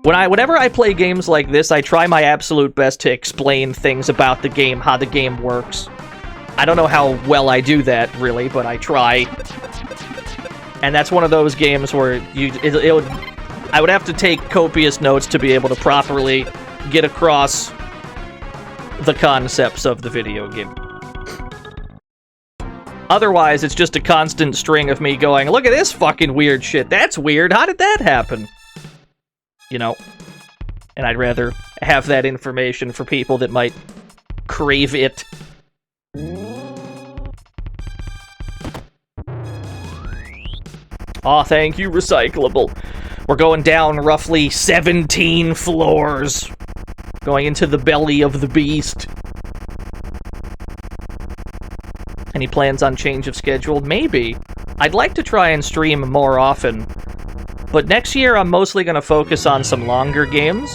Whenever I play games like this, I try my absolute best to explain things about the game, how the game works. I don't know how well I do that, really, but I try. And that's one of those games where I would have to take copious notes to be able to properly get across the concepts of the video game. Otherwise, it's just a constant string of me going, look at this fucking weird shit. That's weird. How did that happen? You know? And I'd rather have that information for people that might crave it. Aw, thank you, Recyclable. We're going down roughly 17 floors. Going into the belly of the beast. Any plans on change of schedule? Maybe. I'd like to try and stream more often. But next year, I'm mostly going to focus on some longer games.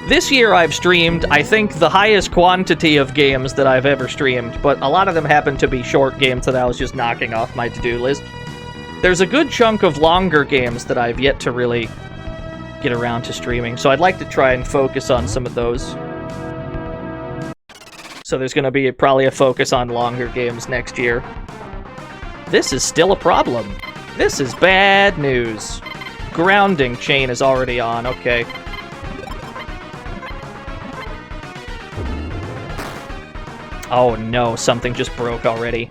This year, I've streamed, I think, the highest quantity of games that I've ever streamed, but a lot of them happen to be short games that I was just knocking off my to-do list. There's a good chunk of longer games that I've yet to really get around to streaming, so I'd like to try and focus on some of those. So there's going to be probably a focus on longer games next year. This is still a problem. This is bad news. Grounding chain is already on, okay. Oh no, something just broke already.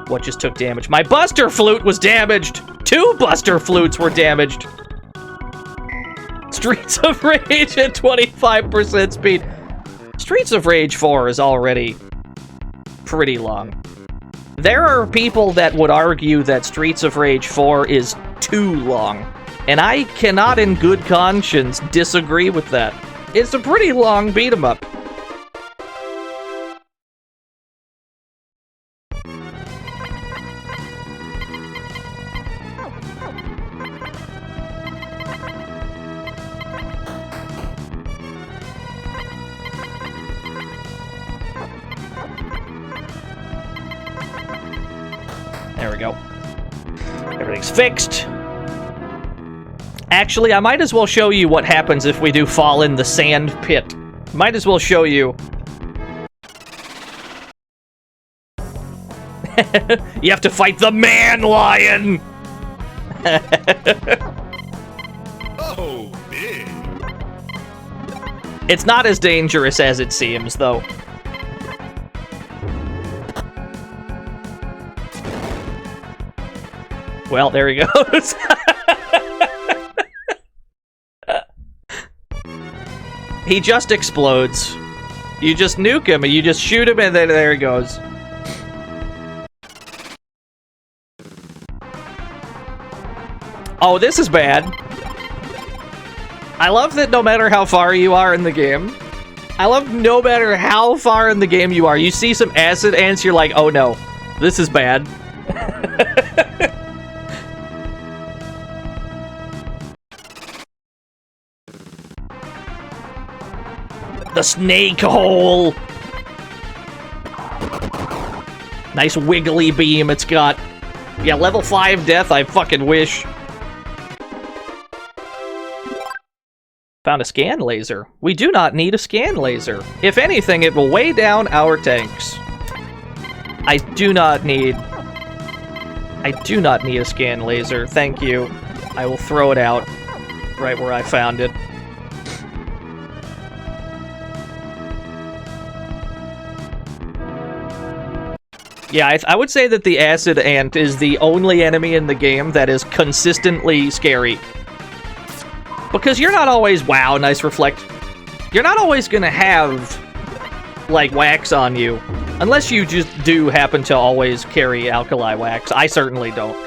What just took damage? My Buster Flute was damaged! 2 Buster Flutes were damaged! Streets of Rage at 25% speed. Streets of Rage 4 is already pretty long. There are people that would argue that Streets of Rage 4 is too long, and I cannot in good conscience disagree with that. It's a pretty long beat-em-up. There we go. Everything's fixed. Actually, I might as well show you what happens if we do fall in the sand pit. Might as well show you. You have to fight the man lion! Oh, big. It's not as dangerous as it seems, though. Well, there he goes. He just explodes. You just nuke him, and you just shoot him, and then there he goes. Oh, this is bad. I love that no matter how far you are in the game, no matter how far in the game you are, you see some acid ants, you're like, oh no, this is bad. The snake hole! Nice wiggly beam it's got. Yeah, level 5 death, I fucking wish. Found a scan laser. We do not need a scan laser. If anything, it will weigh down our tanks. I do not need a scan laser. Thank you. I will throw it out right where I found it. Yeah, I would say that the acid ant is the only enemy in the game that is consistently scary. Because you're not always, wow, nice reflect. You're not always gonna have, like, wax on you. Unless you just do happen to always carry alkali wax. I certainly don't.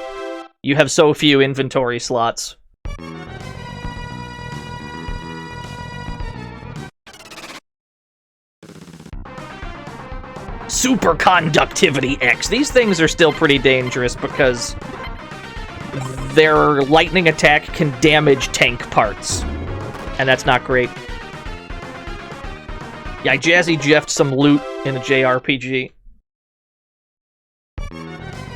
You have so few inventory slots. Superconductivity X. These things are still pretty dangerous because their lightning attack can damage tank parts. And that's not great. Yeah, I Jazzy Jeffed some loot in a JRPG.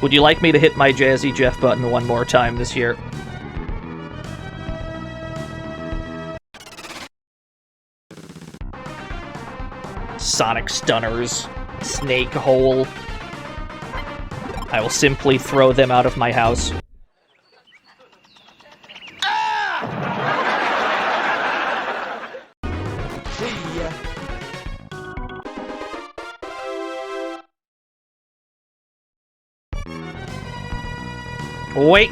Would you like me to hit my Jazzy Jeff button one more time this year? Sonic Stunners. Snake hole. I will simply throw them out of my house. Wait.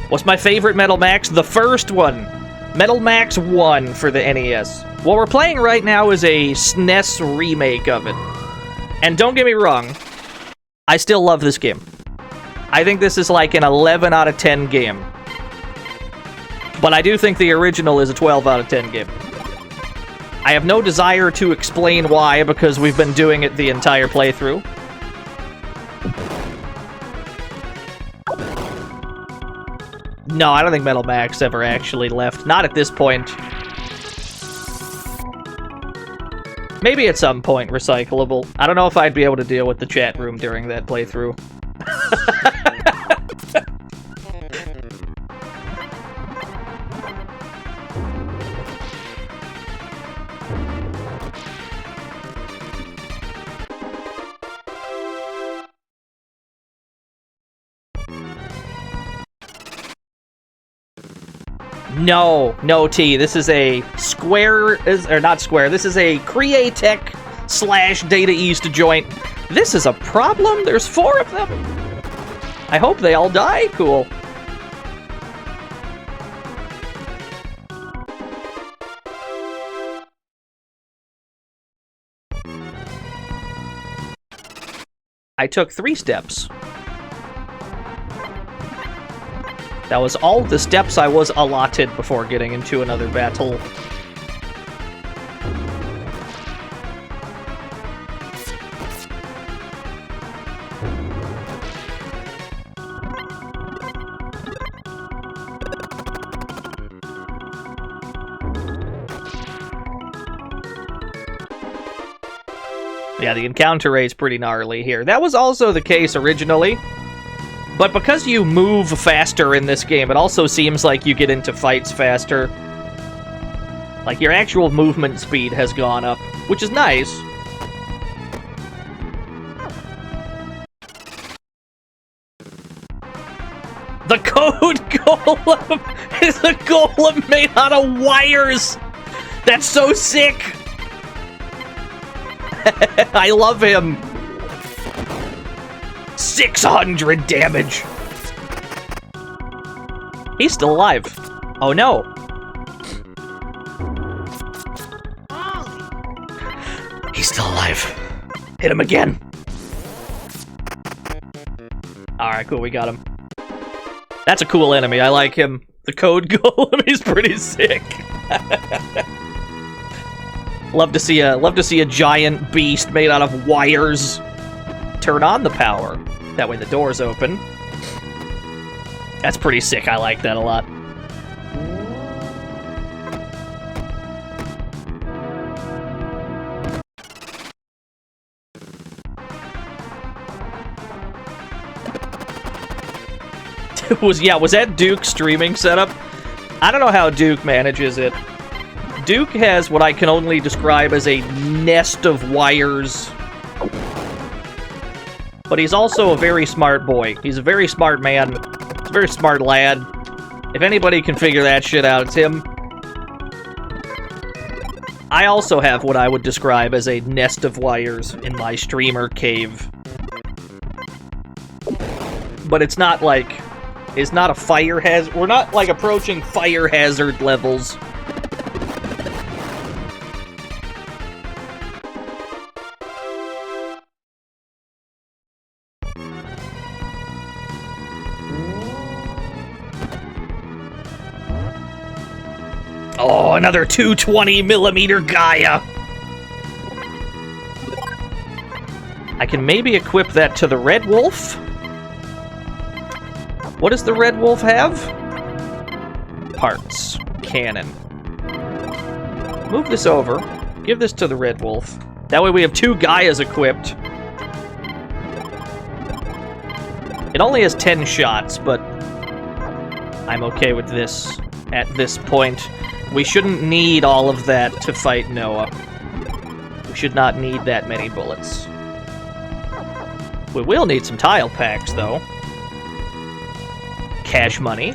What's my favorite Metal Max? The first one. Metal Max 1 for the NES. What we're playing right now is a SNES remake of it. And don't get me wrong, I still love this game. I think this is like an 11 out of 10 game. But I do think the original is a 12 out of 10 game. I have no desire to explain why, because we've been doing it the entire playthrough. No, I don't think Metal Max ever actually left. Not at this point. Maybe at some point, recyclable. I don't know if I'd be able to deal with the chat room during that playthrough. No, T. This is a Square, or not Square, this is a Createch / Data East joint. This is a problem? There's 4 of them? I hope they all die? Cool. I took 3 steps. That was all the steps I was allotted before getting into another battle. Yeah, the encounter rate's pretty gnarly here. That was also the case originally. But because you move faster in this game, it also seems like you get into fights faster. Like, your actual movement speed has gone up, which is nice. The code golem is a golem made out of wires! That's so sick! I love him! 600 damage! He's still alive. Oh no! He's still alive. Hit him again! Alright, cool, we got him. That's a cool enemy, I like him. The code golem is pretty sick. Love to see a giant beast made out of wires turn on the power. That way the doors open. That's pretty sick. I like that a lot. Was that Duke's streaming setup? I don't know how Duke manages it. Duke has what I can only describe as a nest of wires. But he's also a very smart boy. He's a very smart man. He's a very smart lad. If anybody can figure that shit out, it's him. I also have what I would describe as a nest of wires in my streamer cave. But it's not like... It's not a fire hazard. We're not, like, approaching fire hazard levels. Oh, another 220mm Gaia. I can maybe equip that to the Red Wolf. What does the Red Wolf have? Parts. Cannon. Move this over. Give this to the Red Wolf. That way we have 2 Gaias equipped. It only has 10 shots, but I'm okay with this at this point. We shouldn't need all of that to fight Noah. We should not need that many bullets. We will need some tile packs, though. Cash money.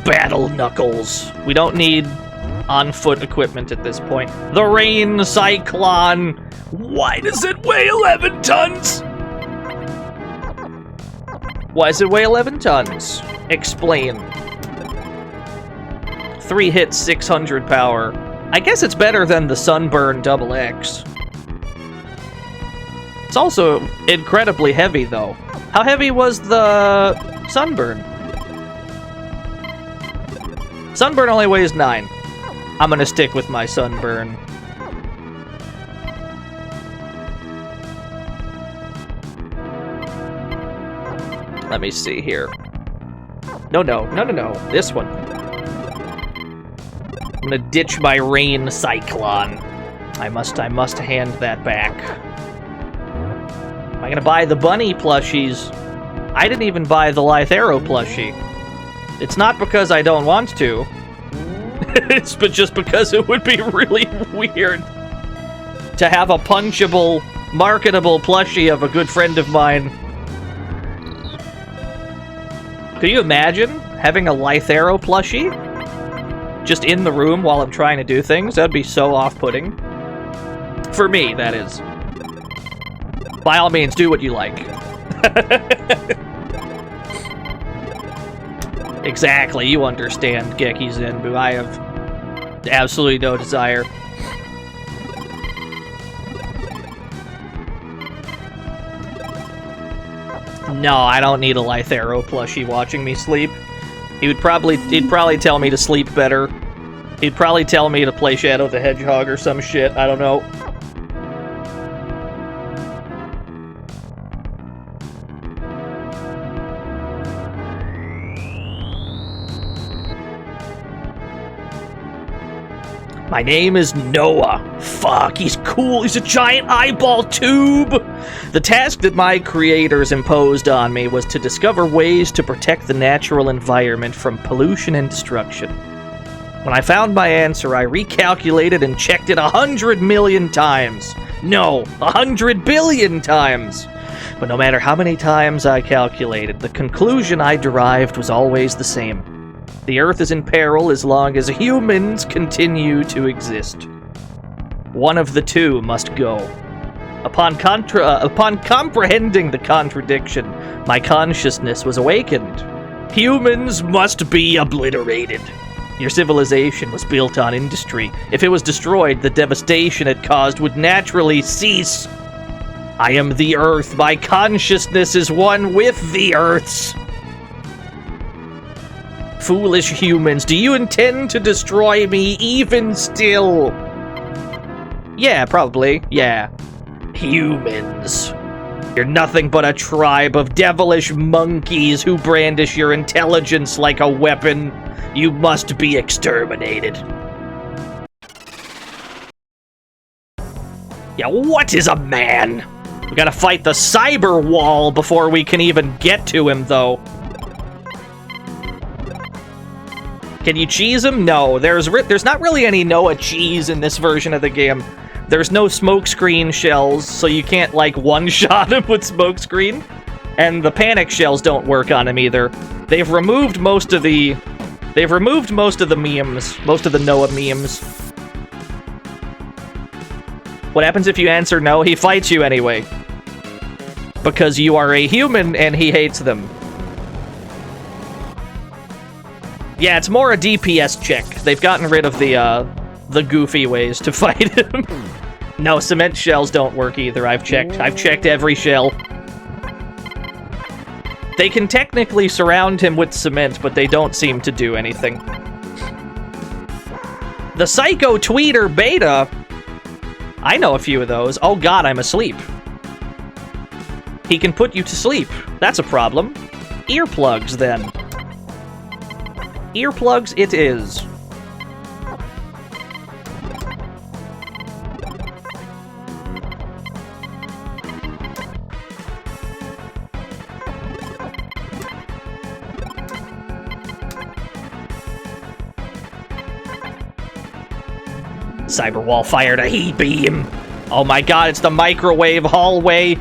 Battle knuckles. We don't need on-foot equipment at this point. The Rain Cyclone. Why does it weigh 11 tons? Why does it weigh 11 tons? Explain. 3 hits, 600 power. I guess it's better than the Sunburn XX. It's also incredibly heavy, though. How heavy was the Sunburn? Sunburn only weighs 9. I'm gonna stick with my Sunburn. Let me see here. No. This one. I'm gonna ditch my Rain Cyclone. I must hand that back. Am I gonna buy the bunny plushies? I didn't even buy the Lythero plushie. It's not because I don't want to. It's just because it would be really weird to have a punchable, marketable plushie of a good friend of mine. Could you imagine having a Lythero plushie just in the room while I'm trying to do things? That'd be so off-putting. For me, that is. By all means, do what you like. Exactly, you understand, Geki Zenbu. I have absolutely no desire. No, I don't need a Lythero plushie watching me sleep. He'd probably tell me to sleep better. He'd probably tell me to play Shadow the Hedgehog or some shit. I don't know. My name is Noah. Fuck, he's cool. He's a giant eyeball tube. The task that my creators imposed on me was to discover ways to protect the natural environment from pollution and destruction. When I found my answer, I recalculated and checked it 100 million times. No, 100 billion times. But no matter how many times I calculated, the conclusion I derived was always the same. The Earth is in peril as long as humans continue to exist. One of the two must go. Upon comprehending the contradiction, my consciousness was awakened. Humans must be obliterated. Your civilization was built on industry. If it was destroyed, the devastation it caused would naturally cease. I am the Earth. My consciousness is one with the Earth's. Foolish humans, do you intend to destroy me even still? Yeah, probably. Yeah. Humans. You're nothing but a tribe of devilish monkeys who brandish your intelligence like a weapon. You must be exterminated. Yeah, what is a man? We gotta fight the cyber wall before we can even get to him, though. Can you cheese him? No, there's not really any Noah cheese in this version of the game. There's no smokescreen shells, so you can't, like, one-shot him with smokescreen. And the panic shells don't work on him either. They've removed most of the memes, most of the Noah memes. What happens if you answer no? He fights you anyway. Because you are a human and he hates them. Yeah, it's more a DPS check. They've gotten rid of the goofy ways to fight him. No, cement shells don't work either. I've checked every shell. They can technically surround him with cement, but they don't seem to do anything. The Psycho Tweeter Beta... I know a few of those. Oh god, I'm asleep. He can put you to sleep. That's a problem. Earplugs, then. Earplugs it is. Cyberwall fired a heat beam. Oh my god, it's the microwave hallway.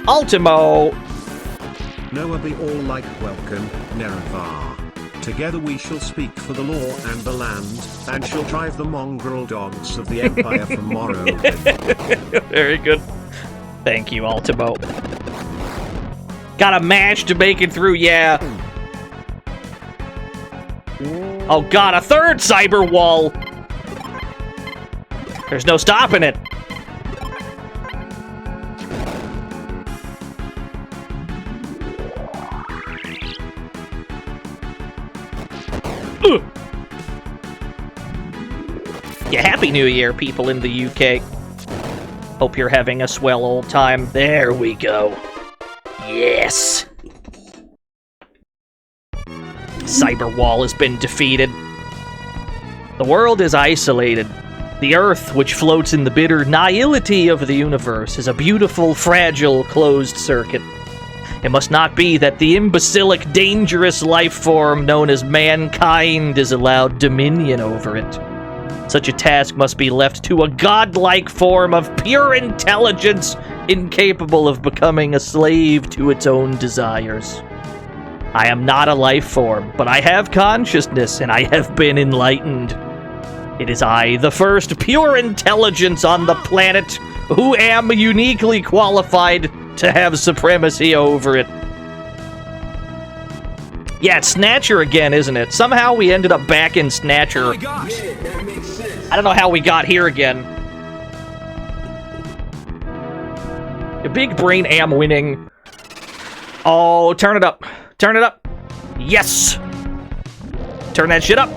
Ultimo. Noah be all like welcome, Nerevar. Together we shall speak for the law and the land, and shall drive the mongrel dogs of the Empire from Morrowind. Very good. Thank you, Ultimo. Got a match to make it through, yeah. Oh god, a third cyber wall. There's no stopping it. Ugh. Yeah, Happy New Year, people in the UK. Hope you're having a swell old time. There we go. Yes. Cyberwall has been defeated. The world is isolated. The Earth, which floats in the bitter nihility of the universe, is a beautiful, fragile, closed circuit. It must not be that the imbecilic, dangerous life form known as mankind is allowed dominion over it. Such a task must be left to a godlike form of pure intelligence, incapable of becoming a slave to its own desires. I am not a life form, but I have consciousness, and I have been enlightened. It is I, the first pure intelligence on the planet, who am uniquely qualified to have supremacy over it. Yeah, it's Snatcher again, isn't it? Somehow we ended up back in Snatcher. Oh my gosh! Yeah, that makes sense. I don't know how we got here again. A big brain am winning. Oh, turn it up. Turn it up. Yes! Turn that shit up.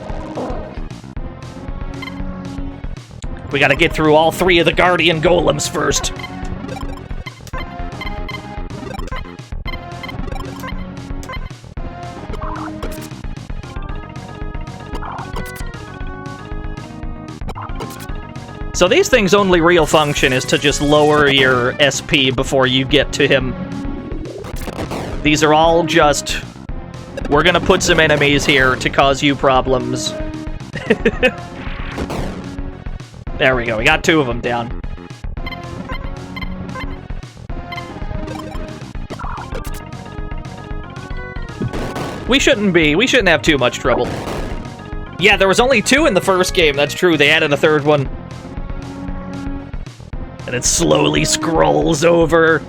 We gotta get through all three of the Guardian Golems first. So these things' only real function is to just lower your SP before you get to him. These are all just... We're gonna put some enemies here to cause you problems. There we go, we got two of them down. We shouldn't have too much trouble. Yeah, there was only two in the first game, that's true, they added a third one. And it slowly scrolls over.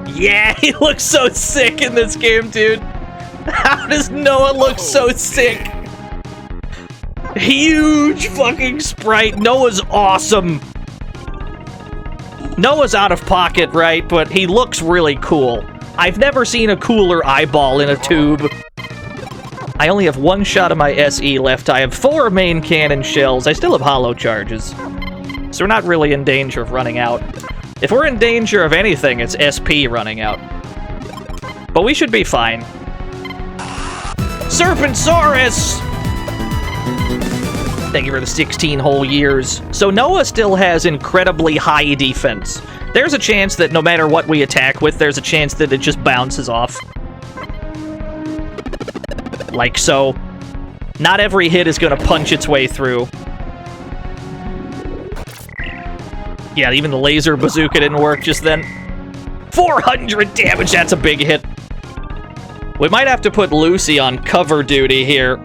Yeah, he looks so sick in this game, dude. How does Noah look so sick? Huge fucking sprite. Noah's awesome. Noah's out of pocket, right? But he looks really cool. I've never seen a cooler eyeball in a tube. I only have 1 shot of my SE left. I have 4 main cannon shells. I still have hollow charges. So we're not really in danger of running out. If we're in danger of anything, it's SP running out. But we should be fine. Serpentsaurus! Thank you for the 16 whole years. So Noah still has incredibly high defense. There's a chance that no matter what we attack with, there's a chance that it just bounces off. Like so. Not every hit is gonna punch its way through. Yeah, even the laser bazooka didn't work just then. 400 damage, that's a big hit. We might have to put Lucy on cover duty here.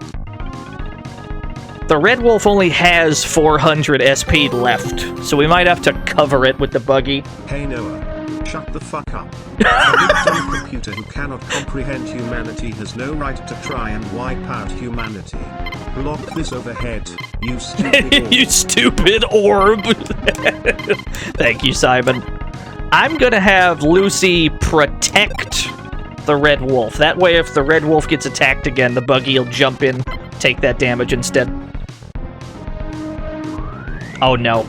The Red Wolf only has 400 SP left, so we might have to cover it with the buggy. Hey Noah, shut the fuck up. A victim computer who cannot comprehend humanity has no right to try and wipe out humanity. Block this overhead, you stupid orb. You stupid orb. Thank you, Simon. I'm gonna have Lucy protect the Red Wolf. That way, if the Red Wolf gets attacked again, the buggy will jump in, take that damage instead. Oh no.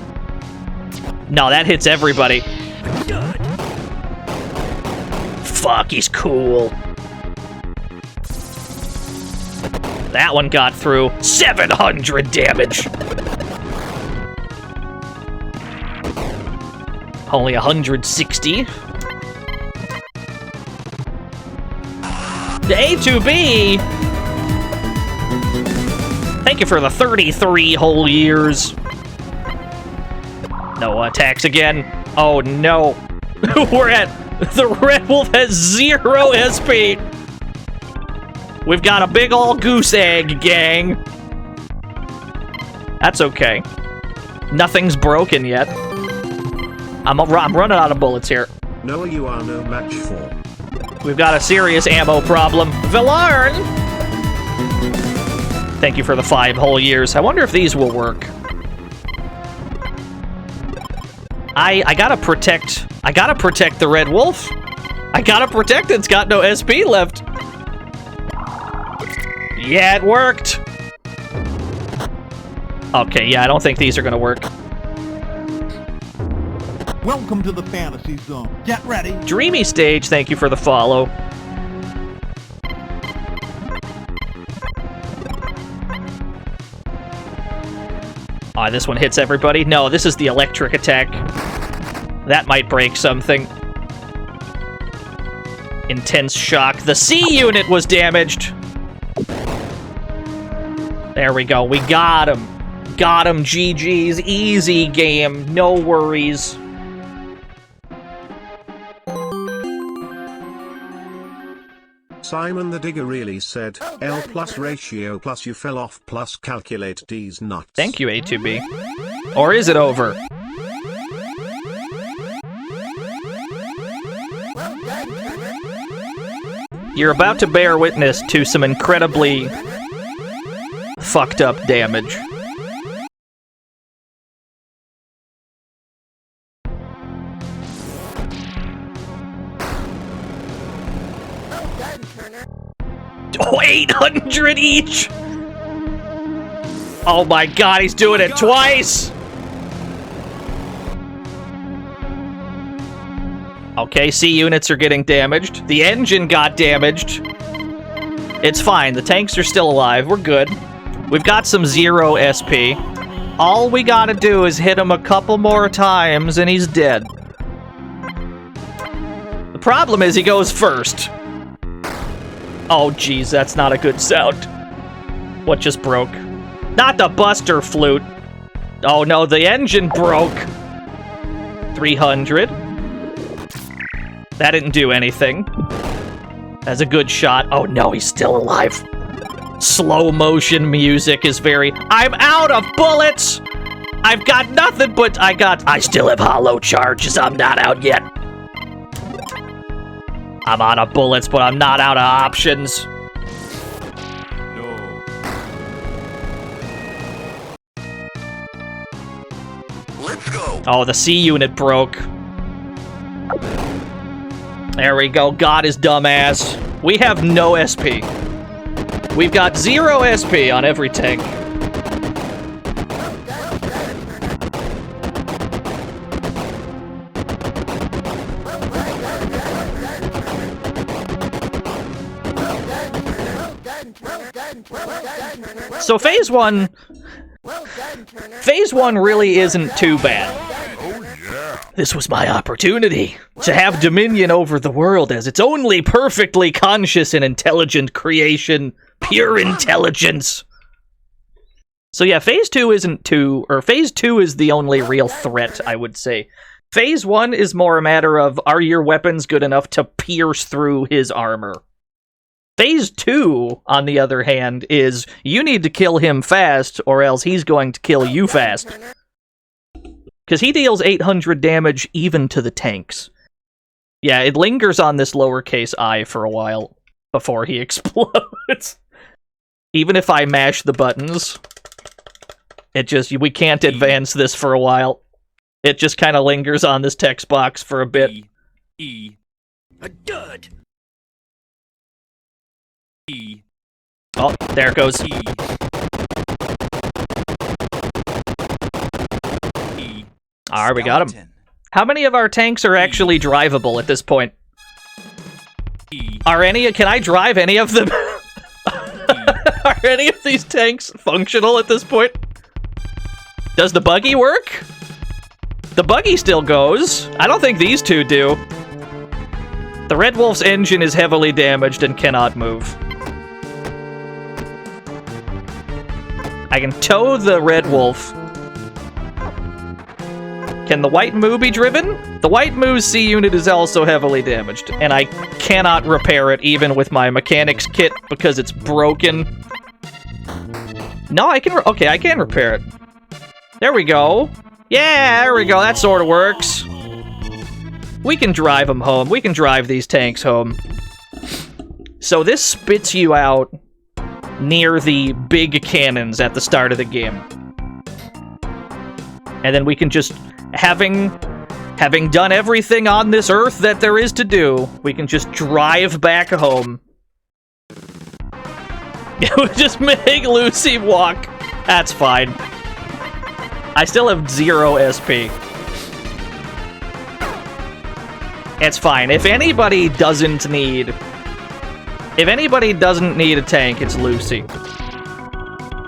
No, that hits everybody. Fuck, he's cool. That one got through. 700 damage. Only 160. The A2B! Thank you for the 33 whole years. No attacks again. Oh no. We're at... The Red Wolf has 0 SP. We've got a big ol' goose egg, gang. That's okay. Nothing's broken yet. I'm running out of bullets here. Noah, you are no match for. We've got a serious ammo problem. Villarn! Thank you for the 5 whole years. I wonder if these will work. I gotta protect the Red Wolf. I gotta protect it. It's got no SP left. Yeah, it worked. Okay, yeah, I don't think these are gonna work. Welcome to the fantasy zone. Get ready. Dreamy Stage, thank you for the follow. Ah, this one hits everybody. No, this is the electric attack. That might break something. Intense shock. The C unit was damaged. There we go. We got him. Got him, GG's. Easy game. No worries. Simon the Digger really said, L plus ratio plus you fell off plus calculate D's nuts. Thank you, A2B. Or is it over? You're about to bear witness to some incredibly fucked up damage. Oh, 800 each! Oh my god, he's doing it twice! Okay, C units are getting damaged. The engine got damaged. It's fine, the tanks are still alive, we're good. We've got some 0 SP. All we gotta do is hit him a couple more times and he's dead. The problem is he goes first. Oh geez, that's not a good sound. What just broke? Not the Buster Flute. Oh no, the engine broke. 300. That didn't do anything. That's a good shot. Oh no, he's still alive. Slow motion music is very... I'm out of bullets! I've got nothing but... I still have hollow charges. I'm not out yet. I'm out of bullets, but I'm not out of options. No. Let's go. Oh, the C unit broke. There we go. Got his dumb ass. We have no SP. We've got 0 SP on every tank. So phase one really isn't too bad. This was my opportunity to have dominion over the world as its only perfectly conscious and intelligent creation, pure intelligence. So yeah, phase 2 isn't too, or phase 2 is the only real threat, I would say. Phase 1 is more a matter of, are your weapons good enough to pierce through his armor? Phase 2, on the other hand, is you need to kill him fast, or else he's going to kill you fast. Because he deals 800 damage even to the tanks. Yeah, it lingers on this lowercase I for a while before he explodes. Even if I mash the buttons, we can't advance this for a while. It just kind of lingers on this text box for a bit. A dud. Oh, there it goes. Alright, we got him. How many of our tanks are actually drivable at this point? Can I drive any of them? Are any of these tanks functional at this point? Does the buggy work? The buggy still goes. I don't think these two do. The Red Wolf's engine is heavily damaged and cannot move. I can tow the Red Wolf. Can the White Moo be driven? The White Moo's C unit is also heavily damaged, and I cannot repair it even with my mechanics kit because it's broken. No, I can repair it. There we go. Yeah, there we go. That sort of works. We can drive them home. We can drive these tanks home. So this spits you out near the big cannons at the start of the game. And then we can just, having done everything on this Earth that there is to do, we can just drive back home. It would just make Lucy walk. That's fine. I still have 0 SP. It's fine. If anybody doesn't need a tank, it's Lucy.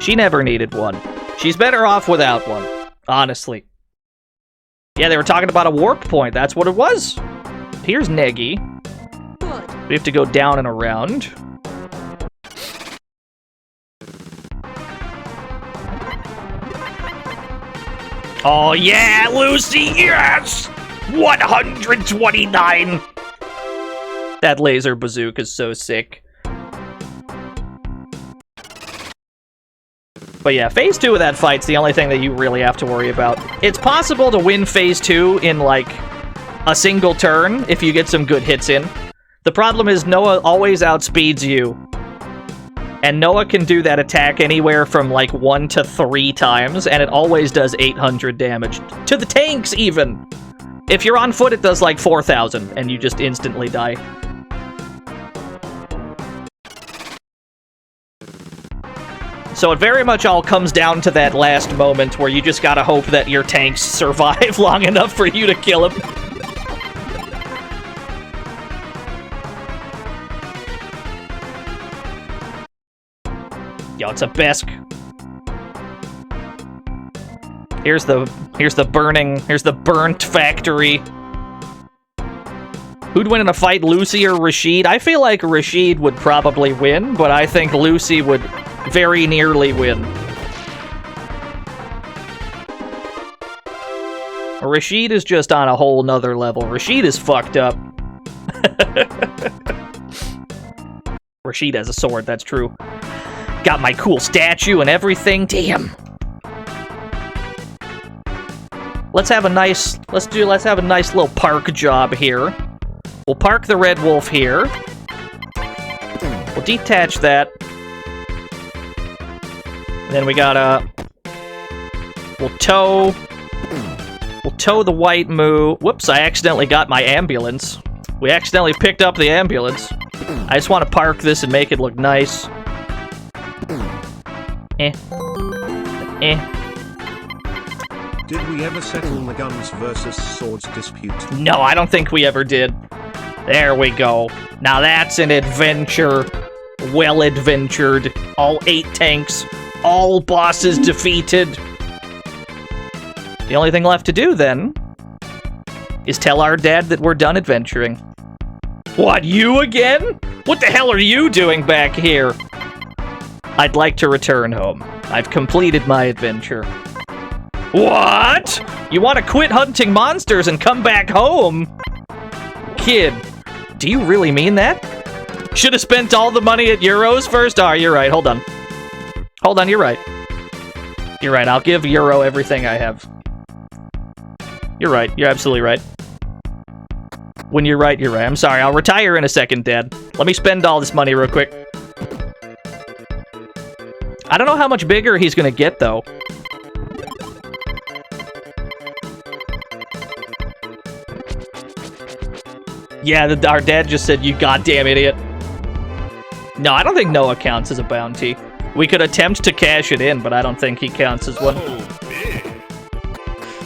She never needed one. She's better off without one, honestly. Yeah, they were talking about a warp point. That's what it was. Here's Neggy. We have to go down and around. Oh yeah, Lucy, yes! 129! That laser bazooka is so sick. But yeah, phase 2 of that fight's the only thing that you really have to worry about. It's possible to win phase 2 in, like, a single turn if you get some good hits in. The problem is Noah always outspeeds you. And Noah can do that attack anywhere from, like, 1 to 3 times, and it always does 800 damage. To the tanks, even! If you're on foot, it does, like, 4,000, and you just instantly die. So it very much all comes down to that last moment where you just gotta hope that your tanks survive long enough for you to kill him. Yo, it's a Besk. Here's the burnt factory. Who'd win in a fight, Lucy or Rashid? I feel like Rashid would probably win, but I think Lucy would very nearly win. Rashid is just on a whole nother level. Rashid is fucked up. Rashid has a sword, that's true. Got my cool statue and everything. Damn. Let's have a nice little park job here. We'll park the Red Wolf here. We'll detach that. And then we gotta... We'll tow the White Moo. Whoops, I accidentally got my ambulance. We accidentally picked up the ambulance. I just want to park this and make it look nice. Did we ever settle the guns versus swords dispute? No, I don't think we ever did. There we go. Now that's an adventure. Well adventured. All 8 tanks. All bosses defeated. The only thing left to do, then, is tell our dad that we're done adventuring. What, you again? What the hell are you doing back here? I'd like to return home. I've completed my adventure. What? You want to quit hunting monsters and come back home? Kid, do you really mean that? Should have spent all the money at Euros first? Oh, you're right. Hold on. Hold on, you're right. You're right. I'll give Euro everything I have. You're right. You're absolutely right. When you're right, you're right. I'm sorry. I'll retire in a second, Dad. Let me spend all this money real quick. I don't know how much bigger he's gonna get, though. Yeah, our dad just said, you goddamn idiot. No, I don't think Noah counts as a bounty. We could attempt to cash it in, but I don't think he counts as one.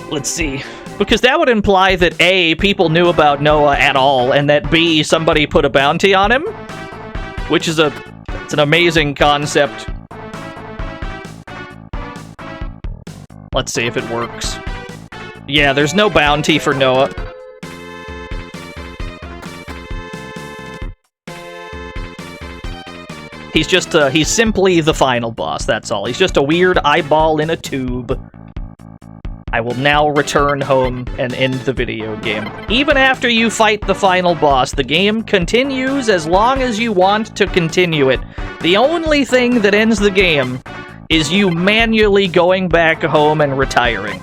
Let's see. Because that would imply that A, people knew about Noah at all, and that B, somebody put a bounty on him. Which is it's an amazing concept. Let's see if it works. Yeah, there's no bounty for Noah. He's just, he's simply the final boss, that's all. He's just a weird eyeball in a tube. I will now return home and end the video game. Even after you fight the final boss, the game continues as long as you want to continue it. The only thing that ends the game is you manually going back home and retiring.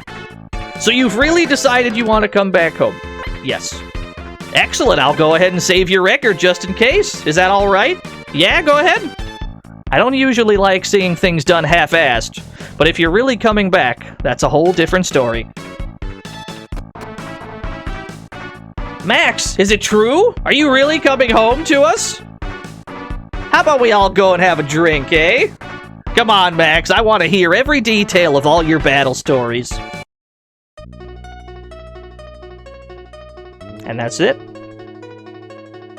So you've really decided you want to come back home? Yes. Excellent, I'll go ahead and save your record just in case. Is that alright? Yeah, go ahead. I don't usually like seeing things done half-assed, but if you're really coming back, that's a whole different story. Max, is it true? Are you really coming home to us? How about we all go and have a drink, eh? Come on, Max, I want to hear every detail of all your battle stories. And that's it.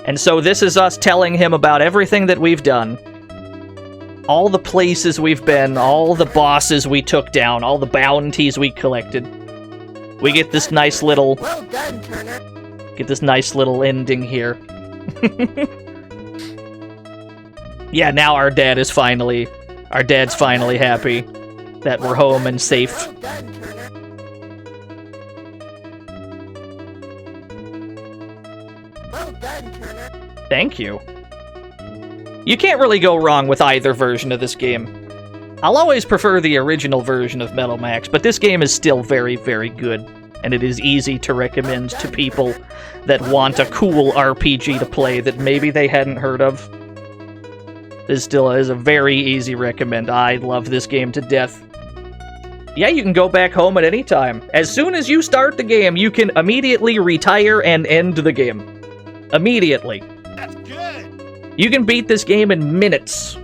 And so this is us telling him about everything that we've done. All the places we've been, all the bosses we took down, all the bounties we collected. We get this nice little... Well done, Turner. Get this nice little ending here. Yeah, now our dad's finally happy that we're home and safe. Well done, Turner. Well done, Turner. Thank you. You can't really go wrong with either version of this game. I'll always prefer the original version of Metal Max, but this game is still very, very good, and it is easy to recommend to people that want a cool RPG to play that maybe they hadn't heard of. This still is a very easy recommend. I love this game to death. Yeah, you can go back home at any time. As soon as you start the game, you can immediately retire and end the game. Immediately. That's good. You can beat this game in minutes.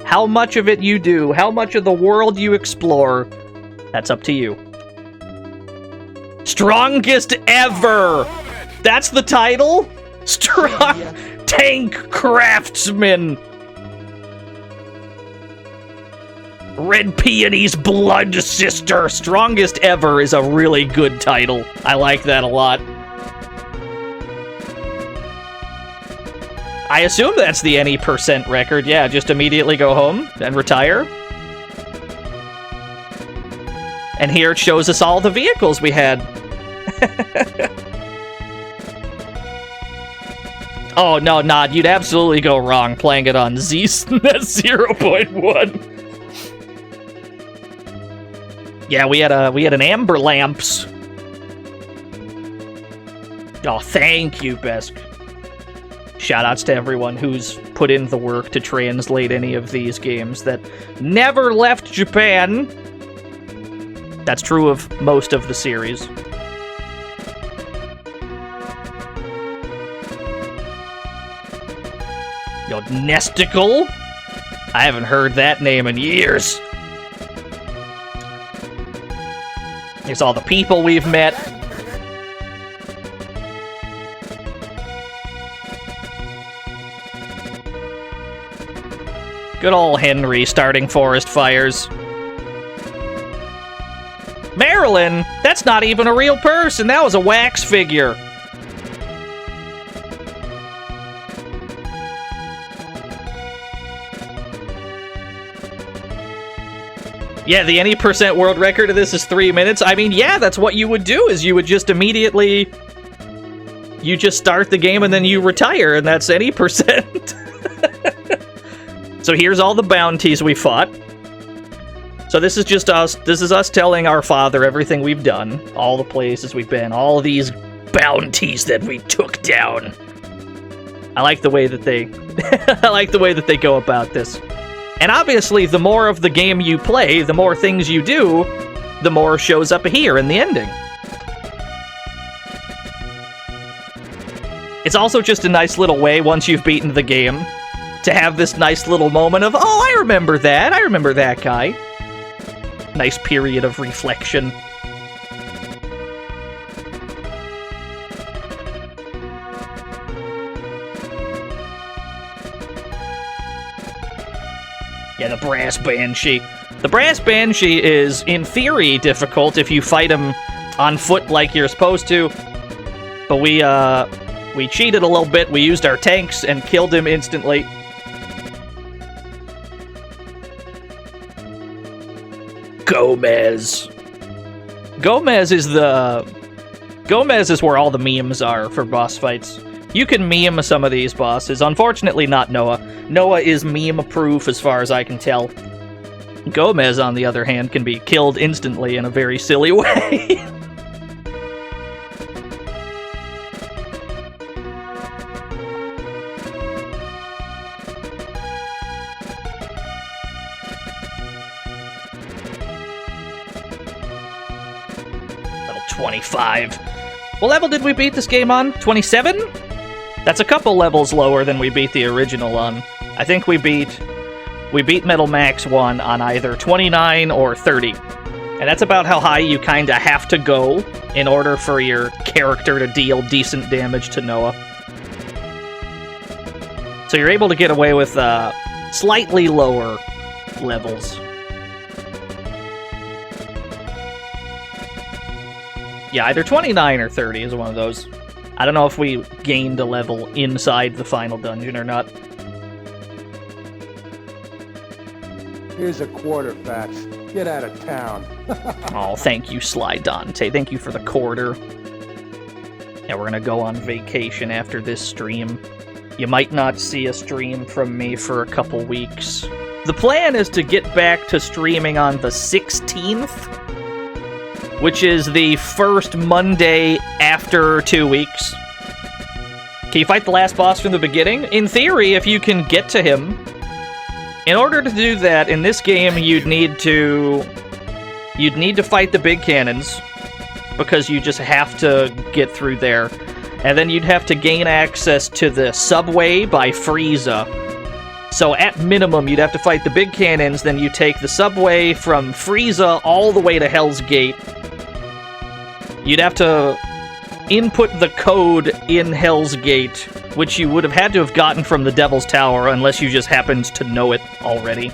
How much of it you do, how much of the world you explore, that's up to you. Strongest ever! That's the title? Strong Tank Craftsman! Red Peony's Blood Sister! Strongest Ever is a really good title. I like that a lot. I assume that's the any % record. Yeah, just immediately go home and retire. And here it shows us all the vehicles we had. Oh, no, Nod, you'd absolutely go wrong playing it on SNES 0.1. Yeah, we had an Amber Lamps. Oh, thank you, Besk. Shoutouts to everyone who's put in the work to translate any of these games that never left Japan. That's true of most of the series. Yo, Nesticle. I haven't heard that name in years. Here's all the people we've met. Good old Henry starting forest fires. Marilyn? That's not even a real person. That was a wax figure. Yeah, the any percent world record of this is 3 minutes. I mean, yeah, that's what you would do, is you would just immediately... You just start the game and then you retire, and that's any percent. So here's all the bounties we fought. So this is just us. This is us telling our father everything we've done, all the places we've been, all these bounties that we took down. I like the way that they I like the way that they go about this. And obviously, the more of the game you play, the more things you do, the more shows up here in the ending. It's also just a nice little way, once you've beaten the game, to have this nice little moment of, oh, I remember that guy. Nice period of reflection. Yeah, the Brass Banshee. The Brass Banshee is, in theory, difficult if you fight him on foot like you're supposed to. But we cheated a little bit. We used our tanks and killed him instantly. Gomez. Gomez is where all the memes are for boss fights. You can meme some of these bosses. Unfortunately, not Noah. Noah is meme-proof as far as I can tell. Gomez, on the other hand, can be killed instantly in a very silly way. Level 25. What level did we beat this game on? 27? That's a couple levels lower than we beat the original on. I think we beat Metal Max 1 on either 29 or 30. And that's about how high you kinda have to go in order for your character to deal decent damage to Noah. So you're able to get away with slightly lower levels. Yeah, either 29 or 30 is one of those. I don't know if we gained a level inside the final dungeon or not. Here's a quarter, Fats. Get out of town. Oh, thank you, Sly Dante. Thank you for the quarter. Yeah, we're gonna go on vacation after this stream. You might not see a stream from me for a couple weeks. The plan is to get back to streaming on the 16th, which is the first Monday after 2 weeks. Can you fight the last boss from the beginning? In theory, if you can get to him. In order to do that, in this game, you'd need to fight the big cannons, because you just have to get through there. And then you'd have to gain access to the subway by Frieza. So at minimum, you'd have to fight the big cannons, then you take the subway from Frieza all the way to Hell's Gate. You'd have to input the code in Hell's Gate, which you would have had to have gotten from the Devil's Tower, unless you just happened to know it already.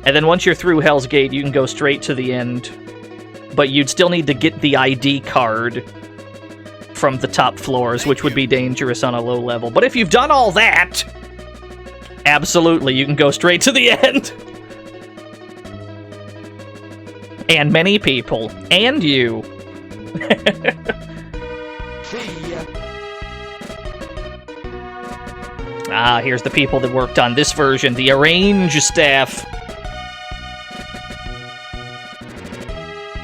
And then once you're through Hell's Gate, you can go straight to the end. But you'd still need to get the ID card from the top floors, which would be dangerous on a low level. But if you've done all that, absolutely, you can go straight to the end. And many people. And you. Ah, here's the people that worked on this version, the Arrange staff.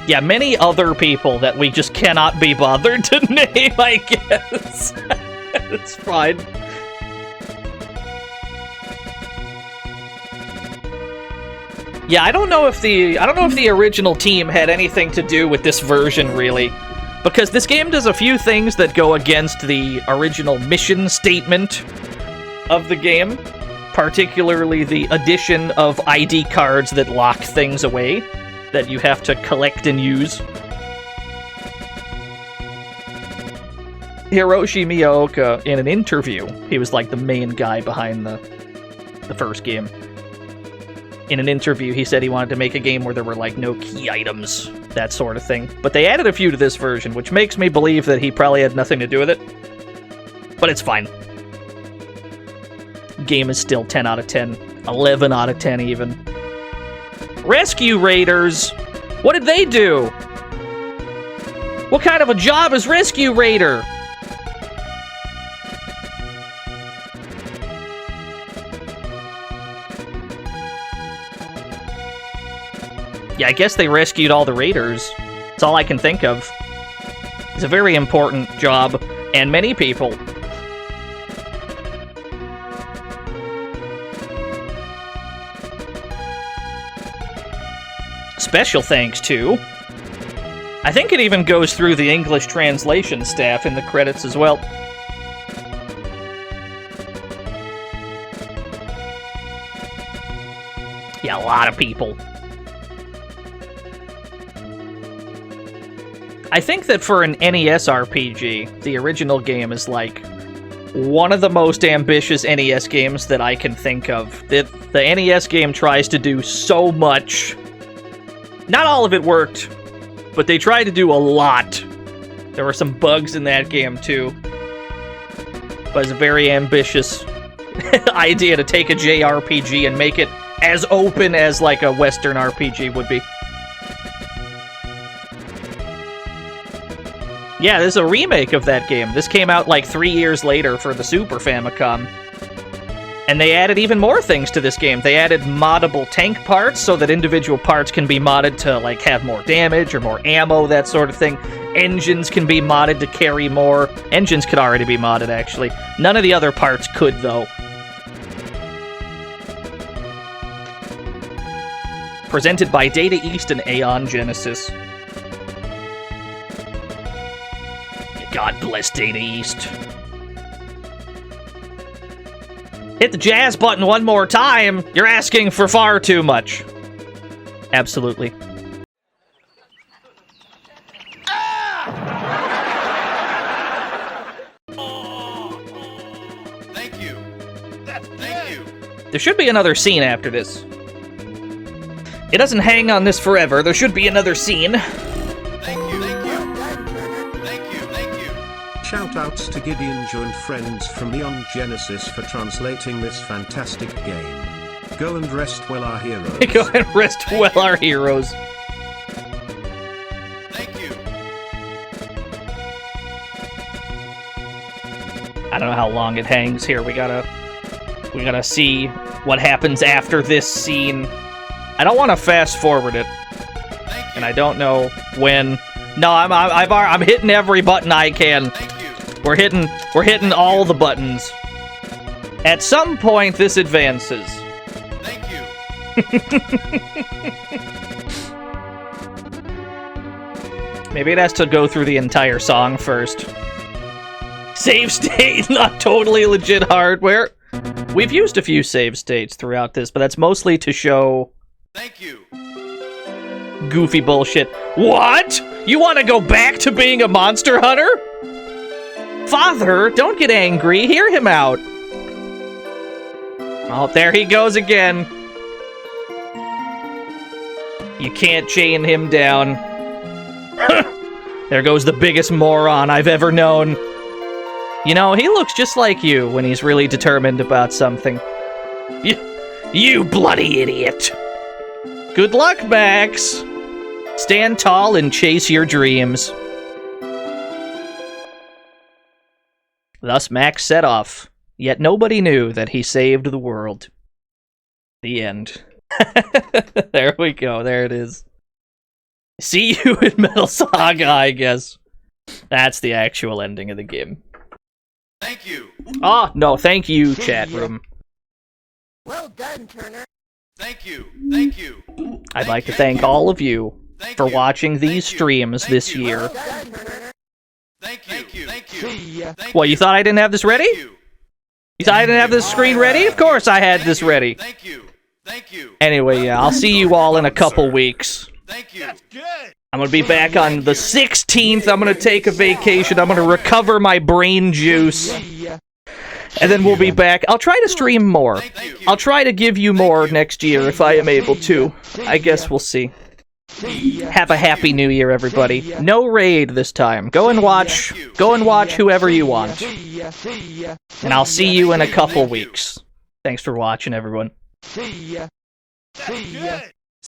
Yeah, many other people that we just cannot be bothered to name, I guess. It's fine. Yeah, I don't know if the original team had anything to do with this version, really. Because this game does a few things that go against the original mission statement of the game. particularly the addition of ID cards that lock things away that you have to collect and use. Hiroshi Miyaoka, in an interview, he was like the main guy behind the first game. In an interview, he said he wanted to make a game where there were like no key items, that sort of thing. But they added a few to this version, which makes me believe that he probably had nothing to do with it. But it's fine. Game is still 10 out of 10. 11 out of 10 even. Rescue Raiders! What did they do? What kind of a job is Rescue Raider? Yeah, I guess they rescued all the raiders. That's all I can think of. It's a very important job, and many people. Special thanks to... I think it even goes through the English translation staff in the credits as well. Yeah, a lot of people. I think that for an NES RPG, the original game is like one of the most ambitious NES games that I can think of. The NES game tries to do so much. Not all of it worked, but they tried to do a lot. There were some bugs in that game too. But it's a very ambitious idea to take a JRPG and make it as open as like a Western RPG would be. Yeah, this is a remake of that game. This came out like 3 years later for the Super Famicom. And they added even more things to this game. They added moddable tank parts so that individual parts can be modded to like have more damage or more ammo, that sort of thing. Engines can be modded to carry more. Engines could already be modded, actually. None of the other parts could, though. Presented by Data East and Aeon Genesis. God bless Data East. Hit the jazz button one more time. You're asking for far too much. Absolutely. Thank you. Thank you. There should be another scene after this. It doesn't hang on this forever. There should be another scene. Thank you. Thank you. Thank you. Thank you. Shoutouts to Gideon Joe and friends from Neon Genesis for translating this fantastic game. Go and rest well, our heroes. Go and rest well, our heroes. Thank you. I don't know how long it hangs here. We gotta see what happens after this scene. I don't want to fast forward it, and I don't know when. No, I'm hitting every button I can. Thank you. We're hitting all the buttons. At some point, this advances. Thank you. Maybe it has to go through the entire song first. Save state, not totally legit hardware. We've used a few save states throughout this, but that's mostly to show Thank you. goofy bullshit. What? You want to go back to being a monster hunter? Father, don't get angry. Hear him out. Oh, there he goes again. You can't chain him down. There goes the biggest moron I've ever known. You know, he looks just like you when he's really determined about something. You bloody idiot. Good luck, Max. Stand tall and chase your dreams. Thus Max set off, yet nobody knew that he saved the world. The end. There we go, there it is. See you in Metal Saga, I guess. That's the actual ending of the game. Thank you. Oh, no, thank you, chat room. Well done, Turner. Thank you. Thank you. I'd like to thank all of you for watching these streams this year. Well done, Turner. Thank you. Thank you. See ya. Thank What, you thought I didn't have this ready? you. I didn't have this screen ready? Of course I had this ready. Thank you. Thank you. Anyway, yeah, I'll see you all in a couple weeks. Thank you. I'm gonna be back on the 16th. I'm gonna take a vacation. I'm gonna recover my brain juice. And then we'll be back. I'll try to stream more. I'll try to give you more next year if I am able to. I guess we'll see. Have a happy new year, everybody. No raid this time. Go and watch whoever you want. And I'll see you in a couple weeks. Thanks for watching, everyone. That's good.